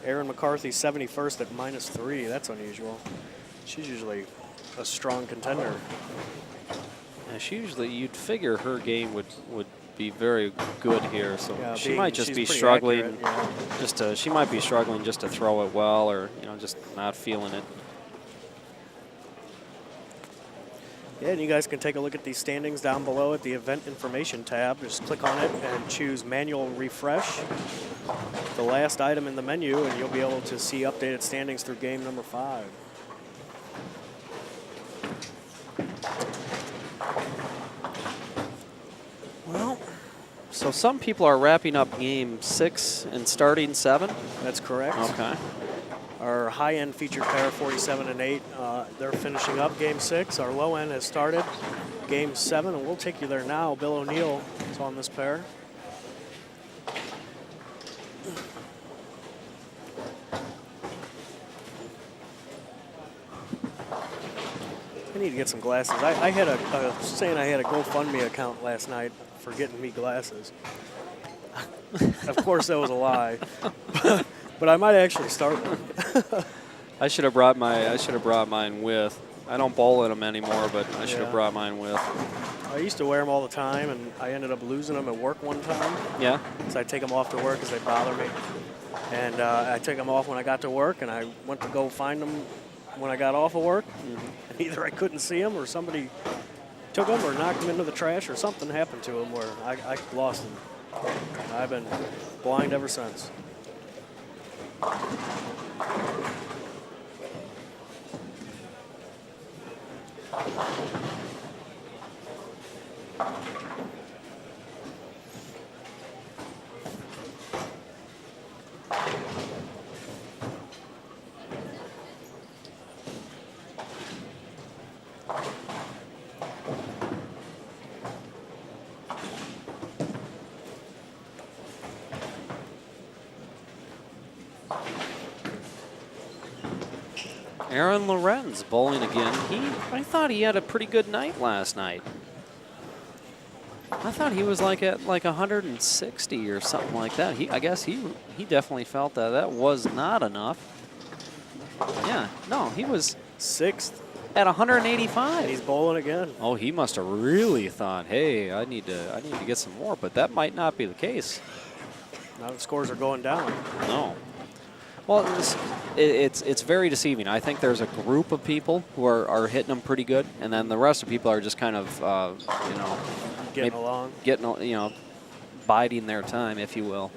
Aaron McCarthy, 71st at -3. That's unusual. She's usually a strong contender. Yeah, she usually, you'd figure her game would be very good here. So Yeah, she might just she's be pretty struggling. accurate, She might be struggling just to throw it well, or just not feeling it. Yeah, and you guys can take a look at these standings down below at the event information tab. Just click on it and choose manual refresh, the last item in the menu, and you'll be able to see updated standings through game number 5. Well, so some people are wrapping up game 6 and starting 7. That's correct. Okay. Our high-end featured pair, 47 and 8, they're finishing up game 6. Our low end has started game 7, and we'll take you there now. Bill O'Neill is on this pair. I need to get some glasses. I had saying I had a GoFundMe account last night for getting me glasses. Of course, that was a lie. But I might actually start one. I should have brought mine with. I don't bowl in them anymore, but I should have Yeah. brought mine with. I used to wear them all the time, and I ended up losing them at work one time. Yeah. So I take them off to work because they bother me. And I take them off when I got to work, and I went to go find them when I got off of work. And either I couldn't see them, or somebody took them, or knocked them into the trash, or something happened to them where I lost them. And I've been blind ever since. Aaron Lorenz bowling again. I thought he had a pretty good night last night. I thought he was at 160 or something like that. I guess he definitely felt that was not enough. Yeah, no, he was 6th at 185. And he's bowling again. Oh, he must have really thought, hey, I need to get some more, but that might not be the case. Now the scores are going down. No. Well, it's very deceiving. I think there's a group of people who are hitting them pretty good, and then the rest of people are just kind of, Getting along. Biding their time, if you will.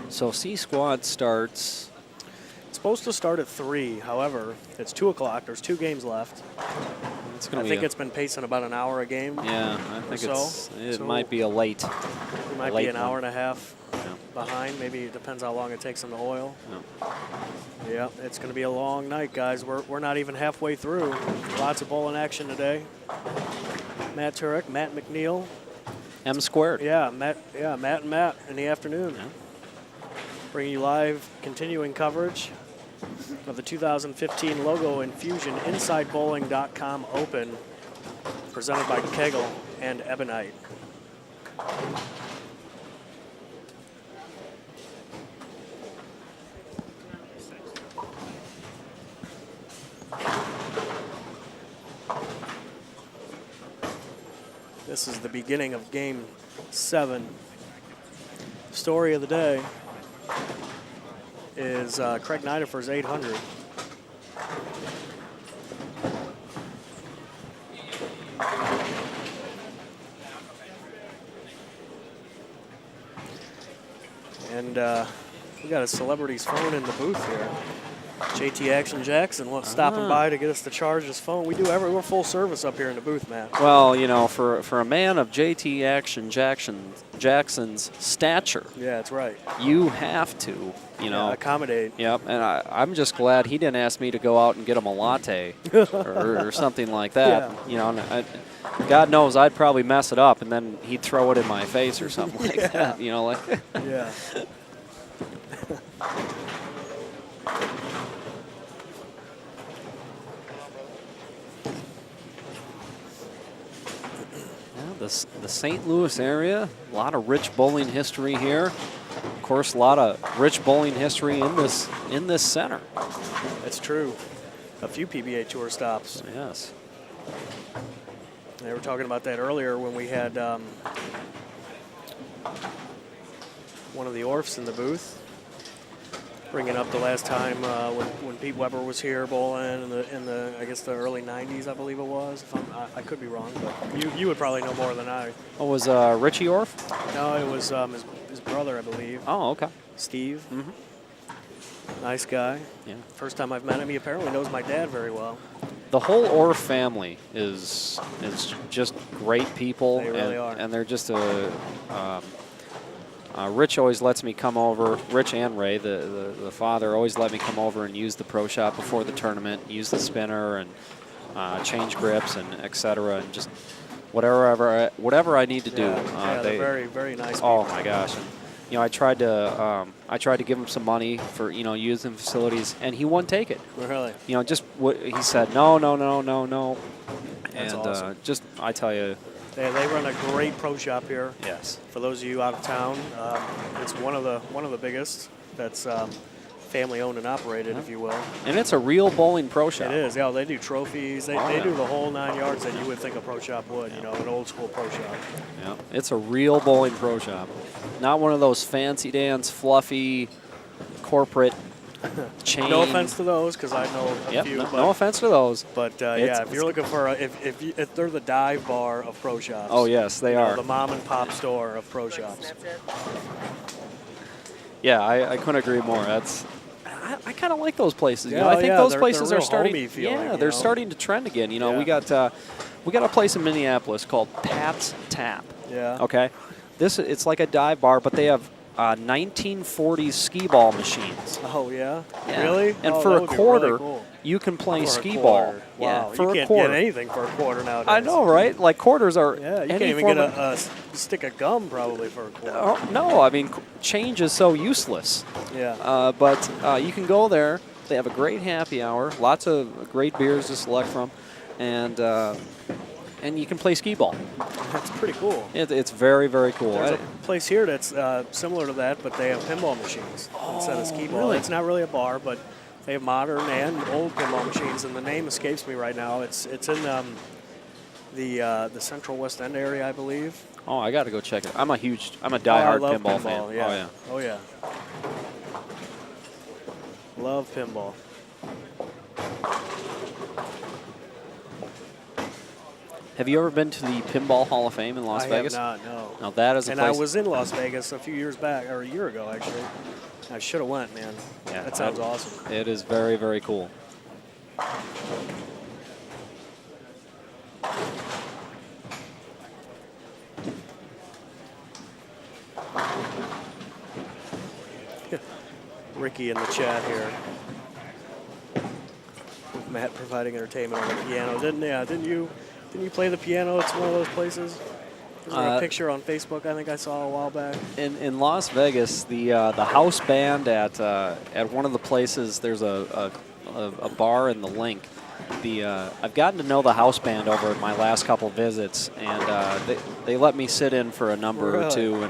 So C squad starts. It's supposed to start at 3. However, it's 2 o'clock. There's 2 games left. I think it's been pacing about an hour a game. Yeah, I think it might be a late. It might be an hour and a half behind. Maybe it depends how long it takes them to oil. Yeah, it's going to be a long night, guys. We're not even halfway through. Lots of bowling action today. Matt Turek, Matt McNeil. M squared. Yeah, Matt and Matt in the afternoon. Yeah. Bringing you live continuing coverage of the 2015 Logo Infusion InsideBowling.com Open, presented by Kegel and Ebonite. This is the beginning of Game 7. Story of the day is Craig Nidifer's 800. And we got a celebrity's phone in the booth here. JT Action Jackson stopping by to get us to charge his phone. We're full service up here in the booth, man. Well, you know, for a man of JT Action Jackson's stature, Yeah, that's right. you have to, you know, accommodate. Yep, and I'm just glad he didn't ask me to go out and get him a latte or something like that. Yeah. You know, and God knows I'd probably mess it up, and then he'd throw it in my face or something like that. You know, like. Yeah. The St. Louis area, a lot of rich bowling history here. Of course, a lot of rich bowling history in this center. That's true. A few PBA Tour stops. Yes. They were talking about that earlier when we had one of the Orfs in the booth, bringing up the last time when Pete Weber was here bowling in the I guess the early '90s, I believe it was. I could be wrong, but you would probably know more than I. Oh, was Richie Orf? No, it was his brother, I believe. Oh, okay. Steve. Mm-hmm. Nice guy. Yeah. First time I've met him, he apparently knows my dad very well. The whole Orf family is just great people. They really are. And they're just Rich always lets me come over. Rich and Ray, the father, always let me come over and use the pro shop before the tournament, use the spinner and change grips and etc. And just whatever I need to do. Yeah, they're very, very nice people. Oh my gosh. And, you know, I tried to give him some money for, you know, using facilities, and he wouldn't take it. Really? You know, just what he said, no. That's and awesome. just, I tell you. They run a great pro shop here. Yes. For those of you out of town, it's one of the biggest. That's family owned and operated, if you will. And it's a real bowling pro shop. It is. Yeah, they do trophies. They yeah. do the whole 9 yards that you would think a pro shop would. You know, an old school pro shop. Yeah. It's a real bowling pro shop. Not one of those fancy dance, fluffy, corporate chain. No offense to those, because I know a few. No offense to those. But yeah, if you're looking for if they're the dive bar of pro shops. Oh yes, they are. The mom and pop store of pro shops. Yeah, I couldn't agree more. I kind of like those places. Yeah, you know, I think those they're places real are starting. homey feeling, Yeah, you they're know? starting to trend again. You know, Yeah. we got a place in Minneapolis called Pat's Tap. Yeah. Okay, it's like a dive bar, but they have 1940s skee ball machines. Oh yeah. Yeah. Really? And Oh, for that a would be quarter, really cool. you can play For a skee quarter. ball. Wow. Yeah, for you a can't quarter. get anything for a quarter nowadays. I know, right? Like quarters are. Yeah, you any can't even form get of- a stick of gum probably for a quarter. Oh, no, I mean, change is so useless. Yeah. But you can go there. They have a great happy hour, lots of great beers to select from, and you can play skee ball. That's pretty cool. It's very, very cool. There's a place here that's similar to that, but they have pinball machines instead of skee ball. really? It's not really a bar, but they have modern and old pinball machines, and the name escapes me right now. It's in the Central West End area, I believe. Oh, I got to go check it. I'm a I diehard love pinball fan. Yeah. Oh yeah. Oh yeah. Love pinball. Have you ever been to the Pinball Hall of Fame in Las Vegas? I have not, no. Now that is a And place. I was in Las Vegas a few years back, or a year ago actually. I should have went, man. Yeah, That sounds awesome. It is very, very cool. Ricky in the chat here. With Matt providing entertainment on the piano. Didn't you play the piano at one of those places? There's a picture on Facebook I think I saw a while back. In Las Vegas, the house band at one of the places, there's a bar in the Link. I've gotten to know the house band over at my last couple visits, and they let me sit in for a number or two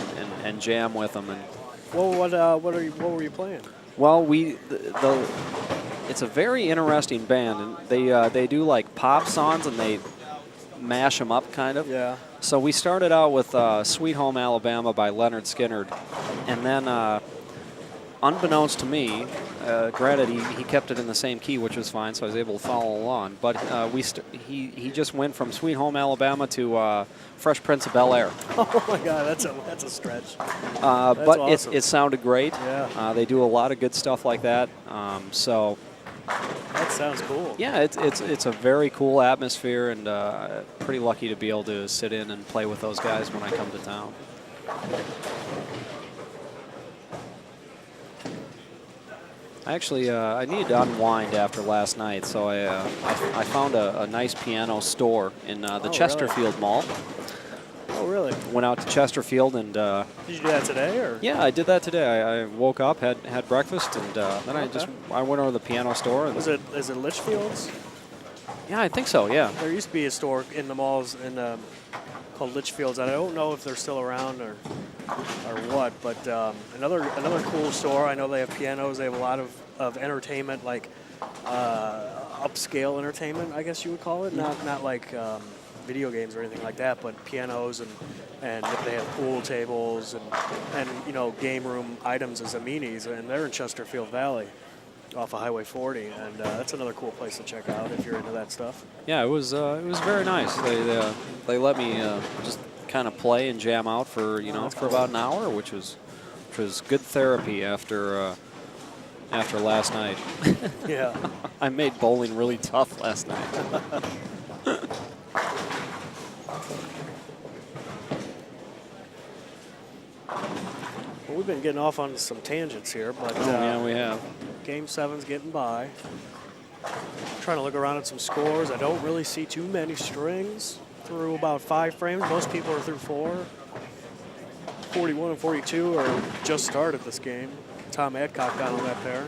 and jam with them. And What were you playing? well, it's a very interesting band, and they do like pop songs and they mash them up kind of. Yeah. So we started out with Sweet Home Alabama by Leonard Skinner, and then unbeknownst to me, granted he kept it in the same key, which was fine, so I was able to follow along. But he just went from Sweet Home Alabama to Fresh Prince of Bel-Air. Oh my God, that's a stretch. But awesome. it sounded great. Yeah. They do a lot of good stuff like that. So That sounds cool. Yeah, it's a very cool atmosphere, and pretty lucky to be able to sit in and play with those guys when I come to town. Actually, I needed to unwind after last night, so I found a nice piano store in the Chesterfield Mall. Oh, really? Went out to Chesterfield and. Did you do that today, or? Yeah, I did that today. I woke up, had breakfast, and then I went over to the piano store. And is it Litchfield's? Yeah, I think so. Yeah. There used to be a store in the malls called Litchfield's, and I don't know if they're still around or what. But another cool store. I know they have pianos. They have a lot of entertainment, like upscale entertainment, I guess you would call it. Not like video games or anything like that, but pianos and they have pool tables and you know, game room items as amenes, and they're in Chesterfield Valley off of Highway 40, and that's another cool place to check out if you're into that stuff. Yeah, it was very nice. They let me just kind of play and jam out for for about an hour, which was good therapy after last night. Yeah. I made bowling really tough last night. Well, we've been getting off on some tangents here, but yeah, we have. Game 7's getting by. Trying to look around at some scores. I don't really see too many strings through about 5 frames. Most people are through 4. 41 and 42 are just started this game. Tom Adcock got on that pair.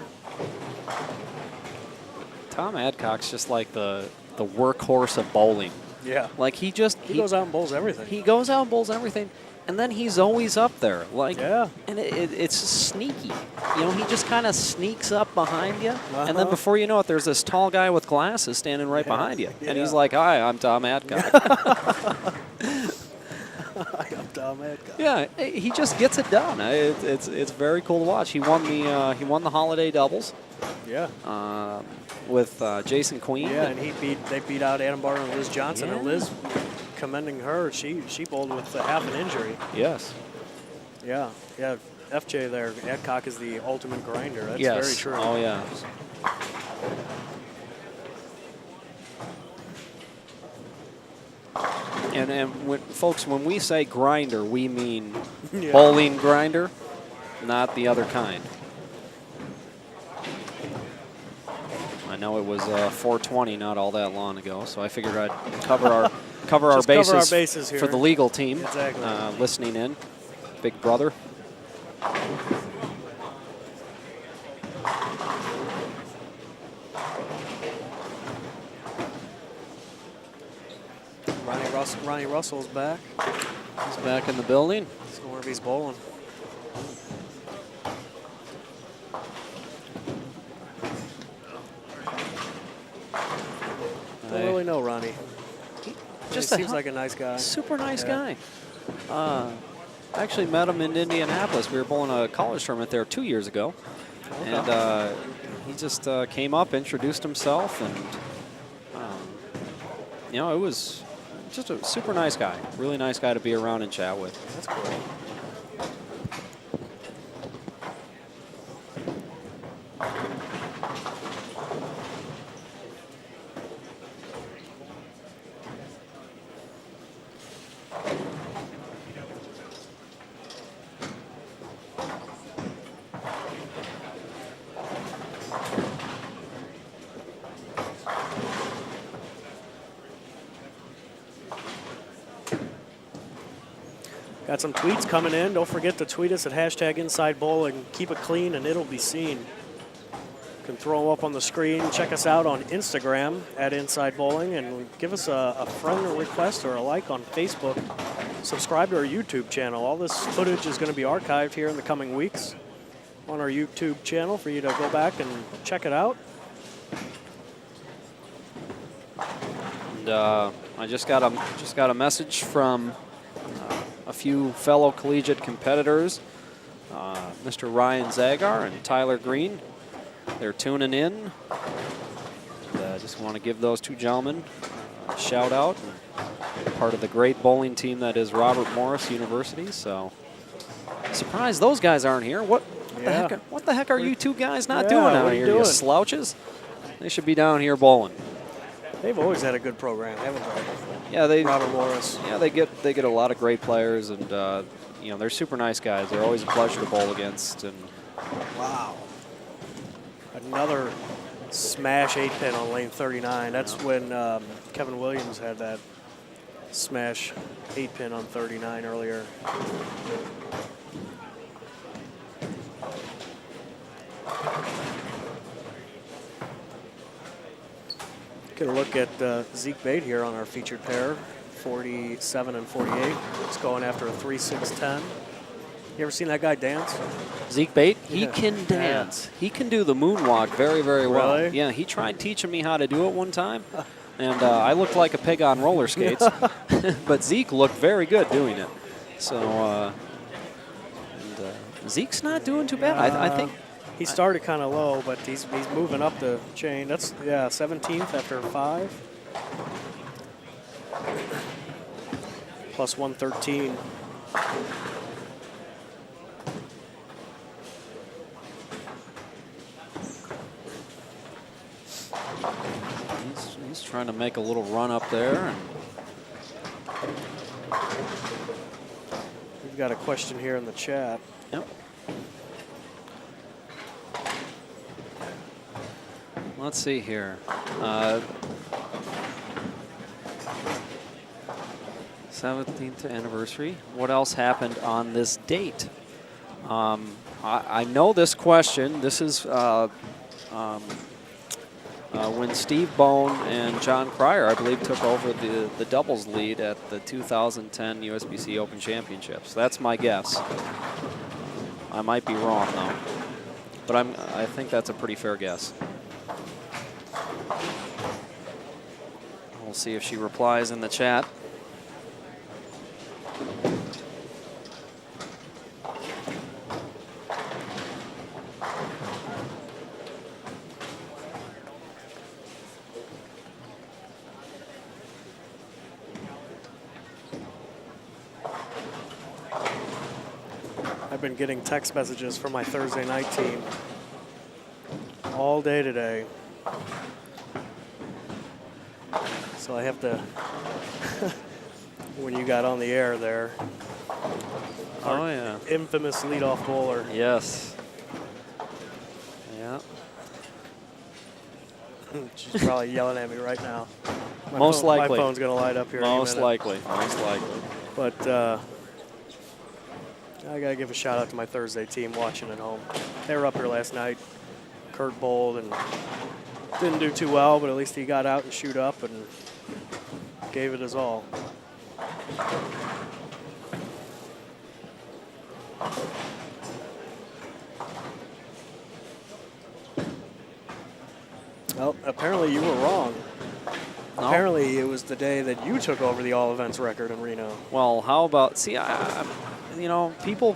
Tom Adcock's just like the workhorse of bowling. Yeah. Like he goes out and bowls everything. He goes out and bowls everything, and then he's always up there. Like, yeah. And it's sneaky. You know, he just kind of sneaks up behind you, and then before you know it, there's this tall guy with glasses standing right behind you, and he's like, "Hi, I'm Tom Adcock." I'm Tom Adcock. Yeah, he just gets it done. It's very cool to watch. He won the holiday doubles. Yeah. With Jason Queen. Yeah, and they beat out Adam Barton and Liz Johnson, and Liz, commending her, she bowled with half an injury. Yes. Yeah, FJ there, Adcock is the ultimate grinder. That's very true. Oh, yeah. And when we say grinder, we mean bowling grinder, not the other kind. I know it was 420 not all that long ago, so I figured I'd cover our bases here for the legal team. Exactly. Listening in, Big Brother. Ronnie Russell's back. He's back in the building. Let's go where he's bowling. Don't really know Ronnie. He seems like a nice guy. Super nice guy. I actually met him in Indianapolis. We were bowling a college tournament there 2 years ago. Okay. And he just came up, introduced himself, and it was just a super nice guy. Really nice guy to be around and chat with. That's cool. Got some tweets coming in. Don't forget to tweet us at #InsideBowling. Keep it clean and it'll be seen. You can throw them up on the screen. Check us out on Instagram at Inside Bowling, and give us a friend request or a like on Facebook. Subscribe to our YouTube channel. All this footage is going to be archived here in the coming weeks on our YouTube channel for you to go back and check it out. And I just got a message from a few fellow collegiate competitors, Mr. Ryan Zagar and Tyler Green. They're tuning in. And I just want to give those two gentlemen a shout out. And part of the great bowling team that is Robert Morris University. So surprised those guys aren't here. What the heck are you two guys not doing out here, you slouches? They should be down here bowling. They've always had a good program, haven't they? Yeah, they. Robert Morris. Yeah, they get a lot of great players, and you know, they're super nice guys. They're always a pleasure to bowl against. And Wow. Another smash 8-pin on lane 39. That's when Kevin Williams had that smash 8-pin on 39 earlier. Get a look at Zeke Bate here on our featured pair, 47 and 48. He's going after a 3-6-10. You ever seen that guy dance? Zeke Bate, he Yeah. can dance. He can do the moonwalk very, very well. Really? Yeah, he tried teaching me how to do it one time, and I looked like a pig on roller skates. But Zeke looked very good doing it. So Zeke's not doing too bad. I think. He started kind of low, but he's moving up the chain. That's, yeah, 17th after 5. Plus 113. He's trying to make a little run up there. And We've got a question here in the chat. yep. Let's see here. 17th anniversary. What else happened on this date? I know this question. This is when Steve Bone and John Cryer, I believe, took over the doubles lead at the 2010 USBC Open Championships. That's my guess. I might be wrong, though. But I think that's a pretty fair guess. We'll see if she replies in the chat. I've been getting text messages from my Thursday night team all day today. So I have to, when you got on the air there, Oh, yeah. infamous leadoff bowler. Yes. Yeah. She's probably yelling at me right now. Most likely. My phone's going to light up here any Most minute. likely. Most likely. But I got to give a shout out to my Thursday team watching at home. They were up here last night. Kurt bowled and didn't do too well, but at least he got out and shoot up and gave it his all. Well, apparently you were wrong. No? Apparently it was the day that you took over the all events record in Reno. Well, how about, see, you know, people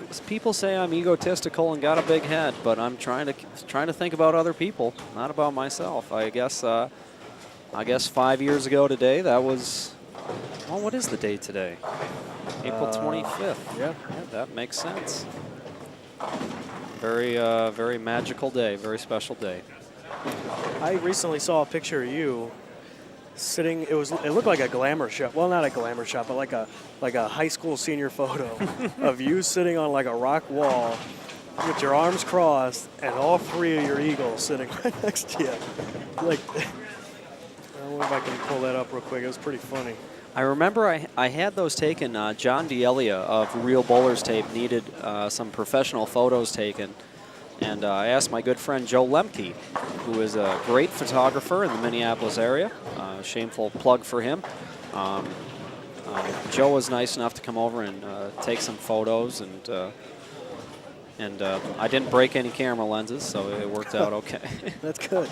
say I'm egotistical and got a big head, but I'm trying to think about other people, not about myself. I guess 5 years ago today, that was, well, what is the date today? April 25th. Yeah. That makes sense. Very, very magical day, very special day. I recently saw a picture of you sitting. It looked like a glamour shot. Well, not a glamour shot, but like a high school senior photo of you sitting on like a rock wall with your arms crossed and all 3 of your eagles sitting right next to you. Like, I don't know if I can pull that up real quick. It was pretty funny. I remember I had those taken. John D'Elia of Real Bowlers Tape needed some professional photos taken. And I asked my good friend Joe Lemke, who is a great photographer in the Minneapolis area. Shameful plug for him. Joe was nice enough to come over and take some photos, and I didn't break any camera lenses, so it worked out okay. That's good.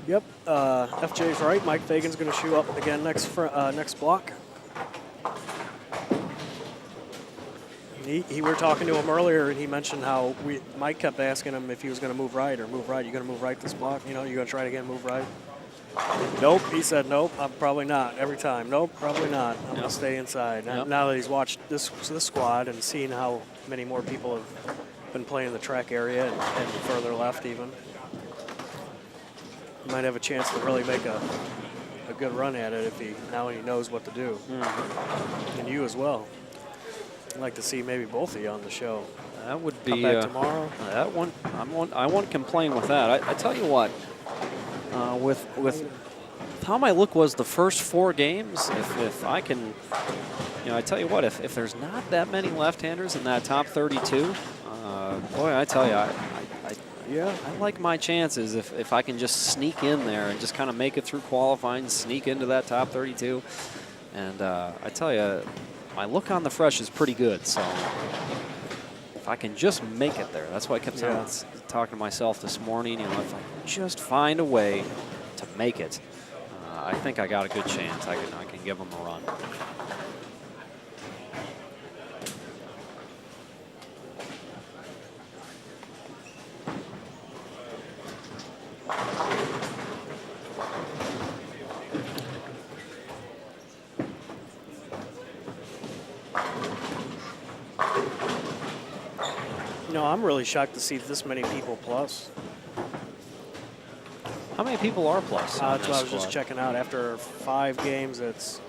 Yep, FJ's right. Mike Fagan's going to shoot up again next block. We were talking to him earlier, and he mentioned how Mike kept asking him if he was going to move right or move right. You going to move right this block? You know, you going to try to again move right? Nope. He said nope. I'm probably not every time. Nope, probably not. I'm gonna stay inside. Now that he's watched this squad and seen how many more people have been playing the track area and further left even, he might have a chance to really make a good run at it if he knows what to do. And you as well. I'd like to see maybe both of you on the show. That would be Come back tomorrow. That one, I won't complain with that. I tell you what, with how my look was the first 4 games, if I can, I tell you what, if there's not that many left-handers in that top 32, boy, I tell you, I like my chances if I can just sneak in there and just kind of make it through qualifying, sneak into that top 32. And I tell you, my look on the fresh is pretty good. So if I can just make it there, that's what I kept talking to myself this morning. If I can just find a way to make it, I think I got a good chance. I can give them a run. I'm really shocked to see this many people plus. How many people are plus? That's what I was just checking out. After 5 games, it's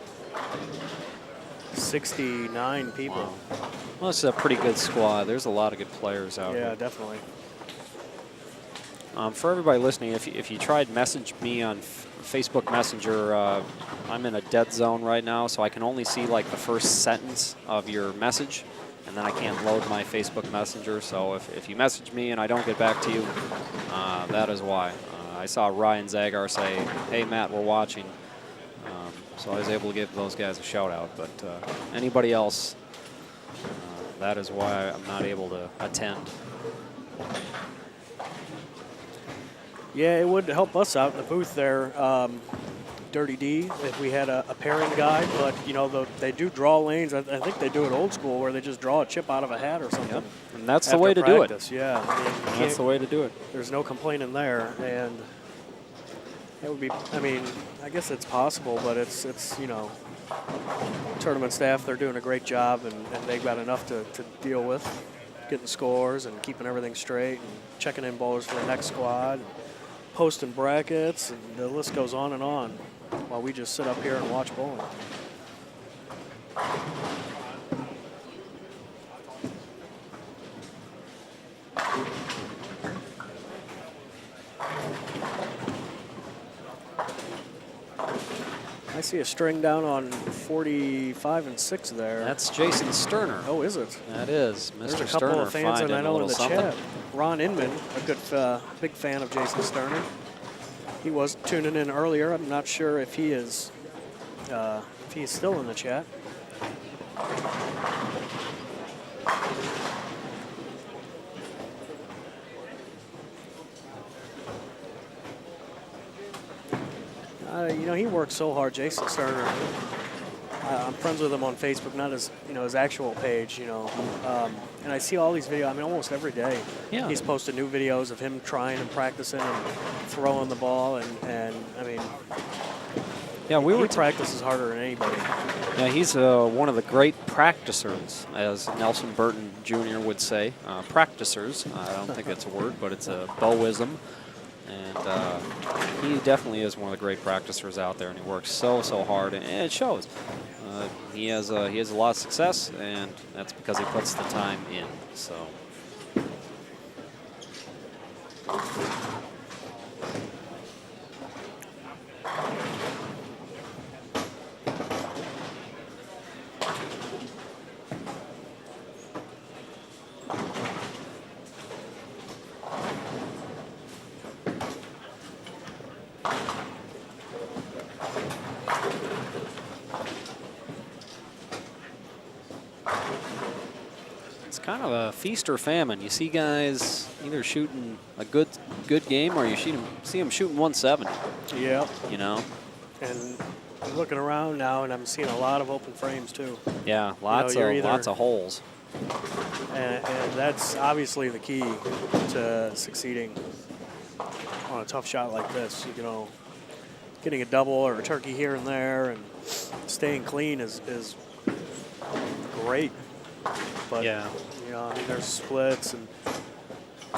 69 people. Wow. Well, it's a pretty good squad. There's a lot of good players out here. Yeah, definitely. For everybody listening, if you tried message me on Facebook Messenger, I'm in a dead zone right now, so I can only see like the first sentence of your message, and then I can't load my Facebook Messenger. So if you message me and I don't get back to you, that is why. I saw Ryan Zagar say, "Hey Matt, we're watching," so I was able to give those guys a shout out. But anybody else, that is why I'm not able to attend. Yeah, it would help us out in the booth there, Dirty D, if we had a pairing guide. But, they do draw lanes. I think they do it old school where they just draw a chip out of a hat or something. Yep. And that's the way to do it. Yeah. That's the way to do it. There's no complaining there. And it would be, I guess it's possible, but it's tournament staff, they're doing a great job, and they've got enough to deal with, getting scores and keeping everything straight and checking in bowlers for the next squad, posting brackets, and the list goes on and on while we just sit up here and watch bowling. I see a string down on 45 and 6 there. That's Jason Sterner. Oh, is it? That is Mr. There's a couple Sterner of fans, and I know in the something. chat, Ron Inman, a good big fan of Jason Sterner. He was tuning in earlier. I'm not sure if he is still in the chat. He works so hard, Jason Sterner. I'm friends with him on Facebook, not his actual page, and I see all these videos, almost every day. Yeah. He's posted new videos of him trying and practicing and throwing the ball, and yeah, he practices harder than anybody. Yeah, he's one of the great practicers, as Nelson Burton Jr. would say. Practicers. I don't think it's a word, but it's a Bowism. And he definitely is one of the great practicers out there, and he works so hard, and it shows. He has a lot of success, and that's because he puts the time in. So. Kind of a feast or famine. You see guys either shooting a good game, or you see them shooting 170. Yeah. And I'm looking around now, and I'm seeing a lot of open frames too. Yeah, lots of holes. And that's obviously the key to succeeding on a tough shot like this. getting a double or a turkey here and there and staying clean is great. But, Yeah. you know, I mean, there's splits and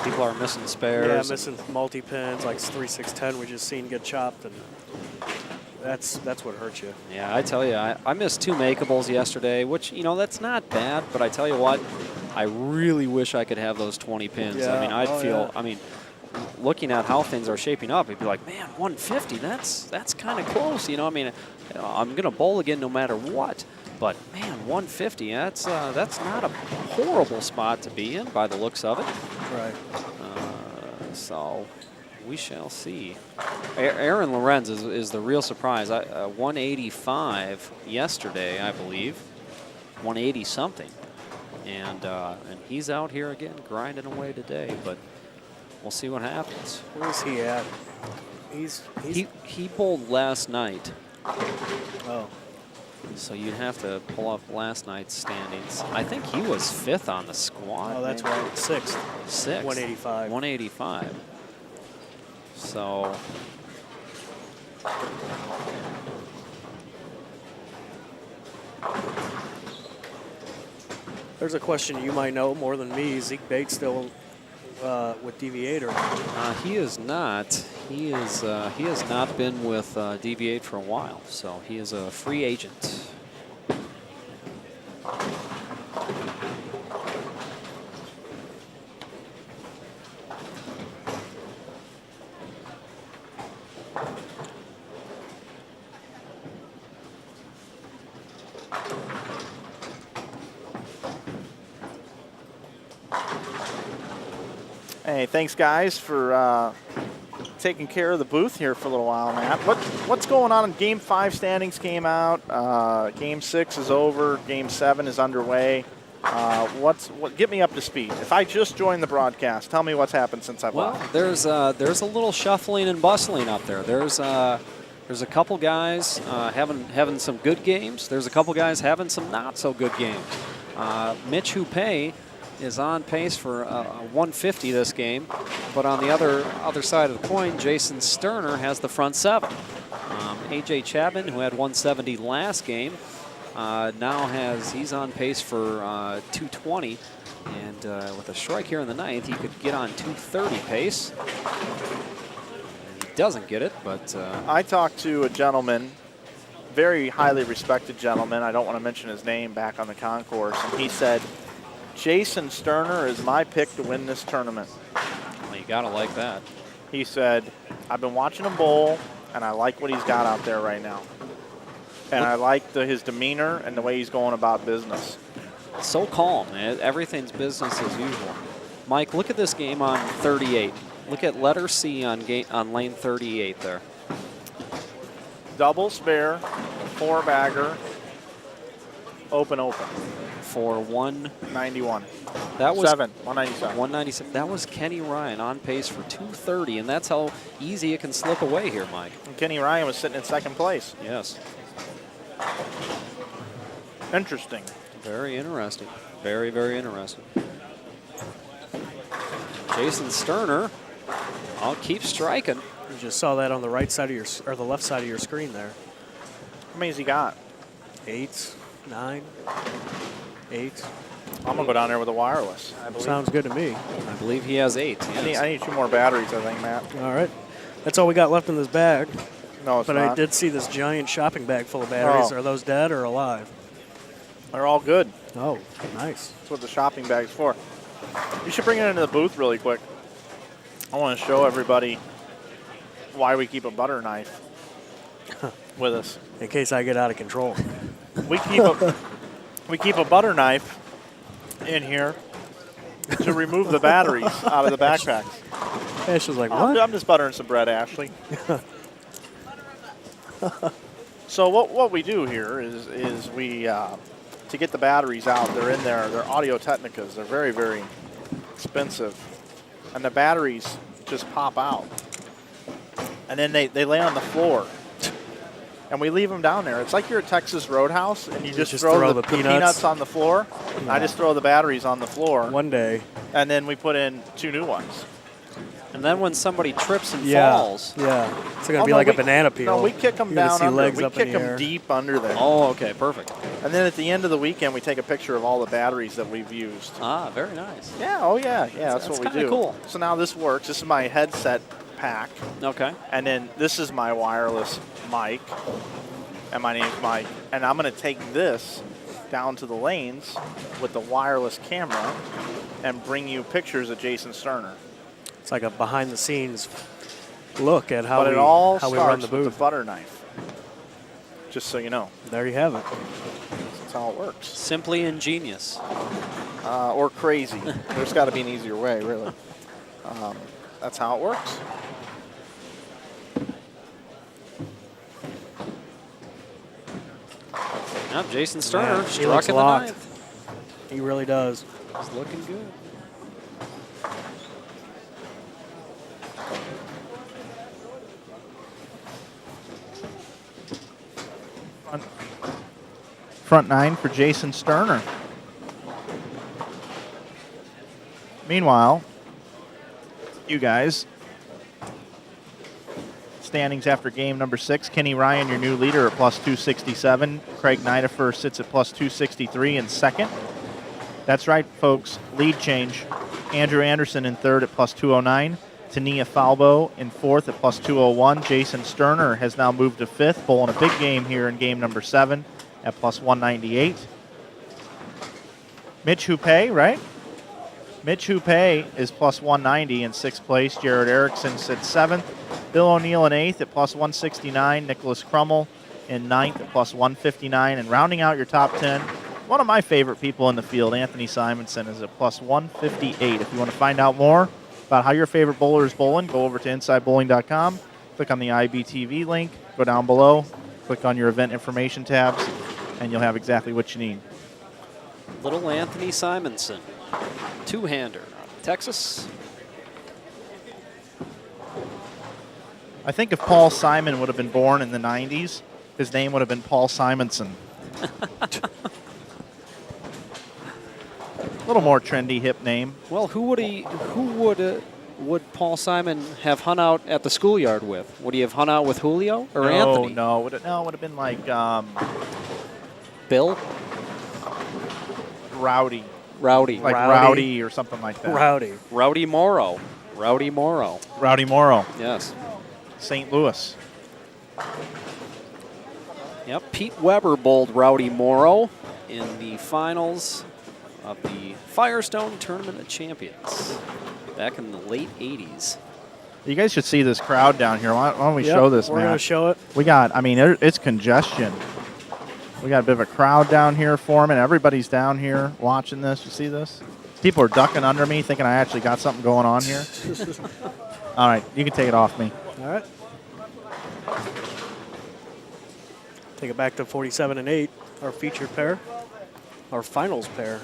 People are missing spares. yeah, missing multi-pins like 3-6-10 we just seen get chopped, and that's what hurts you. Yeah, I tell you, I missed 2 makeables yesterday, which, you know, that's not bad, but I tell you what, I really wish I could have those 20 pins. Yeah. I mean, I'd Oh, feel, yeah. I mean, looking at how things are shaping up, I'd be like, man, 150, that's kind of close, you know. I mean, I'm going to bowl again no matter what. But, man, 150, that's not a horrible spot to be in by the looks of it. Right. So we shall see. Aaron Lorenz is the real surprise. 185 yesterday, I believe. 180 something. And he's out here again grinding away today. But we'll see what happens. Where's he at? He bowled last night. Oh. So you'd have to pull up last night's standings. I think he was 5th on the squad. Oh, that's right. 6th. 6th. 185. 185. So there's a question you might know more than me. Zeke Bates still with Deviator. he is not. He has not been with DV8 for a while. So he is a free agent. Hey, thanks guys for taking care of the booth here for a little while, Matt. What's going on? Game 5 standings came out. Game 6 is over. Game 7 is underway. Get me up to speed. If I just joined the broadcast, tell me what's happened since I've left. There's a little shuffling and bustling up there. There's a couple guys having some good games. There's a couple guys having some not so good games. Mitch Hupe is on pace for 150 this game, but on the other side of the coin, Jason Sterner has the front 7. AJ Chapman, who had 170 last game, he's on pace for 220, and with a strike here in the 9th, he could get on 230 pace. He doesn't get it, but I talked to a gentleman, very highly respected gentleman. I don't want to mention his name, back on the concourse, and he said, Jason Sterner is my pick to win this tournament. well, you gotta like that. He said, I've been watching him bowl, and I like what he's got out there right now. And I like his demeanor and the way he's going about business. So calm, man. Everything's business as usual. Mike, look at this game on 38. Look at letter C on lane 38 there. Double spare, 4-bagger, open. For 191. That was 197. 197. That was Kenny Ryan on pace for 230, and that's how easy it can slip away here, Mike. And Kenny Ryan was sitting in 2nd place. Yes. Interesting. Very interesting. Very, very interesting. Jason Sterner, I'll keep striking. You just saw that on the right side of your, or the left side of your screen there. How many's he got? 8, 9, 8. I'm gonna go down there with a wireless. I believe. Sounds good to me. I believe he has 8. Yes. I need 2 more batteries, I think, Matt. All right. That's all we got left in this bag. No, it's but not. I did see this giant shopping bag full of batteries. Oh. Are those dead or alive? They're all good. Oh, nice. That's what the shopping bag's for. You should bring it into the booth really quick. I want to show everybody why we keep a butter knife with us. In case I get out of control. We keep a butter knife in here to remove the batteries out of the backpacks. Ash was like, what? I'm just buttering some bread, Ashley. So what we do here is we to get the batteries out. They're in there. They're Audio Technicas. They're very, very expensive, and the batteries just pop out, and then they lay on the floor, and we leave them down there. It's like you're at Texas Roadhouse, and you just throw the peanuts on the floor. No. I just throw the batteries on the floor. One day. And then we put in 2 new ones. And then when somebody trips and Yeah. falls. Yeah. It's going to be like a banana peel. No, we kick them You're gonna down see under. legs We up in kick the them air. deep under there. Oh, okay, perfect. And then at the end of the weekend, we take a picture of all the batteries that we've used. Ah, very nice. Yeah, oh yeah, yeah, that's what we kinda do. cool. So now this works. This is my headset pack. Okay. And then this is my wireless mic. And my name's Mike. And I'm going to take this down to the lanes with the wireless camera and bring you pictures of Jason Sterner. It's like a behind-the-scenes look at how But we it all how we run starts the with the booth. butter knife. Just so you know. There you have it. That's how it works. Simply ingenious. Or crazy. There's got to be an easier way, really. That's how it works. Yep, Jason Sterner Man, he struck looks in the locked. ninth. He really does. He's looking good. Front nine for Jason Sterner. Meanwhile, you guys, standings after game number 6. Kenny Ryan, your new leader, at plus 267. Craig Nidifer sits at plus 263 in second. That's right, folks. Lead change. Andrew Anderson in third at plus 209. Tania Falbo in fourth at plus 201. Jason Sterner has now moved to fifth, bowling a big game here in game number 7 at plus 198. Mitch Hupé, right? Mitch Hupé is plus 190 in sixth place. Jared Erickson sits seventh. Bill O'Neill in eighth at plus 169. Nicholas Crummel in ninth at plus 159. And rounding out your top 10, one of my favorite people in the field, Anthony Simonson, is at plus 158. If you want to find out more about how your favorite bowler is bowling, go over to InsideBowling.com, click on the IBTV link, go down below, click on your event information tabs, and you'll have exactly what you need. Little Anthony Simonson, two-hander, Texas. I think if Paul Simon would have been born in the 90s, his name would have been Paul Simonson. A little more trendy, hip name. Well, who would Paul Simon have hung out at the schoolyard with? Would he have hung out with Julio or Anthony? No, it would have been like Bill? Rowdy. Rowdy. Like Rowdy or something like that. Rowdy. Rowdy Morrow. Rowdy Morrow. Rowdy Morrow. Yes. St. Louis. Yep, Pete Weber bowled Rowdy Morrow in the finals of the Firestone Tournament of Champions back in the late 80s. You guys should see this crowd down here. Why don't we show this, We're man? going to show it. We got, I mean, it's congestion. We got a bit of a crowd down here forming. Everybody's down here watching this. You see this? People are ducking under me thinking I actually got something going on here. All right, you can take it off me. All right. Take it back to 47 and 8, our featured pair, our finals pair.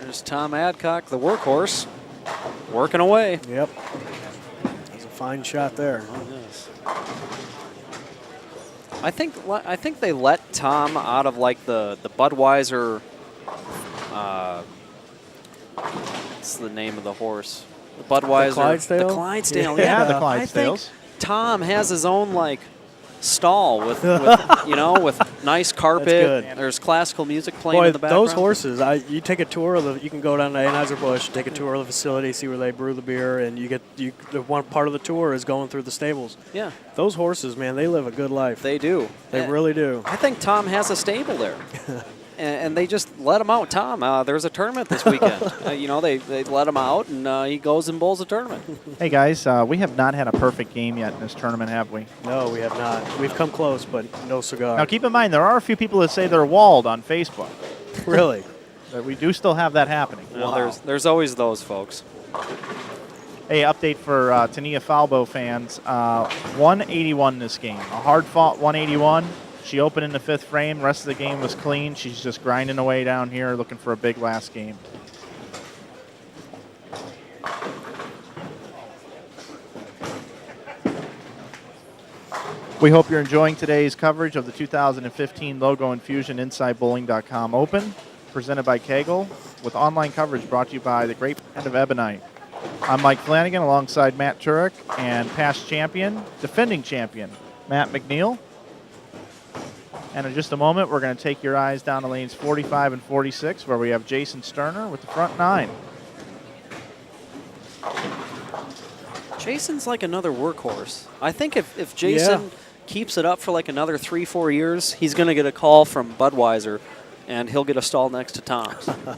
There's Tom Adcock, the workhorse, working away. Yep. That's a fine shot there. Yes. I think they let Tom out of like the Budweiser. What's the name of the horse? The Budweiser. The Clydesdale? The Clydesdale. Yeah, Yeah, the I think Clydesdales. Tom has his own like stall with with nice carpet. good. There's classical music playing Boy, in the background. those horses, you take a tour of you can go down to Anheuser-Busch, take a tour of the facility, see where they brew the beer, and the one part of the tour is going through the stables. Yeah, Those horses, man, they live a good life. they do. They really do. I think Tom has a stable there. And they just let him out. Tom, there's a tournament this weekend. They let him out, and he goes and bowls a tournament. Hey, guys, we have not had a perfect game yet in this tournament, have we? No, we have not. We've come close, but no cigar. Now, keep in mind, there are a few people that say they're walled on Facebook. Really? But we do still have that happening. Well, there's always those folks. Hey, update for Tania Falbo fans. 181 this game. A hard-fought 181. She opened in the fifth frame. Rest of the game was clean. She's just grinding away down here, looking for a big last game. We hope you're enjoying today's coverage of the 2015 Logo Infusion InsideBowling.com Open, presented by Kegel, with online coverage brought to you by the great band of Ebonite. I'm Mike Flanagan alongside Matt Turek and past champion, defending champion, Matt McNeil. And in just a moment, we're going to take your eyes down to lanes 45 and 46, where we have Jason Sterner with the front 9. Jason's like another workhorse. I think if Jason keeps it up for like another 3-4 years, he's going to get a call from Budweiser, and he'll get a stall next to Tom's. The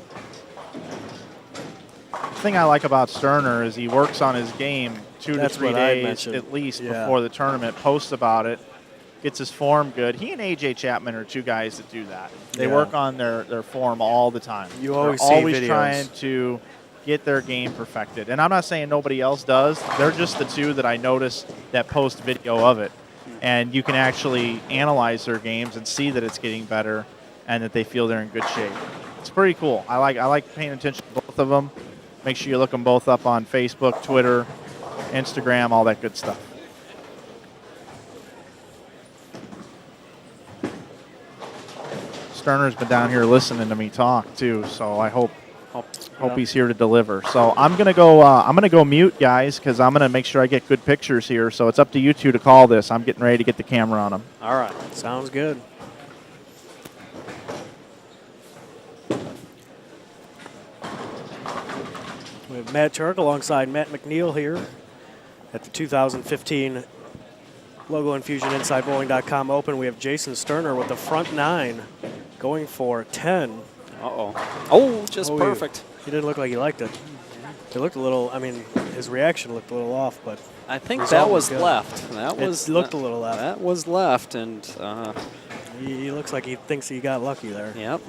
thing I like about Sterner is he works on his game 2 to 3 days at least before the tournament, posts about it, gets his form good. He and A.J. Chapman are 2 guys that do that. They work on their form all the time. You always They're see always videos. trying to get their game perfected. And I'm not saying nobody else does. They're just the 2 that I notice that post video of it. And you can actually analyze their games and see that it's getting better and that they feel they're in good shape. It's pretty cool. I like paying attention to both of them. Make sure you look them both up on Facebook, Twitter, Instagram, all that good stuff. Sterner's been down here listening to me talk too, so I hope he's here to deliver. So I'm gonna go mute, guys, because I'm gonna make sure I get good pictures here. So it's up to you 2 to call this. I'm getting ready to get the camera on him. All right. Sounds good. We have Matt Turek alongside Matt McNeil here at the 2015 Logo Infusion InsideBowling.com Open. We have Jason Sterner with the front 9 going for 10. Uh-oh. Oh, just perfect. He didn't look like he liked it. It looked a little, I mean, his reaction looked a little off, but I think that was left. It looked a little left. That was left, and he looks like he thinks he got lucky there. Yep,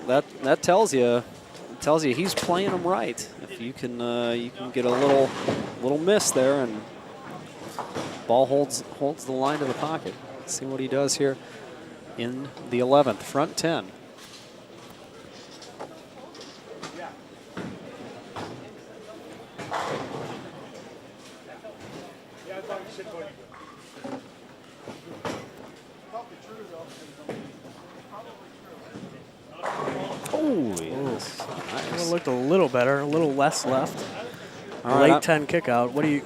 that tells you he's playing them right. If you can get a little miss there, and ball holds the line to the pocket. Let's see what he does here in the 11th, front 10. Oh, yes. Nice. It looked a little better, a little less left. All right, Late 10 kick out. What do you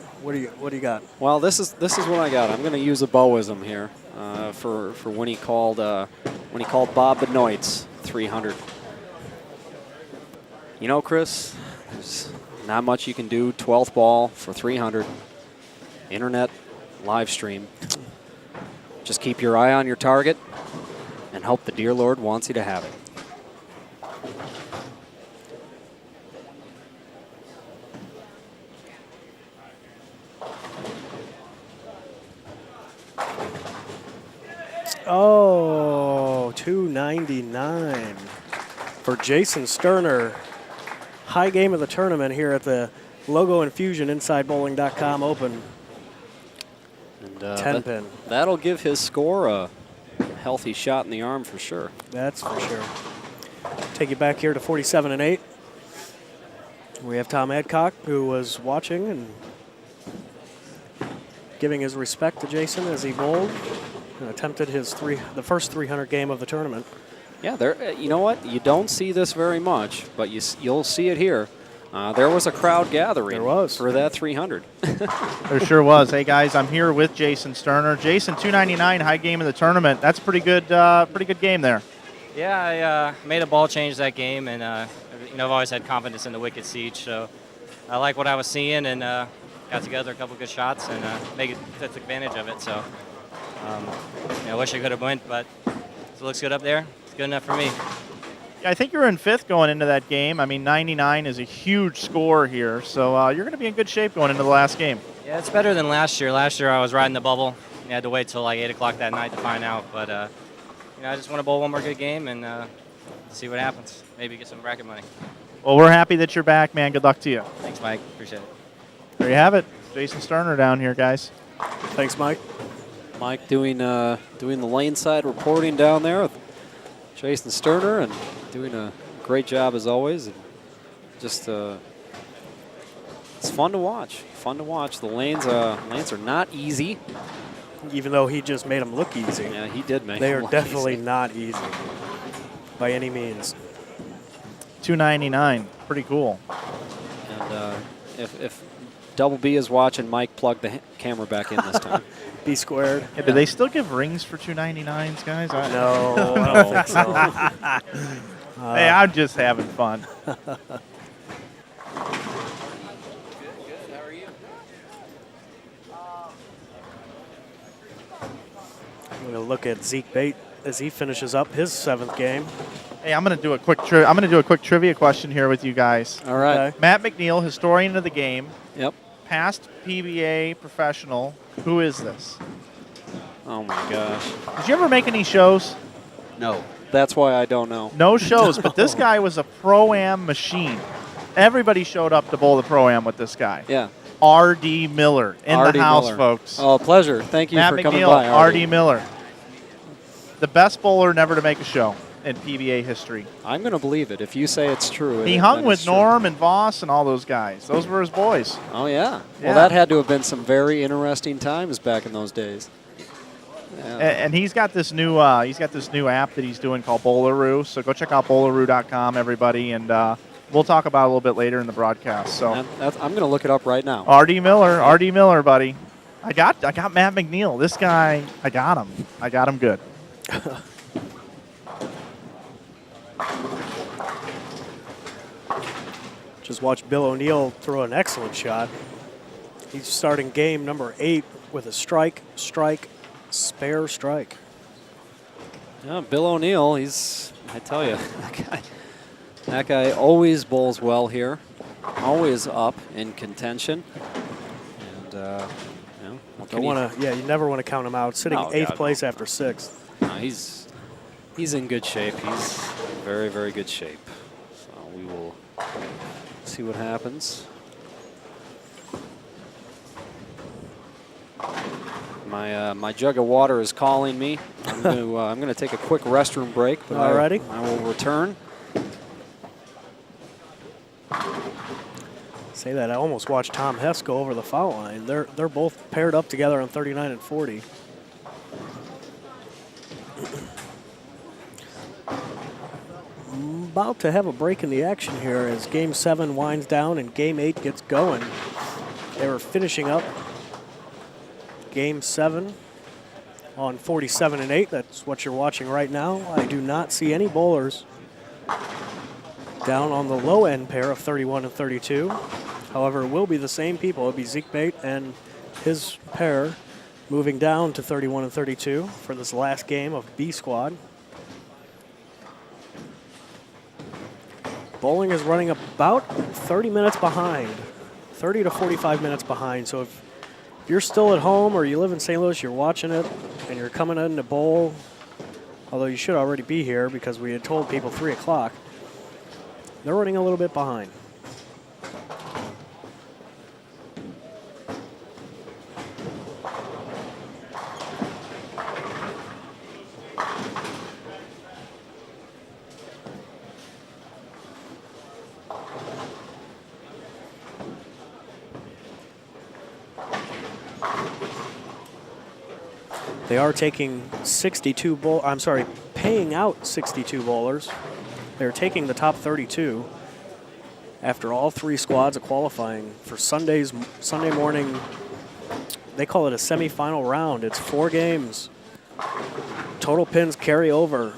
got? Well, this is what I got. I'm going to use a Bowism here for when he called Bob Benoit's 300. You know, Chris, there's not much you can do. 12th ball for 300. Internet live stream. Just keep your eye on your target and hope the dear Lord wants you to have it. Oh, 299 for Jason Sterner. High game of the tournament here at the Logo Infusion InsideBowling.com Open. And 10 pin. That'll give his score a healthy shot in the arm for sure. That's for sure. Take you back here to 47 and 8. We have Tom Adcock, who was watching and giving his respect to Jason as he bowled and attempted the first 300 game of the tournament. Yeah, there. You know what? You don't see this very much, but you'll see it here. There was a crowd gathering. There was. For that 300. There sure was. Hey guys, I'm here with Jason Sterner. Jason, 299, high game of the tournament. That's pretty good game there. Yeah, I made a ball change that game, and I've always had confidence in the wicket siege, so I like what I was seeing, and got together a couple good shots and took advantage of it. So I wish I could have went, but it looks good up there. It's good enough for me. Yeah, I think you're in 5th going into that game. I mean, 99 is a huge score here, so you're going to be in good shape going into the last game. Yeah, it's better than last year. Last year I was riding the bubble. I had to wait till like 8 o'clock that night to find out, but I just want to bowl one more good game and see what happens. Maybe get some bracket money. Well, we're happy that you're back, man. Good luck to you. Thanks, Mike. Appreciate it. There you have it. Jason Sterner down here, guys. Thanks, Mike. Mike doing the lane side reporting down there with Jason Sterner and doing a great job as always. And just it's fun to watch. Fun to watch. The lanes are not easy. even though he just made them look easy. Yeah, he did make They them are look definitely easy. not easy by any means. $2.99. Pretty cool. And if Double B is watching, Mike, plug the camera back in this time. B squared. Yeah, do they still give rings for $2.99s, guys? No, I don't think so. Hey, I'm just having fun. I'm going to look at Zeke Bate as he finishes up his 7th game. Hey, I'm gonna do a quick trivia question here with you guys. All right. Okay. Matt McNeil, historian of the game, Yep. past PBA professional. Who is this? Oh my gosh. Did you ever make any shows? No. That's why I don't know. No shows, but this guy was a Pro-Am machine. Everybody showed up to bowl the Pro-Am with this guy. Yeah. R.D. Miller in R.D. the house, Miller. folks. Oh, pleasure. Thank you Matt for coming McNeil, by, R.D. Miller. The best bowler never to make a show in PBA history. I'm going to believe it. If you say it's true. He then hung it's with true. Norm and Voss and all those guys. Those were his boys. Oh, yeah. Yeah. Well, that had to have been some very interesting times back in those days. Yeah. And he's got this new app that he's doing called Bowleroo. So go check out bowleroo.com, everybody, and we'll talk about it a little bit later in the broadcast. So I'm going to look it up right now. R.D. Miller, buddy. I got Matt McNeil. This guy, I got him good. Just watch Bill O'Neill throw an excellent shot. He's starting game number 8 with a strike, spare strike. Yeah, Bill O'Neill, I tell you, that guy always bowls well here, always up in contention. And, You never want to count him out. Sitting No, 8th God, place no. after 6th. No, he's in good shape. He's very, very good shape. So we will see what happens. My jug of water is calling me. I'm going to take a quick restroom break. But Alrighty. I will return. Say that, I almost watched Tom Hess go over the foul line. They're both paired up together on 39 and 40. About to have a break in the action here as Game 7 winds down and Game 8 gets going. They were finishing up Game 7 on 47 and 8. That's what you're watching right now. I do not see any bowlers down on the low end pair of 31 and 32. However, it will be the same people. It'll be Zeke Bate and his pair moving down to 31 and 32 for this last game of B squad. Bowling is running about 30 minutes behind, 30 to 45 minutes behind. So if you're still at home or you live in St. Louis, you're watching it and you're coming in to bowl, although you should already be here because we had told people 3 o'clock, they're running a little bit behind. They are taking paying out 62 bowlers. They're taking the top 32 after all 3 squads are qualifying for Sunday morning. They call it a semifinal round. It's 4 games. Total pins carry over.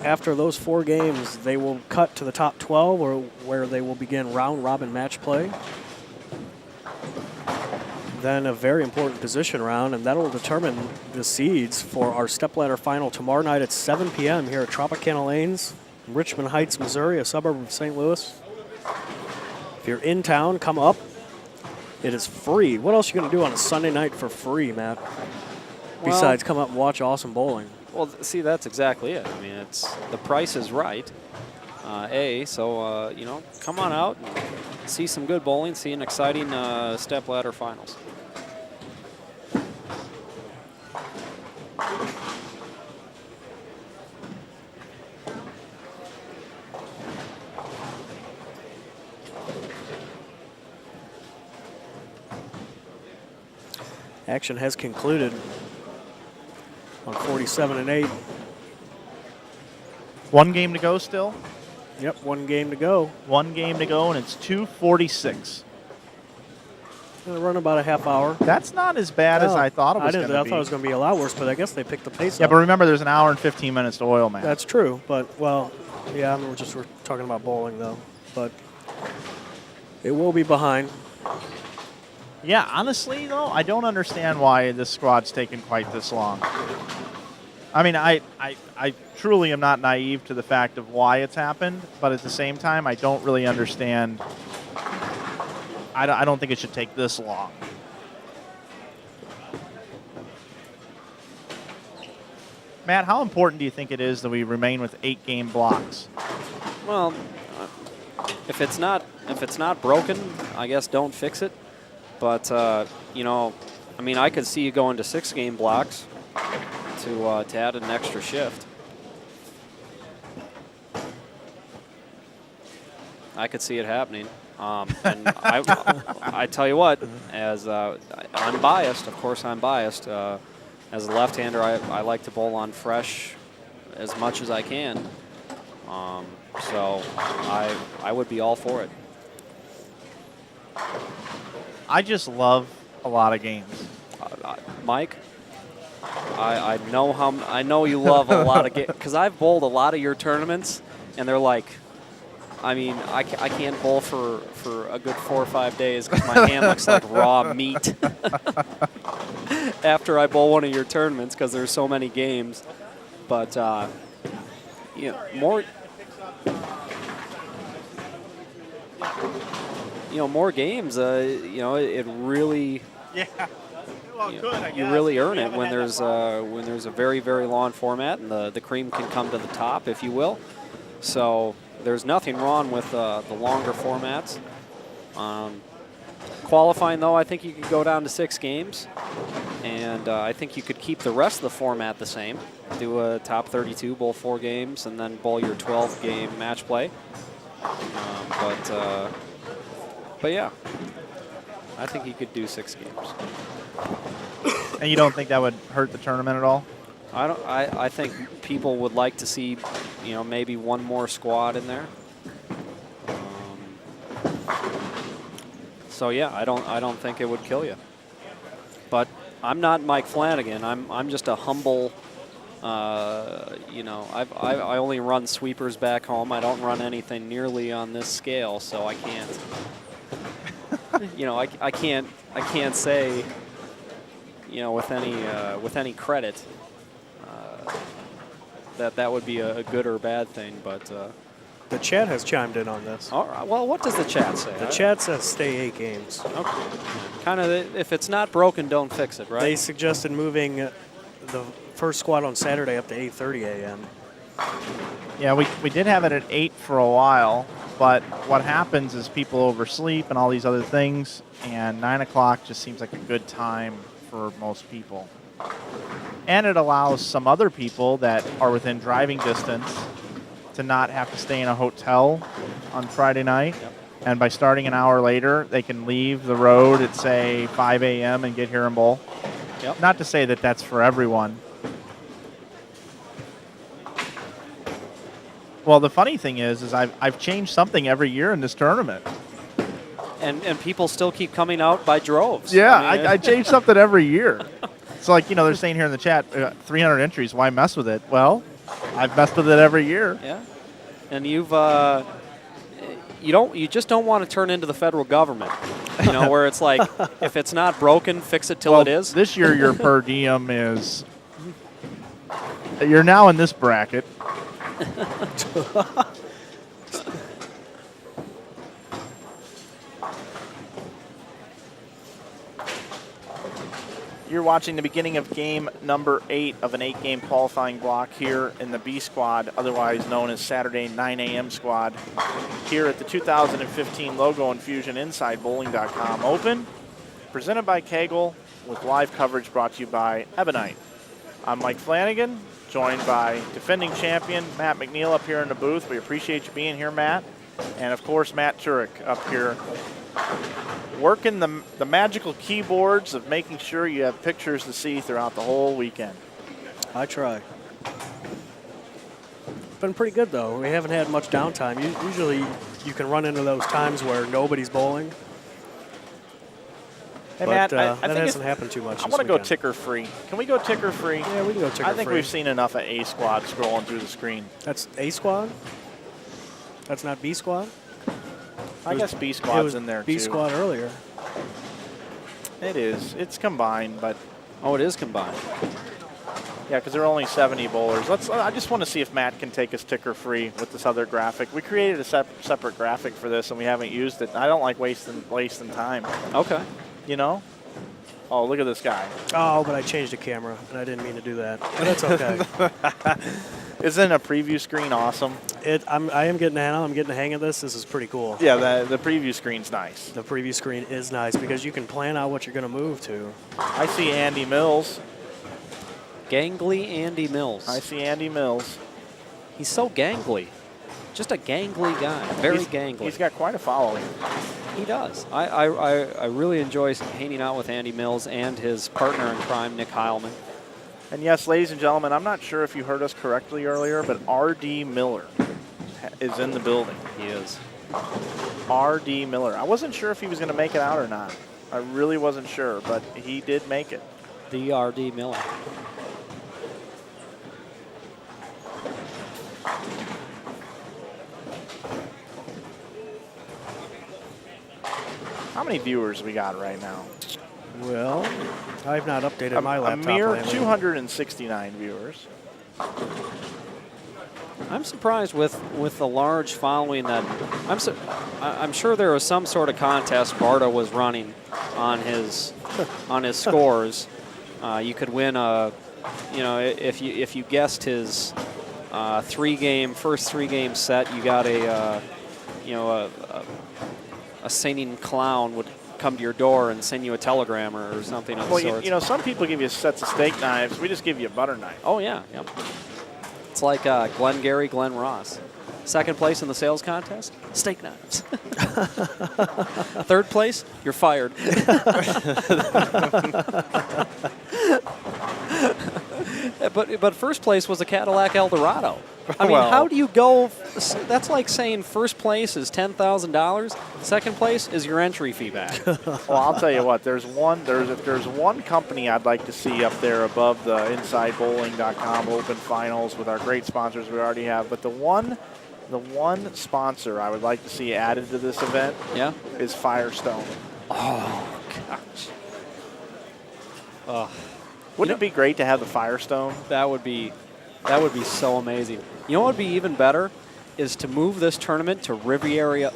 After those 4 games, they will cut to the top 12 where they will begin round robin match play. Then a very important position round, and that'll determine the seeds for our stepladder final tomorrow night at 7 p.m. here at Tropicana Lanes, Richmond Heights, Missouri, a suburb of St. Louis. If you're in town, come up. It is free. What else are you going to do on a Sunday night for free, Matt? Besides come up and watch awesome bowling. Well, see, that's exactly it. I mean, the price is right. So come on out and see some good bowling, see an exciting stepladder finals. Action has concluded on 47 and 8. One game to go still. Yep, one game to go. One game to go, and it's 2:46. Gonna run about a half hour. That's not as bad as I thought it was going to be. I thought it was going to be a lot worse, but I guess they picked the pace up. Yeah, but remember, there's an hour and 15 minutes to oil, man. That's true, but, well, yeah, I mean, we're talking about bowling, though. But it will be behind. Yeah, honestly, though, I don't understand why this squad's taken quite this long. I mean, I truly am not naive to the fact of why it's happened, but at the same time, I don't really understand. I don't think it should take this long. Matt, how important do you think it is that we remain with 8-game blocks? Well, if it's not broken, I guess don't fix it. But you know, I mean, I could see you going to 6-game blocks to add an extra shift. I could see it happening. And I tell you what, as I'm biased, of course I'm biased. As a left-hander, I like to bowl on fresh as much as I can. So I would be all for it. I just love a lot of games. Mike, I know you love a lot of games because I've bowled a lot of your tournaments, and they're like, I mean, I can't bowl for a good 4 or 5 days because my hand looks like raw meat after I bowl one of your tournaments because there's so many games. But you know, more games. You know, it really. Yeah. Well, you really earn it when there's a very, very long format and the cream can come to the top, if you will. So there's nothing wrong with the longer formats. Qualifying, though, I think you could go down to 6 games, and I think you could keep the rest of the format the same. Do a top 32, bowl 4 games, and then bowl your 12-game match play. But yeah, I think you could do 6 games. And you don't think that would hurt the tournament at all? I think people would like to see, you know, maybe one more squad in there. So yeah, I don't think it would kill you. But I'm not Mike Flanagan. I'm just a humble. You know, I only run sweepers back home. I don't run anything nearly on this scale, so I can't. You know, I can't say. You know, with any credit, that would be a good or bad thing, but the chat has chimed in on this. All right. Well, what does the chat say? The chat says stay 8 games. Okay. Kind of, if it's not broken, don't fix it, right? They suggested moving the first squad on Saturday up to 8:30 a.m. Yeah, we did have it at 8 for a while, but what happens is people oversleep and all these other things, and 9 o'clock just seems like a good time for most people. And it allows some other people that are within driving distance to not have to stay in a hotel on Friday night. Yep. And by starting an hour later, they can leave the road at, say, 5 a.m. and get here and bowl. Yep. Not to say that that's for everyone. Well, the funny thing is I've changed something every year in this tournament. And people still keep coming out by droves. Yeah, I mean, I change something every year. It's like, you know, they're saying here in the chat, 300 entries, why mess with it? Well, I've messed with it every year. Yeah, and you just don't want to turn into the federal government, you know, where it's like, if it's not broken, fix it till it is. This year your per diem is, you're now in this bracket. You're watching the beginning of game number 8 of an 8-game qualifying block here in the B squad, otherwise known as Saturday 9 a.m. squad, here at the 2015 Logo Infusion Inside Bowling.com Open, presented by Kegel, with live coverage brought to you by Ebonite. I'm Mike Flanagan, joined by defending champion Matt McNeil up here in the booth. We appreciate you being here, Matt. And, of course, Matt Turek up here working the magical keyboards of making sure you have pictures to see throughout the whole weekend. I try. Been pretty good, though. We haven't had much downtime. Usually you can run into those times where nobody's bowling. Hey, But Matt, that I think hasn't happened too much. I this want to go weekend. ticker free. Can we go ticker free? Yeah, we can go ticker free. I think we've seen enough of A squad scrolling through the screen. That's A squad? That's not B squad? I guess B squad's in there B too. squad earlier. It is. It's combined, but Oh, it is combined. yeah, because there are only 70 bowlers. I just want to see if Matt can take us ticker free with this other graphic. We created a separate graphic for this, and we haven't used it. I don't like wasting time. Okay. You know? Oh, look at this guy. Oh, but I changed the camera, and I didn't mean to do that. But that's okay. Isn't a preview screen awesome? I am getting the hang of this. This is pretty cool. Yeah, the preview screen's nice. The preview screen is nice because you can plan out what you're going to move to. I see Andy Mills. Gangly Andy Mills. I see Andy Mills. He's so gangly. Just a gangly guy. Very gangly. He's got quite a following. He does. I really enjoy hanging out with Andy Mills and his partner in crime, Nick Heilman. And yes, ladies and gentlemen, I'm not sure if you heard us correctly earlier, but R.D. Miller is in the building. He is. R.D. Miller. I wasn't sure if he was going to make it out or not. I really wasn't sure, but he did make it. The R.D. Miller. How many viewers we got right now? Well, I've not updated my laptop. A mere lately. 269 viewers. I'm surprised with the large following that I'm sure there was some sort of contest Barta was running on his scores. You could win if you guessed his first three game set, you got a singing clown would come to your door and send you a telegram or something of the sort. You know, some people give you sets of steak knives. We just give you a butter knife. Oh, yeah. Yep. It's like Glenn Ross. Second place in the sales contest, steak knives. Third place, you're fired. But first place was a Cadillac Eldorado. I mean, how do you go? That's like saying first place is $10,000. Second place is your entry fee back. Well, I'll tell you what. There's one company I'd like to see up there above the InsideBowling.com Open Finals with our great sponsors we already have. But the one sponsor I would like to see added to this event, is Firestone. Oh gosh. Wouldn't it be great to have the Firestone? That would be so amazing. You know what would be even better is to move this tournament to Riviera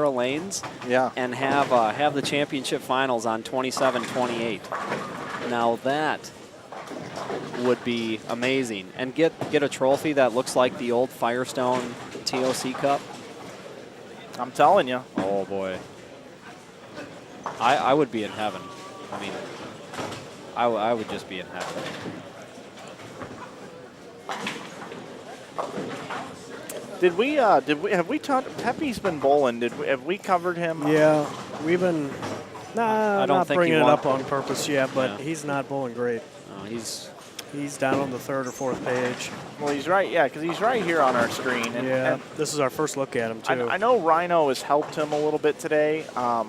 Lanes. Yeah. And have the championship finals on 27-28. Now that would be amazing, and get a trophy that looks like the old Firestone TOC Cup. I'm telling you. Oh boy. I would be in heaven. I mean, I would just be in heaven. Have we talked? Pepe's been bowling. Have we covered him? Yeah, we've been. I don't not think bringing he it won. up on purpose yet, but he's not bowling great. No, He's down on the third or fourth page. Well, he's right. Yeah, because he's right here on our screen. And this is our first look at him too. I know Rhino has helped him a little bit today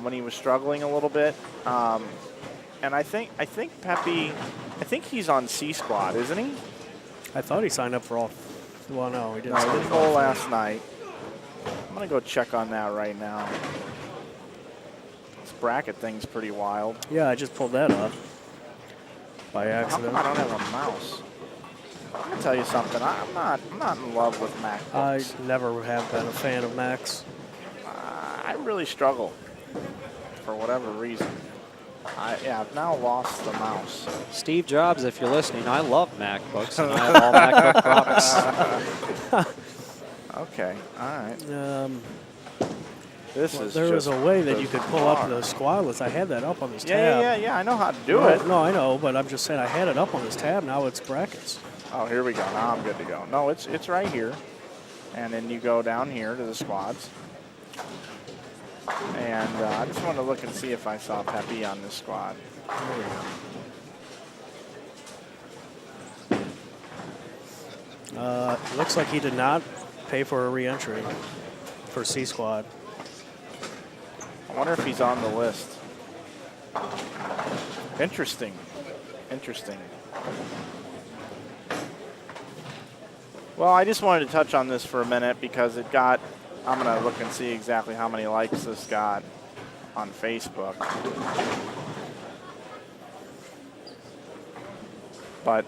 when he was struggling a little bit. And I think Pepe, I think he's on C squad, isn't he? I thought he signed up for all. Well, no, he didn't. No, sign he up didn't for all bowl three. last night. I'm gonna go check on that right now. This bracket thing's pretty wild. Yeah, I just pulled that up by How accident. come I don't have a mouse? I'm gonna tell you something. I'm not in love with MacBooks. I never have been a fan of Macs. I really struggle for whatever reason. I've now lost the mouse. Steve Jobs, if you're listening, I love MacBooks, and I have all MacBook products. Okay, all right. There was a way that you could pull up the squad list. I had that up on this tab. Yeah. I know how to do it. No, I know, but I'm just saying I had it up on this tab. Now it's brackets. Oh, here we go. Now I'm good to go. No, it's right here. And then you go down here to the squads. And I just wanted to look and see if I saw Pepe on this squad. Looks like he did not pay for a re-entry for C squad. I wonder if he's on the list. Interesting. Interesting. Well, I just wanted to touch on this for a minute because it got, I'm going to look and see exactly how many likes this got on Facebook. But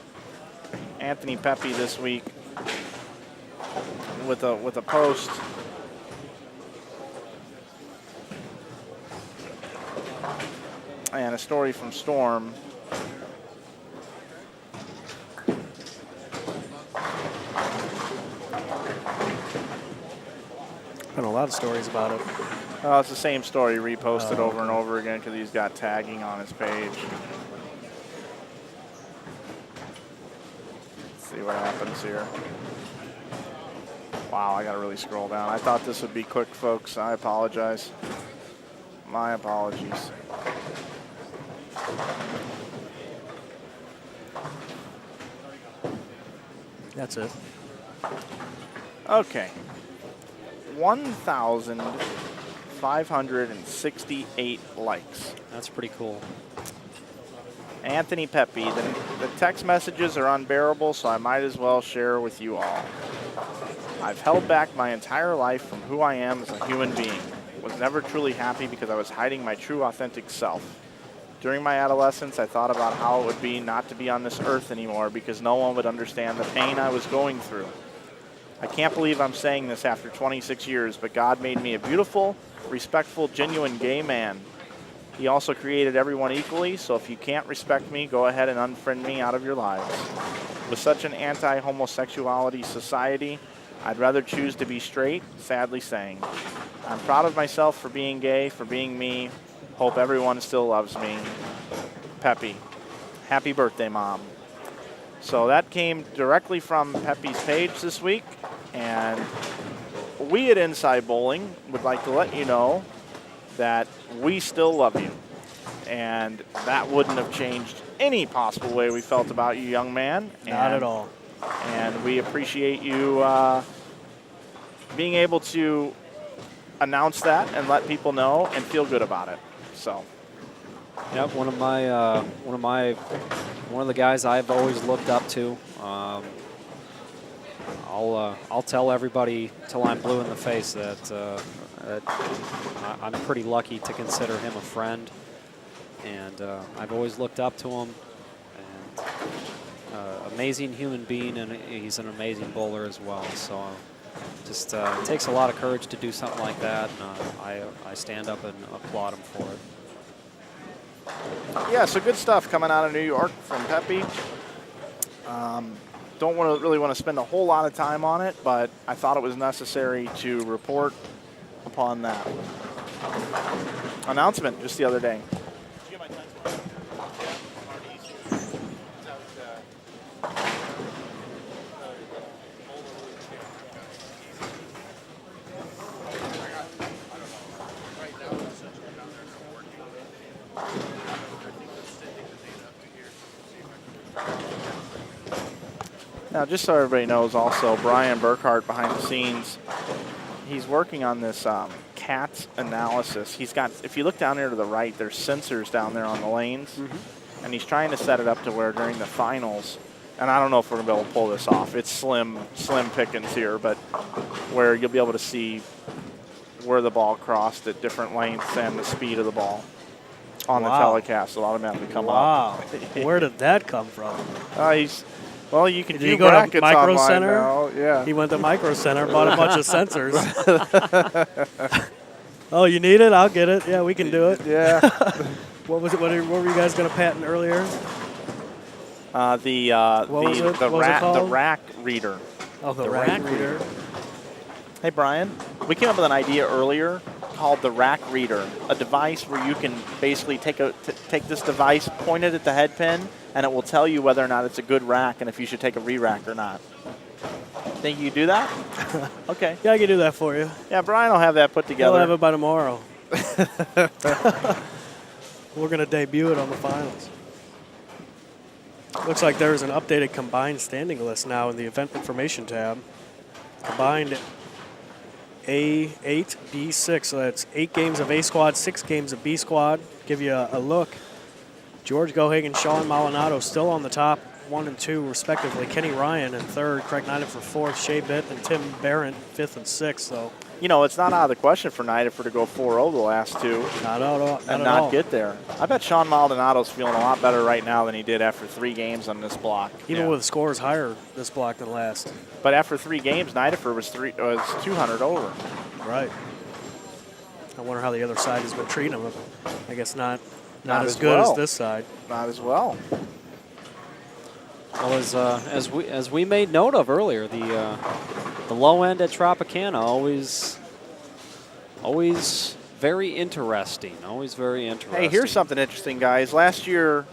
Anthony Pepe this week with a post. And a story from Storm. Been a lot of stories about it. Well, it's the same story reposted over and over again because he's got tagging on his page. Let's see what happens here. Wow, I gotta really scroll down. I thought this would be quick, folks. I apologize. My apologies. That's it. Okay. 1,568 likes. That's pretty cool. Anthony Pepe, the text messages are unbearable, so I might as well share with you all. I've held back my entire life from who I am as a human being. Was never truly happy because I was hiding my true authentic self. During my adolescence, I thought about how it would be not to be on this earth anymore because no one would understand the pain I was going through. I can't believe I'm saying this after 26 years, but God made me a beautiful, respectful, genuine gay man. He also created everyone equally, so if you can't respect me, go ahead and unfriend me out of your lives. With such an anti-homosexuality society, I'd rather choose to be straight, sadly saying. I'm proud of myself for being gay, for being me. Hope everyone still loves me. Pepe. Happy birthday, Mom. So that came directly from Pepe's page this week, and we at Inside Bowling would like to let you know that we still love you, and that wouldn't have changed any possible way we felt about you, young man. Not at all. And we appreciate you being able to announce that and let people know and feel good about it. So. Yep, one of the guys I've always looked up to. I'll tell everybody till I'm blue in the face that I'm pretty lucky to consider him a friend, and I've always looked up to him. And amazing human being, and he's an amazing bowler as well. So just it takes a lot of courage to do something like that, and I stand up and applaud him for it. Yeah, so good stuff coming out of New York from Pepe. Don't really want to spend a whole lot of time on it, but I thought it was necessary to report upon that announcement just the other day. Now, just so everybody knows also, Brian Burkhart behind the scenes, he's working on this CATS analysis. He's got, if you look down there to the right, there's sensors down there on the lanes, and he's trying to set it up to where during the finals, and I don't know if we're going to be able to pull this off. It's slim pickings here, but where you'll be able to see where the ball crossed at different lengths and the speed of the ball on the telecast. It'll automatically come up. Wow. Where did that come from? Well, you can Did view he go to brackets Micro online Center? now. Yeah. He went to Micro Center, bought a bunch of sensors. Oh, you need it? I'll get it. Yeah, we can do it. Yeah. What was it? What were you guys going to patent earlier? The rack reader. Oh, the rack reader. Hey, Brian, we came up with an idea earlier called the rack reader, a device where you can basically take this device, point it at the head pin, and it will tell you whether or not it's a good rack and if you should take a re-rack or not. Think you can do that? Okay. Yeah, I can do that for you. Yeah, Brian will have that put together. We'll have it by tomorrow. We're going to debut it on the finals. Looks like there's an updated combined standing list now in the event information tab. Combined A8, B6. So that's 8 games of A squad, 6 games of B squad. Give you a look. George Gohagen, Sean Maldonado still on the top, 1 and 2 respectively. Kenny Ryan in third, Craig Nidifer for fourth, Shea Bitt and Tim Barron 5th and 6th. So, you know, it's not out of the question for Nidifer to go 4-0 the last 2 not at all. and not get there. I bet Sean Maldonado's feeling a lot better right now than he did after 3 games on this block. Even with scores higher this block than last. But after 3 games, Nidifer was 200 over. Right. I wonder how the other side has been treating him. I guess not as good well as this side. Not as well. Well, as we made note of earlier, the low end at Tropicana always very interesting. Always very interesting. Hey, here's something interesting, guys. Last year,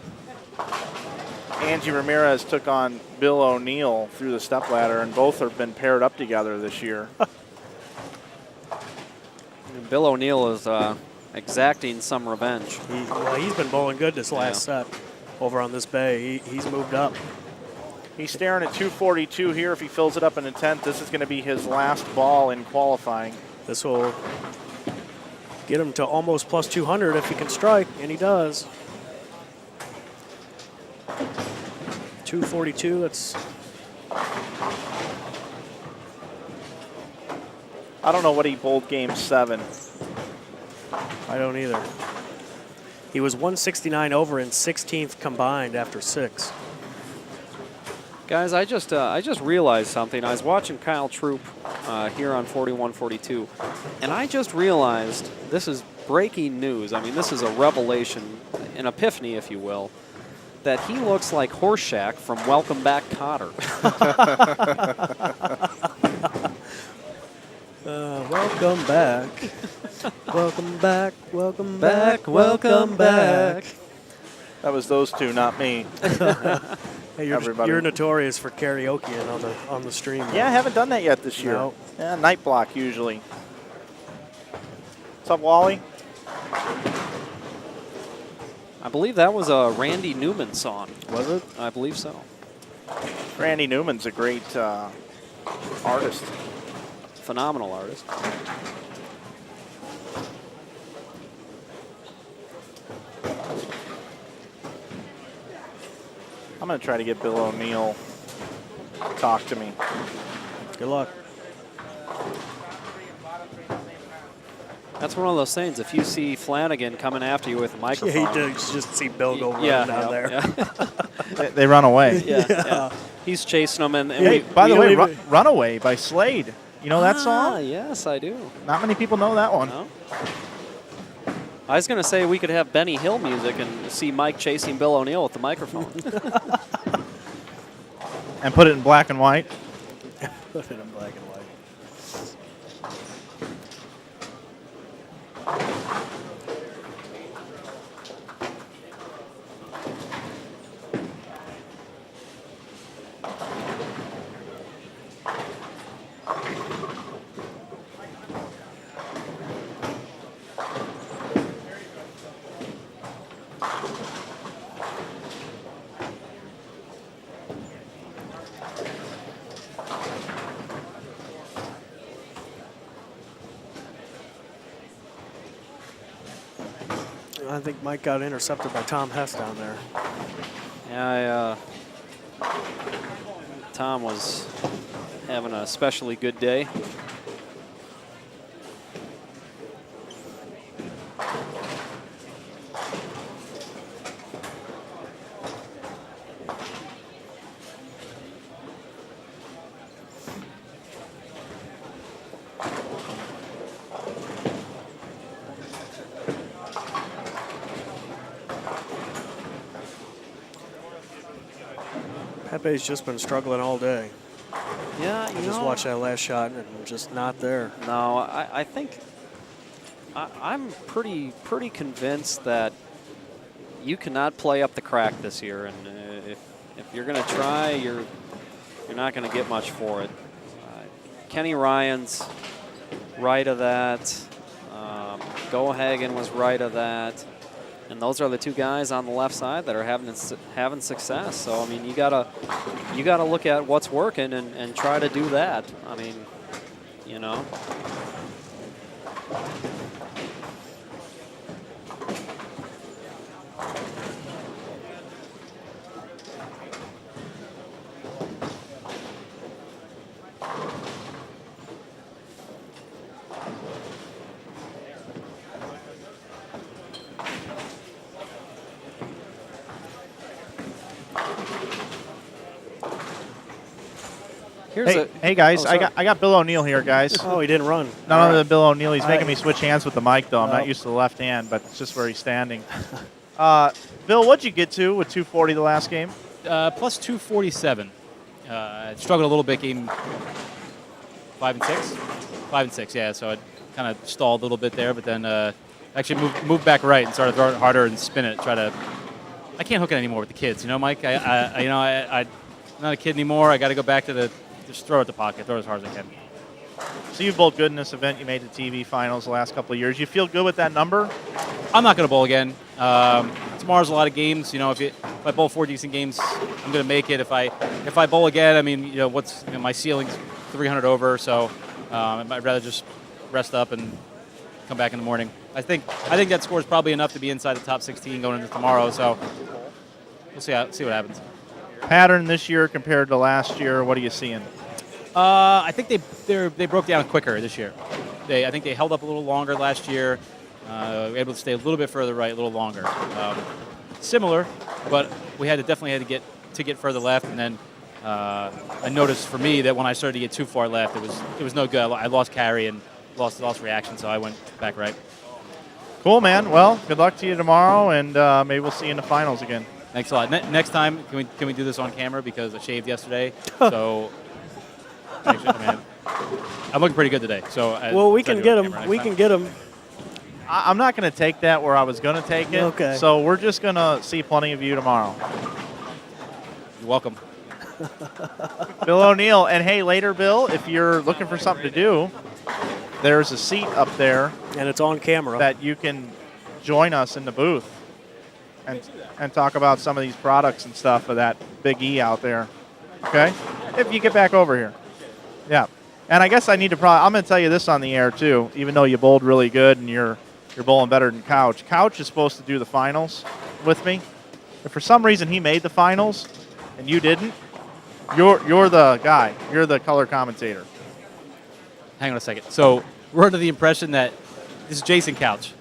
Angie Ramirez took on Bill O'Neill through the stepladder, and both have been paired up together this year. Bill O'Neill is exacting some revenge. He's been bowling good this last set over on this bay. He's moved up. He's staring at 242 here. If he fills it up in the 10th, this is going to be his last ball in qualifying. This will get him to almost plus 200 if he can strike, and he does. 242, that's... I don't know what he bowled game 7. I don't either. He was 169 over in 16th combined after 6. Guys, I just realized something. I was watching Kyle Troop here on 41-42, and I just realized this is breaking news. I mean, this is a revelation, an epiphany, if you will, that he looks like Horseshack from Welcome Back, Kotter. Welcome back. Welcome back. Welcome back. Welcome back. That was those two, not me. Hey, you're notorious for karaoke on the stream. Yeah, I haven't done that yet this year. No. Yeah, night block usually. What's up, Wally? I believe that was a Randy Newman song. Was it? I believe so. Randy Newman's a great artist. Phenomenal artist. I'm going to try to get Bill O'Neill to talk to me. Good luck. That's one of those things. If you see Flanagan coming after you with a microphone, Yeah, he did just see Bill go running down there. Yeah. They run away. Yeah. He's chasing them. And Hey, by the way, Runaway by Slade. You know that song? Yes, I do. Not many people know that one. No. I was going to say we could have Benny Hill music and see Mike chasing Bill O'Neill with the microphone. And put it in black and white. Put it in black and white. I think Mike got intercepted by Tom Hess down there. Yeah, Tom was having a especially good day. Pepe's just been struggling all day. Yeah, I just watched that last shot and just not there. No, I think I'm pretty convinced that you cannot play up the crack this year, and if you're going to try, you're not going to get much for it. Kenny Ryan's right of that. Gohagen was right of that. And those are the two guys on the left side that are having success. So I mean, you gotta look at what's working and try to do that. I mean, you know. Hey guys, I got Bill O'Neill here, guys. Oh, he didn't run. Not only the Bill O'Neill, he's making me switch hands with the mic, though. I'm not used to the left hand, but it's just where he's standing. Bill, what'd you get to with 240 the last game? Plus 247. Struggled a little bit game 5 and 6. 5 and 6, yeah. So I kind of stalled a little bit there, but then actually moved back right and started throwing it harder and spin it. I can't hook it anymore with the kids, you know, Mike. I'm not a kid anymore. I got to go back to just throw it at the pocket, throw it as hard as I can. So you bowled good in this event. You made the TV finals the last couple of years. You feel good with that number? I'm not going to bowl again. Tomorrow's a lot of games. You know, if I bowl 4 decent games, I'm going to make it. If I bowl again, I mean, you know, my ceiling's 300 over, so I'd rather just rest up and come back in the morning. I think that score is probably enough to be inside the top 16 going into tomorrow. So we'll see what happens. Pattern this year compared to last year, what are you seeing? I think they broke down quicker this year. I think they held up a little longer last year. Were able to stay a little bit further right, a little longer. Similar, but we definitely had to get further left. And then I noticed for me that when I started to get too far left, it was no good. I lost carry and lost reaction, so I went back right. Cool, man. Well, good luck to you tomorrow, and maybe we'll see you in the finals again. Thanks a lot. Next time, can we do this on camera because I shaved yesterday? So actually, I'm looking pretty good today. So we can get him. We can get him. I'm not going to take that where I was going to take it. Okay. So we're just going to see plenty of you tomorrow. You're welcome. Bill O'Neill. And hey, later, Bill, if you're looking for something to do, there's a seat up there. And it's on camera. That you can join us in the booth and talk about some of these products and stuff of that Big E out there. Okay? If you get back over here. Yeah. And I guess I need to I'm going to tell you this on the air, too, even though you bowled really good and you're bowling better than Couch. Couch is supposed to do the finals with me. If for some reason he made the finals and you didn't, you're the guy. You're the color commentator. Hang on a second. So we're under the impression that this Jason Couch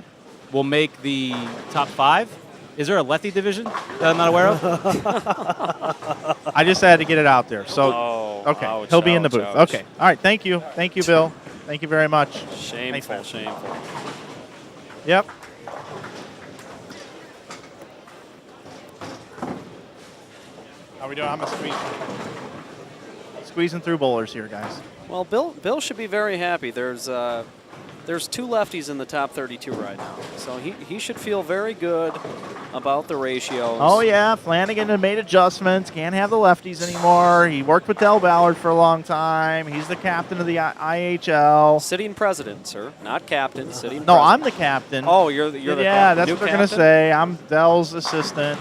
will make the top 5. Is there a lefty division that I'm not aware of? I just had to get it out there. So, okay, ouch, he'll be in the booth. ouch. Okay, all right. Thank you, Bill. Thank you very much. Shameful, Thanks, shameful. Yep. How we doing? I'm squeezing through bowlers here, guys. Well, Bill should be very happy. There's 2 lefties in the top 32 right now, so he should feel very good about the ratios. Oh yeah, Flanagan had made adjustments. Can't have the lefties anymore. He worked with Del Ballard for a long time. He's the captain of the IHL. Sitting president, sir, not captain. Sitting. No, president. I'm the captain. Oh, you're the yeah. That's new what they're gonna captain? say. I'm Del's assistant.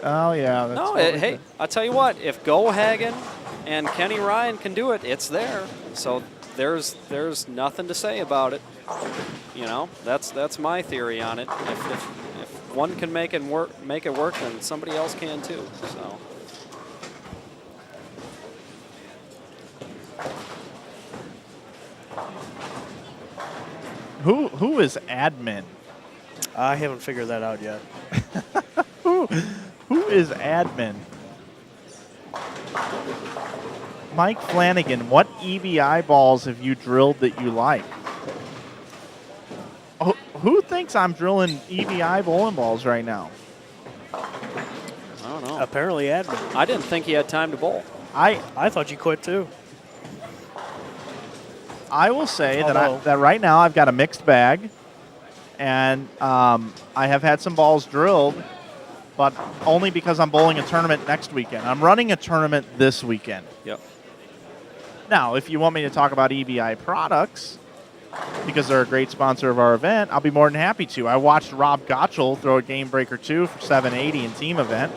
Oh yeah. That's No, what we hey, did. I'll tell you what. If Gohagen and Kenny Ryan can do it, it's there. So there's nothing to say about it. You know, that's my theory on it. If one can make it work, then somebody else can too. So. Who is admin? I haven't figured that out yet. Who is admin? Mike Flanagan, what EBI balls have you drilled that you like? Who thinks I'm drilling EBI bowling balls right now? I don't know. Apparently admin. I didn't think he had time to bowl. I thought you quit too. I will say that right now I've got a mixed bag, and I have had some balls drilled, but only because I'm bowling a tournament next weekend. I'm running a tournament this weekend. Yep. Now, if you want me to talk about EBI products, because they're a great sponsor of our event, I'll be more than happy to. I watched Rob Gottschall throw a Game Breaker 2 for 780 in team event.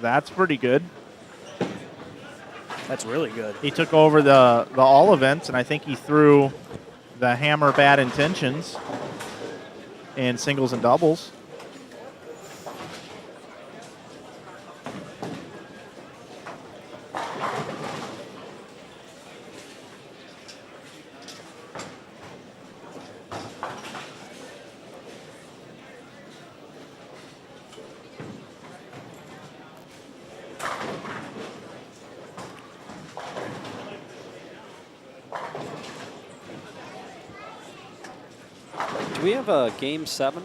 That's pretty good. That's really good. He took over the all events, and I think he threw the hammer bad intentions in singles and doubles. Do we have a Game 7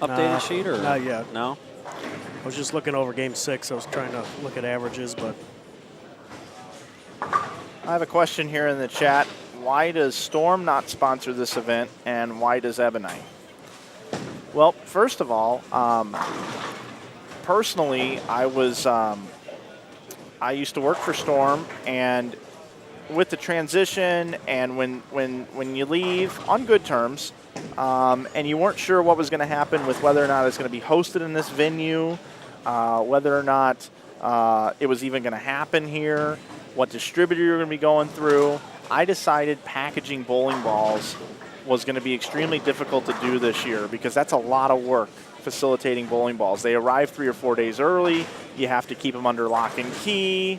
updated sheet? Or Not yet. No? I was just looking over Game 6. I was trying to look at averages, but I have a question here in the chat. Why does Storm not sponsor this event, and why does Ebonite? Well, first of all, personally, I used to work for Storm, and with the transition and when you leave on good terms, and you weren't sure what was going to happen with whether or not it's going to be hosted in this venue, whether or not it was even going to happen here, what distributor you're going to be going through, I decided packaging bowling balls was going to be extremely difficult to do this year because that's a lot of work facilitating bowling balls. They arrive 3 or 4 days early. You have to keep them under lock and key.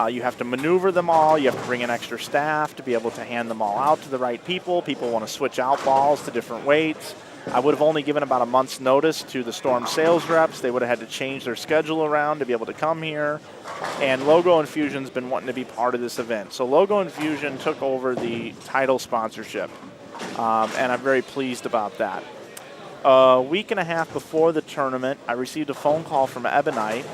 You have to maneuver them all. You have to bring in extra staff to be able to hand them all out to the right people. People want to switch out balls to different weights. I would have only given about a month's notice to the Storm sales reps. They would have had to change their schedule around to be able to come here. And Logo Infusion's been wanting to be part of this event. So Logo Infusion took over the title sponsorship, and I'm very pleased about that. A week and a half before the tournament, I received a phone call from Ebonite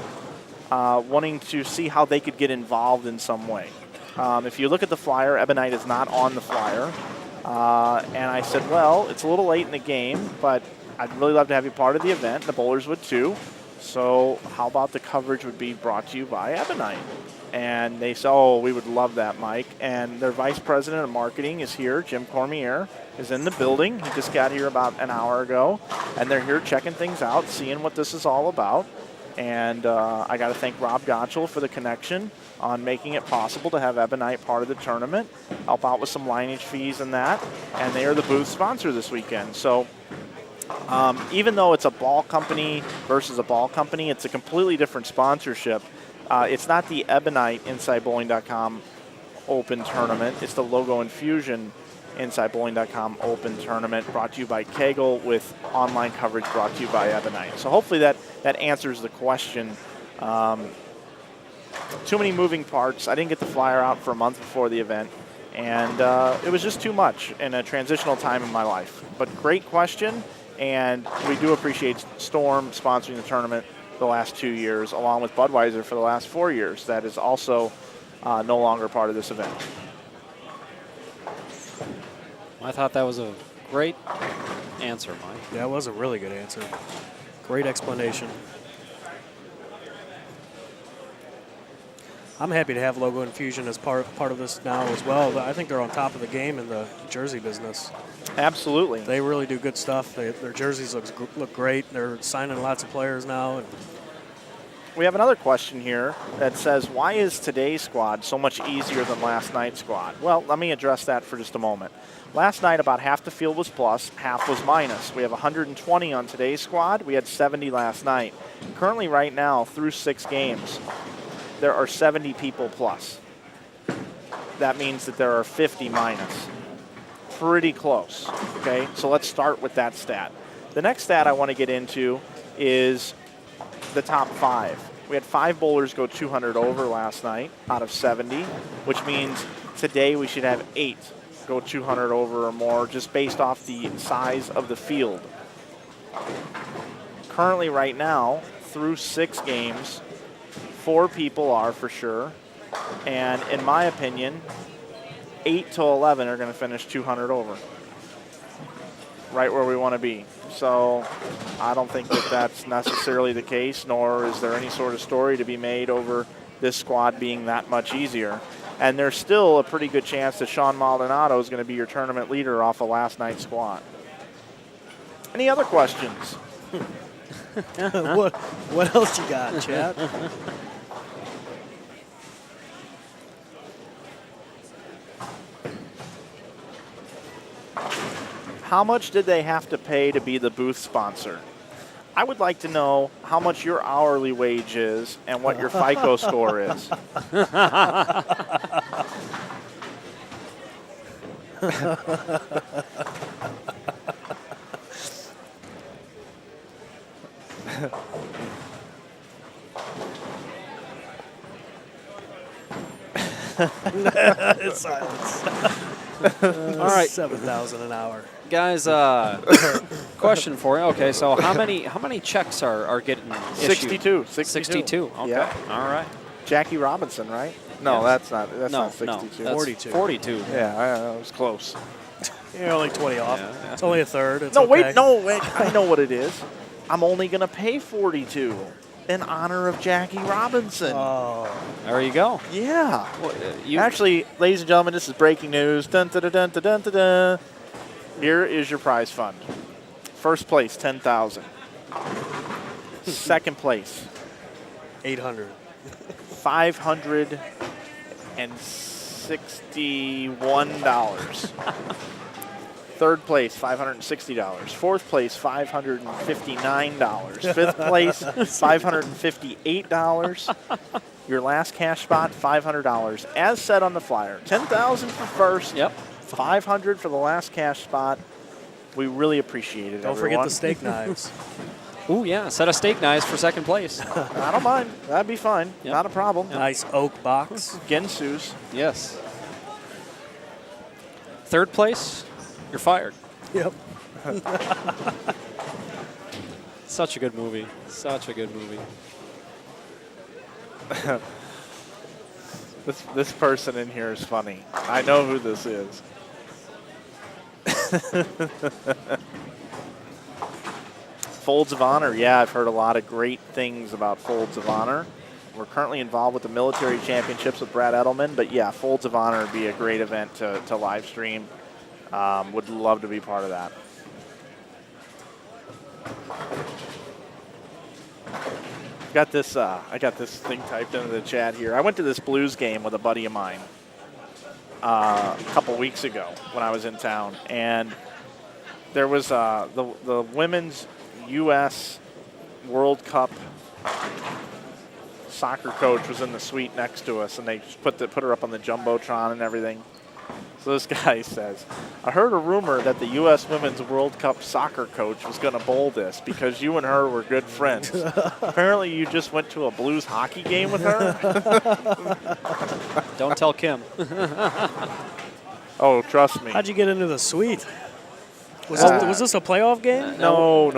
wanting to see how they could get involved in some way. If you look at the flyer, Ebonite is not on the flyer. And I said, well, it's a little late in the game, but I'd really love to have you part of the event. The bowlers would too. So how about the coverage would be brought to you by Ebonite? And they said, oh, we would love that, Mike. And their vice president of marketing is here. Jim Cormier is in the building. He just got here about an hour ago. And they're here checking things out, seeing what this is all about. And I got to thank Rob Gottschall for the connection on making it possible to have Ebonite part of the tournament, help out with some lineage fees and that. And they are the booth sponsor this weekend. So even though it's a ball company versus a ball company, it's a completely different sponsorship. It's not the Ebonite InsideBowling.com Open Tournament. It's the Logo Infusion InsideBowling.com Open Tournament brought to you by Kegel with online coverage brought to you by Ebonite. So hopefully that answers the question. Too many moving parts. I didn't get the flyer out for a month before the event, and it was just too much in a transitional time in my life. But great question, and we do appreciate Storm sponsoring the tournament the last 2 years, along with Budweiser for the last 4 years. That is also no longer part of this event. I thought that was a great answer, Mike. yeah, it was a really good answer. Great explanation. I'm happy to have Logo Infusion as part of this now as well. I think they're on top of the game in the jersey business. Absolutely. They really do good stuff. Their jerseys look great. They're signing lots of players now. And we have another question here that says, why is today's squad so much easier than last night's squad? Well, let me address that for just a moment. Last night, about half the field was plus, half was minus. We have 120 on today's squad. We had 70 last night. Currently, right now, through 6 games, there are 70 people plus. That means that there are 50 minus. Pretty close, okay? So let's start with that stat. The next stat I want to get into is the top 5. We had 5 bowlers go 200 over last night out of 70, which means today we should have 8 go 200 over or more just based off the size of the field. Currently right now, through 6 games, 4 people are for sure, and in my opinion, 8 to 11 are going to finish 200 over. Right where we want to be. So I don't think that that's necessarily the case, nor is there any sort of story to be made over this squad being that much easier. And there's still a pretty good chance that Sean Maldonado is going to be your tournament leader off of last night's squat. Any other questions? What else you got, Chad? How much did they have to pay to be the booth sponsor? I would like to know how much your hourly wage is and what your FICO score is. Silence. All right. 7,000 an hour. Guys, question for you. Okay, so how many checks are getting issued? 62. 62. Okay. Yeah. All right. Jackie Robinson, right? No, Yes. that's not 62. No, that's 42. 42. Yeah, I was close. You're only 20 off. Yeah. It's only a third. It's No, okay. wait. I know what it is. I'm only going to pay 42 in honor of Jackie Robinson. Oh. There you go. Yeah. Well, Actually, ladies and gentlemen, this is breaking news. Dun, dun, dun, dun, dun, dun, dun. Here is your prize fund. First place, 10,000. Second place, 800. $561. Third place, $560. Fourth place, $559. Fifth place, $558. Your last cash spot, $500. As said on the flyer, $10,000 for first. Yep. $500 for the last cash spot. We really appreciate it. Don't everyone. forget the steak knives. Ooh, yeah. Set of steak knives for second place. I don't mind. That'd be fine. Yep. Not a problem. Nice oak box. Gensu's. Yes. Third place, you're fired. Yep. Such a good movie. Such a good movie. This person in here is funny. I know who this is. Folds of Honor. Yeah, I've heard a lot of great things about Folds of Honor. We're currently involved with the military championships with Brad Edelman, but yeah, Folds of Honor would be a great event to live stream. Would love to be part of that. I got this thing typed into the chat here. I went to this Blues game with a buddy of mine a couple weeks ago when I was in town, and there was the women's U.S. World Cup soccer coach was in the suite next to us, and they just put her up on the jumbotron and everything. So this guy says, I heard a rumor that the U.S. Women's World Cup soccer coach was going to bowl this because you and her were good friends. Apparently you just went to a Blues hockey game with her? Don't tell Kim. Oh, trust me. How'd you get into the suite? Was this a playoff game? No.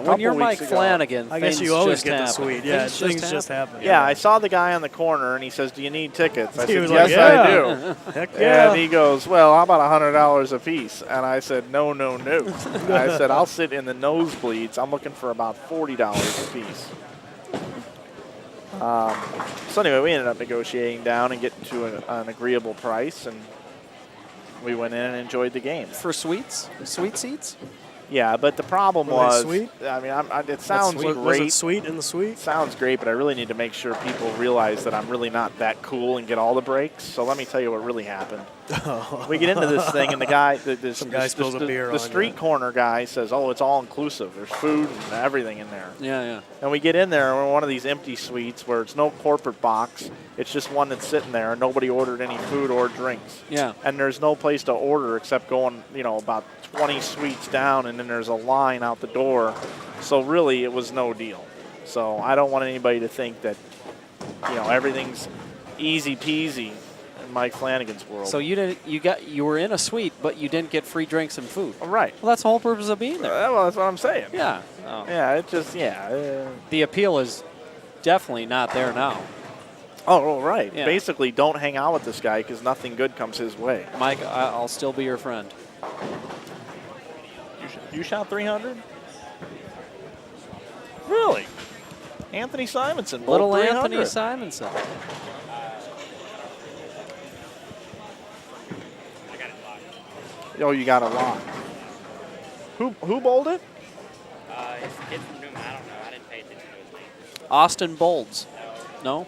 When you're Mike weeks ago. Flanagan, I guess things you always just get the happen. suite. Yeah, Things things just happen. Yeah, I saw the guy on the corner, and he says, do you need tickets? I He said, was yes, like, I yeah. do. Heck yeah. And he goes, well, how about $100 a piece? And I said, no. I said, I'll sit in the nosebleeds. I'm looking for about $40 a piece. So anyway, we ended up negotiating down and getting to an agreeable price, and we went in and enjoyed the game. For suites? Suite seats? Yeah, but the problem Were they was, sweet? I mean, it sounds great. Was it sweet in the suite? Sounds great, but I really need to make sure people realize that I'm really not that cool and get all the breaks. So let me tell you what really happened. We get into this thing, and the guy, Some guy spills a beer the on street you. corner guy says, "Oh, it's all inclusive. There's food and everything in there." Yeah. And we get in there, and we're in one of these empty suites where it's no corporate box. It's just one that's sitting there, and nobody ordered any food or drinks. Yeah. And there's no place to order except going, about 20 suites down, and then there's a line out the door. So really, it was no deal. So I don't want anybody to think that, everything's easy peasy in Mike Flanagan's world. So you were in a suite, but you didn't get free drinks and food. Right. Well, that's the whole purpose of being there. Well, that's what I'm saying. Yeah. Oh. Yeah, it just, The appeal is definitely not there now. Oh, right. Yeah. Basically, don't hang out with this guy because nothing good comes his way. Mike, I'll still be your friend. You shot 300? Really? Anthony Simonson. Little 300. Anthony Simonson. Oh, you got a lot. Who bowled it? It's a kid from Newman. I don't know. I didn't pay attention to his name. Austin Bolds. No?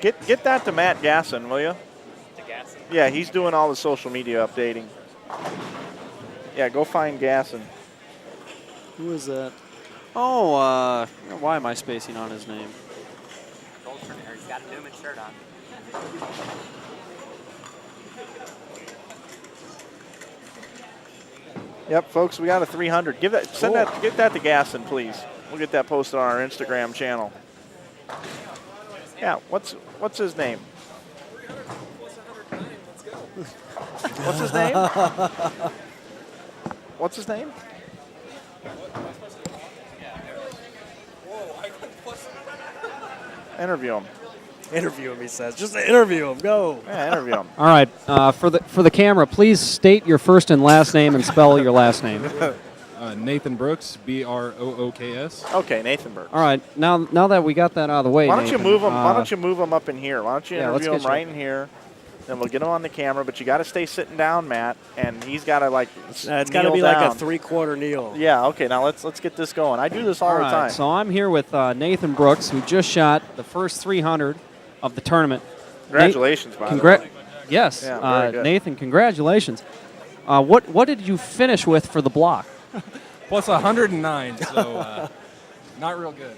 Get that to Matt Gasson, will you? To Gasson? Yeah, he's doing all the social media updating. Yeah, go find Gasson. Who is that? Oh, why am I spacing on his name? He's got a Newman shirt on. Yep, folks, we got a 300. Get that to Gasson, please. We'll get that posted on our Instagram channel. Yeah, what's his name? What's his name? What's his name? Interview him. Interview him, he says. Just interview him. Go. Yeah, interview him. All right. For the camera, please state your first and last name and spell your last name. Nathan Brooks, Brooks. Okay, Nathan Brooks. All right. Now that we got that out of the way, Why don't you Nathan, move him? Why don't you move him up in here? Why don't you yeah, let's interview him get right in here? Then we'll get him on the camera. But you got to stay sitting down, Matt, and he's got to like. It's got to be down. like a 3/4 kneel. Yeah. Okay. Now let's get this going. I do this all the time. So I'm here with Nathan Brooks, who just shot the first 300 of the tournament. Congratulations, by the way. Yes, Yeah, very good. Nathan. Congratulations. What did you finish with for the block? Plus 109, so not real good.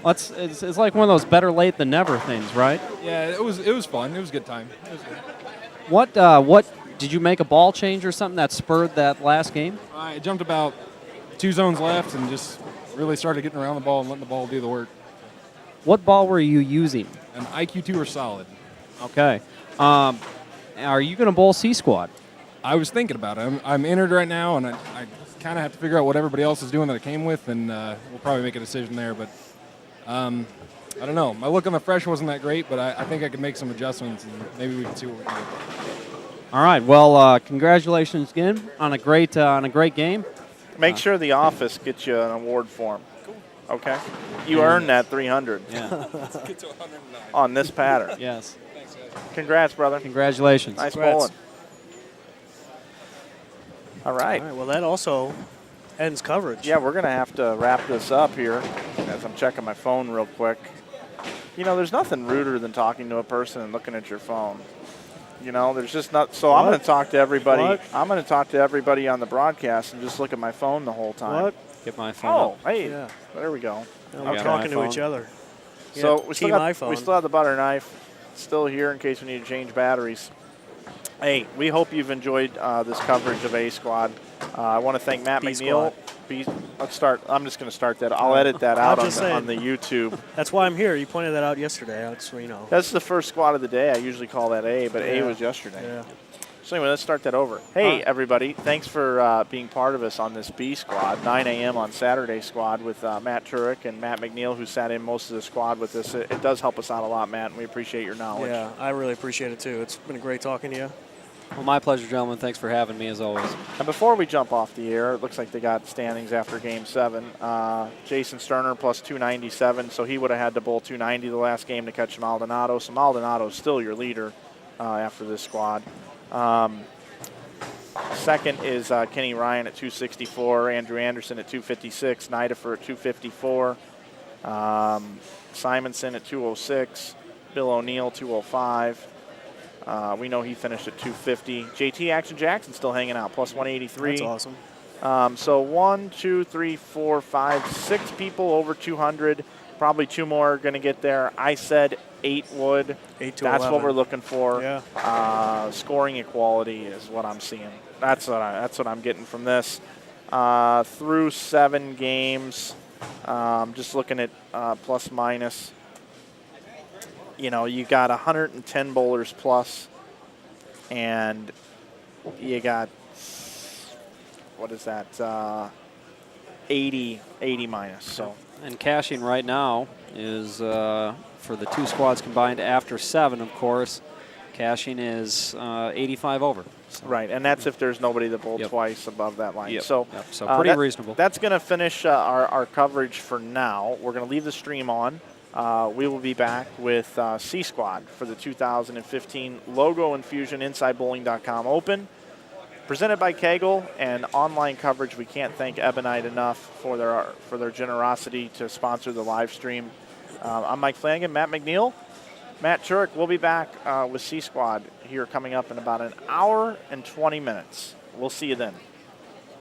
It's like one of those better late than never things, right? Yeah, it was fun. It was a good time. It was good. What did you make a ball change or something that spurred that last game? I jumped about 2 zones left and just really started getting around the ball and letting the ball do the work. What ball were you using? An IQ2 or solid. Okay. Are you going to bowl C squad? I was thinking about it. I'm entered right now, and I kind of have to figure out what everybody else is doing that I came with, and we'll probably make a decision there. But I don't know. My look on the fresh wasn't that great, but I think I could make some adjustments, and maybe we can see what we can do. All right. Well, congratulations again on a great game. Make sure the office gets you an award form. Okay. You earned that 300. Yeah. Let's get to 109. On this pattern. Yes. Thanks, guys. Congrats, brother. Congratulations. Nice Congrats. bowling. All right. All right. Well, that also ends coverage. Yeah, we're going to have to wrap this up here as I'm checking my phone real quick. You know, there's nothing ruder than talking to a person and looking at your phone. You know, there's just not. So I'm going to talk to everybody. What? I'm going to talk to everybody on the broadcast and just look at my phone the whole time. What? Get my phone. Oh, up. hey. Yeah. There we go. We're Okay. talking to iPhone. each other. So Yeah, we still, team got, iPhone. we still have the butter knife still here in case we need to change batteries. Hey, we hope you've enjoyed this coverage of A Squad. I want to thank Matt B McNeil. Let's start. I'm just going to start that. I'll edit that out on the YouTube. That's why I'm here. You pointed that out yesterday. That's you know. That's the first squad of the day. I usually call that A, but A Yeah. was yesterday. Yeah. So anyway, let's start that over. Hey, everybody. Thanks for being part of us on this B Squad, 9 a.m. on Saturday squad with Matt Turek and Matt McNeil, who sat in most of the squad with us. It does help us out a lot, Matt, and we appreciate your knowledge. Yeah, I really appreciate it too. It's been great talking to you. Well, my pleasure, gentlemen. Thanks for having me, as always. And before we jump off the air, it looks like they got standings after Game 7. Jason Sterner plus 297, so he would have had to bowl 290 the last game to catch Maldonado. So Maldonado's still your leader after this squad. Second is Kenny Ryan at 264, Andrew Anderson at 256, Nidafer at 254, Simonson at 206, Bill O'Neill 205. We know he finished at 250. JT Action Jackson still hanging out, plus 183. That's awesome. So 1, 2, 3, 4, 5, 6 people over 200. Probably 2 more are going to get there. I said 8 would. 8 to That's 11. what we're looking for. Yeah. Scoring equality is what I'm seeing. That's what I'm getting from this. Through 7 games, just looking at plus minus. You know, you got 110 bowlers plus, and you got, what is that, 80 minus. So. And cashing right now is, for the 2 squads combined after 7, of course, cashing is 85 over. So. Right, and that's if there's nobody that bowled twice above that line. Yep. So, So pretty reasonable. That's going to finish our coverage for now. We're going to leave the stream on. we will be back with C Squad for the 2015 Logo Infusion InsideBowling.com Open, presented by Kegel, and online coverage. We can't thank Ebonite enough for their generosity to sponsor the live stream. I'm Mike Flanagan, Matt McNeil, Matt Turek. We'll be back with C Squad here coming up in about an hour and 20 minutes. We'll see you then.